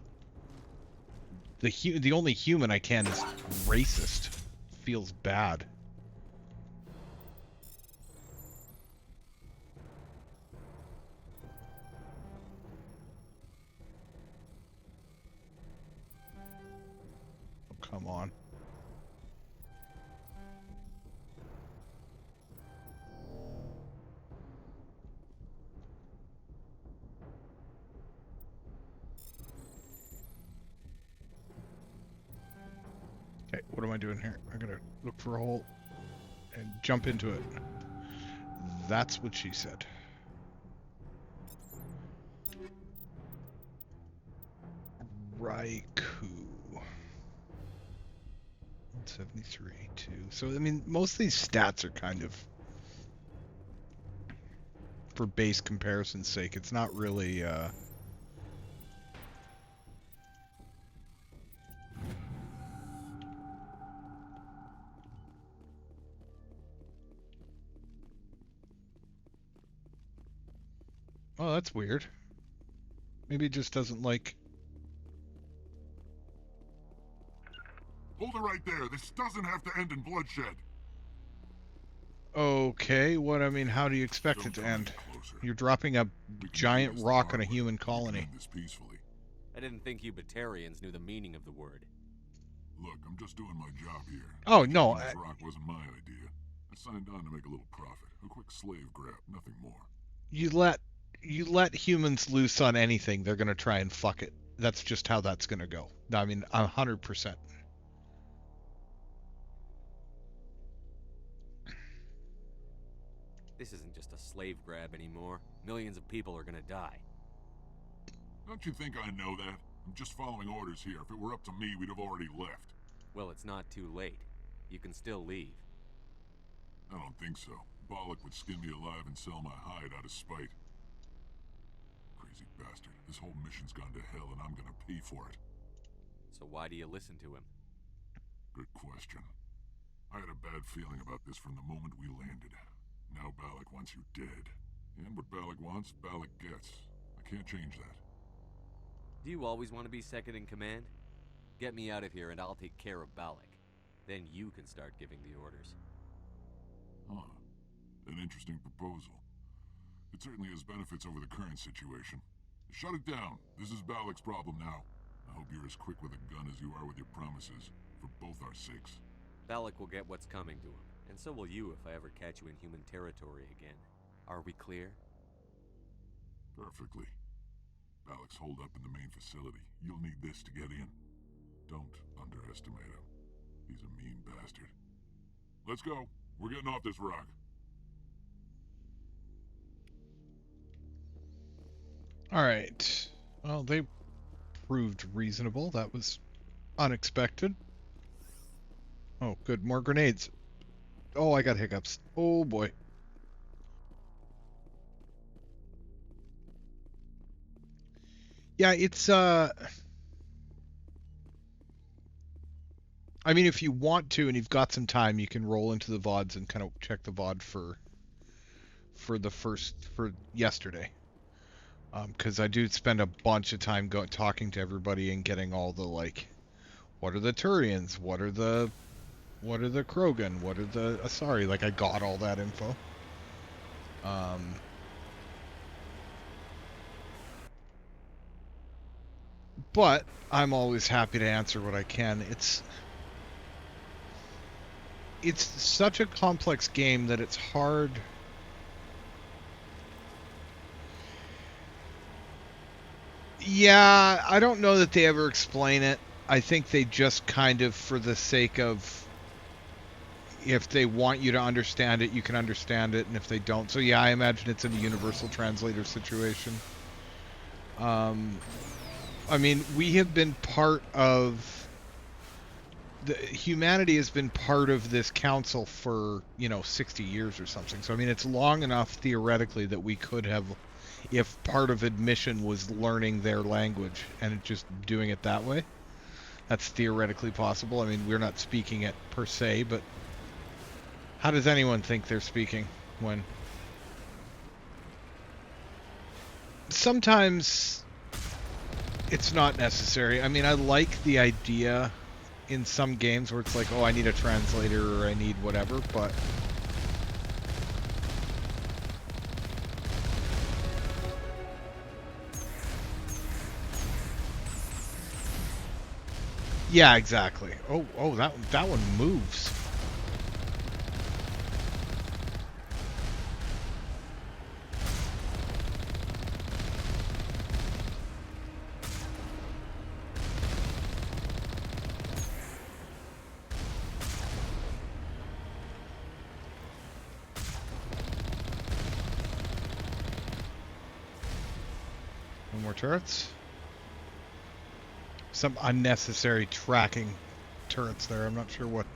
the only human I can is racist. Feels bad. Oh, come on. Okay, what am I doing here? I'm gonna look for a hole and jump into it. That's what she said. Raikou. 173, 2. So, I mean, most of these stats are kind of for base comparison's sake. It's not really, Oh, that's weird. Maybe it just doesn't like... Hold it right there. This doesn't have to end in bloodshed. Okay, I mean, how do you expect it to end? You're dropping a giant rock on a human colony. This peacefully. I didn't think you Batarians knew the meaning of the word. Look, I'm just doing my job here. Oh, no. This rock wasn't my idea. I signed on to make a little profit. A quick slave grab, nothing more. You let humans loose on anything, they're going to try and fuck it. That's just how that's going to go. I mean, 100%. This isn't just a slave grab anymore. Millions of people are gonna die. Don't you think I know that? I'm just following orders here. If it were up to me, we'd have already left. Well, it's not too late. You can still leave. I don't think so. Bollock would skin me alive and sell my hide out of spite. Crazy bastard. This whole mission's gone to hell and I'm gonna pay for it. So why do you listen to him? Good question. I had a bad feeling about this from the moment we landed. Now Bollock wants you dead. And what Bollock wants, Bollock gets. I can't change that. Do you always want to be second in command? Get me out of here and I'll take care of Bollock. Then you can start giving the orders. Huh. An interesting proposal. It certainly has benefits over the current situation. Shut it down. This is Bollock's problem now. I hope you're as quick with a gun as you are with your promises, for both our sakes. Bollock will get what's coming to him. And so will you if I ever catch you in human territory again. Are we clear? Perfectly. Bollock's holed up in the main facility. You'll need this to get in. Don't underestimate him. He's a mean bastard. Let's go. We're getting off this rock. Alright. Well, they proved reasonable. That was unexpected. Oh, good. More grenades. Oh, I got hiccups. Oh, boy. Yeah, it's, I mean, if you want to and you've got some time, you can roll into the VODs and kind of check the VOD for yesterday. Because I do spend a bunch of time talking to everybody and getting all the, like, what are the Turians? What are the Krogan? What are the Asari? Like, I got all that info. But I'm always happy to answer what I can. It's such a complex game that it's hard. Yeah, I don't know that they ever explain it. I think they just kind of, for the sake of, if they want you to understand it, you can understand it, and if they don't, so yeah, I imagine it's in a universal translator situation. I mean, we have been part of humanity has been part of this council for 60 years or something. So I mean, it's long enough theoretically that we could have, if part of admission was learning their language and just doing it that way, that's theoretically possible. I mean, we're not speaking it per se, but how does anyone think they're speaking when sometimes it's not necessary? I mean, I like the idea in some games where it's like, oh, I need a translator or I need whatever, but yeah, exactly. Oh, that one moves. More turrets. Some unnecessary tracking turrets there. I'm not sure what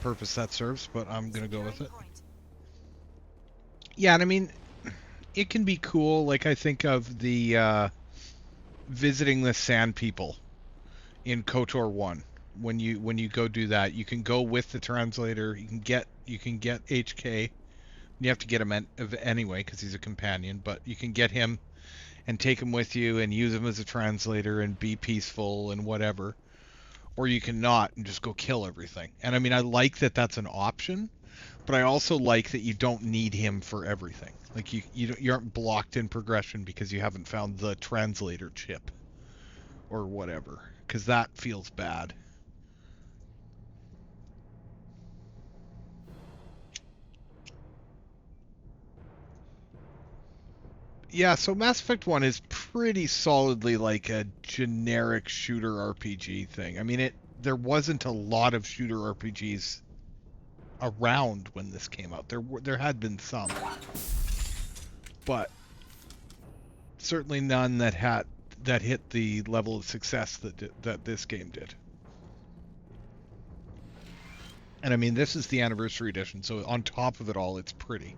purpose that serves, but I'm gonna go with it. Yeah, and I mean, it can be cool. Like, I think of the visiting the Sand People in KOTOR 1. When you go do that, you can go with the translator. You can get HK. You have to get him anyway because he's a companion, but you can get him and take him with you and use him as a translator and be peaceful and whatever. Or you can not and just go kill everything. And I mean, I like that that's an option, but I also like that you don't need him for everything. Like you aren't blocked in progression because you haven't found the translator chip or whatever, because that feels bad. Yeah, so Mass Effect 1 is pretty solidly like a generic shooter RPG thing. I mean, there wasn't a lot of shooter RPGs around when this came out. There had been some, but certainly none that hit the level of success that this game did. And I mean, this is the anniversary edition, so on top of it all, it's pretty.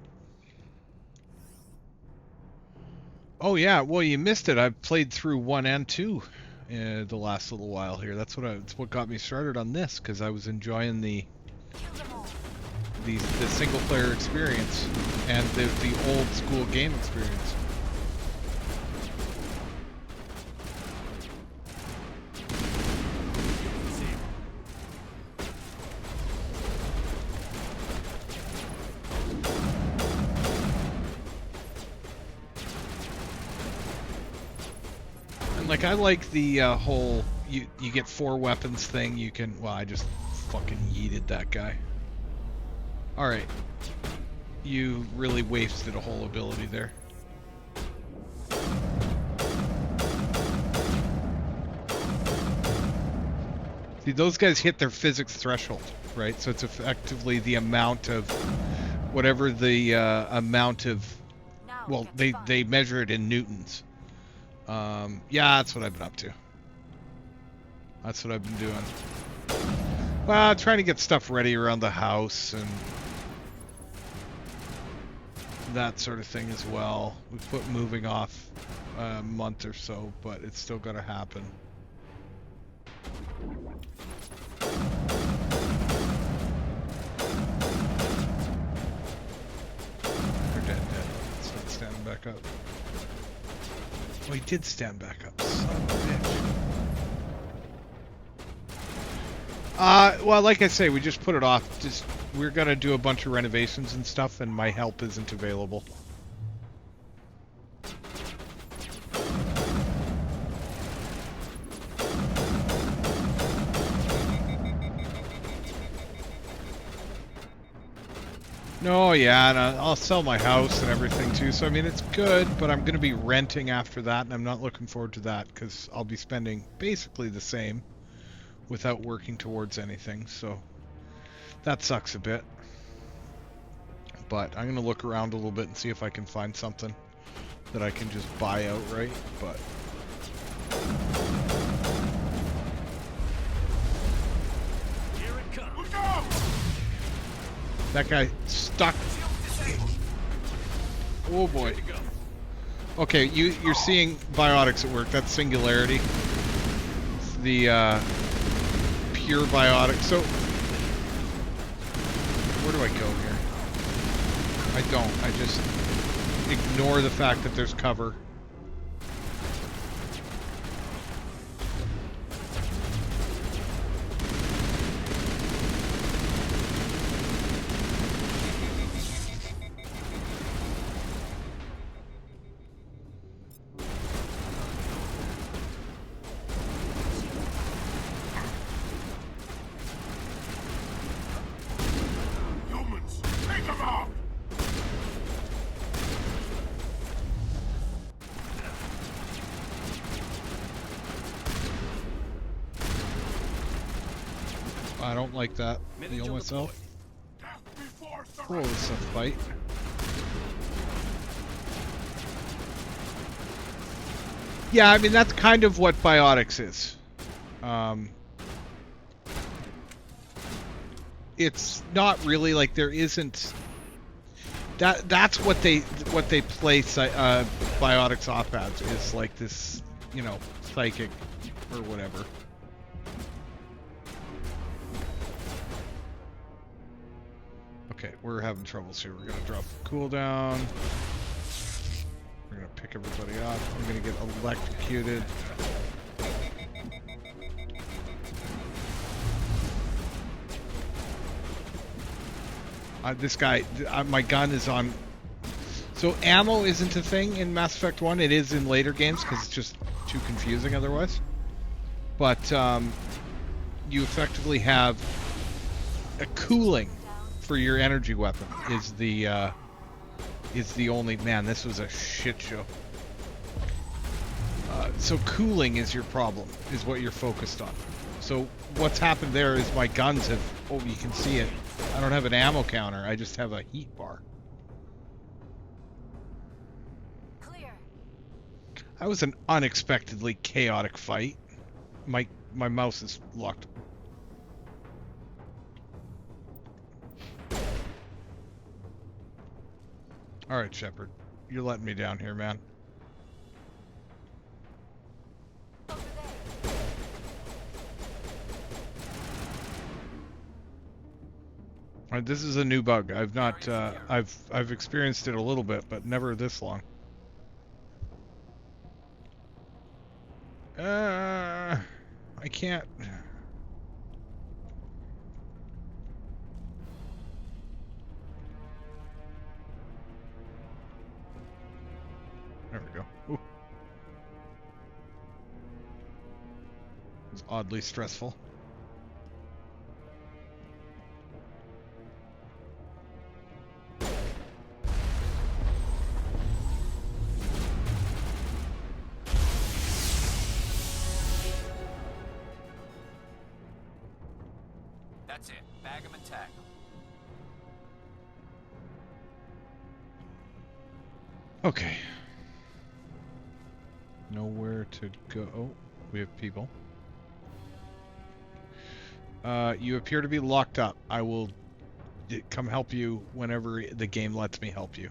Oh yeah, well you missed it. I've played through 1 and 2 the last little while here. That's what got me started on this, because I was enjoying the single player experience and the old school game experience. Like, I like the whole you get 4 weapons thing. You can, well, I just fucking yeeted that guy. Alright. You really wasted a whole ability there. See, those guys hit their physics threshold, right? So it's effectively the amount of whatever the amount of, well, they measure it in newtons. Yeah, that's what I've been up to. That's what I've been doing. Well, trying to get stuff ready around the house and that sort of thing as well. We've put moving off a month or so, but it's still got to happen. They're dead. It's not standing back up. Oh, he did stand back up. Son of a bitch. Well, like I say, we just put it off. We're gonna do a bunch of renovations and stuff, and my help isn't available. No, yeah, and I'll sell my house and everything too. So I mean, it's good, but I'm going to be renting after that, and I'm not looking forward to that because I'll be spending basically the same without working towards anything. So that sucks a bit. But I'm going to look around a little bit and see if I can find something that I can just buy outright. But Here it comes. Look out! that guy stuck. Oh boy. Okay, you're seeing biotics at work. That's Singularity. It's the pure biotic. So where do I go here? I don't. I just ignore the fact that there's cover. I don't like that. Heal myself. Oh, it's a fight. Yeah, I mean, that's kind of what biotics is. It's not really like there isn't. That's what they place biotics off as, is like this, you know, psychic or whatever. Okay, we're having troubles here. We're gonna drop the cooldown. We're gonna pick everybody up. I'm gonna get electrocuted. This guy, my gun is on. So ammo isn't a thing in Mass Effect 1. It is in later games because it's just too confusing otherwise. But you effectively have a cooling for your energy weapon is the only... Man, this was a shit show. So cooling is your problem, is what you're focused on. So what's happened there is my guns have... Oh, you can see it. I don't have an ammo counter. I just have a heat bar. Clear. That was an unexpectedly chaotic fight. My mouse is locked. Alright, Shepard. You're letting me down here, man. Alright, this is a new bug. I've not, I've experienced it a little bit, but never this long. I can't... There we go. Ooh. It was oddly stressful. That's it. Bag 'em and tag 'em. Okay. Nowhere to go. Oh, we have people. You appear to be locked up. I will come help you whenever the game lets me help you.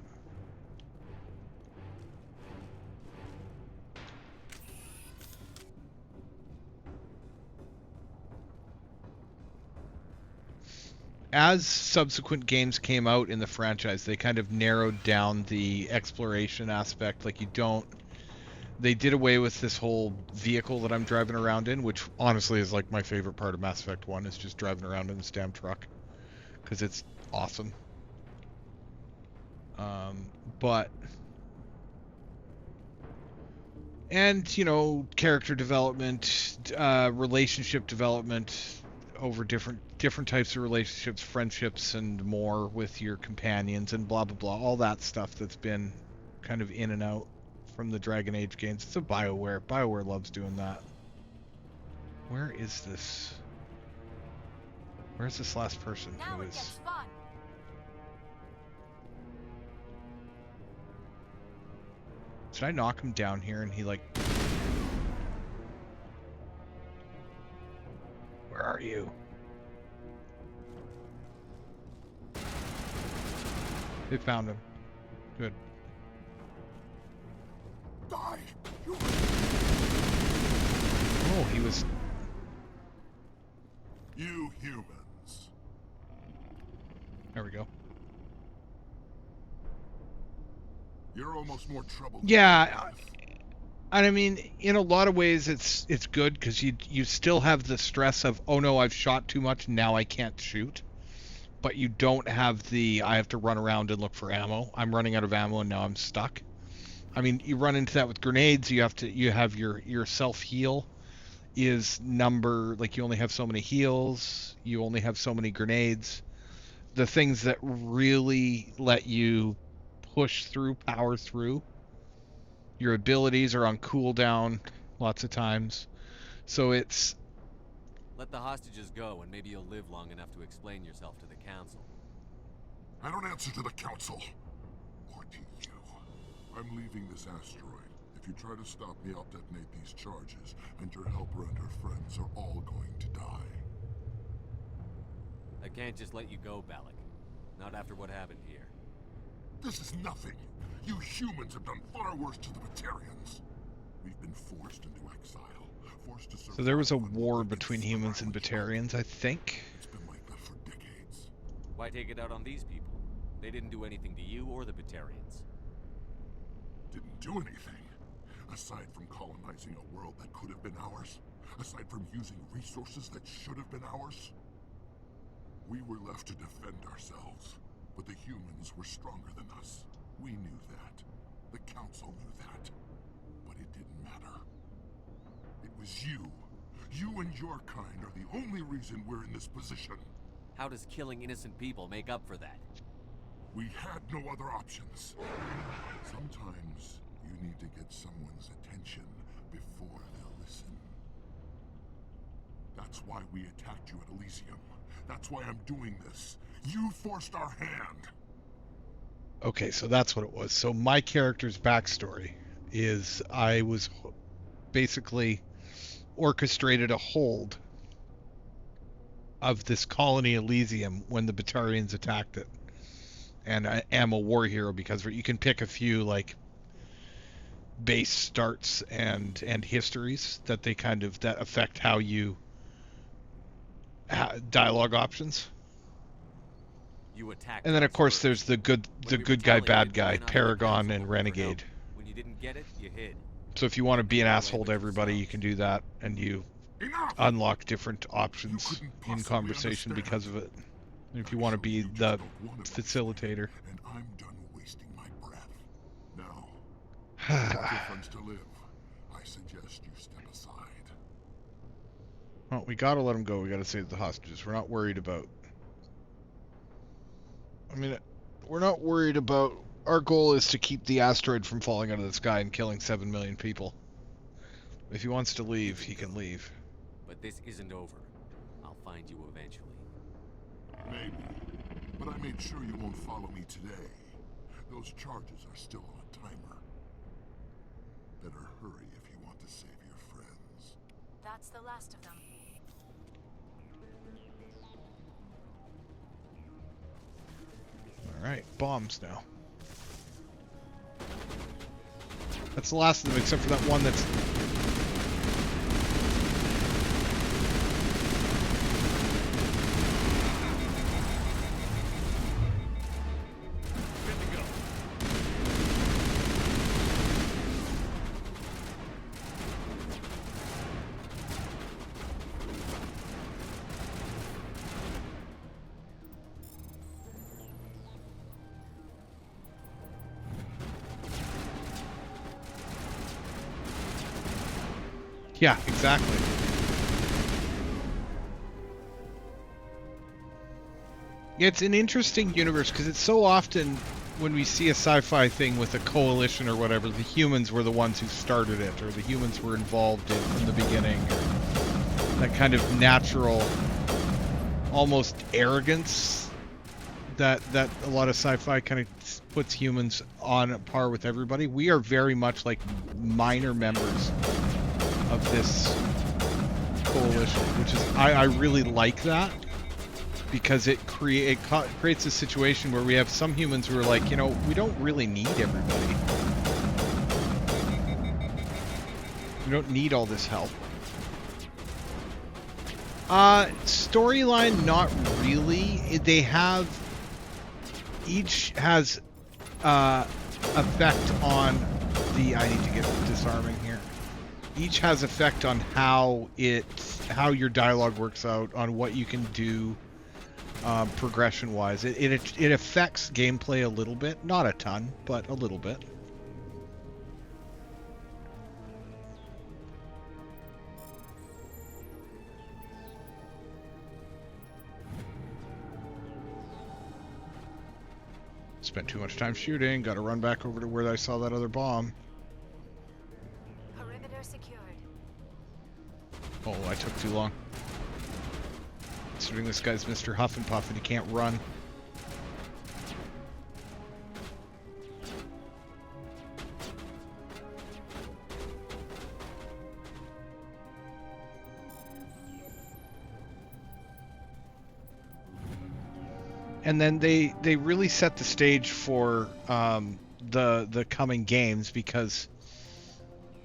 As subsequent games came out in the franchise, they kind of narrowed down the exploration aspect. Like, you don't... They did away with this whole vehicle that I'm driving around in, which honestly is like my favorite part of Mass Effect 1, is just driving around in this damn truck. Because it's awesome. And, you know, character development, relationship development over different types of relationships, friendships, and more with your companions, and blah, blah, blah. All that stuff that's been kind of in and out from the Dragon Age games. It's a BioWare. BioWare loves doing that. Where is this? Where's this last person who is... Should I knock him down here and he like... Where are you? They found him. Good. Die. Oh, he was... You humans. There we go. You're almost more trouble. Yeah, and I mean, in a lot of ways, it's good because you still have the stress of, oh no, I've shot too much, now I can't shoot. But you don't have the, I have to run around and look for ammo. I'm running out of ammo and now I'm stuck. I mean, you run into that with grenades. You have your self heal is like you only have so many heals. You only have so many grenades. The things that really let you push through, power through. Your abilities are on cooldown lots of times. So it's... Let the hostages go and maybe you'll live long enough to explain yourself to the council. I don't answer to the council. Or to you. I'm leaving this asteroid. If you try to stop me, I'll detonate these charges, and your helper and her friends are all going to die. I can't just let you go, Balak. Not after what happened here. This is nothing. You humans have done far worse to the Batarians. We've been forced into exile. Forced to survive. So there was a war between humans and Batarians, I think. It's been like that for decades. Why take it out on these people? They didn't do anything to you or the Batarians. Didn't do anything. Aside from colonizing a world that could have been ours. Aside from using resources that should have been ours. We were left to defend ourselves. But the humans were stronger than us. We knew that. The Council knew that. But it didn't matter. It was you. You and your kind are the only reason we're in this position. How does killing innocent people make up for that? We had no other options. Sometimes you need to get someone's attention before they'll listen. That's why we attacked you at Elysium. That's why I'm doing this. You forced our hand. Okay, so that's what it was. So my character's backstory is I was basically orchestrated a hold of this colony Elysium when the Batarians attacked it. And I am a war hero because you can pick a few like base starts and histories that they kind of that affect how you dialogue options. You attacked. And then of course there's the good guy, bad guy, Paragon and Renegade. When you didn't get it, you hid. So if you want to be an asshole to everybody, you can do that, and you unlock different options in conversation because of it. If you want to be the facilitator. And I'm done wasting my breath. Now, difference to live. I suggest you step aside. Well, we gotta let him go. We gotta save the hostages. We're not worried about. I mean, we're not worried about. Our goal is to keep the asteroid from falling out of the sky and killing 7 million people. If he wants to leave, he can leave. But this isn't over. I'll find you eventually. Maybe. But I made sure you won't follow me today. Those charges are still on a timer. Better hurry if you want to save your friends. That's the last of them. Alright, bombs now. That's the last of them, except for that one that's... Yeah, exactly. It's an interesting universe because it's so often when we see a sci-fi thing with a coalition or whatever, the humans were the ones who started it, or the humans were involved in from the beginning. Or that kind of natural, almost arrogance that a lot of sci-fi kind of puts humans on par with everybody. We are very much like minor members of this coalition, which is I really like that because it creates a situation where we have some humans who are like, you know, we don't really need everybody. We don't need all this help. Storyline, not really. They have each has effect on the. I need to get disarming here. Each has effect on how your dialogue works out, on what you can do progression wise. It affects gameplay a little bit, not a ton, but a little bit. Spent too much time shooting, gotta run back over to where I saw that other bomb. Perimeter secured. Oh, I took too long. Considering this guy's Mr. Huff and Puff and he can't run. And then they really set the stage for the coming games, because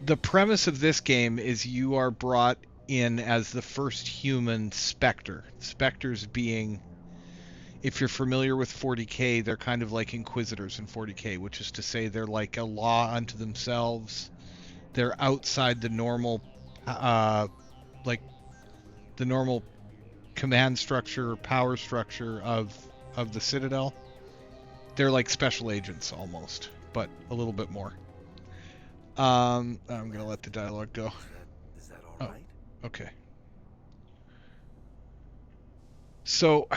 the premise of this game is you are brought in as the first human Spectre. Spectres being, if you're familiar with 40k, they're kind of like Inquisitors in 40k, which is to say they're like a law unto themselves. They're outside the normal, like the normal command structure or power structure of the Citadel. They're like special agents almost, but a little bit more. I'm gonna let the dialogue go. Is that all right? Okay. So,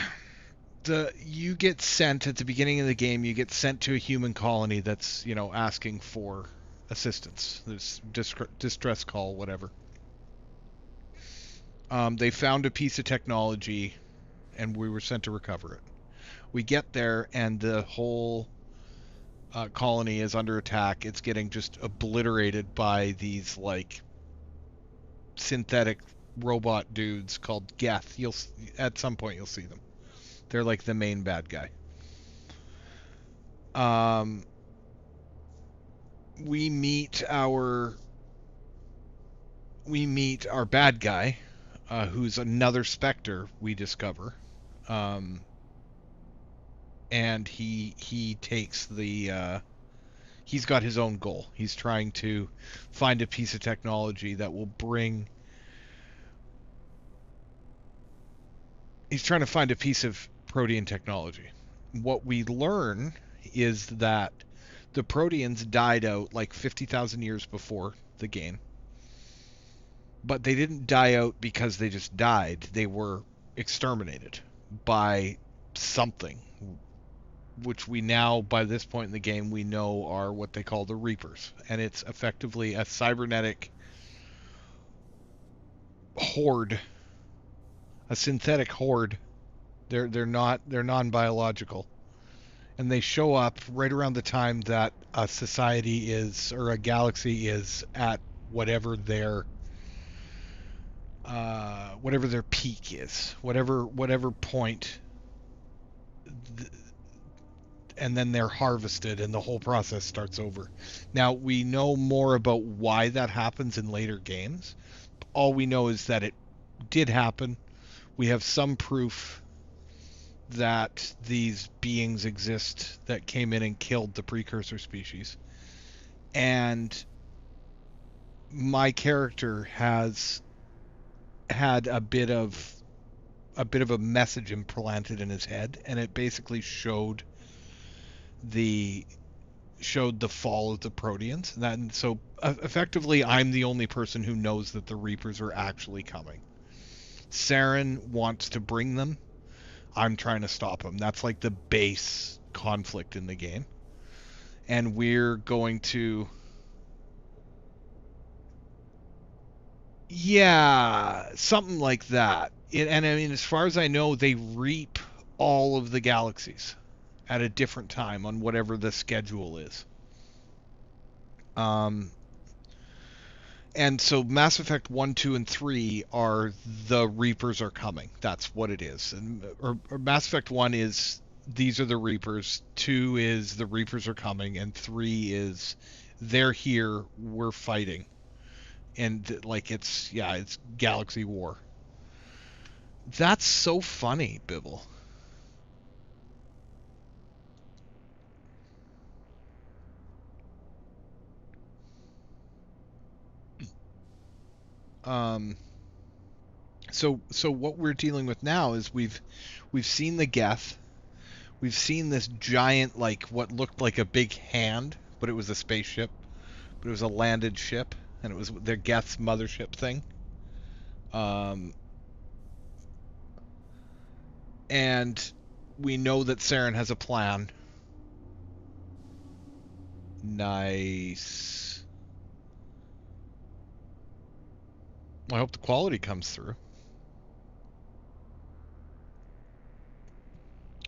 you get sent at the beginning of the game. You get sent to a human colony that's, you know, asking for assistance. There's distress call, whatever. They found a piece of technology, and we were sent to recover it. We get there, and the whole colony is under attack. It's getting just obliterated by these like synthetic robot dudes called Geth. At some point you'll see them. They're like the main bad guy. We meet our bad guy, who's another Spectre. We discover, and he takes the. He's got his own goal. He's trying to find a piece of technology that will bring. He's trying to find a piece of protean technology. What we learn is that the Proteans died out like 50,000 years before the game. But they didn't die out because they just died. They were exterminated by something, which we now, by this point in the game, we know are what they call the Reapers. And it's effectively a cybernetic horde, a synthetic horde. They're non-biological. And they show up right around the time that a society is, or a galaxy is, at whatever their peak is, whatever point, and then they're harvested, and the whole process starts over. Now we know more about why that happens in later games. All we know is that it did happen. We have some proof that these beings exist that came in and killed the precursor species. And my character has had a bit of a message implanted in his head, and it basically showed the fall of the Proteans. And so effectively I'm the only person who knows that the Reapers are actually coming. Saren wants to bring them. I'm trying to stop him. That's like the base conflict in the game. And we're going to... Yeah, something like that. And I mean, as far as I know, they reap all of the galaxies at a different time on whatever the schedule is. And so Mass Effect 1, 2, and 3 are the Reapers are coming. That's what it is. And or Mass Effect 1 is these are the Reapers, 2 is the Reapers are coming, and 3 is they're here, we're fighting. And like it's galaxy war. That's so funny, Bibble. So what we're dealing with now is we've seen the Geth. We've seen this giant, like what looked like a big hand, but it was a spaceship. But it was a landed ship, and it was their Geth's mothership thing. And we know that Saren has a plan. Nice. I hope the quality comes through.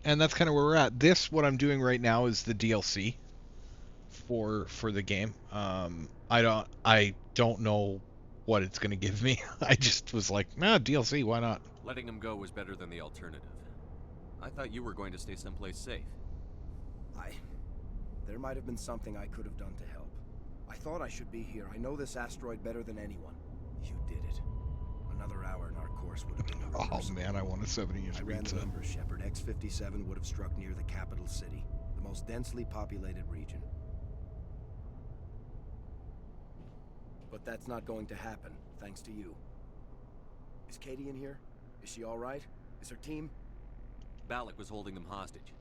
And that's kind of where we're at. What I'm doing right now is the DLC for the game. I don't know what it's going to give me. I just was like, DLC, why not? Letting him go was better than the alternative. I thought you were going to stay someplace safe. There might have been something I could have done to help. I thought I should be here. I know this asteroid better than anyone. You did it. Another hour in our course would have been Oh man, I want a 70-inch I ran pizza. the numbers, Shepard. X-57 would have struck near the capital city, the most densely populated region. But that's not going to happen, thanks to you. Is Katie in here? Is she all right? Is her team? Balak was holding them hostage.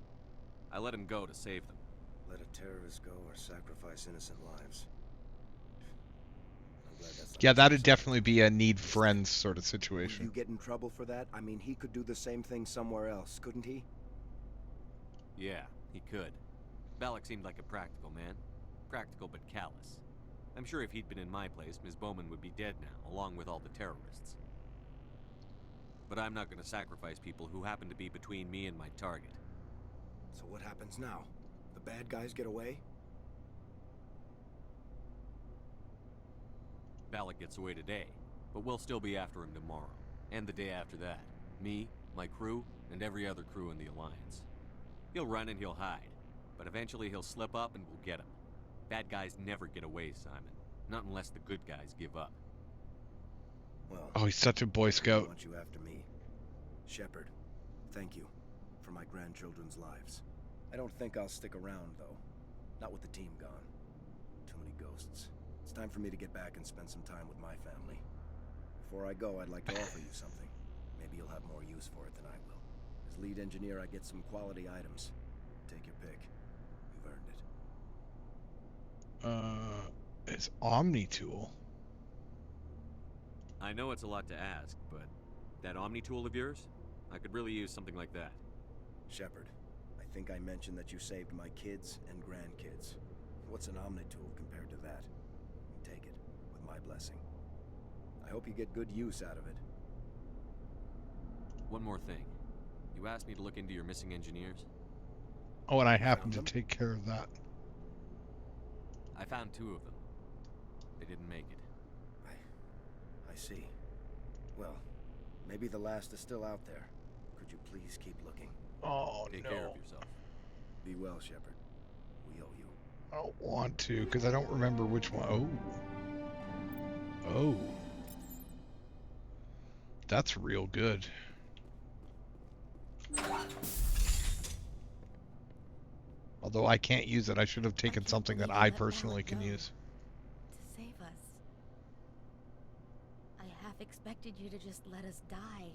I let him go to save them. Let a terrorist go or sacrifice innocent lives. I'm glad that's not Yeah, what that'd you definitely be a need friends sort of Will situation. you get in trouble for that? I mean, he could do the same thing somewhere else, couldn't he? Yeah, he could. Balak seemed like a practical man. Practical but callous. I'm sure if he'd been in my place, Ms. Bowman would be dead now, along with all the terrorists. But I'm not going to sacrifice people who happen to be between me and my target. So what happens now? The bad guys get away? Balak gets away today, but we'll still be after him tomorrow, and the day after that. Me, my crew, and every other crew in the Alliance. He'll run and he'll hide, but eventually he'll slip up and we'll get him. Bad guys never get away, Simon. Not unless the good guys give up. Well, Oh, he's such a Boy I Scout. want you after me. Shepard, thank you for my grandchildren's lives. I don't think I'll stick around, though. Not with the team gone. Too many ghosts. It's time for me to get back and spend some time with my family. Before I go, I'd like to offer you something. Maybe you'll have more use for it than I will. As lead engineer, I get some quality items. Take your pick. You've earned it. It's Omni Tool. I know it's a lot to ask, but that Omni tool of yours? I could really use something like that. Shepard, I think I mentioned that you saved my kids and grandkids. What's an Omni tool compared to that? Take it, with my blessing. I hope you get good use out of it. One more thing. You asked me to look into your missing engineers? Oh, and I happen to take care of that. I found 2 of them. They didn't make it. I see. Well, maybe the last is still out there. Could you please keep looking? Oh, Take no. care of yourself. Be well, Shepard. We owe you. I don't want to, because I don't remember which one. Oh. Oh. That's real good. Although I can't use it, I should have taken something that I personally can use. To save us. I half expected you to just let us die.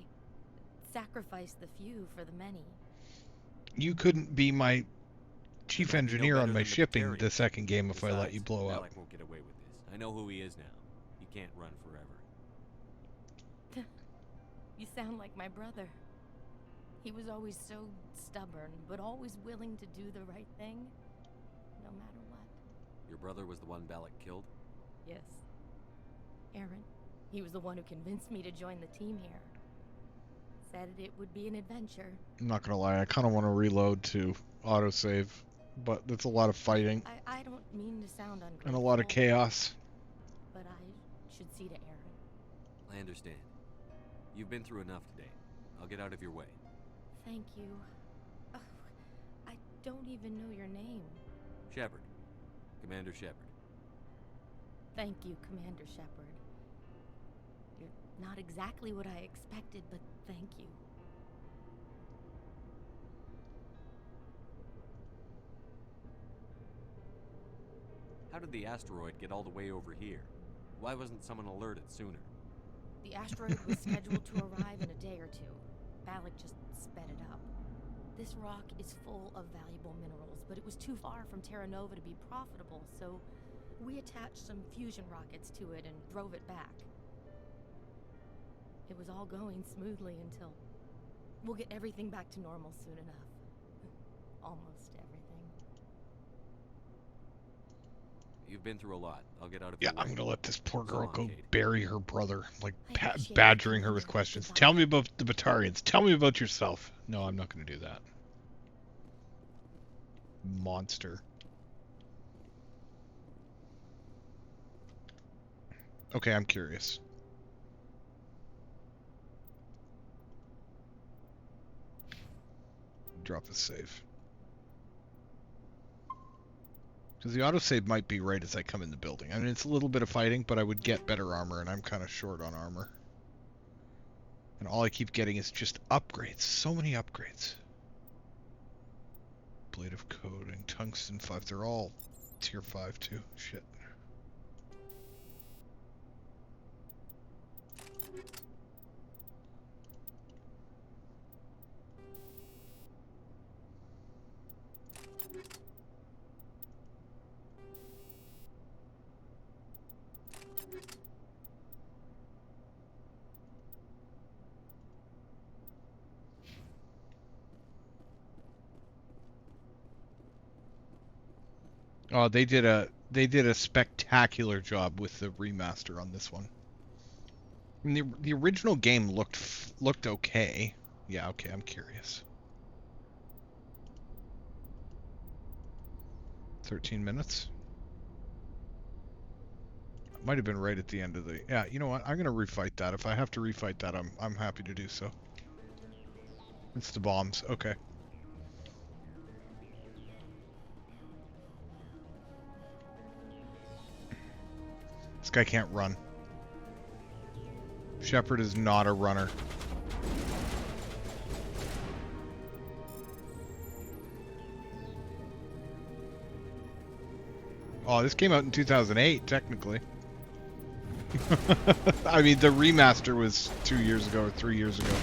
Sacrifice the few for the many. You couldn't be my chief engineer on my shipping the second game if I let you blow up. Balak won't get away with this. I know who he is now. He can't run forever. You sound like my brother. He was always so stubborn, but always willing to do the right thing, no matter what. Your brother was the one Balak killed? Yes. Aaron. He was the one who convinced me to join the team here. Said it would be an adventure. I'm not gonna lie, I kind of want to reload to autosave, but it's a lot of fighting. I don't mean to sound ungrateful. And a lot of chaos. But I should see to Aaron. I understand. You've been through enough today. I'll get out of your way. Thank you. Oh, I don't even know your name. Shepard. Commander Shepard. Thank you, Commander Shepard. You're not exactly what I expected, but thank you. How did the asteroid get all the way over here? Why wasn't someone alerted sooner? The asteroid was scheduled to arrive in a day or two. Balak just sped it up. This rock is full of valuable minerals, but it was too far from Terra Nova to be profitable, so we attached some fusion rockets to it and drove it back. It was all going smoothly until... We'll get everything back to normal soon enough. Almost everything. You've been through a lot. I'll get out of Yeah, your way. I'm gonna let this poor girl So long, go Kate. bury her brother, like appreciate badgering it, her with Commander. questions. Goodbye. Tell me about the Batarians. Tell me about yourself. No, I'm not gonna do that. Monster. Okay, I'm curious. Drop the save. Because the autosave might be right as I come in the building. I mean, it's a little bit of fighting, but I would get better armor, and I'm kind of short on armor. And all I keep getting is just upgrades. So many upgrades. Blade of Coding, Tungsten 5. They're all tier 5 too. Shit. Oh, they did a spectacular job with the remaster on this one. I mean, the original game looked okay. Yeah, okay, I'm curious. 13 minutes. Might have been right at the end of the. Yeah, you know what? I'm gonna refight that. If I have to refight that, I'm happy to do so. It's the bombs. Okay. This guy can't run. Shepard is not a runner. Oh, this came out in 2008, technically. I mean, the remaster was 2 years ago or 3 years ago.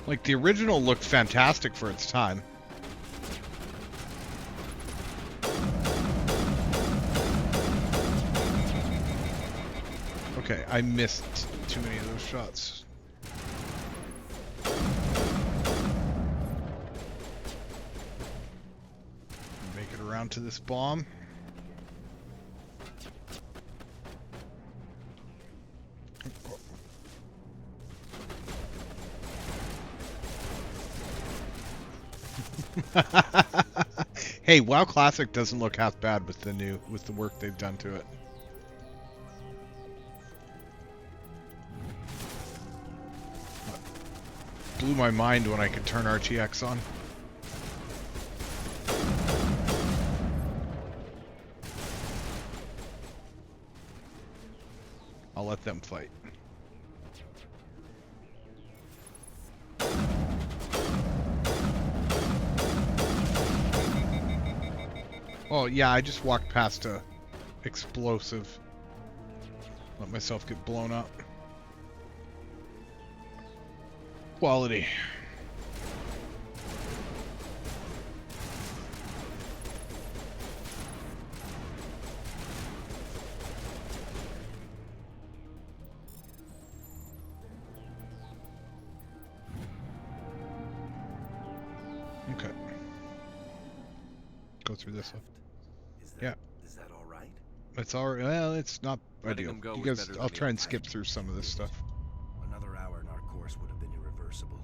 Like, the original looked fantastic for its time. Okay, I missed too many of those shots. Make it around to this bomb. Hey, WoW Classic doesn't look half bad with the work they've done to it. Blew my mind when I could turn RTX on. I'll let them fight. Oh yeah, I just walked past a explosive. Let myself get blown up. Quality. Okay. Go through this one. Yeah. Is that all right? It's all right. Well, it's not Letting ideal. them go You was guys, better I'll than the try and old skip through some of this stuff. Another hour and our course would have been irreversible.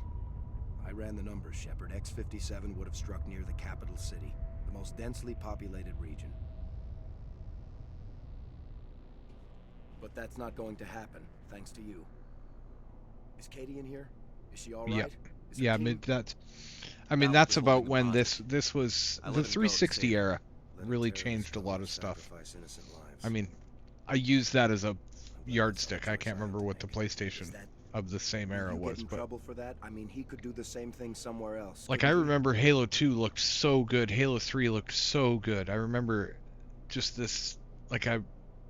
I ran the numbers, Shepard. X-57 would have struck near the capital city, the most densely populated region. But that's not going to happen, thanks to you. Is Katie in here? Is she all right? Yep. Is her Yeah, team- I mean Balak that's was about holding them when hostage. this was I the let him go to 360 save them. era Let really a terrorist changed a go lot to of stuff. sacrifice innocent lives. I mean, I used that as a yardstick. I can't remember what the PlayStation of the same era you get was, in but trouble for that? I mean, he could do the same thing somewhere else. like I couldn't he? remember Halo 2 looked so good. Halo 3 looked so good. I remember just this, like I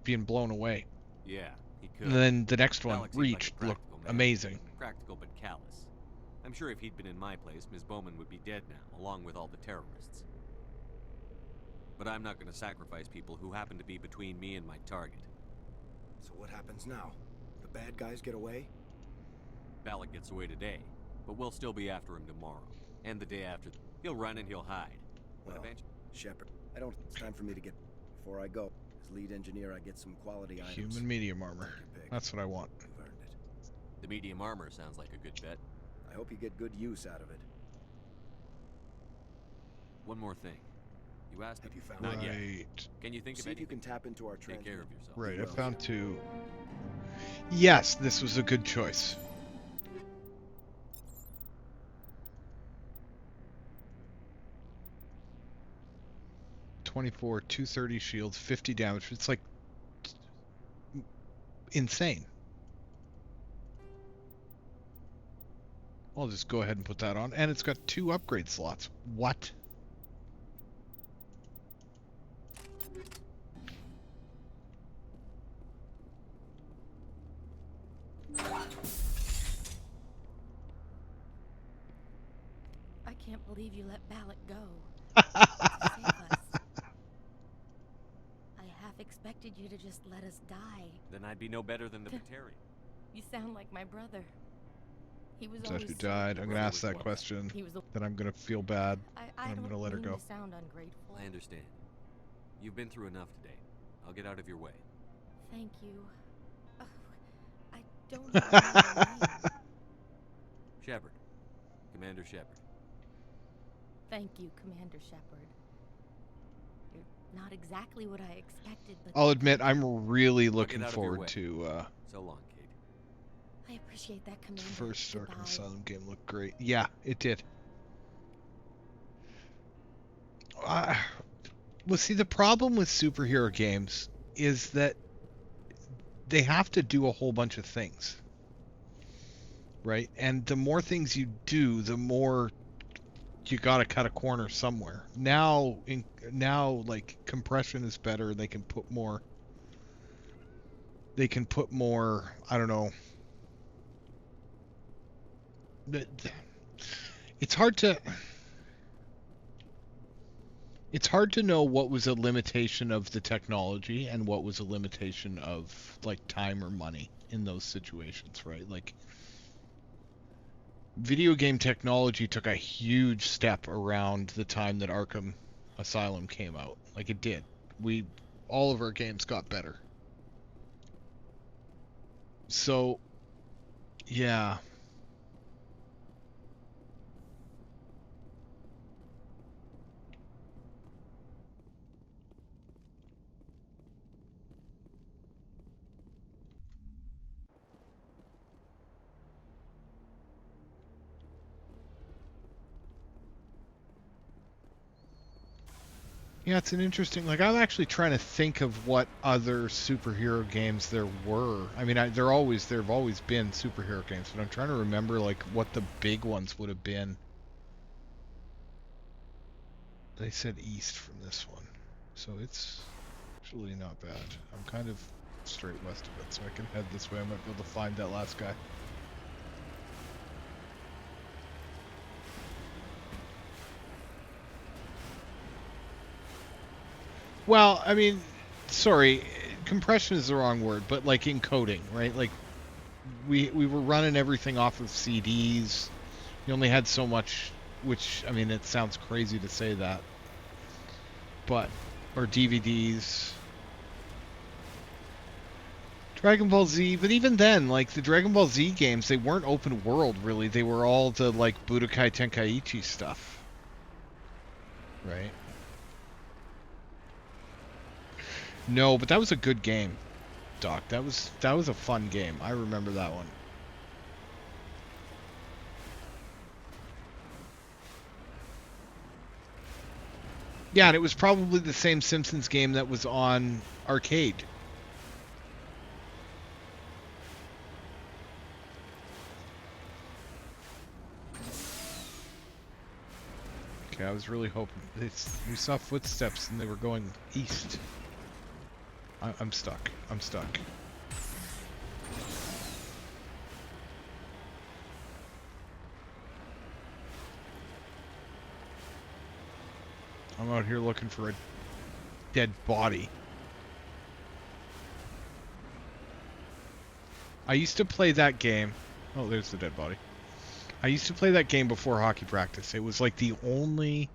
being blown away. Yeah, he could. And then the next one, Balak seemed like a Reach, looked practical man. amazing. Practical but callous. I'm sure if he'd been in my place, Ms. Bowman would be dead now, along with all the terrorists. But I'm not going to sacrifice people who happen to be between me and my target. So what happens now? The bad guys get away? Balak gets away today, but we'll still be after him tomorrow. And the day after. He'll run and he'll hide. But Well, eventually... Shepard, it's time for me to get... Before I go, as lead engineer, I get some quality items. Human medium armor. That's what I want. You've earned it. The medium armor sounds like a good bet. I hope you get good use out of it. One more thing. You asked Have you found Not yet. Right. Can you think of See if you anything? can tap into our Take care of yourself. Right, I Well, found two. Yes, this was a good choice. .24, 230 shields, 50 damage. It's like insane. I'll just go ahead and put that on, and it's got 2 upgrade slots. What? I can't believe you let Balak go. To save us. half expected you to just let us die. Then I'd be no better than the Batarian. You sound like my brother. He was Is that always who so died? I'm gonna ask that supportive. question. He was the... Then I'm gonna feel bad. I I'm don't gonna let her mean go. to sound ungrateful. I understand. You've been through enough today. I'll get out of your way. Thank you. Oh, I don't even know your name. Shepard. Commander Shepard. Thank you, Commander Shepard. You're not exactly what I expected, but... I'll admit, I'm really looking out of your forward way. to So long, Kate. I appreciate that, the Commander. first Arkham Goodbye. Asylum game. Looked great. Yeah, it did. Well, see, the problem with superhero games is that they have to do a whole bunch of things, right? And the more things you do, the more you got to cut a corner somewhere. Now, like compression is better. They can put more. I don't know. It's hard to. It's hard to know what was a limitation of the technology and what was a limitation of like time or money in those situations, right? Like video game technology took a huge step around the time that Arkham Asylum came out. Like it did. All of our games got better. So yeah. Yeah, it's an interesting. Like, I'm actually trying to think of what other superhero games there were. I mean, there have always been superhero games, but I'm trying to remember like what the big ones would have been. They said east from this one, so it's actually not bad. I'm kind of straight west of it, so I can head this way. I might be able to find that last guy. Well, I mean, sorry, compression is the wrong word, but like encoding, right? Like we were running everything off of CDs. You only had so much, which I mean, it sounds crazy to say that, but or DVDs. Dragon Ball Z, but even then, like the Dragon Ball Z games, they weren't open world really. They were all the like Budokai Tenkaichi stuff, right? No, but that was a good game, Doc. That was a fun game. I remember that one. Yeah, and it was probably the same Simpsons game that was on arcade. Okay, I was really hoping. We saw footsteps and they were going east. I'm stuck. I'm stuck. I'm out here looking for a dead body. I used to play that game. Oh, there's the dead body. I used to play that game before hockey practice. It was like the only...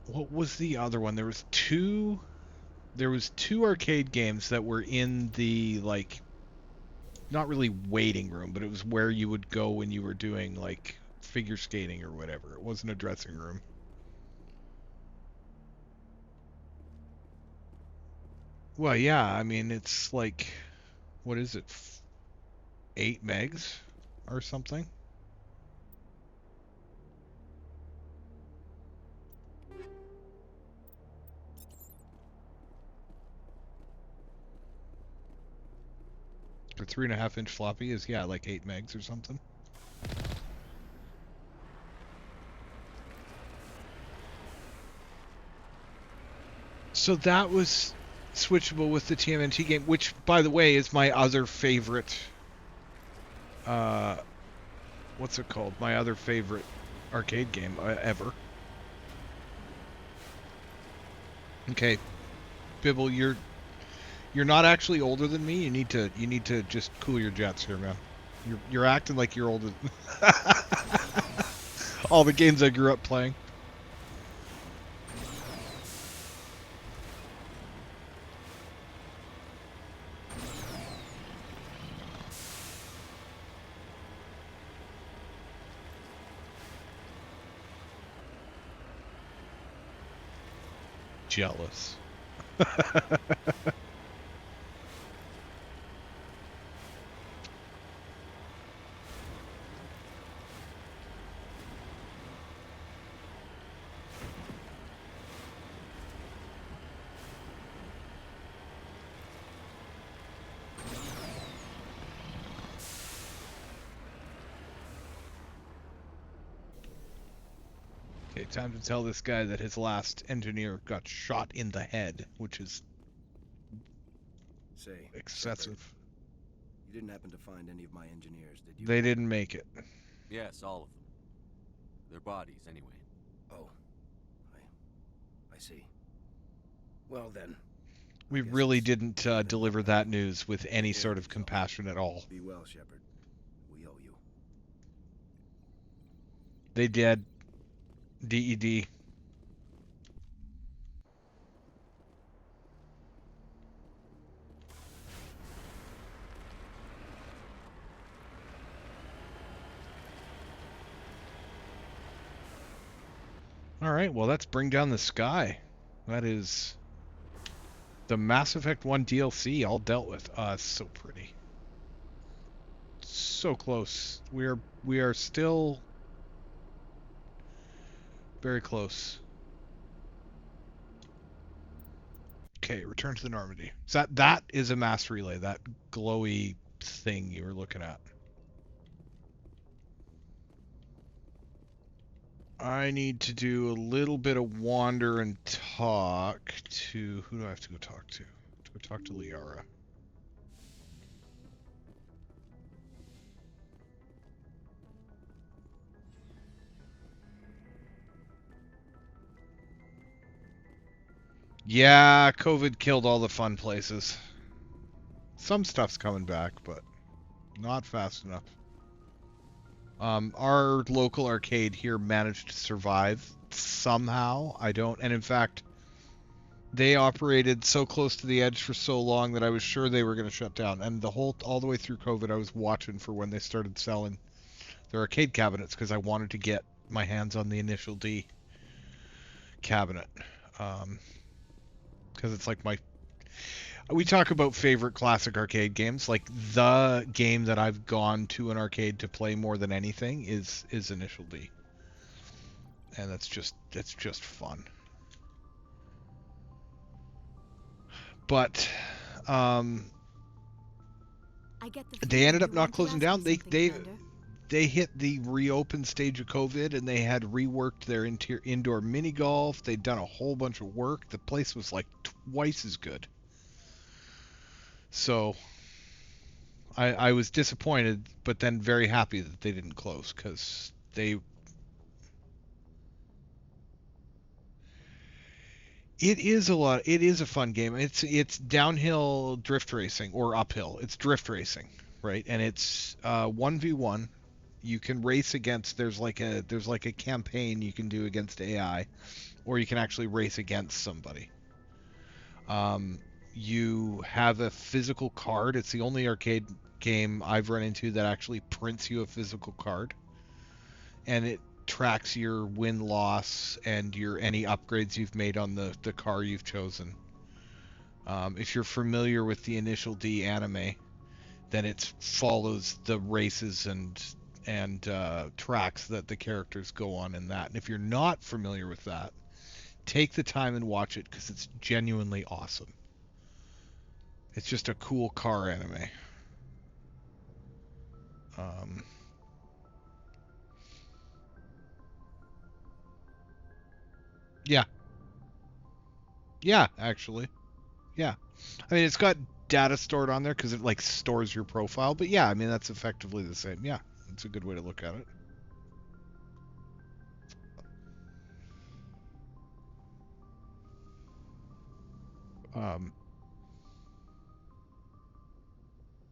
What was the other one? There was two arcade games that were in the, like, not really waiting room, but it was where you would go when you were doing, like, figure skating or whatever. It wasn't a dressing room. Well, yeah, I mean, it's like, what is it? 8 megs or something? A 3.5-inch floppy is, yeah, like 8 megs or something. So that was switchable with the TMNT game, which, by the way, is my other favorite. What's it called? My other favorite arcade game ever. Okay, Bibble, you're not actually older than me. You need to just cool your jets here, man. You're acting like you're older. All the games I grew up playing. Jealous. Okay, time to tell this guy that his last engineer got shot in the head, which is excessive. Shepard, you didn't happen to find any of my engineers, did you? They didn't make it. Yes, all of them. Their bodies, anyway. Oh, I see. Well then. We really didn't deliver that news with any sort of compassion at all. Be well, Shepard. We owe you. They did. DED. All right, well, let's bring down the sky. That is the Mass Effect 1 DLC all dealt with. So pretty. So close. We are still very close. Okay, return to the Normandy. So that is a mass relay, that glowy thing you were looking at. I need to do a little bit of wander and talk to... Who do I have to go talk to? To go talk to Liara. Yeah, COVID killed all the fun places. Some stuff's coming back, but not fast enough. Our local arcade here managed to survive somehow. And in fact, they operated so close to the edge for so long that I was sure they were going to shut down. And all the way through COVID, I was watching for when they started selling their arcade cabinets because I wanted to get my hands on the Initial D cabinet. Because it's like we talk about favorite classic arcade games. Like the game that I've gone to an arcade to play more than anything is Initial D, and that's just fun. But they ended up not closing down. They hit the reopen stage of COVID, and they had reworked their indoor mini golf. They'd done a whole bunch of work. The place was like twice as good. So I was disappointed, but then very happy that they didn't close because they... It is a fun game. It's downhill drift racing, or uphill. It's drift racing, right? And it's 1v1. You can race against... There's like a campaign you can do against AI, or you can actually race against somebody. You have a physical card. It's the only arcade game I've run into that actually prints you a physical card, and it tracks your win-loss and any upgrades you've made on the car you've chosen. If you're familiar with the Initial D anime, then it follows the races and tracks that the characters go on in that. And if you're not familiar with that, take the time and watch it because it's genuinely awesome. It's just a cool car anime. Yeah. Yeah, actually. Yeah. I mean, it's got data stored on there because it like stores your profile, but yeah, I mean, that's effectively the same. Yeah, that's a good way to look at it. Um,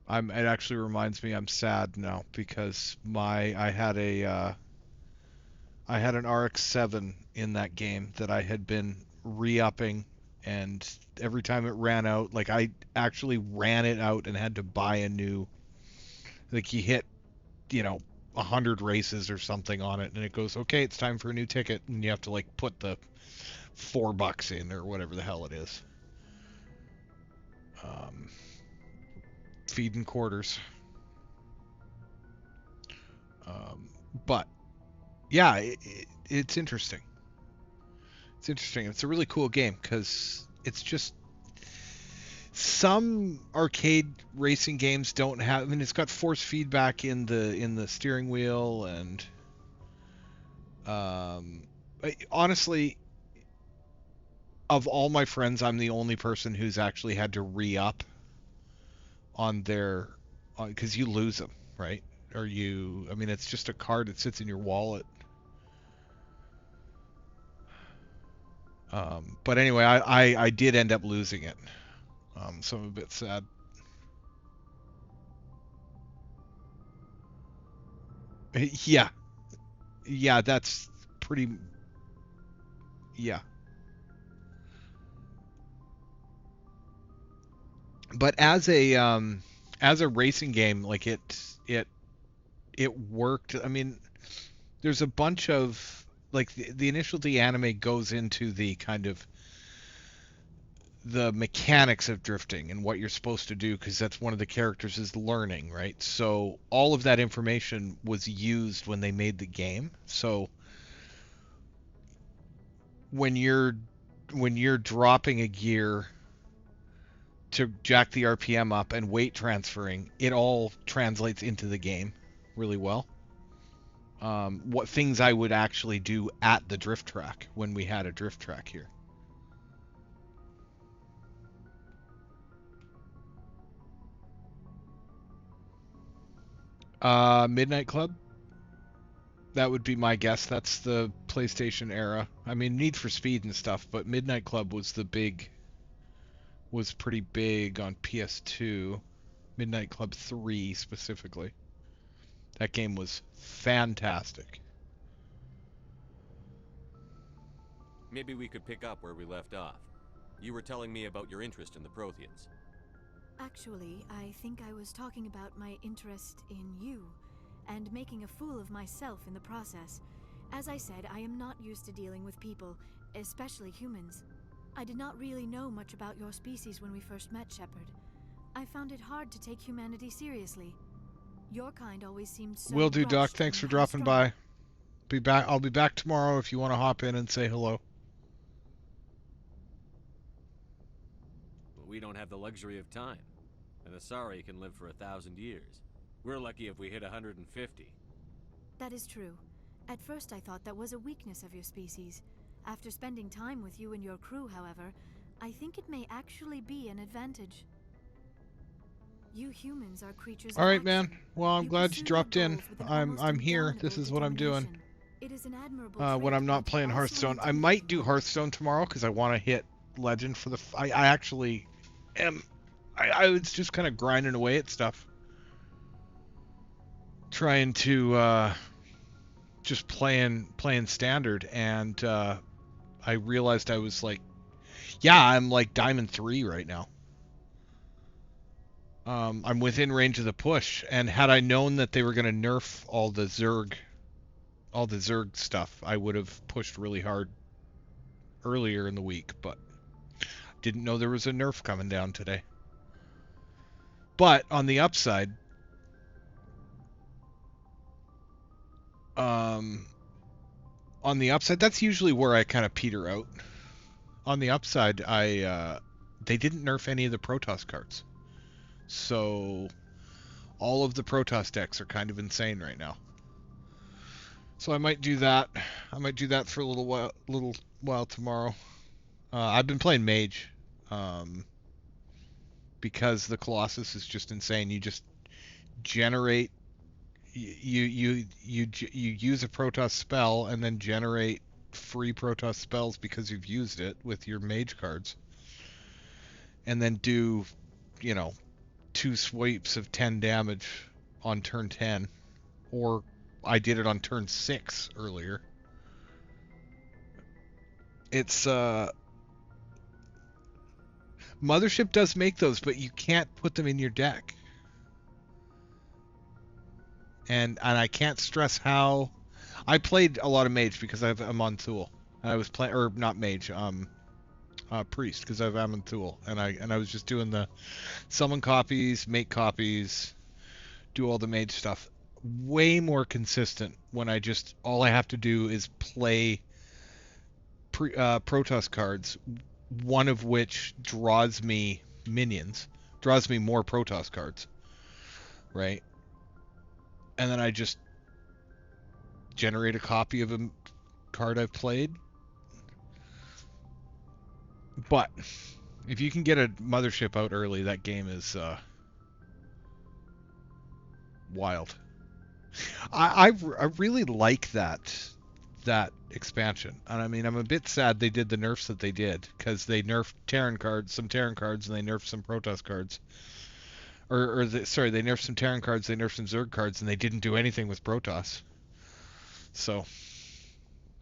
it actually reminds me I'm sad now because I had an RX-7 in that game that I had been re-upping, and every time it ran out, like I actually ran it out and had to buy a new. Like you hit, 100 races or something on it, and it goes, okay, it's time for a new ticket, and you have to like put the $4 in or whatever the hell it is. Um, feeding quarters. But yeah, it's interesting. It's interesting. It's a really cool game because it's just some arcade racing games don't have. I mean, it's got force feedback in the steering wheel, and honestly, of all my friends, I'm the only person who's actually had to re-up on their, because you lose them, right? Or I mean, it's just a card that sits in your wallet. But anyway, I did end up losing it. So I'm a bit sad. Yeah, yeah, that's pretty. Yeah, but as a racing game, like it worked. I mean, there's a bunch of like the initial D anime goes into the kind of the mechanics of drifting and what you're supposed to do because that's one of the characters is learning, right? So all of that information was used when they made the game. So when you're dropping a gear to jack the RPM up and weight transferring, it all translates into the game really well. What things I would actually do at the drift track when we had a drift track here. Midnight Club. That would be my guess. That's the PlayStation era. I mean, Need for Speed and stuff, but Midnight Club was pretty big on PS2. Midnight Club 3 specifically. That game was fantastic. Maybe we could pick up where we left off. You were telling me about your interest in the Protheans. Actually, I think I was talking about my interest in you, and making a fool of myself in the process. As I said, I am not used to dealing with people, especially humans. I did not really know much about your species when we first met, Shepard. I found it hard to take humanity seriously. Your kind always seemed so Will do, Doc. rushed Thanks and for dropping high-strung. by. I'll be back tomorrow if you want to hop in and say hello. But we don't have the luxury of time. An Asari can live for 1,000 years. We're lucky if we hit 150. That is true. At first I thought that was a weakness of your species. After spending time with you and your crew, however, I think it may actually be an advantage. You humans are creatures All of right, action. man. Well, I'm glad you pursue dropped your in. goals with an I'm almost here. This indomitable is what I'm doing. determination. It is an admirable When trait, I'm not but playing also Hearthstone, I intimidating might do one. Hearthstone tomorrow because I want to hit Legend for the. I actually am. I was just kind of grinding away at stuff, trying to just playing standard, and I realized I was like, yeah, I'm like Diamond 3 right now. I'm within range of the push, and had I known that they were going to nerf all the Zerg stuff, I would have pushed really hard earlier in the week, but didn't know there was a nerf coming down today. But on the upside, that's usually where I kind of peter out. On the upside, they didn't nerf any of the Protoss cards, so all of the Protoss decks are kind of insane right now. So I might do that. I might do that for a little while tomorrow. I've been playing Mage, because the Colossus is just insane. You just generate, you use a Protoss spell and then generate free Protoss spells because you've used it with your Mage cards. and then do, you know, 2 sweeps of 10 damage on turn 10, or I did it on turn 6 earlier. It's Mothership does make those, but you can't put them in your deck. And I can't stress how I played a lot of mage because I'm on Thule. And I was playing, or not mage, priest, because I'm on Thule, and I was just doing the summon copies, make copies, do all the mage stuff. Way more consistent when all I have to do is play Protoss cards, one of which draws me minions, draws me more Protoss cards, right? And then I just generate a copy of a card I've played. But if you can get a Mothership out early, that game is wild. I really like that expansion, and I mean I'm a bit sad they did the nerfs that they did, because they nerfed some Terran cards, and they nerfed some Protoss cards, sorry, they nerfed some Terran cards, they nerfed some Zerg cards, and they didn't do anything with Protoss. So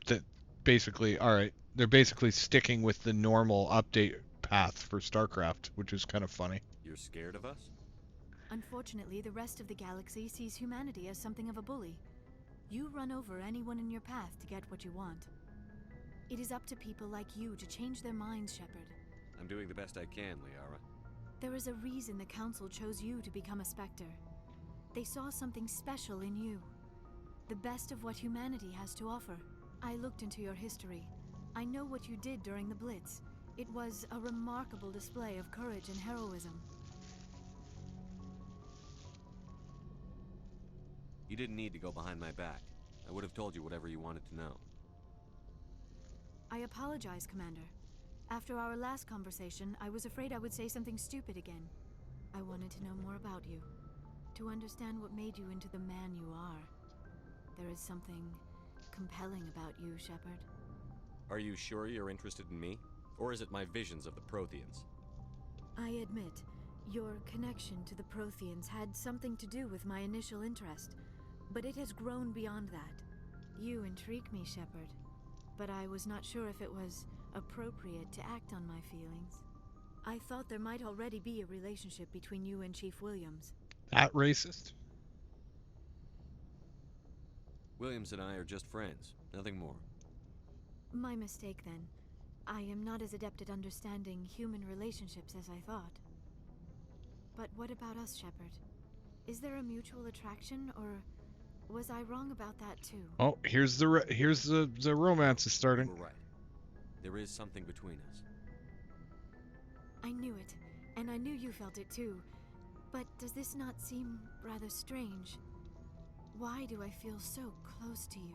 that basically, all right, they're basically sticking with the normal update path for StarCraft, which is kind of funny. You're scared of us? Unfortunately, the rest of the galaxy sees humanity as something of a bully. You run over anyone in your path to get what you want. It is up to people like you to change their minds, Shepard. I'm doing the best I can, Liara. There is a reason the Council chose you to become a Spectre. They saw something special in you. The best of what humanity has to offer. I looked into your history. I know what you did during the Blitz. It was a remarkable display of courage and heroism. You didn't need to go behind my back. I would have told you whatever you wanted to know. I apologize, Commander. After our last conversation, I was afraid I would say something stupid again. I wanted to know more about you, to understand what made you into the man you are. There is something compelling about you, Shepard. Are you sure you're interested in me? Or is it my visions of the Protheans? I admit, your connection to the Protheans had something to do with my initial interest, but it has grown beyond that. You intrigue me, Shepard, but I was not sure if it was appropriate to act on my feelings. I thought there might already be a relationship between you and Chief Williams. That racist? Williams and I are just friends, nothing more. My mistake, then. I am not as adept at understanding human relationships as I thought. But what about us, Shepard? Is there a mutual attraction, or was I wrong about that too? Oh, here's the romance is starting. You were right. There is something between us. I knew it, and I knew you felt it too. But does this not seem rather strange? Why do I feel so close to you?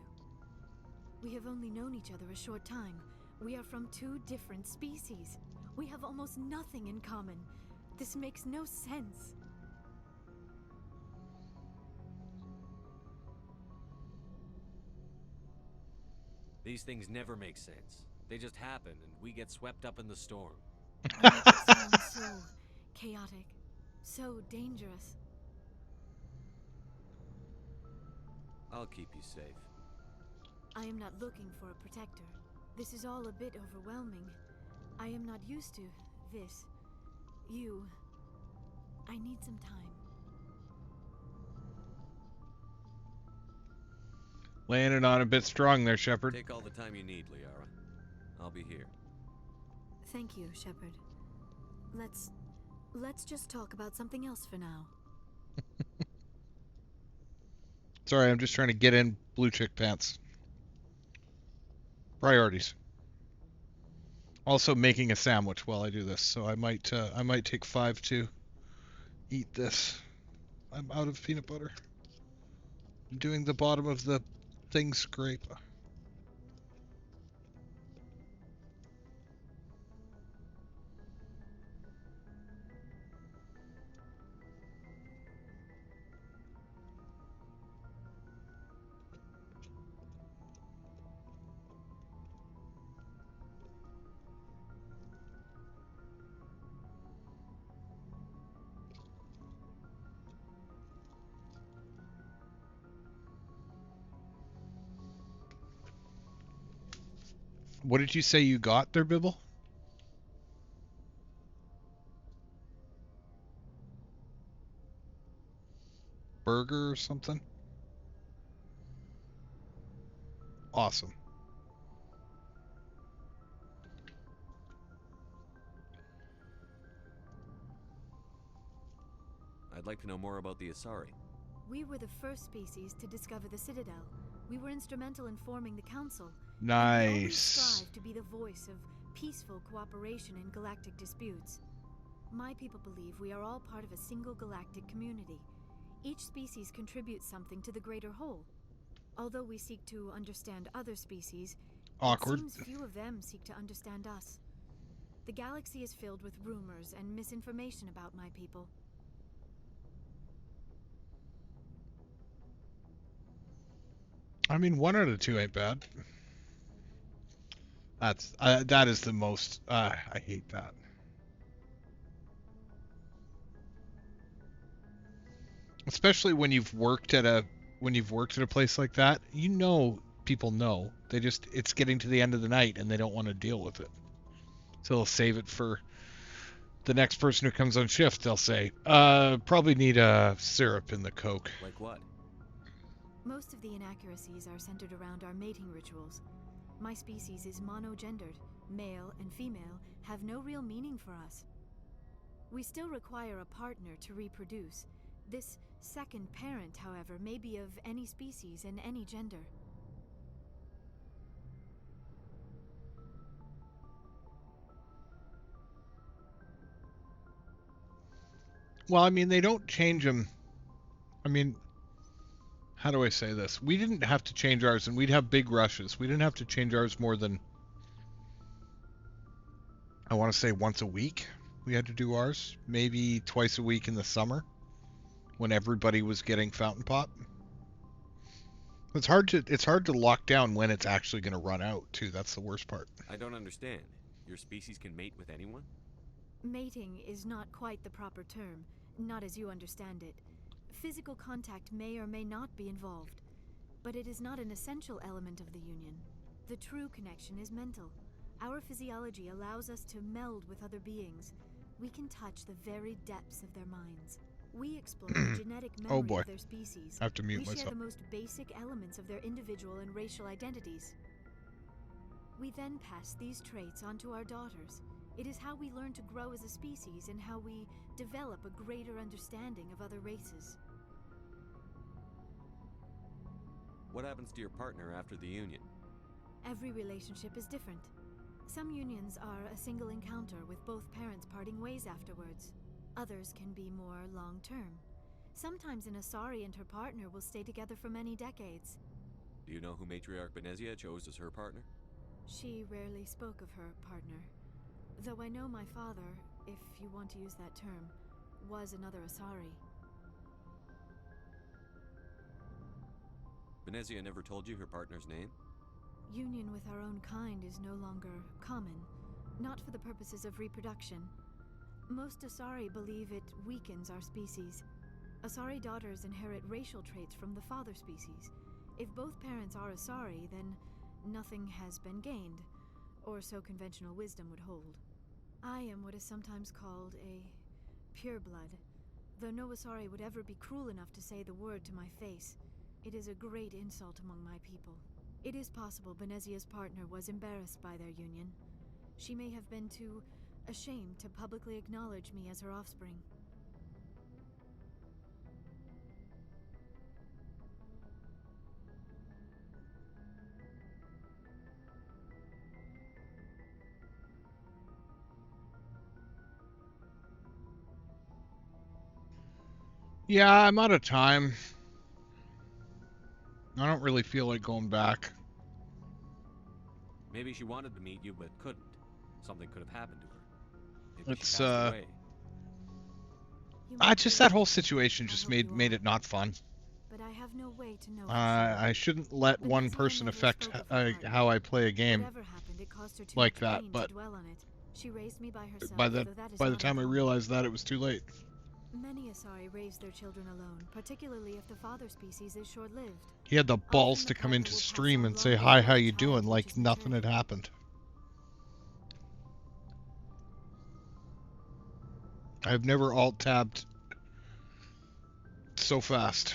We have only known each other a short time. We are from 2 different species. We have almost nothing in common. This makes no sense. These things never make sense. They just happen, and we get swept up in the storm. It sounds so chaotic, so dangerous. I'll keep you safe. I am not looking for a protector. This is all a bit overwhelming. I am not used to this. You. I need some time. Laying it on a bit strong there, Shepard. Take all the time you need, Liara. I'll be here. Thank you, Shepard. Let's just talk about something else for now. Sorry, I'm just trying to get in blue chick pants. Priorities. Also making a sandwich while I do this, so I might take 5 to eat this. I'm out of peanut butter. I'm doing the bottom of the thing scrape. What did you say you got there, Bibble? Burger or something? Awesome. I'd like to know more about the Asari. We were the first species to discover the Citadel. We were instrumental in forming the Council. Nice. And we always strive to be the voice of peaceful cooperation in galactic disputes. My people believe we are all part of a single galactic community. Each species contributes something to the greater whole. Although we seek to understand other species, awkward. It seems few of them seek to understand us. The galaxy is filled with rumors and misinformation about my people. I mean, 1 out of 2 ain't bad. That is the most. I hate that. Especially when you've worked at a place like that, you know, people know. It's getting to the end of the night and they don't want to deal with it. So they'll save it for the next person who comes on shift. They'll say, probably need a syrup in the Coke. Like what? Most of the inaccuracies are centered around our mating rituals. My species is monogendered. Male and female have no real meaning for us. We still require a partner to reproduce. This second parent, however, may be of any species and any gender. Well, I mean, they don't change them. I mean, how do I say this? We didn't have to change ours, and we'd have big rushes. We didn't have to change ours more than, I want to say, once a week. We had to do ours, maybe twice a week in the summer, when everybody was getting fountain pop. It's hard to lock down when it's actually going to run out too. That's the worst part. I don't understand. Your species can mate with anyone? Mating is not quite the proper term, not as you understand it. Physical contact may or may not be involved, but it is not an essential element of the union. The true connection is mental. Our physiology allows us to meld with other beings. We can touch the very depths of their minds. We explore the genetic memory of their species. I have to mute myself. We share myself. the most basic elements of their individual and racial identities. We then pass these traits on to our daughters. It is how we learn to grow as a species and how we develop a greater understanding of other races. What happens to your partner after the union? Every relationship is different. Some unions are a single encounter with both parents parting ways afterwards. Others can be more long-term. Sometimes an Asari and her partner will stay together for many decades. Do you know who Matriarch Benezia chose as her partner? She rarely spoke of her partner. Though I know my father, if you want to use that term, was another Asari. Benezia never told you her partner's name? Union with our own kind is no longer common, not for the purposes of reproduction. Most Asari believe it weakens our species. Asari daughters inherit racial traits from the father species. If both parents are Asari, then nothing has been gained, or so conventional wisdom would hold. I am what is sometimes called a pureblood, though no Asari would ever be cruel enough to say the word to my face. It is a great insult among my people. It is possible Benezia's partner was embarrassed by their union. She may have been too ashamed to publicly acknowledge me as her offspring. Yeah, I'm out of time. I don't really feel like going back. Maybe she wanted to meet you but couldn't. Something could have happened to her. Maybe It's she passed away. Just that whole situation just made it not fun. But I have no way to know. I shouldn't let one person affect how I play a game like that. But she raised me by herself, by the time I realized that, it was too late. Many Asari raise their children alone, particularly if the father species is short-lived. He had the balls to come into stream and say, "Hi, how you doing?" like nothing had happened. I've never alt-tabbed so fast.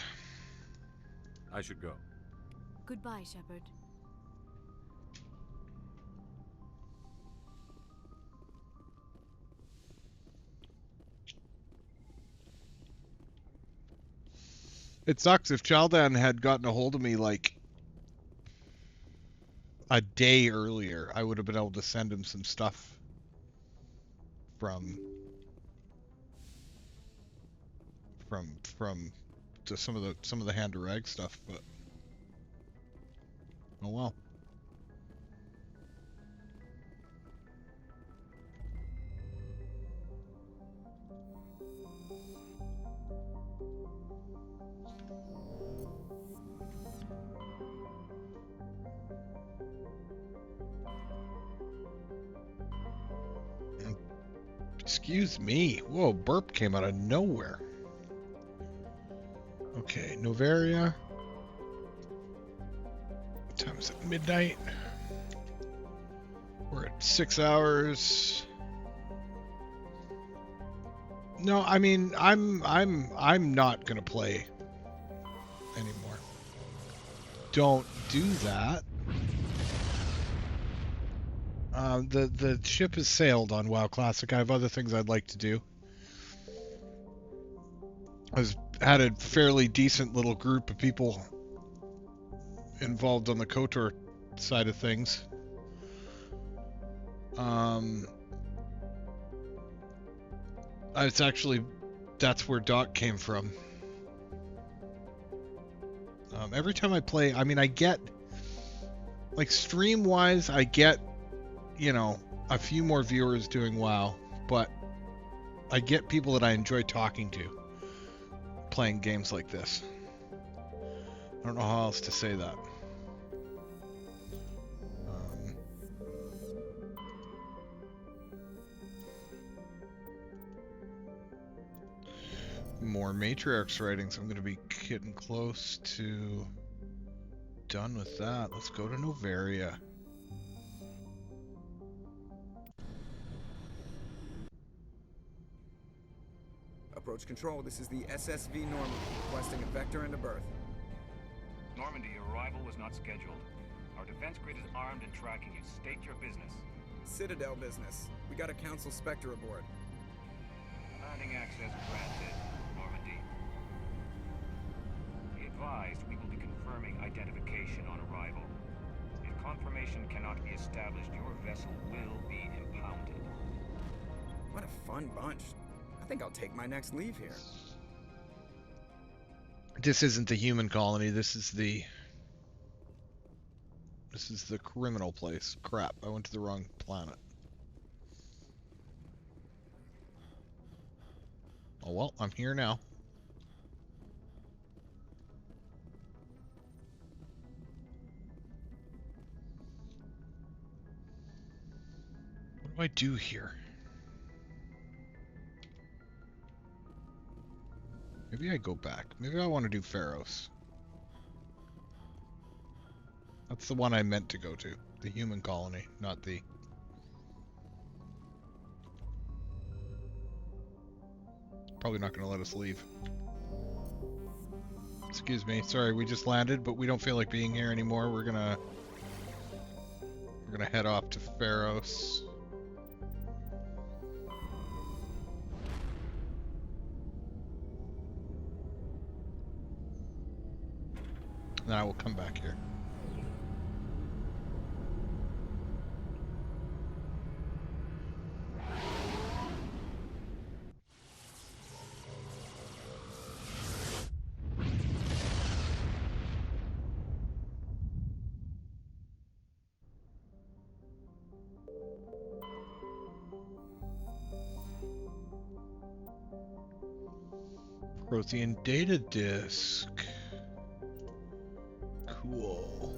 I should go. Goodbye, Shepard. It sucks. If Chaldan had gotten a hold of me like a day earlier, I would have been able to send him some stuff from to some of the hand to rag stuff, but oh well. Excuse me. Whoa, burp came out of nowhere. Okay, Novaria. What time is it? Midnight. We're at 6 hours. No, I mean I'm not gonna play anymore. Don't do that. The ship has sailed on WoW Classic. I have other things I'd like to do. Had a fairly decent little group of people involved on the KOTOR side of things. It's actually, that's where Doc came from. Every time I play, I mean, I get, like, stream-wise, I get, you know, a few more viewers doing WoW, but I get people that I enjoy talking to playing games like this. I don't know how else to say that. More Matriarchs writings. I'm going to be getting close to done with that. Let's go to Novaria. Approach control, this is the SSV Normandy, requesting a vector and a berth. Normandy, your arrival was not scheduled. Our defense grid is armed and tracking you. State your business. Citadel business. We got a Council Spectre aboard. Landing access granted, Normandy. Be advised, we will be confirming identification on arrival. If confirmation cannot be established, your vessel will be impounded. What a fun bunch. I think I'll take my next leave here. This isn't the human colony. This is the criminal place. Crap, I went to the wrong planet. Oh well, I'm here now. What do I do here? Maybe I go back. Maybe I want to do Pharos. That's the one I meant to go to. The human colony, not the... Probably not going to let us leave. Excuse me. Sorry, we just landed, but we don't feel like being here anymore. We're gonna head off to Pharos. Then I will come back here. Prothean data disk. Cool.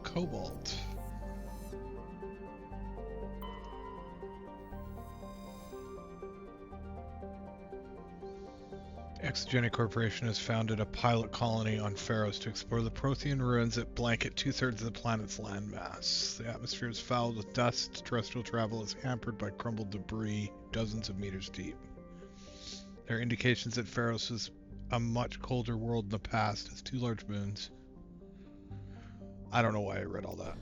Cobalt. Exogenic Corporation has founded a pilot colony on Pharos to explore the Prothean ruins that blanket 2/3 of the planet's landmass. The atmosphere is fouled with dust. Terrestrial travel is hampered by crumbled debris dozens of meters deep. There are indications that Pharos was a much colder world in the past, has 2 large moons. I don't know why I read all that.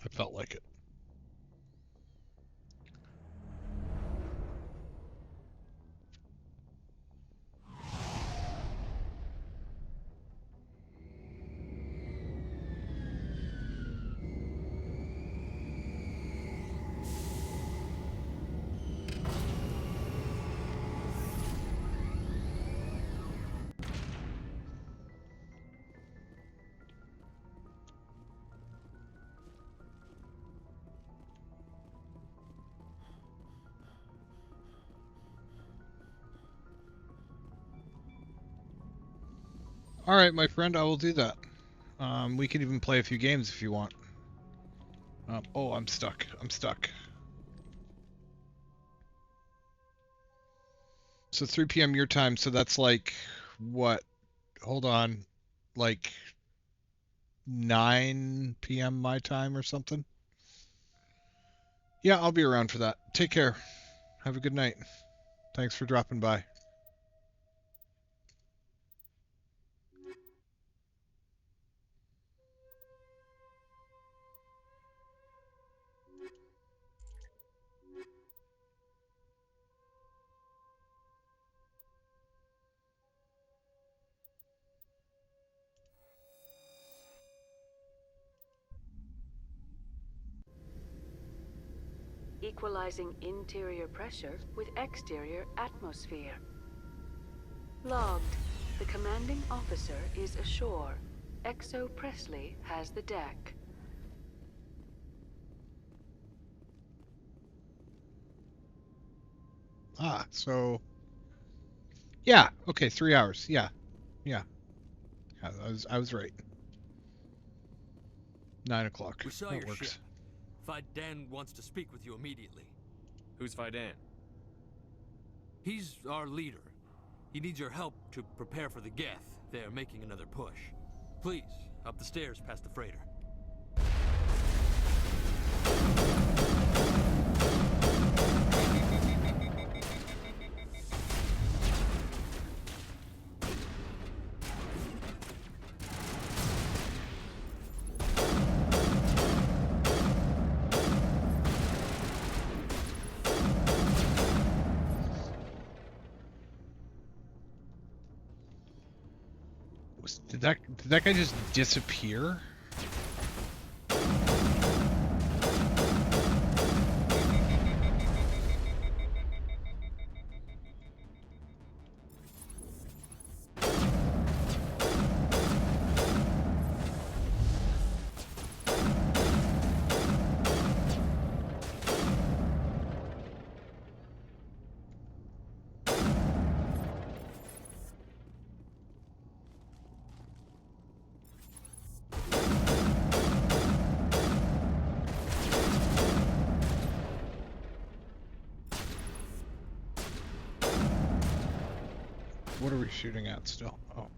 I felt like it. Alright, my friend, I will do that. We can even play a few games if you want. Oh, I'm stuck. I'm stuck. So 3 p.m. your time, so that's like, what? Hold on. Like 9 p.m. my time or something? Yeah, I'll be around for that. Take care. Have a good night. Thanks for dropping by. Equalizing interior pressure with exterior atmosphere. Logged. The commanding officer is ashore. Exo Presley has the deck. Ah, so... Yeah, okay, 3 hours. Yeah. Yeah, I was right. 9 o'clock. We saw That your works. ship. Faidan wants to speak with you immediately. Who's Faidan? He's our leader. He needs your help to prepare for the Geth. They're making another push. Please, up the stairs past the freighter. Did that guy just disappear? What are we shooting at still? Oh.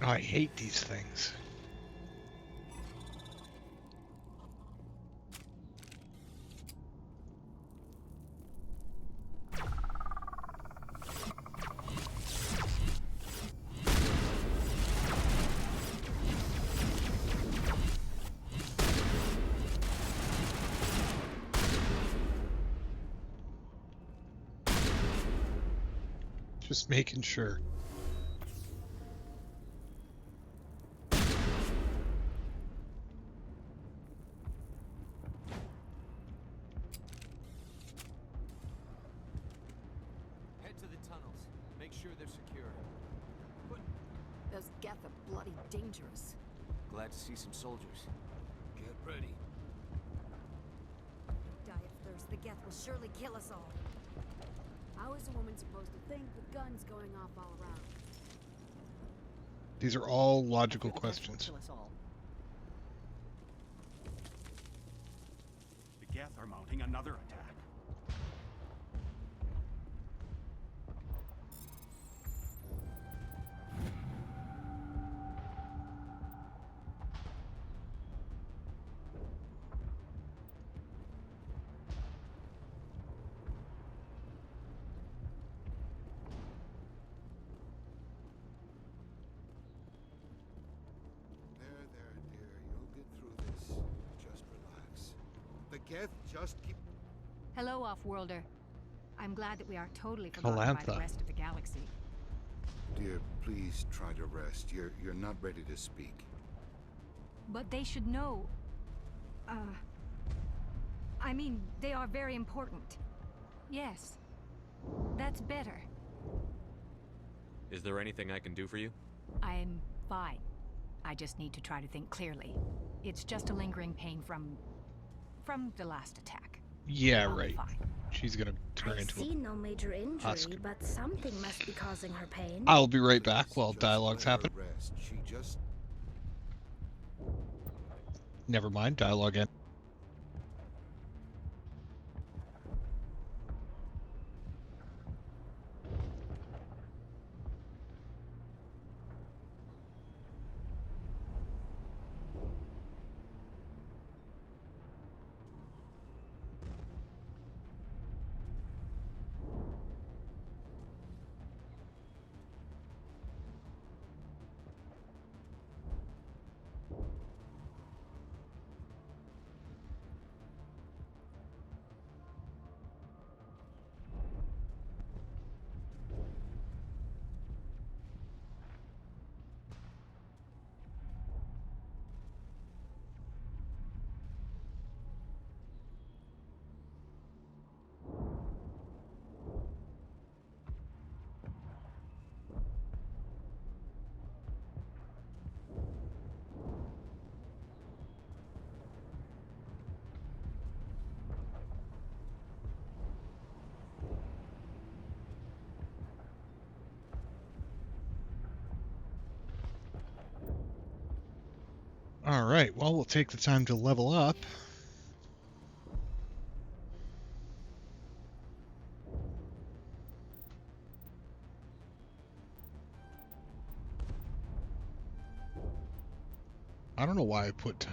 Oh, I hate these things. Just making sure. tunnels. Make sure they're secure. Those Geth are bloody dangerous. Glad to see some soldiers. Get ready. Die of thirst, the Geth will surely kill us all. How is a woman supposed to think with guns going off all around? These are all logical questions. The Geth are mounting another attack. Geth just keep... Hello, Off-Worlder. I'm glad that we aren't totally forgotten by the rest of the galaxy. Dear, please try to rest. You're not ready to speak. But they should know... I mean, they are very important. Yes. That's better. Is there anything I can do for you? I'm fine. I just need to try to think clearly. It's just a lingering pain from the last attack. Yeah, right. She's gonna turn into I see no major injury, husk. But something must be causing her pain. I'll be right back while dialogue's happening. She just... Never mind, dialogue end. Alright, well, we'll take the time to level up. I don't know why I put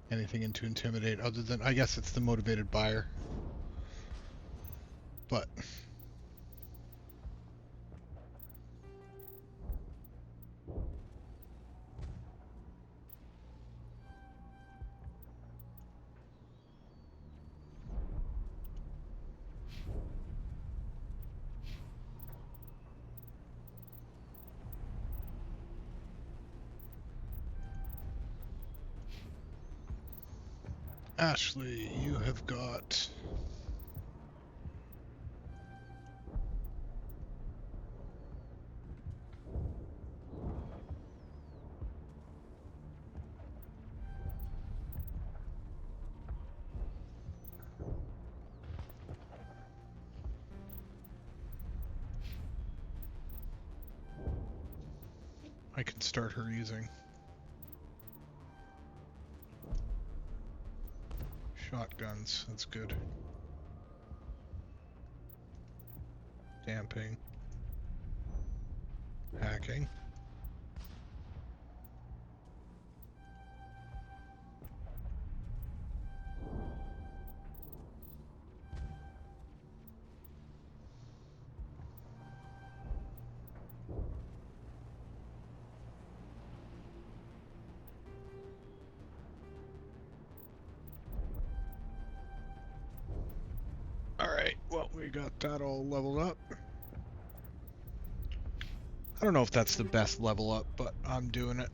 anything into Intimidate other than, I guess it's the motivated buyer. But... Ashley, you have got... I can start her using shotguns. That's good. Damping. Hacking. Alright, well, we got that all leveled up. I don't know if that's the best level up, but I'm doing it.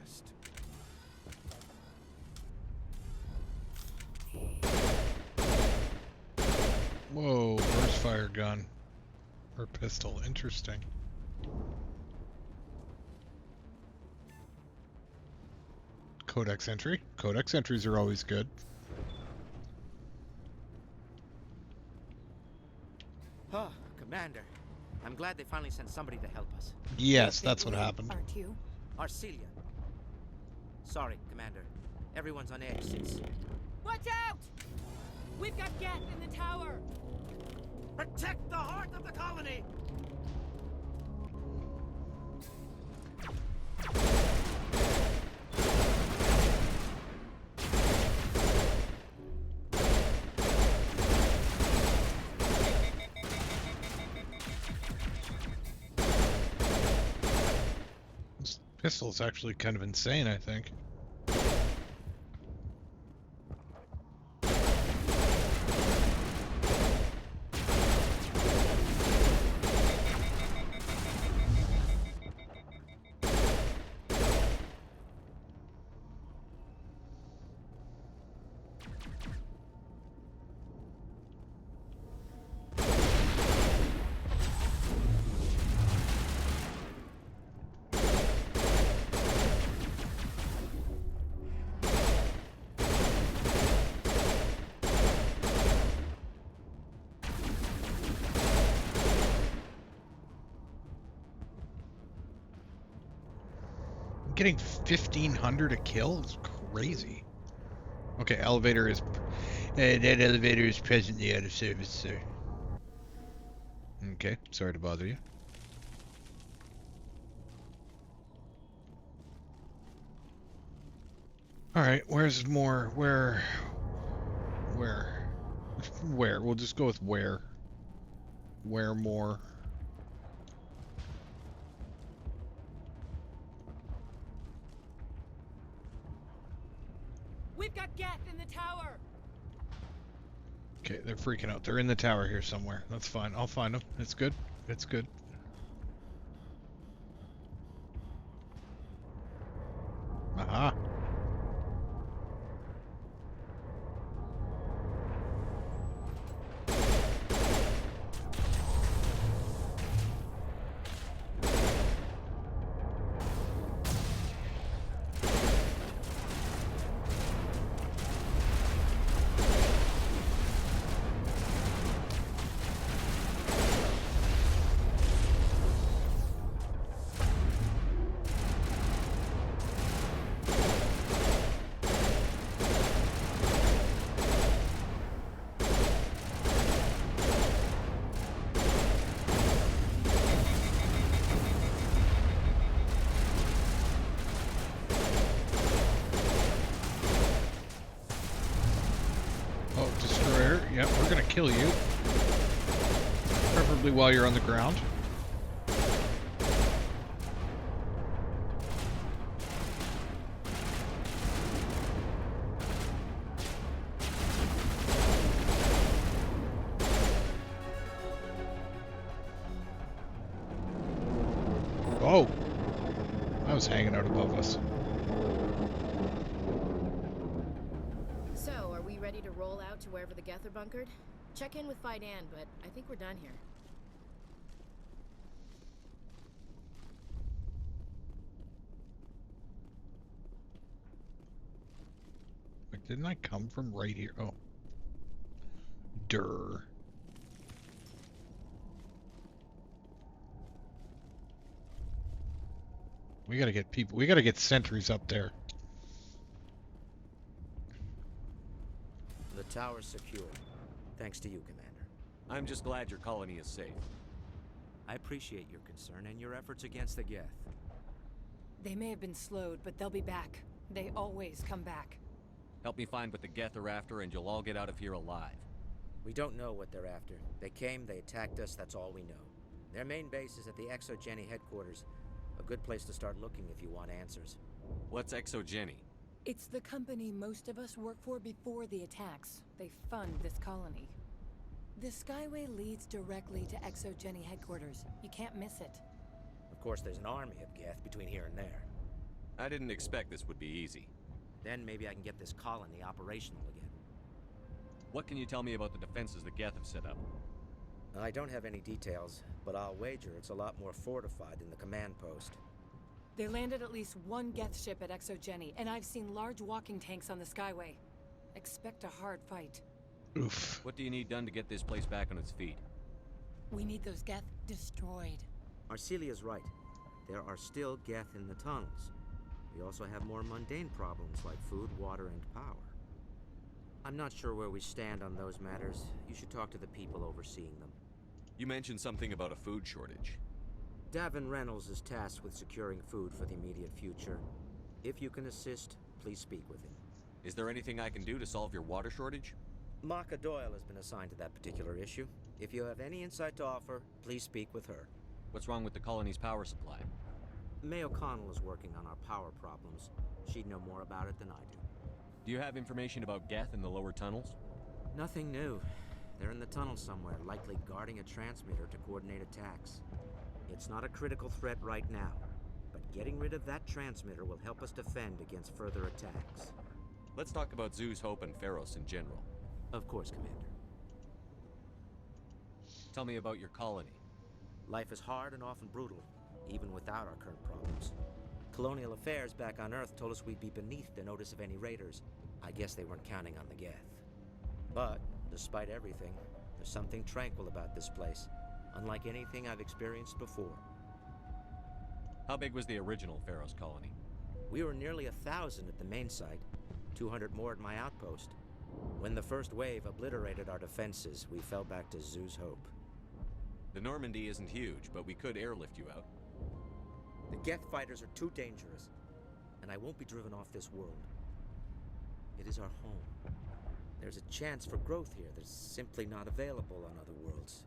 rest. Whoa, burst fire gun. Or pistol. Interesting. Codex entry. Codex entries are always good. Oh, Commander. I'm glad they finally sent somebody to help us. Yes, that's what happened. Aren't you? Arcelia. Sorry, Commander. Everyone's on edge since... Watch out! We've got Geth in the tower! Protect the heart of the colony! This pistol's actually kind of insane, I think. Getting 1,500 a kill is crazy. Okay, elevator is... that elevator is presently out of service, sir. Okay, sorry to bother you. Alright, where's more... Where? We'll just go with where. Where more? We've got Geth in the tower! Okay, they're freaking out. They're in the tower here somewhere. That's fine. I'll find them. It's good. It's good. Aha. Yep, we're gonna kill you. Preferably while you're on the ground. Oh! I was hanging out above us. So, are we ready to roll out to wherever the Geth are bunkered? Check in with Fidan, but I think we're done here. Like, didn't I come from right here? Oh. Durr. We gotta get people, we gotta get sentries up there. The tower's secure. Thanks to you, Commander. I'm just glad your colony is safe. I appreciate your concern and your efforts against the Geth. They may have been slowed, but they'll be back. They always come back. Help me find what the Geth are after, and you'll all get out of here alive. We don't know what they're after. They came, they attacked us, that's all we know. Their main base is at the Exogeny headquarters. A good place to start looking if you want answers. What's Exogeny? It's the company most of us work for before the attacks. They fund this colony. The Skyway leads directly to Exogeny headquarters. You can't miss it. Of course, there's an army of Geth between here and there. I didn't expect this would be easy. Then maybe I can get this colony operational again. What can you tell me about the defenses the Geth have set up? I don't have any details, but I'll wager it's a lot more fortified than the command post. They landed at least one Geth ship at Exogeny, and I've seen large walking tanks on the Skyway. Expect a hard fight. Oof. What do you need done to get this place back on its feet? We need those Geth destroyed. Arcelia's right. There are still Geth in the tunnels. We also have more mundane problems like food, water, and power. I'm not sure where we stand on those matters. You should talk to the people overseeing them. You mentioned something about a food shortage. Davin Reynolds is tasked with securing food for the immediate future. If you can assist, please speak with him. Is there anything I can do to solve your water shortage? Maka Doyle has been assigned to that particular issue. If you have any insight to offer, please speak with her. What's wrong with the colony's power supply? May O'Connell is working on our power problems. She'd know more about it than I do. Do you have information about Geth in the lower tunnels? Nothing new. They're in the tunnel somewhere, likely guarding a transmitter to coordinate attacks. It's not a critical threat right now, but getting rid of that transmitter will help us defend against further attacks. Let's talk about Zoo's Hope and Pharos in general. Of course, Commander. Tell me about your colony. Life is hard and often brutal, even without our current problems. Colonial Affairs back on Earth told us we'd be beneath the notice of any raiders. I guess they weren't counting on the Geth. But, despite everything, there's something tranquil about this place, unlike anything I've experienced before. How big was the original Pharos colony? We were nearly 1,000 at the main site, 200 more at my outpost. When the first wave obliterated our defenses, we fell back to Zoo's Hope. The Normandy isn't huge, but we could airlift you out. The Geth fighters are too dangerous, and I won't be driven off this world. It is our home. There's a chance for growth here that's simply not available on other worlds.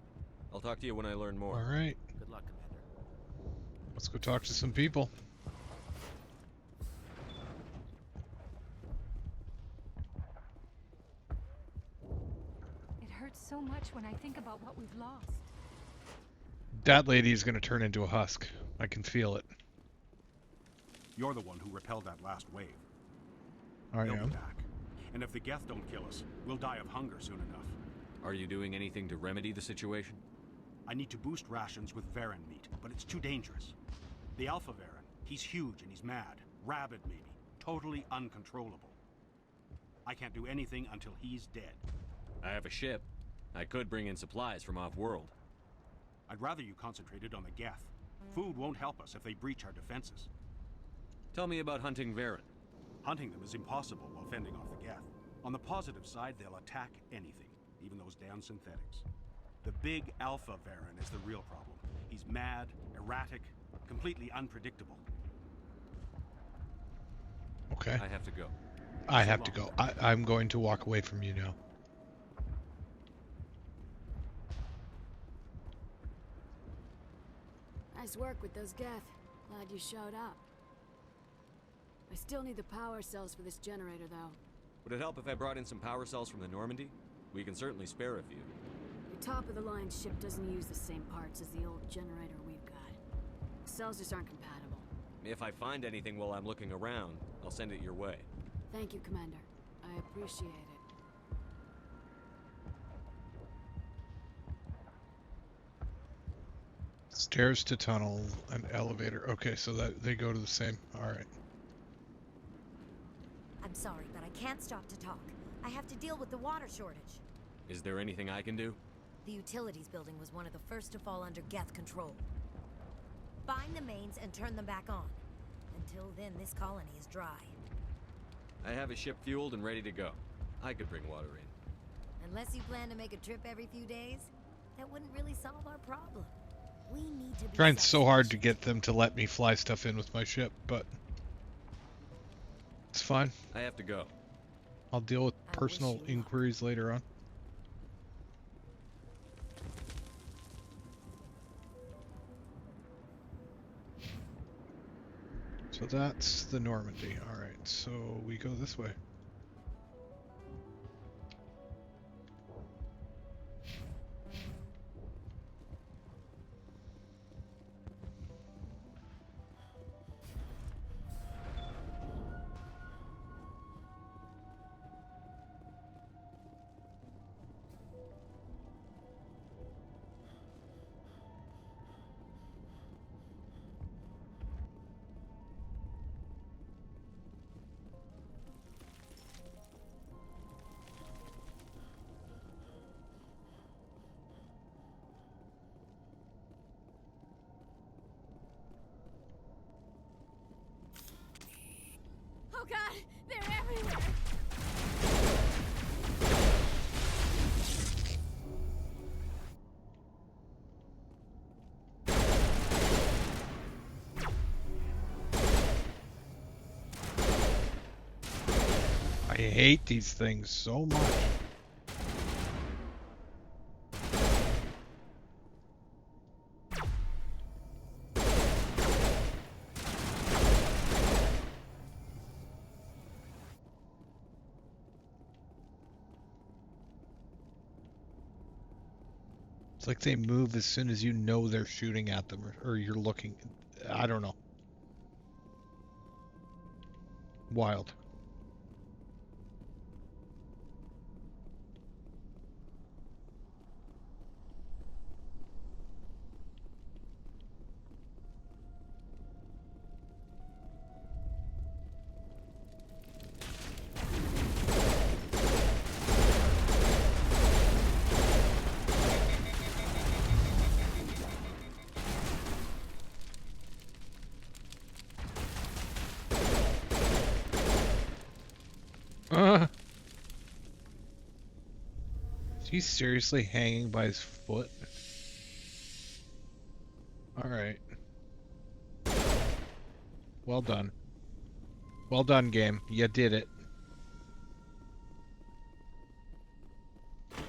I'll talk to you when I learn more. All right. Good luck, Commander. Let's go talk to some people. It hurts so much when I think about what we've lost. That lady is going to turn into a husk. I can feel it. You're the one who repelled that last wave. I They'll am. be back. And if the Geth don't kill us, we'll die of hunger soon enough. Are you doing anything to remedy the situation? I need to boost rations with Varen meat, but it's too dangerous. The Alpha Varen, he's huge and he's mad. Rabid, maybe. Totally uncontrollable. I can't do anything until he's dead. I have a ship. I could bring in supplies from off-world. I'd rather you concentrated on the Geth. Food won't help us if they breach our defenses. Tell me about hunting Varen. Hunting them is impossible while fending off the Geth. On the positive side, they'll attack anything, even those damn synthetics. The big Alpha Varen is the real problem. He's mad, erratic, completely unpredictable. Okay. I have to go. I have to go. I'm going to walk away from you now. Nice work with those Geth. Glad you showed up. I still need the power cells for this generator, though. Would it help if I brought in some power cells from the Normandy? We can certainly spare a few. Your top-of-the-line ship doesn't use the same parts as the old generator we've got. The cells just aren't compatible. If I find anything while I'm looking around, I'll send it your way. Thank you, Commander. I appreciate it. Stairs to tunnel and elevator. Okay, so that they go to the same. All right. I'm sorry, but I can't stop to talk. I have to deal with the water shortage. Is there anything I can do? The utilities building was one of the first to fall under Geth control. Find the mains and turn them back on. Until then, this colony is dry. I have a ship fueled and ready to go. I could bring water in. Unless you plan to make a trip every few days, that wouldn't really solve our problem. We need to be Trying so hard to get them to let me fly stuff in with my ship, but it's fine. I have to go. I'll deal with personal inquiries later on. So that's the Normandy. All right, so we go this way. I hate these things so much. It's like they move as soon as you know they're shooting at them, or you're looking. I don't know. Wild. Is he seriously hanging by his foot? Alright. Well done. Well done, game. You did it.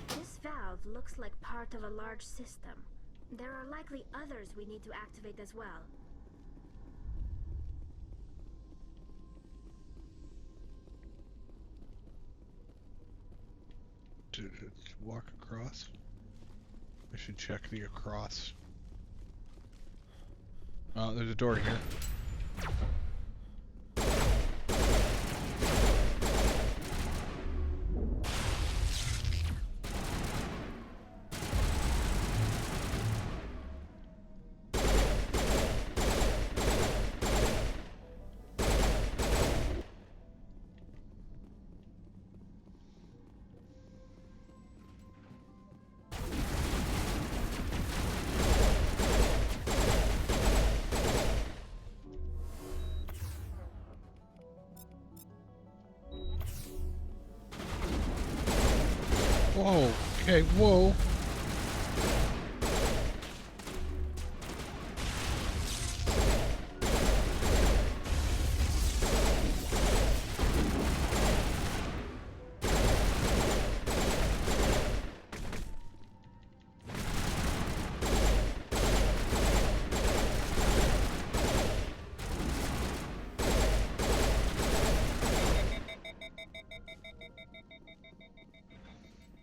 This valve looks like part of a large system. There are likely others we need to activate as well. To walk across? I should check the across. Oh, there's a door here. Whoa, okay, whoa.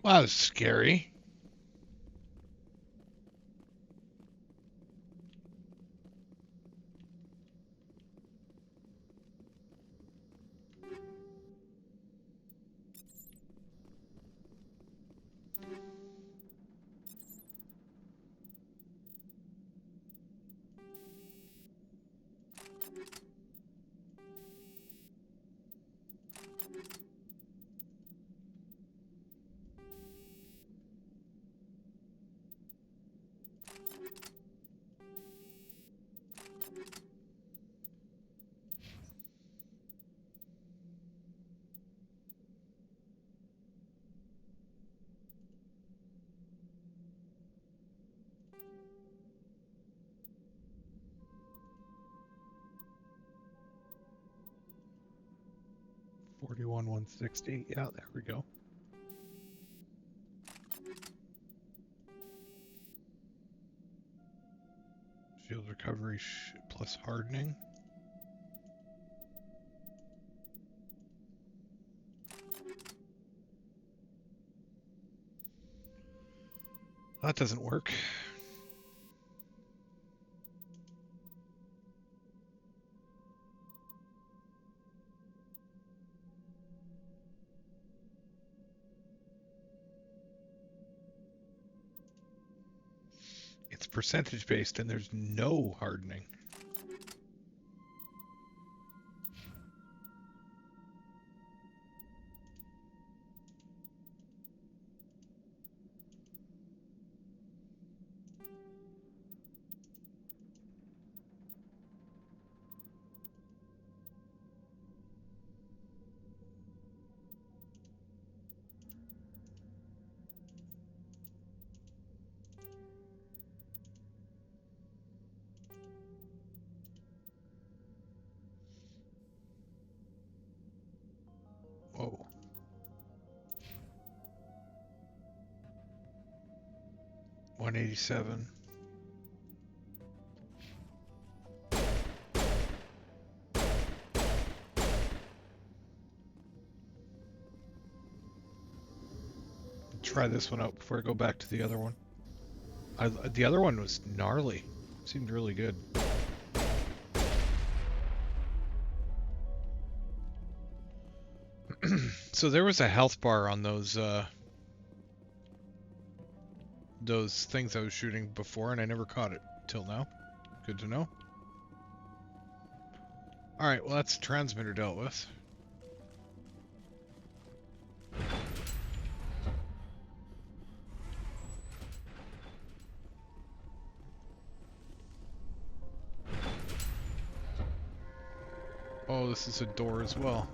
Wow, that's scary. $41, $160. Yeah, there we go. Shield recovery plus hardening. That doesn't work. It's percentage based and there's no hardening. 187. Try this one out before I go back to the other one. The other one was gnarly. Seemed really good. So there was a health bar on those things I was shooting before, and I never caught it till now. Good to know. Alright, well that's the transmitter dealt with. Oh, this is a door as well.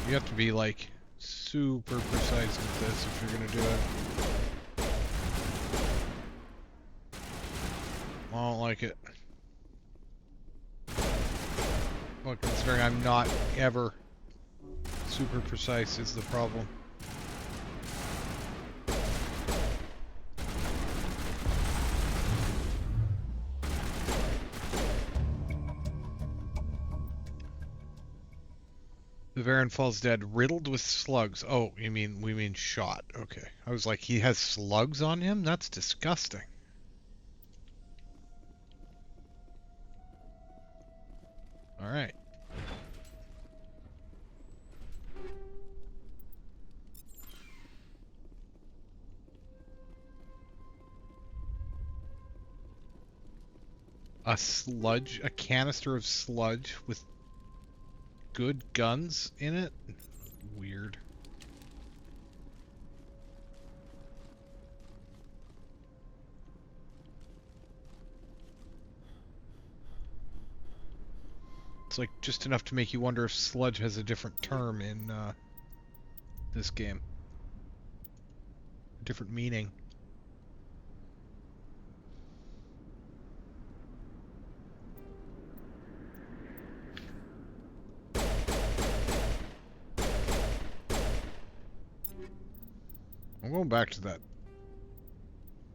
You have to be like super precise with this if you're gonna do it. I don't like it. Well, considering I'm not ever super precise is the problem. The Varan falls dead, riddled with slugs. Oh, we mean shot. Okay. I was like, he has slugs on him? That's disgusting. Alright. A canister of sludge with good guns in it? Weird. It's like just enough to make you wonder if sludge has a different term in this game. A different meaning. I'm going back to that.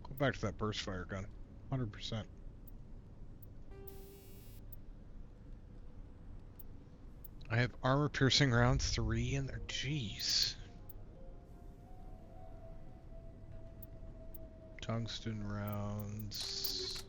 Go back to that burst fire gun. 100%. I have armor piercing rounds 3 in there. Jeez. Tungsten rounds.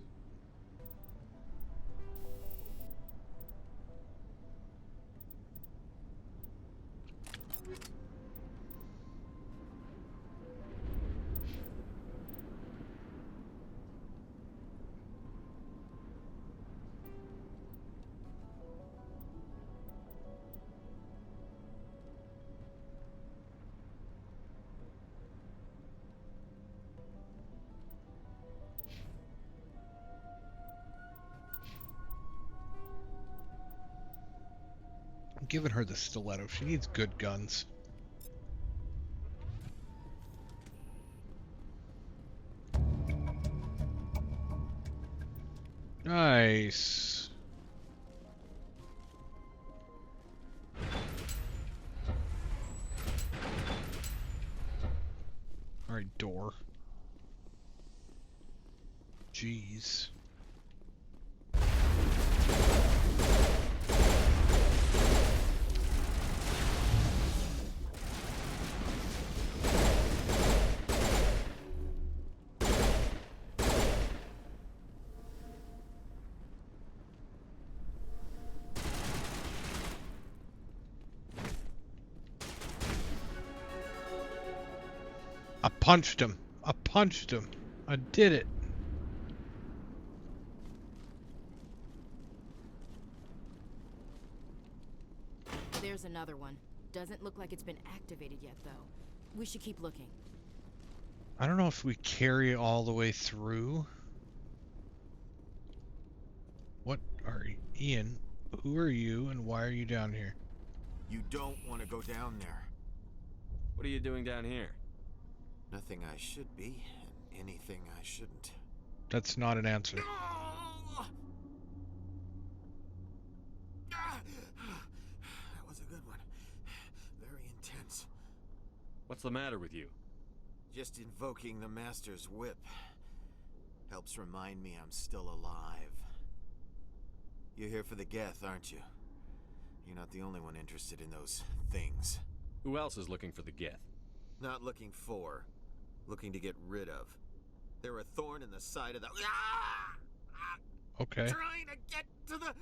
I'm giving her the stiletto. She needs good guns. Nice. Alright, door. Jeez. I punched him. I punched him. I did it. There's another one. Doesn't look like it's been activated yet, though. We should keep looking. I don't know if we carry all the way through. What are you? Ian, who are you and why are you down here? You don't want to go down there. What are you doing down here? Nothing I should be, and anything I shouldn't. That's not an answer. That was a good one. Very intense. What's the matter with you? Just invoking the Master's whip helps remind me I'm still alive. You're here for the Geth, aren't you? You're not the only one interested in those things. Who else is looking for the Geth? Not looking for, looking to get rid of. They're a thorn in the side of the... Okay. Trying to get to the...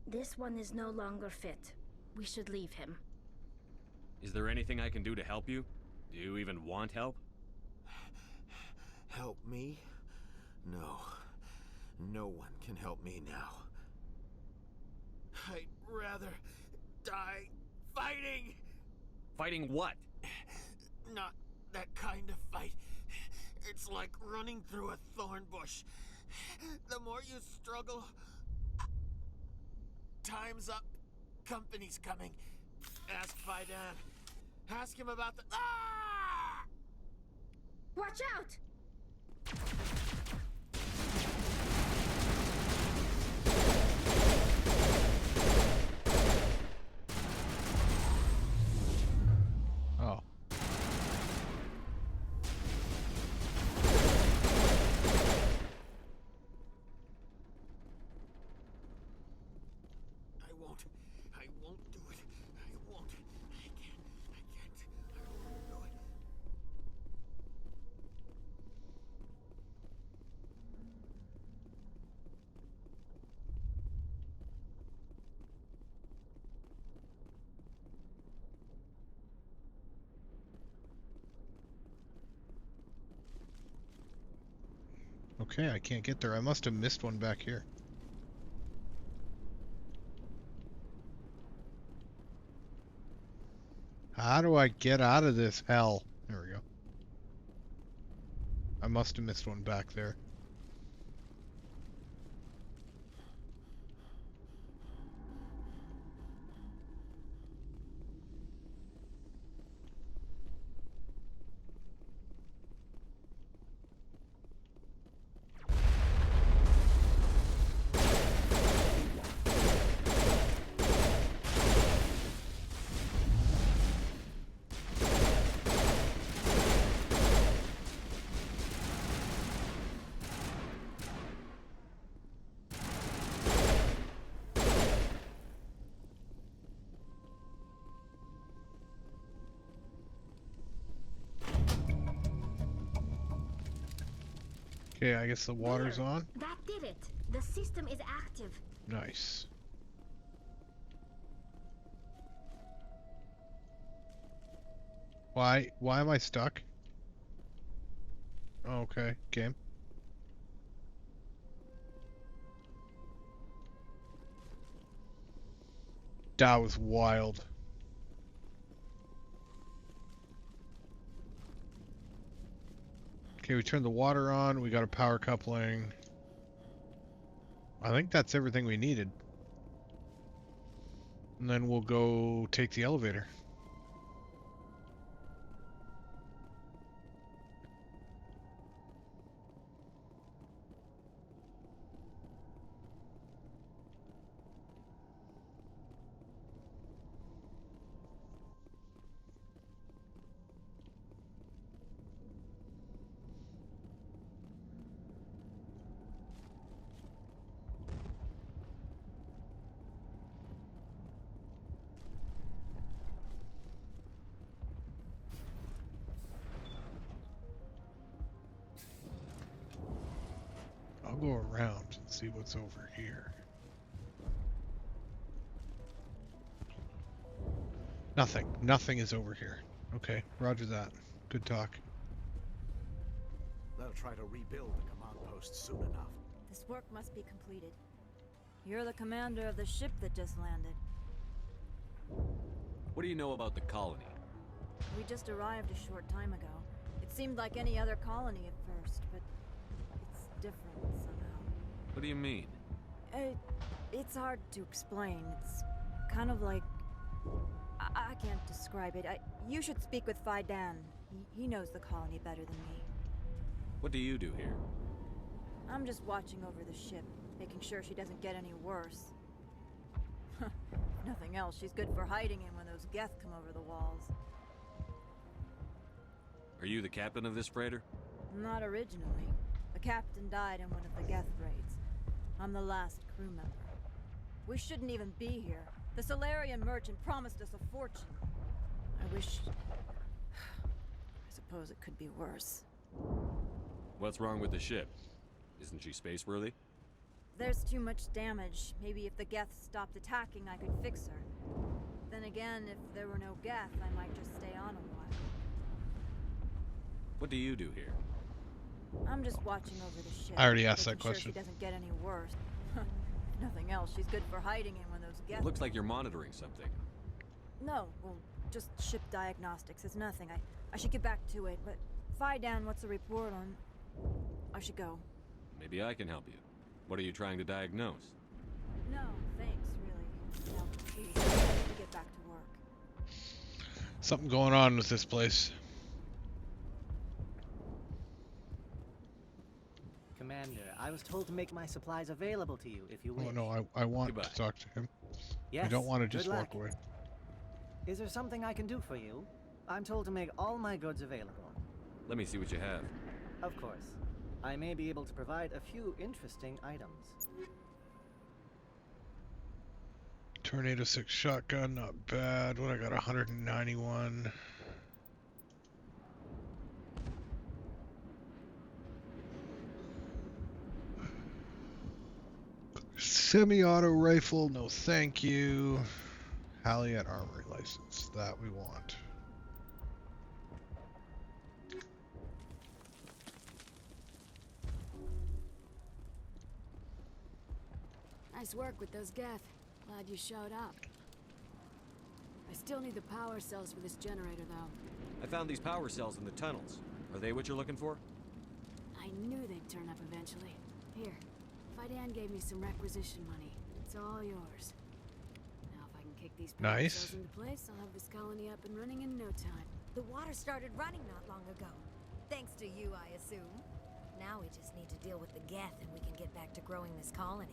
This one is no longer fit. We should leave him. Is there anything I can do to help you? Do you even want help? Help me? No. No one can help me now. I'd rather die fighting! Fighting what? Not that kind of fight. It's like running through a thorn bush. The more you struggle... Time's up. Company's coming. Ask Faidan. Ask him about the... Ah! Watch out! Oh. I won't do it. I won't. I can't. I won't do it. Okay, I can't get there. I must have missed one back here. How do I get out of this hell? There we go. I must have missed one back there. Okay, I guess the water's on. That did it. The system is active. Nice. Why am I stuck? Oh, okay, game. That was wild. Okay, we turned the water on, we got a power coupling. I think that's everything we needed. And then we'll go take the elevator. I'll go around and see what's over here. Nothing. Nothing is over here. Okay, roger that. Good talk. They'll try to rebuild the command post soon enough. This work must be completed. You're the commander of the ship that just landed. What do you know about the colony? We just arrived a short time ago. It seemed like any other colony at first, but it's different somehow. What do you mean? It's hard to explain. It's kind of like... I can't describe it. You should speak with Phi Dan. He knows the colony better than me. What do you do here? I'm just watching over the ship, making sure she doesn't get any worse. Nothing else, she's good for hiding in when those Geth come over the walls. Are you the captain of this freighter? Not originally. The captain died in one of the Geth raids. I'm the last crew member. We shouldn't even be here. The Solarian merchant promised us a fortune. I wish... I suppose it could be worse. What's wrong with the ship? Isn't she space-worthy? There's too much damage. Maybe if the Geth stopped attacking, I could fix her. Then again, if there were no Geth, I might just stay on a while. What do you do here? I'm just watching over the ship. I already asked that sure question. She doesn't get any worse. Nothing else. She's good for hiding in when those Geth... Looks like you're monitoring something. No, well, just ship diagnostics. It's nothing. I should get back to it, but Phi Dan, what's the report on... I should go. Maybe I can help you. What are you trying to diagnose? No, thanks, really. No, please, I have to get back to work. Something going on with this place. Commander, I was told to make my supplies available to you if you wish. Oh no, I want to talk to him. Yes, I don't want to good just luck. walk away. Is there something I can do for you? I'm told to make all my goods available. Let me see what you have. Of course. I may be able to provide a few interesting items. Tornado 6 shotgun, not bad. What I got, 191. Semi-auto rifle, no thank you. Halliat armory license, that we want. Nice work with those Geth. Glad you showed up. I still need the power cells for this generator, though. I found these power cells in the tunnels. Are they what you're looking for? I knew they'd turn up eventually. Here, Phi Dan gave me some requisition money. It's all yours. Now if I can kick these power Nice. cells into place, I'll have this colony up and running in no time. The water started running not long ago. Thanks to you, I assume. Now we just need to deal with the Geth and we can get back to growing this colony.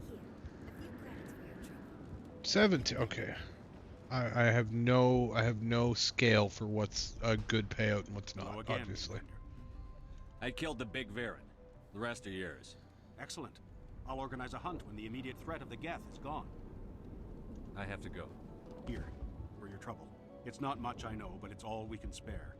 Here, a few credits for your trouble. 17. Okay. I have no scale for what's a good payout and what's not, again, obviously. I killed the big Varen. The rest are yours. Excellent. I'll organize a hunt when the immediate threat of the Geth is gone. I have to go. Here, for your trouble. It's not much, I know, but it's all we can spare.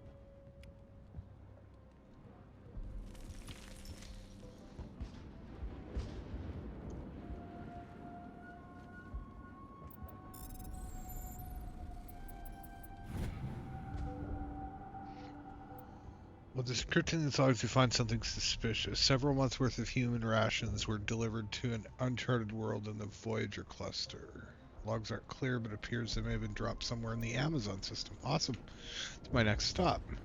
Well, the Kryptonian logs, we find something suspicious. Several months' worth of human rations were delivered to an uncharted world in the Voyager cluster. Logs aren't clear, but it appears they may have been dropped somewhere in the Amazon system. Awesome. It's my next stop. I'm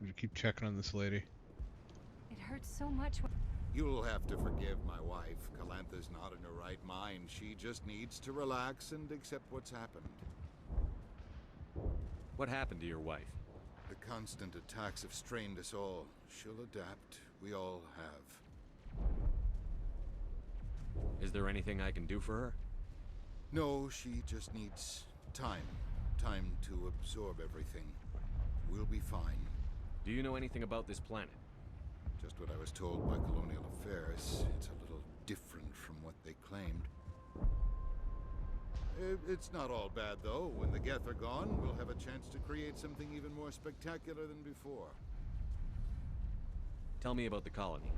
gonna keep checking on this lady. It hurts so much when... You'll have to forgive my wife. Calantha's not in her right mind. She just needs to relax and accept what's happened. What happened to your wife? The constant attacks have strained us all. She'll adapt. We all have. Is there anything I can do for her? No, she just needs time. Time to absorb everything. We'll be fine. Do you know anything about this planet? Just what I was told by Colonial Affairs. It's a little different from what they claimed. It's not all bad, though. When the Geth are gone, we'll have a chance to create something even more spectacular than before. Tell me about the colony.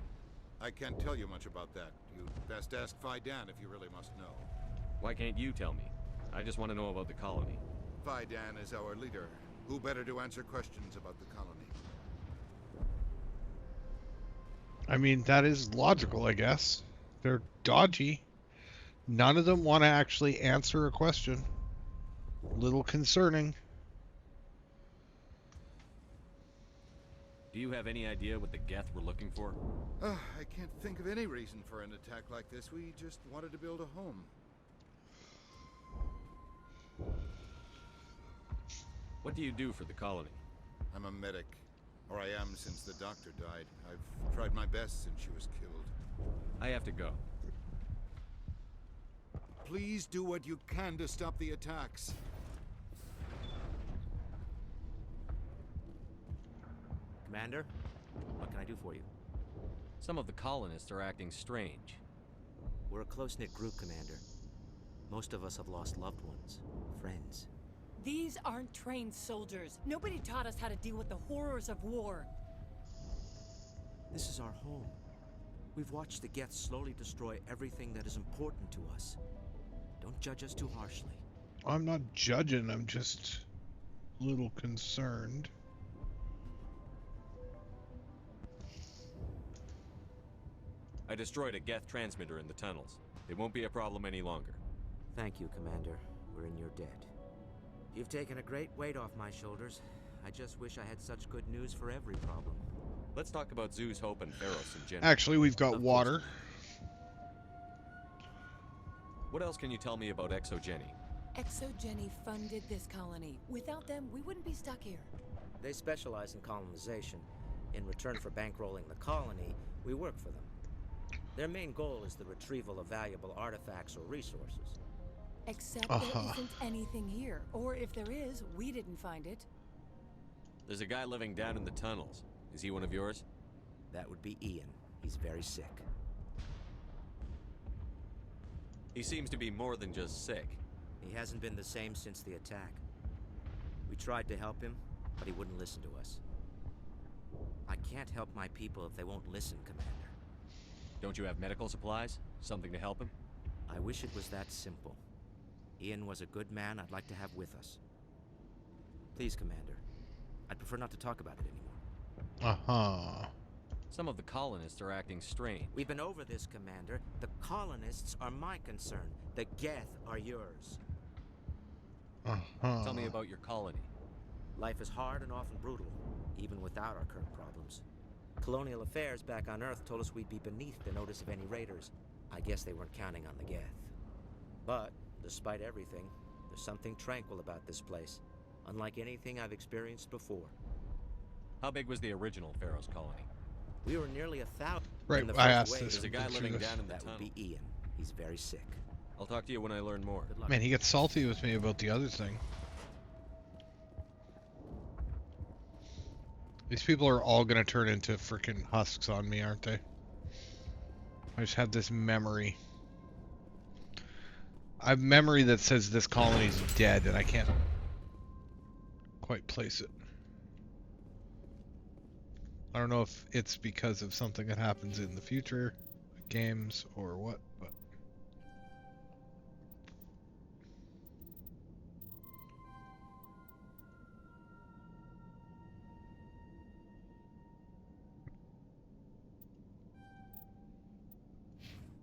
I can't tell you much about that. You'd best ask Phi Dan if you really must know. Why can't you tell me? I just want to know about the colony. Phi Dan is our leader. Who better to answer questions about the colony? I mean, that is logical, I guess. They're dodgy. None of them want to actually answer a question. Little concerning. Do you have any idea what the Geth were looking for? I can't think of any reason for an attack like this. We just wanted to build a home. What do you do for the colony? I'm a medic. Or I am since the doctor died. I've tried my best since she was killed. I have to go. Please do what you can to stop the attacks. Commander, what can I do for you? Some of the colonists are acting strange. We're a close-knit group, Commander. Most of us have lost loved ones, friends. These aren't trained soldiers. Nobody taught us how to deal with the horrors of war. This is our home. We've watched the Geth slowly destroy everything that is important to us. Don't judge us too harshly. I'm not judging, I'm just a little concerned. I destroyed a Geth transmitter in the tunnels. It won't be a problem any longer. Thank you, Commander. We're in your debt. You've taken a great weight off my shoulders. I just wish I had such good news for every problem. Let's talk about Zoo's Hope and Pharos in general. Actually, we've got water. What else can you tell me about Exogeny? Exogeny funded this colony. Without them, we wouldn't be stuck here. They specialize in colonization. In return for bankrolling the colony, we work for them. Their main goal is the retrieval of valuable artifacts or resources. Except there isn't anything here. Or if there is, we didn't find it. There's a guy living down in the tunnels. Is he one of yours? That would be Ian. He's very sick. He seems to be more than just sick. He hasn't been the same since the attack. We tried to help him, but he wouldn't listen to us. I can't help my people if they won't listen, Commander. Don't you have medical supplies? Something to help him? I wish it was that simple. Ian was a good man I'd like to have with us. Please, Commander. I'd prefer not to talk about it anymore. Uh-huh. Some of the colonists are acting strange. We've been over this, Commander. The colonists are my concern. The Geth are yours. Uh-huh. Tell me about your colony. Life is hard and often brutal, even without our current problems. Colonial affairs back on Earth told us we'd be beneath the notice of any raiders. I guess they weren't counting on the Geth. But, despite everything, there's something tranquil about this place, unlike anything I've experienced before. How big was the original Pharos colony? We were nearly 1,000. Right, in the I first asked wave. this. There's a guy living down in the That tunnel. would be Ian. He's very sick. I'll talk to you when I learn more. Good luck. Man, he gets salty with me about the other thing. These people are all gonna turn into freaking husks on me, aren't they? I just have this memory. I have memory that says this colony's dead, and I can't quite place it. I don't know if it's because of something that happens in the future games or what, but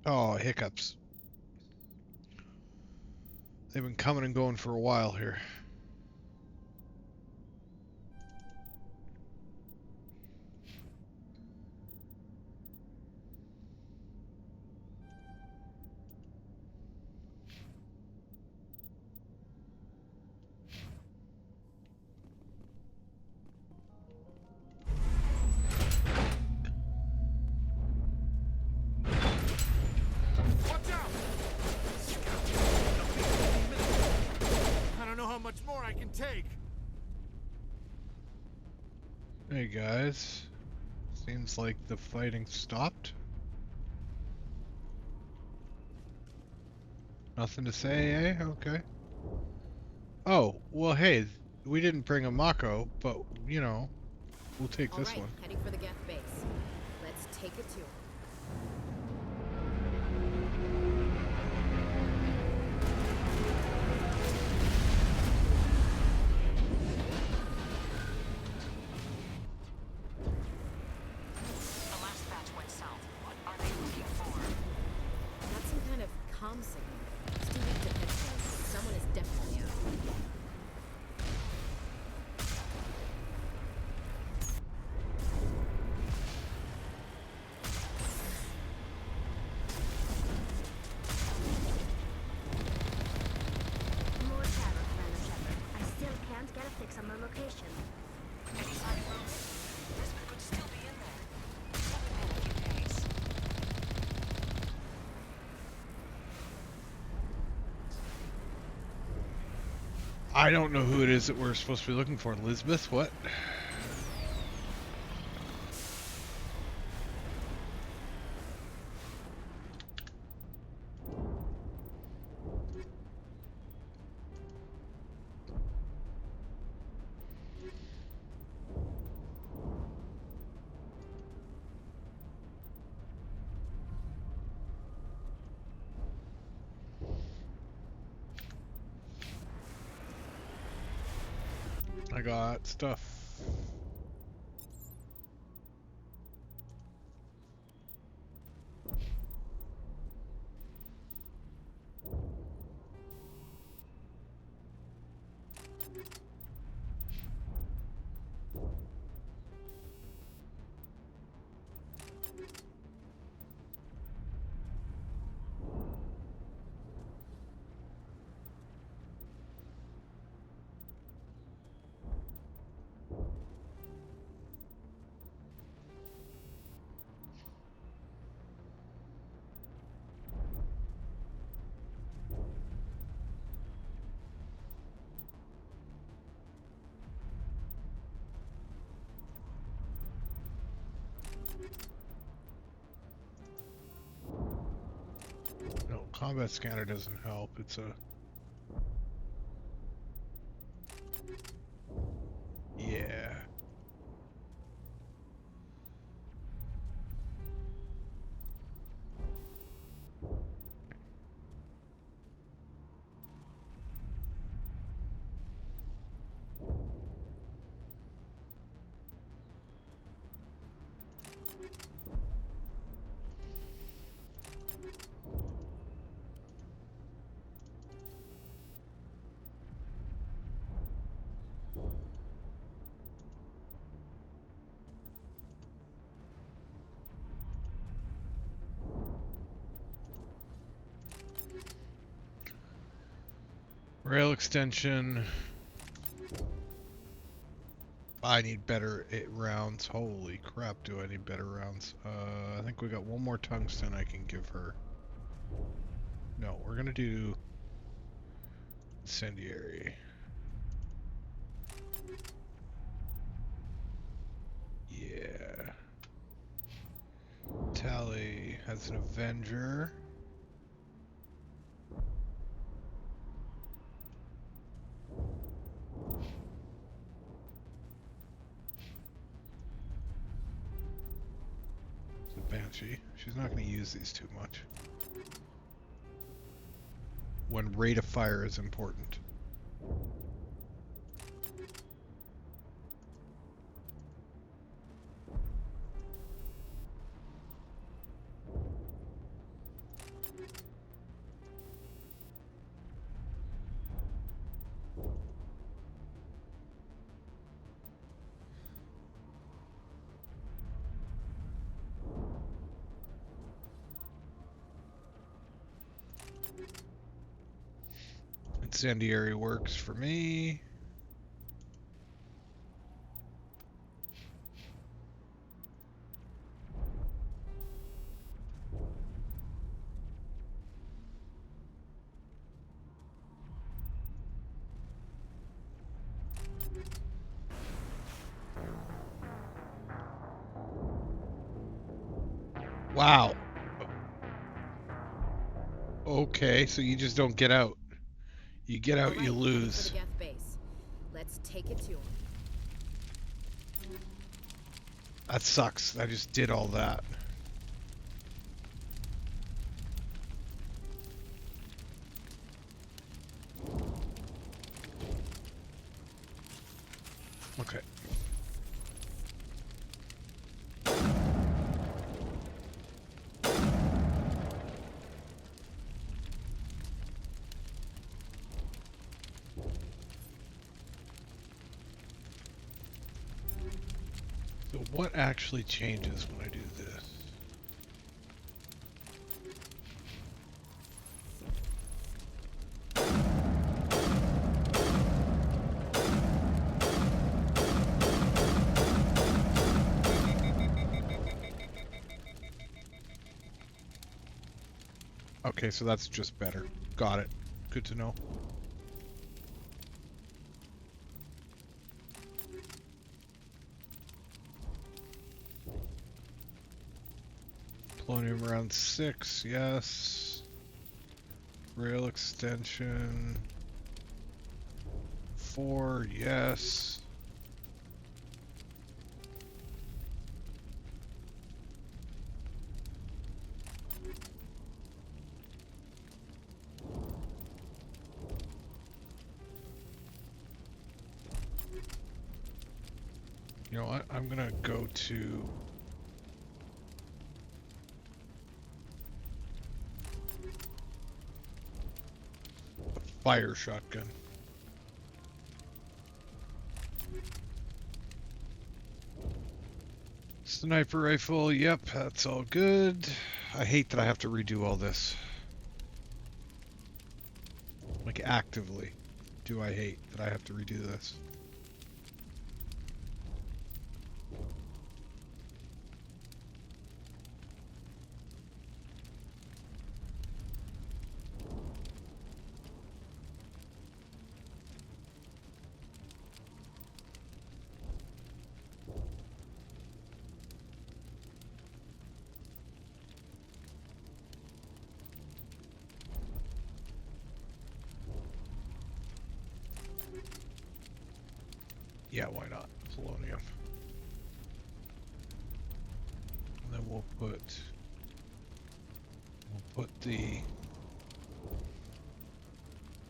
oh, hiccups. They've been coming and going for a while here. Take. Hey guys, seems like the fighting stopped. Nothing to say, eh? Okay. Oh, well hey, we didn't bring a Mako, but you know, we'll take this one. Heading for the Geth base. Let's take a tour. Someone is definitely out. I don't know who it is that we're supposed to be looking for. Elizabeth, what? I got stuff. No, combat scanner doesn't help. It's a... Yeah. Rail extension. I need better rounds. Holy crap, do I need better rounds? I think we got one more tungsten I can give her. No, we're gonna do incendiary. Yeah. Tally has an Avenger. It's a Banshee. She's not going to use these too much. When rate of fire is important. Incendiary works for me. Wow. Okay, so you just don't get out. You get out, you lose. For the Geth base. Let's take it to him. That sucks. I just did all that. Okay. So what actually changes when I do this? Okay, so that's just better. Got it. Good to know. Polonium around 6, yes. Rail extension 4, yes. You know what? I'm gonna go to fire shotgun. Sniper rifle, yep, that's all good. I hate that I have to redo all this. Like, actively do I hate that I have to redo this. Yeah, why not? Polonium. And then we'll put the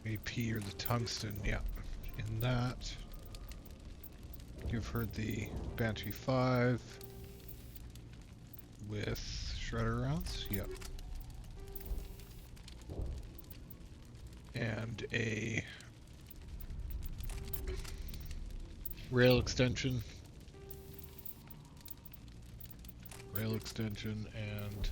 AP or the tungsten, yeah, in that. Give her the Banshee 5 with shredder rounds, yep. And a rail extension, and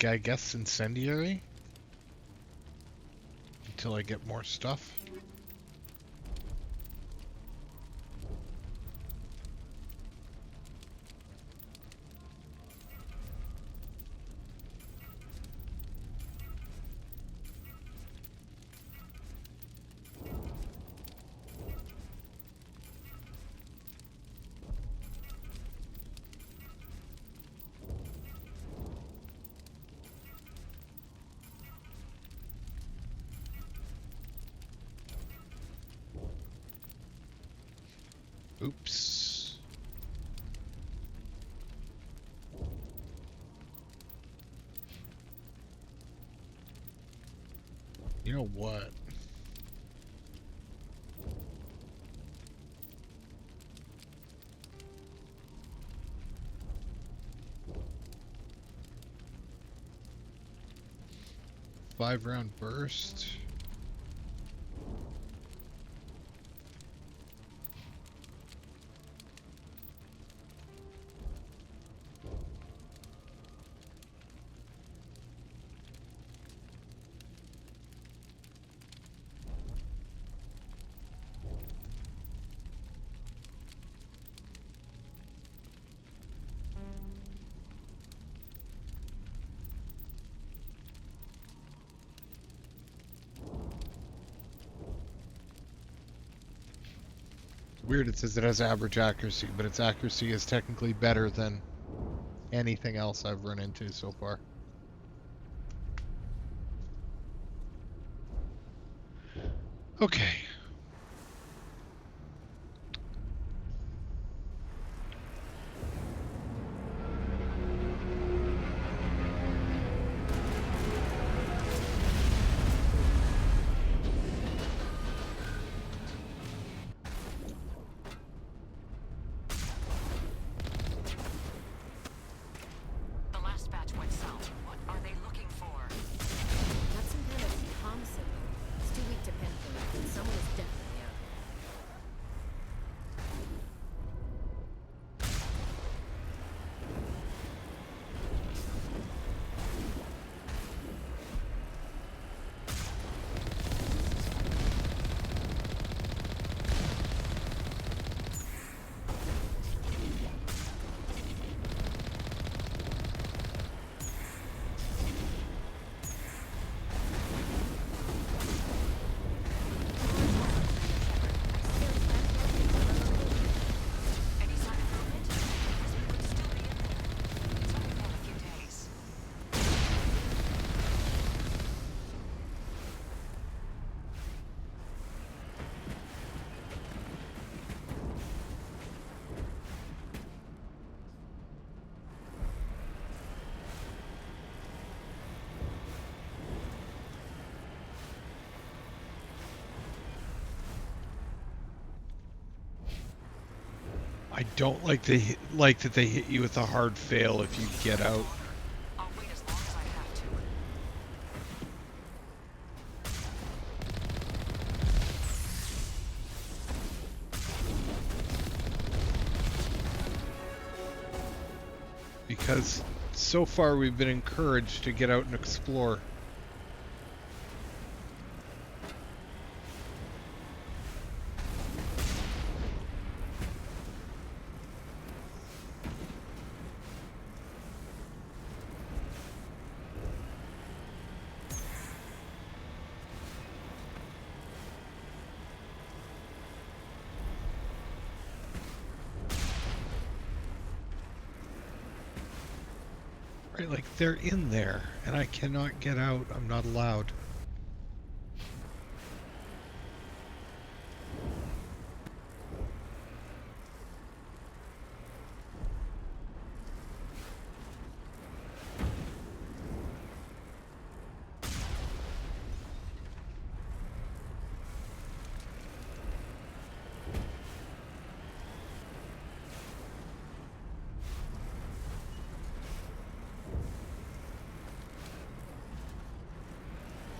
I guess incendiary until I get more stuff. Oops. You know what? Five-round burst. Weird, it says it has average accuracy, but its accuracy is technically better than anything else I've run into so far. Okay. The last batch went south. What are they looking for? Got some kind of comm signal. It's too weak to pinpoint, but someone is I don't like that they hit you with a hard fail if you get out. I'll wait as long as I have to. Because so far we've been encouraged to get out and explore. Right, like they're in there and I cannot get out. I'm not allowed.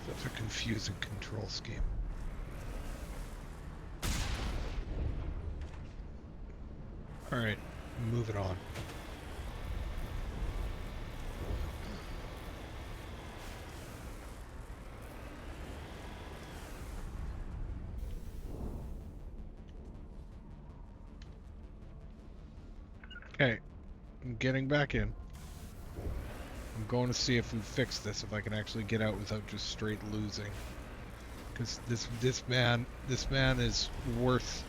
That's a confusing control scheme. Alright, moving on. Okay, I'm getting back in. I'm going to see if we fix this, if I can actually get out without just straight losing. Because this man is worth,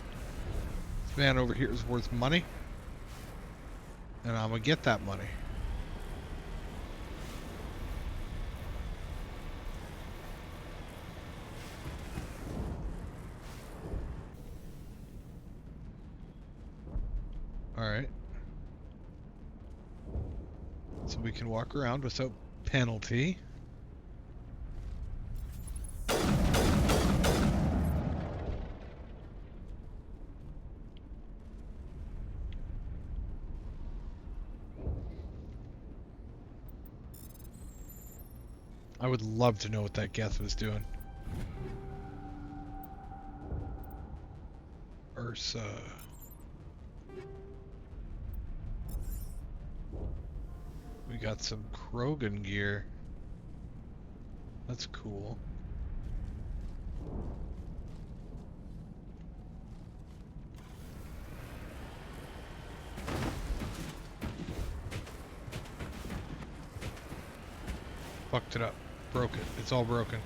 this man over here is worth money, and I'm gonna get that money. All right. So we can walk around without penalty. I would love to know what that Geth was doing. Ursa. We got some Krogan gear. That's cool. Fucked it up. Broke it. It's all broken.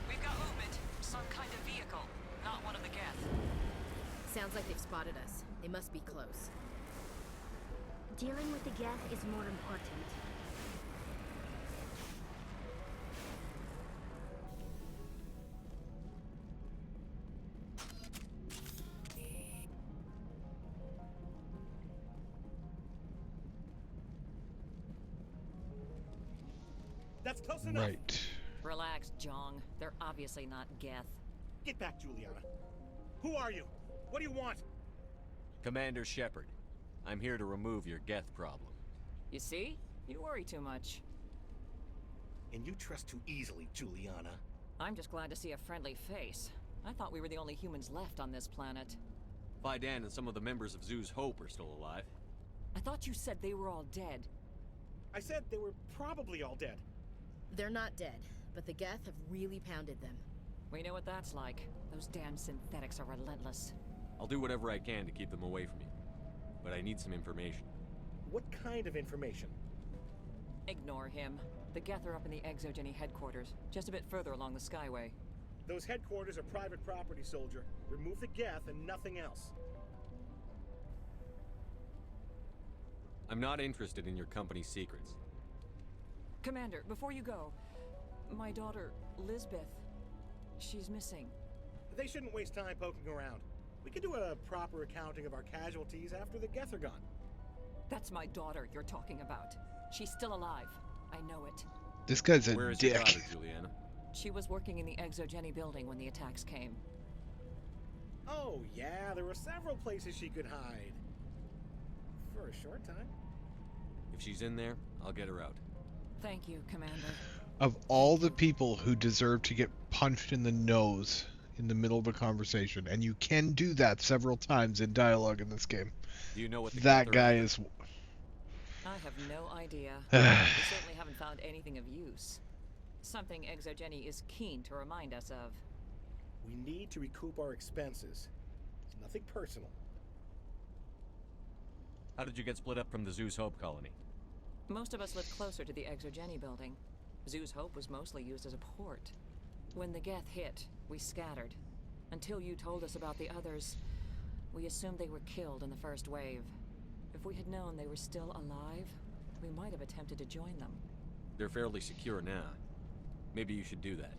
We've got movement. Some kind of vehicle. Not one of the Geth. Sounds like they've spotted us. They must be close. Dealing with the Geth is more important. That's close enough. Right. Relax, Jong. They're obviously not Geth. Get back, Juliana. Who are you? What do you want? Commander Shepard, I'm here to remove your Geth problem. You see? You worry too much. And you trust too easily, Juliana. I'm just glad to see a friendly face. I thought we were the only humans left on this planet. Vidan and some of the members of Zoo's Hope are still alive. I thought you said they were all dead. I said they were probably all dead. They're not dead, but the Geth have really pounded them. We know what that's like. Those damn synthetics are relentless. I'll do whatever I can to keep them away from you. But I need some information. What kind of information? Ignore him. The Geth are up in the Exogeny headquarters, just a bit further along the Skyway. Those headquarters are private property, soldier. Remove the Geth and nothing else. I'm not interested in your company's secrets. Commander, before you go, my daughter, Lisbeth, she's missing. They shouldn't waste time poking around. We could do a proper accounting of our casualties after the Geth are gone. That's my daughter you're talking about. She's still alive. I know it. This guy's a Where is dick. your daughter, Juliana? She was working in the Exogeny building when the attacks came. Oh, yeah, there were several places she could hide. For a short time. If she's in there, I'll get her out. Thank you, Commander. Of all the people who deserve to get punched in the nose in the middle of a conversation, and you can do that several times in dialogue in this game, Do you know what the that Geth are guy after? is... I have no idea. We certainly haven't found anything of use. Something Exogeny is keen to remind us of. We need to recoup our expenses. It's nothing personal. How did you get split up from the Zeus Hope colony? Most of us lived closer to the Exogeny building. Zeus Hope was mostly used as a port. When the Geth hit, we scattered. Until you told us about the others, we assumed they were killed in the first wave. If we had known they were still alive, we might have attempted to join them. They're fairly secure now. Maybe you should do that.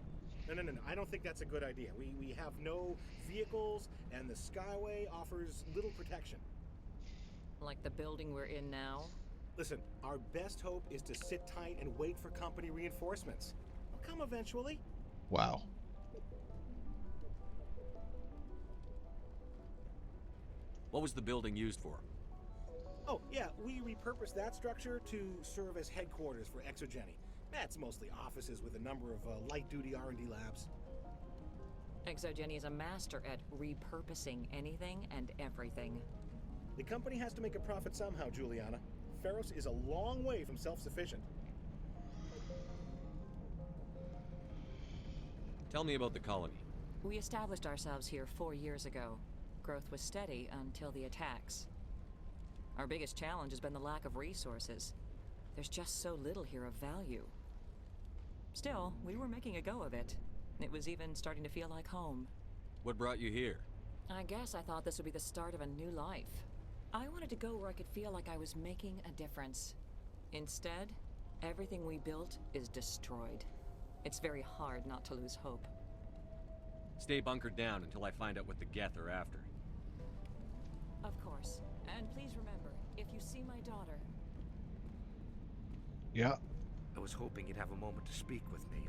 No. I don't think that's a good idea. We have no vehicles, and the Skyway offers little protection. Like the building we're in now? Listen, our best hope is to sit tight and wait for company reinforcements. They'll come eventually. Wow. What was the building used for? Oh, yeah, we repurposed that structure to serve as headquarters for Exogeny. That's mostly offices with a number of light-duty R&D labs. Exogeny is a master at repurposing anything and everything. The company has to make a profit somehow, Juliana. Feros is a long way from self-sufficient. Tell me about the colony. We established ourselves here 4 years ago. Growth was steady until the attacks. Our biggest challenge has been the lack of resources. There's just so little here of value. Still, we were making a go of it. It was even starting to feel like home. What brought you here? I guess I thought this would be the start of a new life. I wanted to go where I could feel like I was making a difference. Instead, everything we built is destroyed. It's very hard not to lose hope. Stay bunkered down until I find out what the Geth are after. Of course. And please remember, if you see my daughter... Yeah. I was hoping you'd have a moment to speak with me.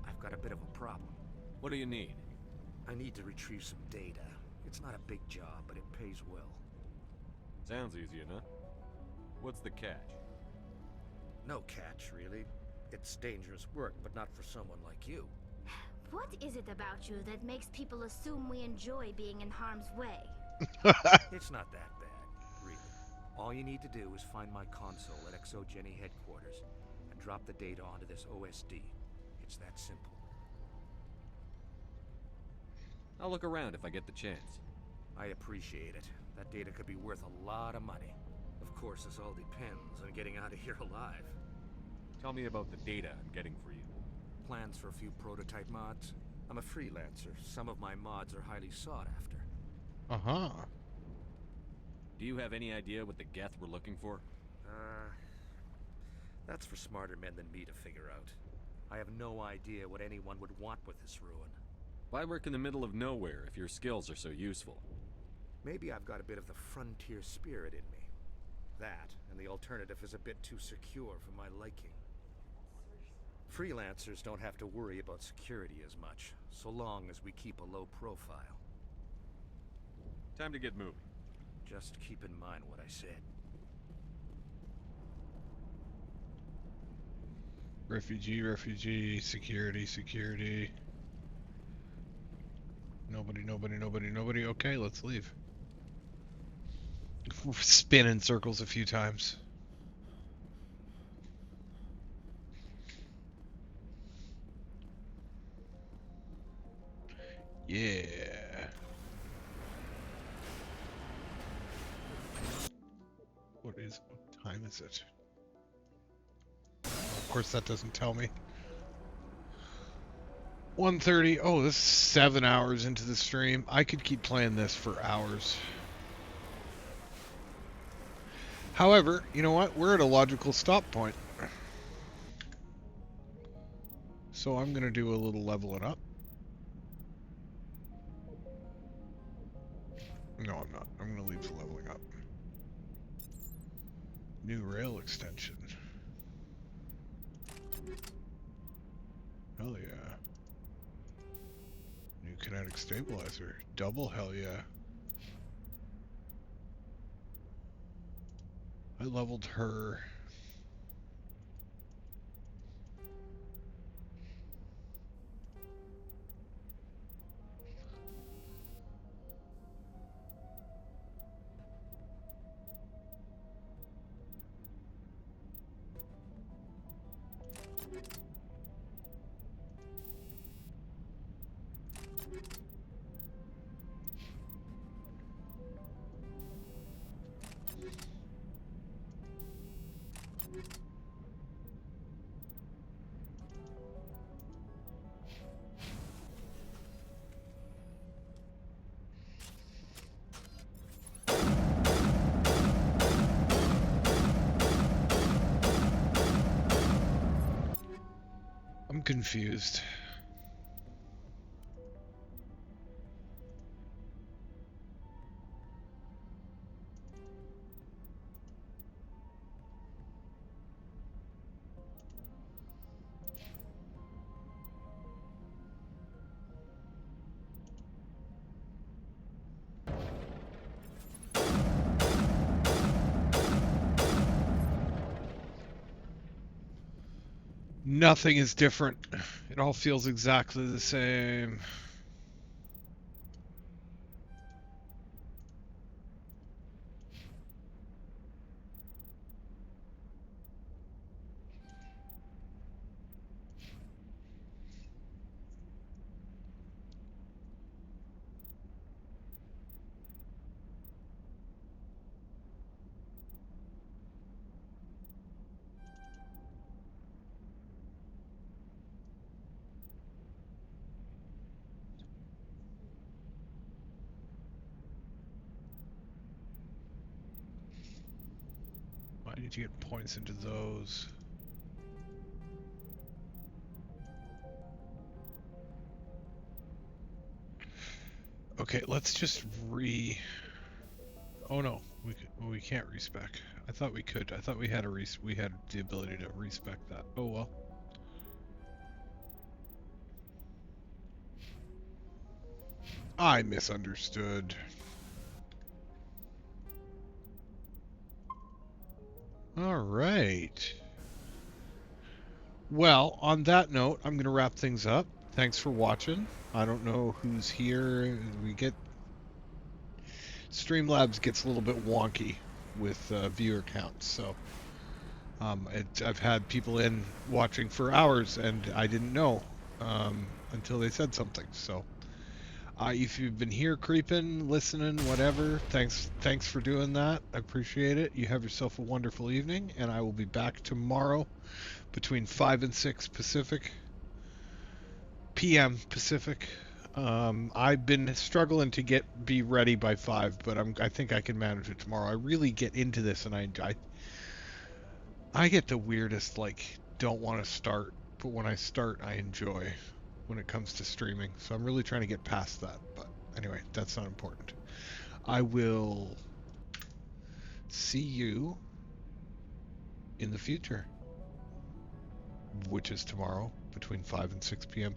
I've got a bit of a problem. What do you need? I need to retrieve some data. It's not a big job, but it pays well. Sounds easy enough. What's the catch? No catch, really. It's dangerous work, but not for someone like you. What is it about you that makes people assume we enjoy being in harm's way? It's not that bad, really. All you need to do is find my console at Exogeny headquarters and drop the data onto this OSD. It's that simple. I'll look around if I get the chance. I appreciate it. That data could be worth a lot of money. Of course, this all depends on getting out of here alive. Tell me about the data I'm getting for you. Plans for a few prototype mods? I'm a freelancer. Some of my mods are highly sought after. Uh-huh. Do you have any idea what the Geth were looking for? That's for smarter men than me to figure out. I have no idea what anyone would want with this ruin. Why work in the middle of nowhere if your skills are so useful? Maybe I've got a bit of the frontier spirit in me. That, and the alternative is a bit too secure for my liking. Freelancers don't have to worry about security as much, so long as we keep a low profile. Time to get moving. Just keep in mind what I said. Refugee, security. Nobody. Okay, let's leave. Spin in circles a few times. Yeah. What time is it? Of course that doesn't tell me. 1:30. Oh, this is 7 hours into the stream. I could keep playing this for hours. However, you know what? We're at a logical stop point. So I'm going to do a little leveling up. No, I'm not. I'm going to leave the leveling up. New rail extension. Hell yeah. New kinetic stabilizer. Double hell yeah. I leveled her. I'm confused. Nothing is different. It all feels exactly the same. I need to get points into those. Okay, let's just Oh no, we can't respec. I thought we could. I thought we had we had the ability to respec that. Oh well. I misunderstood. All right. Well, on that note, I'm going to wrap things up. Thanks for watching. I don't know who's here. Streamlabs gets a little bit wonky with viewer counts, so I've had people in watching for hours, and I didn't know until they said something. So if you've been here creeping, listening, whatever, thanks for doing that. I appreciate it. You have yourself a wonderful evening, and I will be back tomorrow between 5 and 6 p.m. Pacific. I've been struggling to be ready by 5, but I think I can manage it tomorrow. I really get into this, and I get the weirdest, like, don't want to start, but when I start, I enjoy when it comes to streaming. So I'm really trying to get past that. But anyway, that's not important. I will see you in the future, which is tomorrow between 5 and 6 p.m.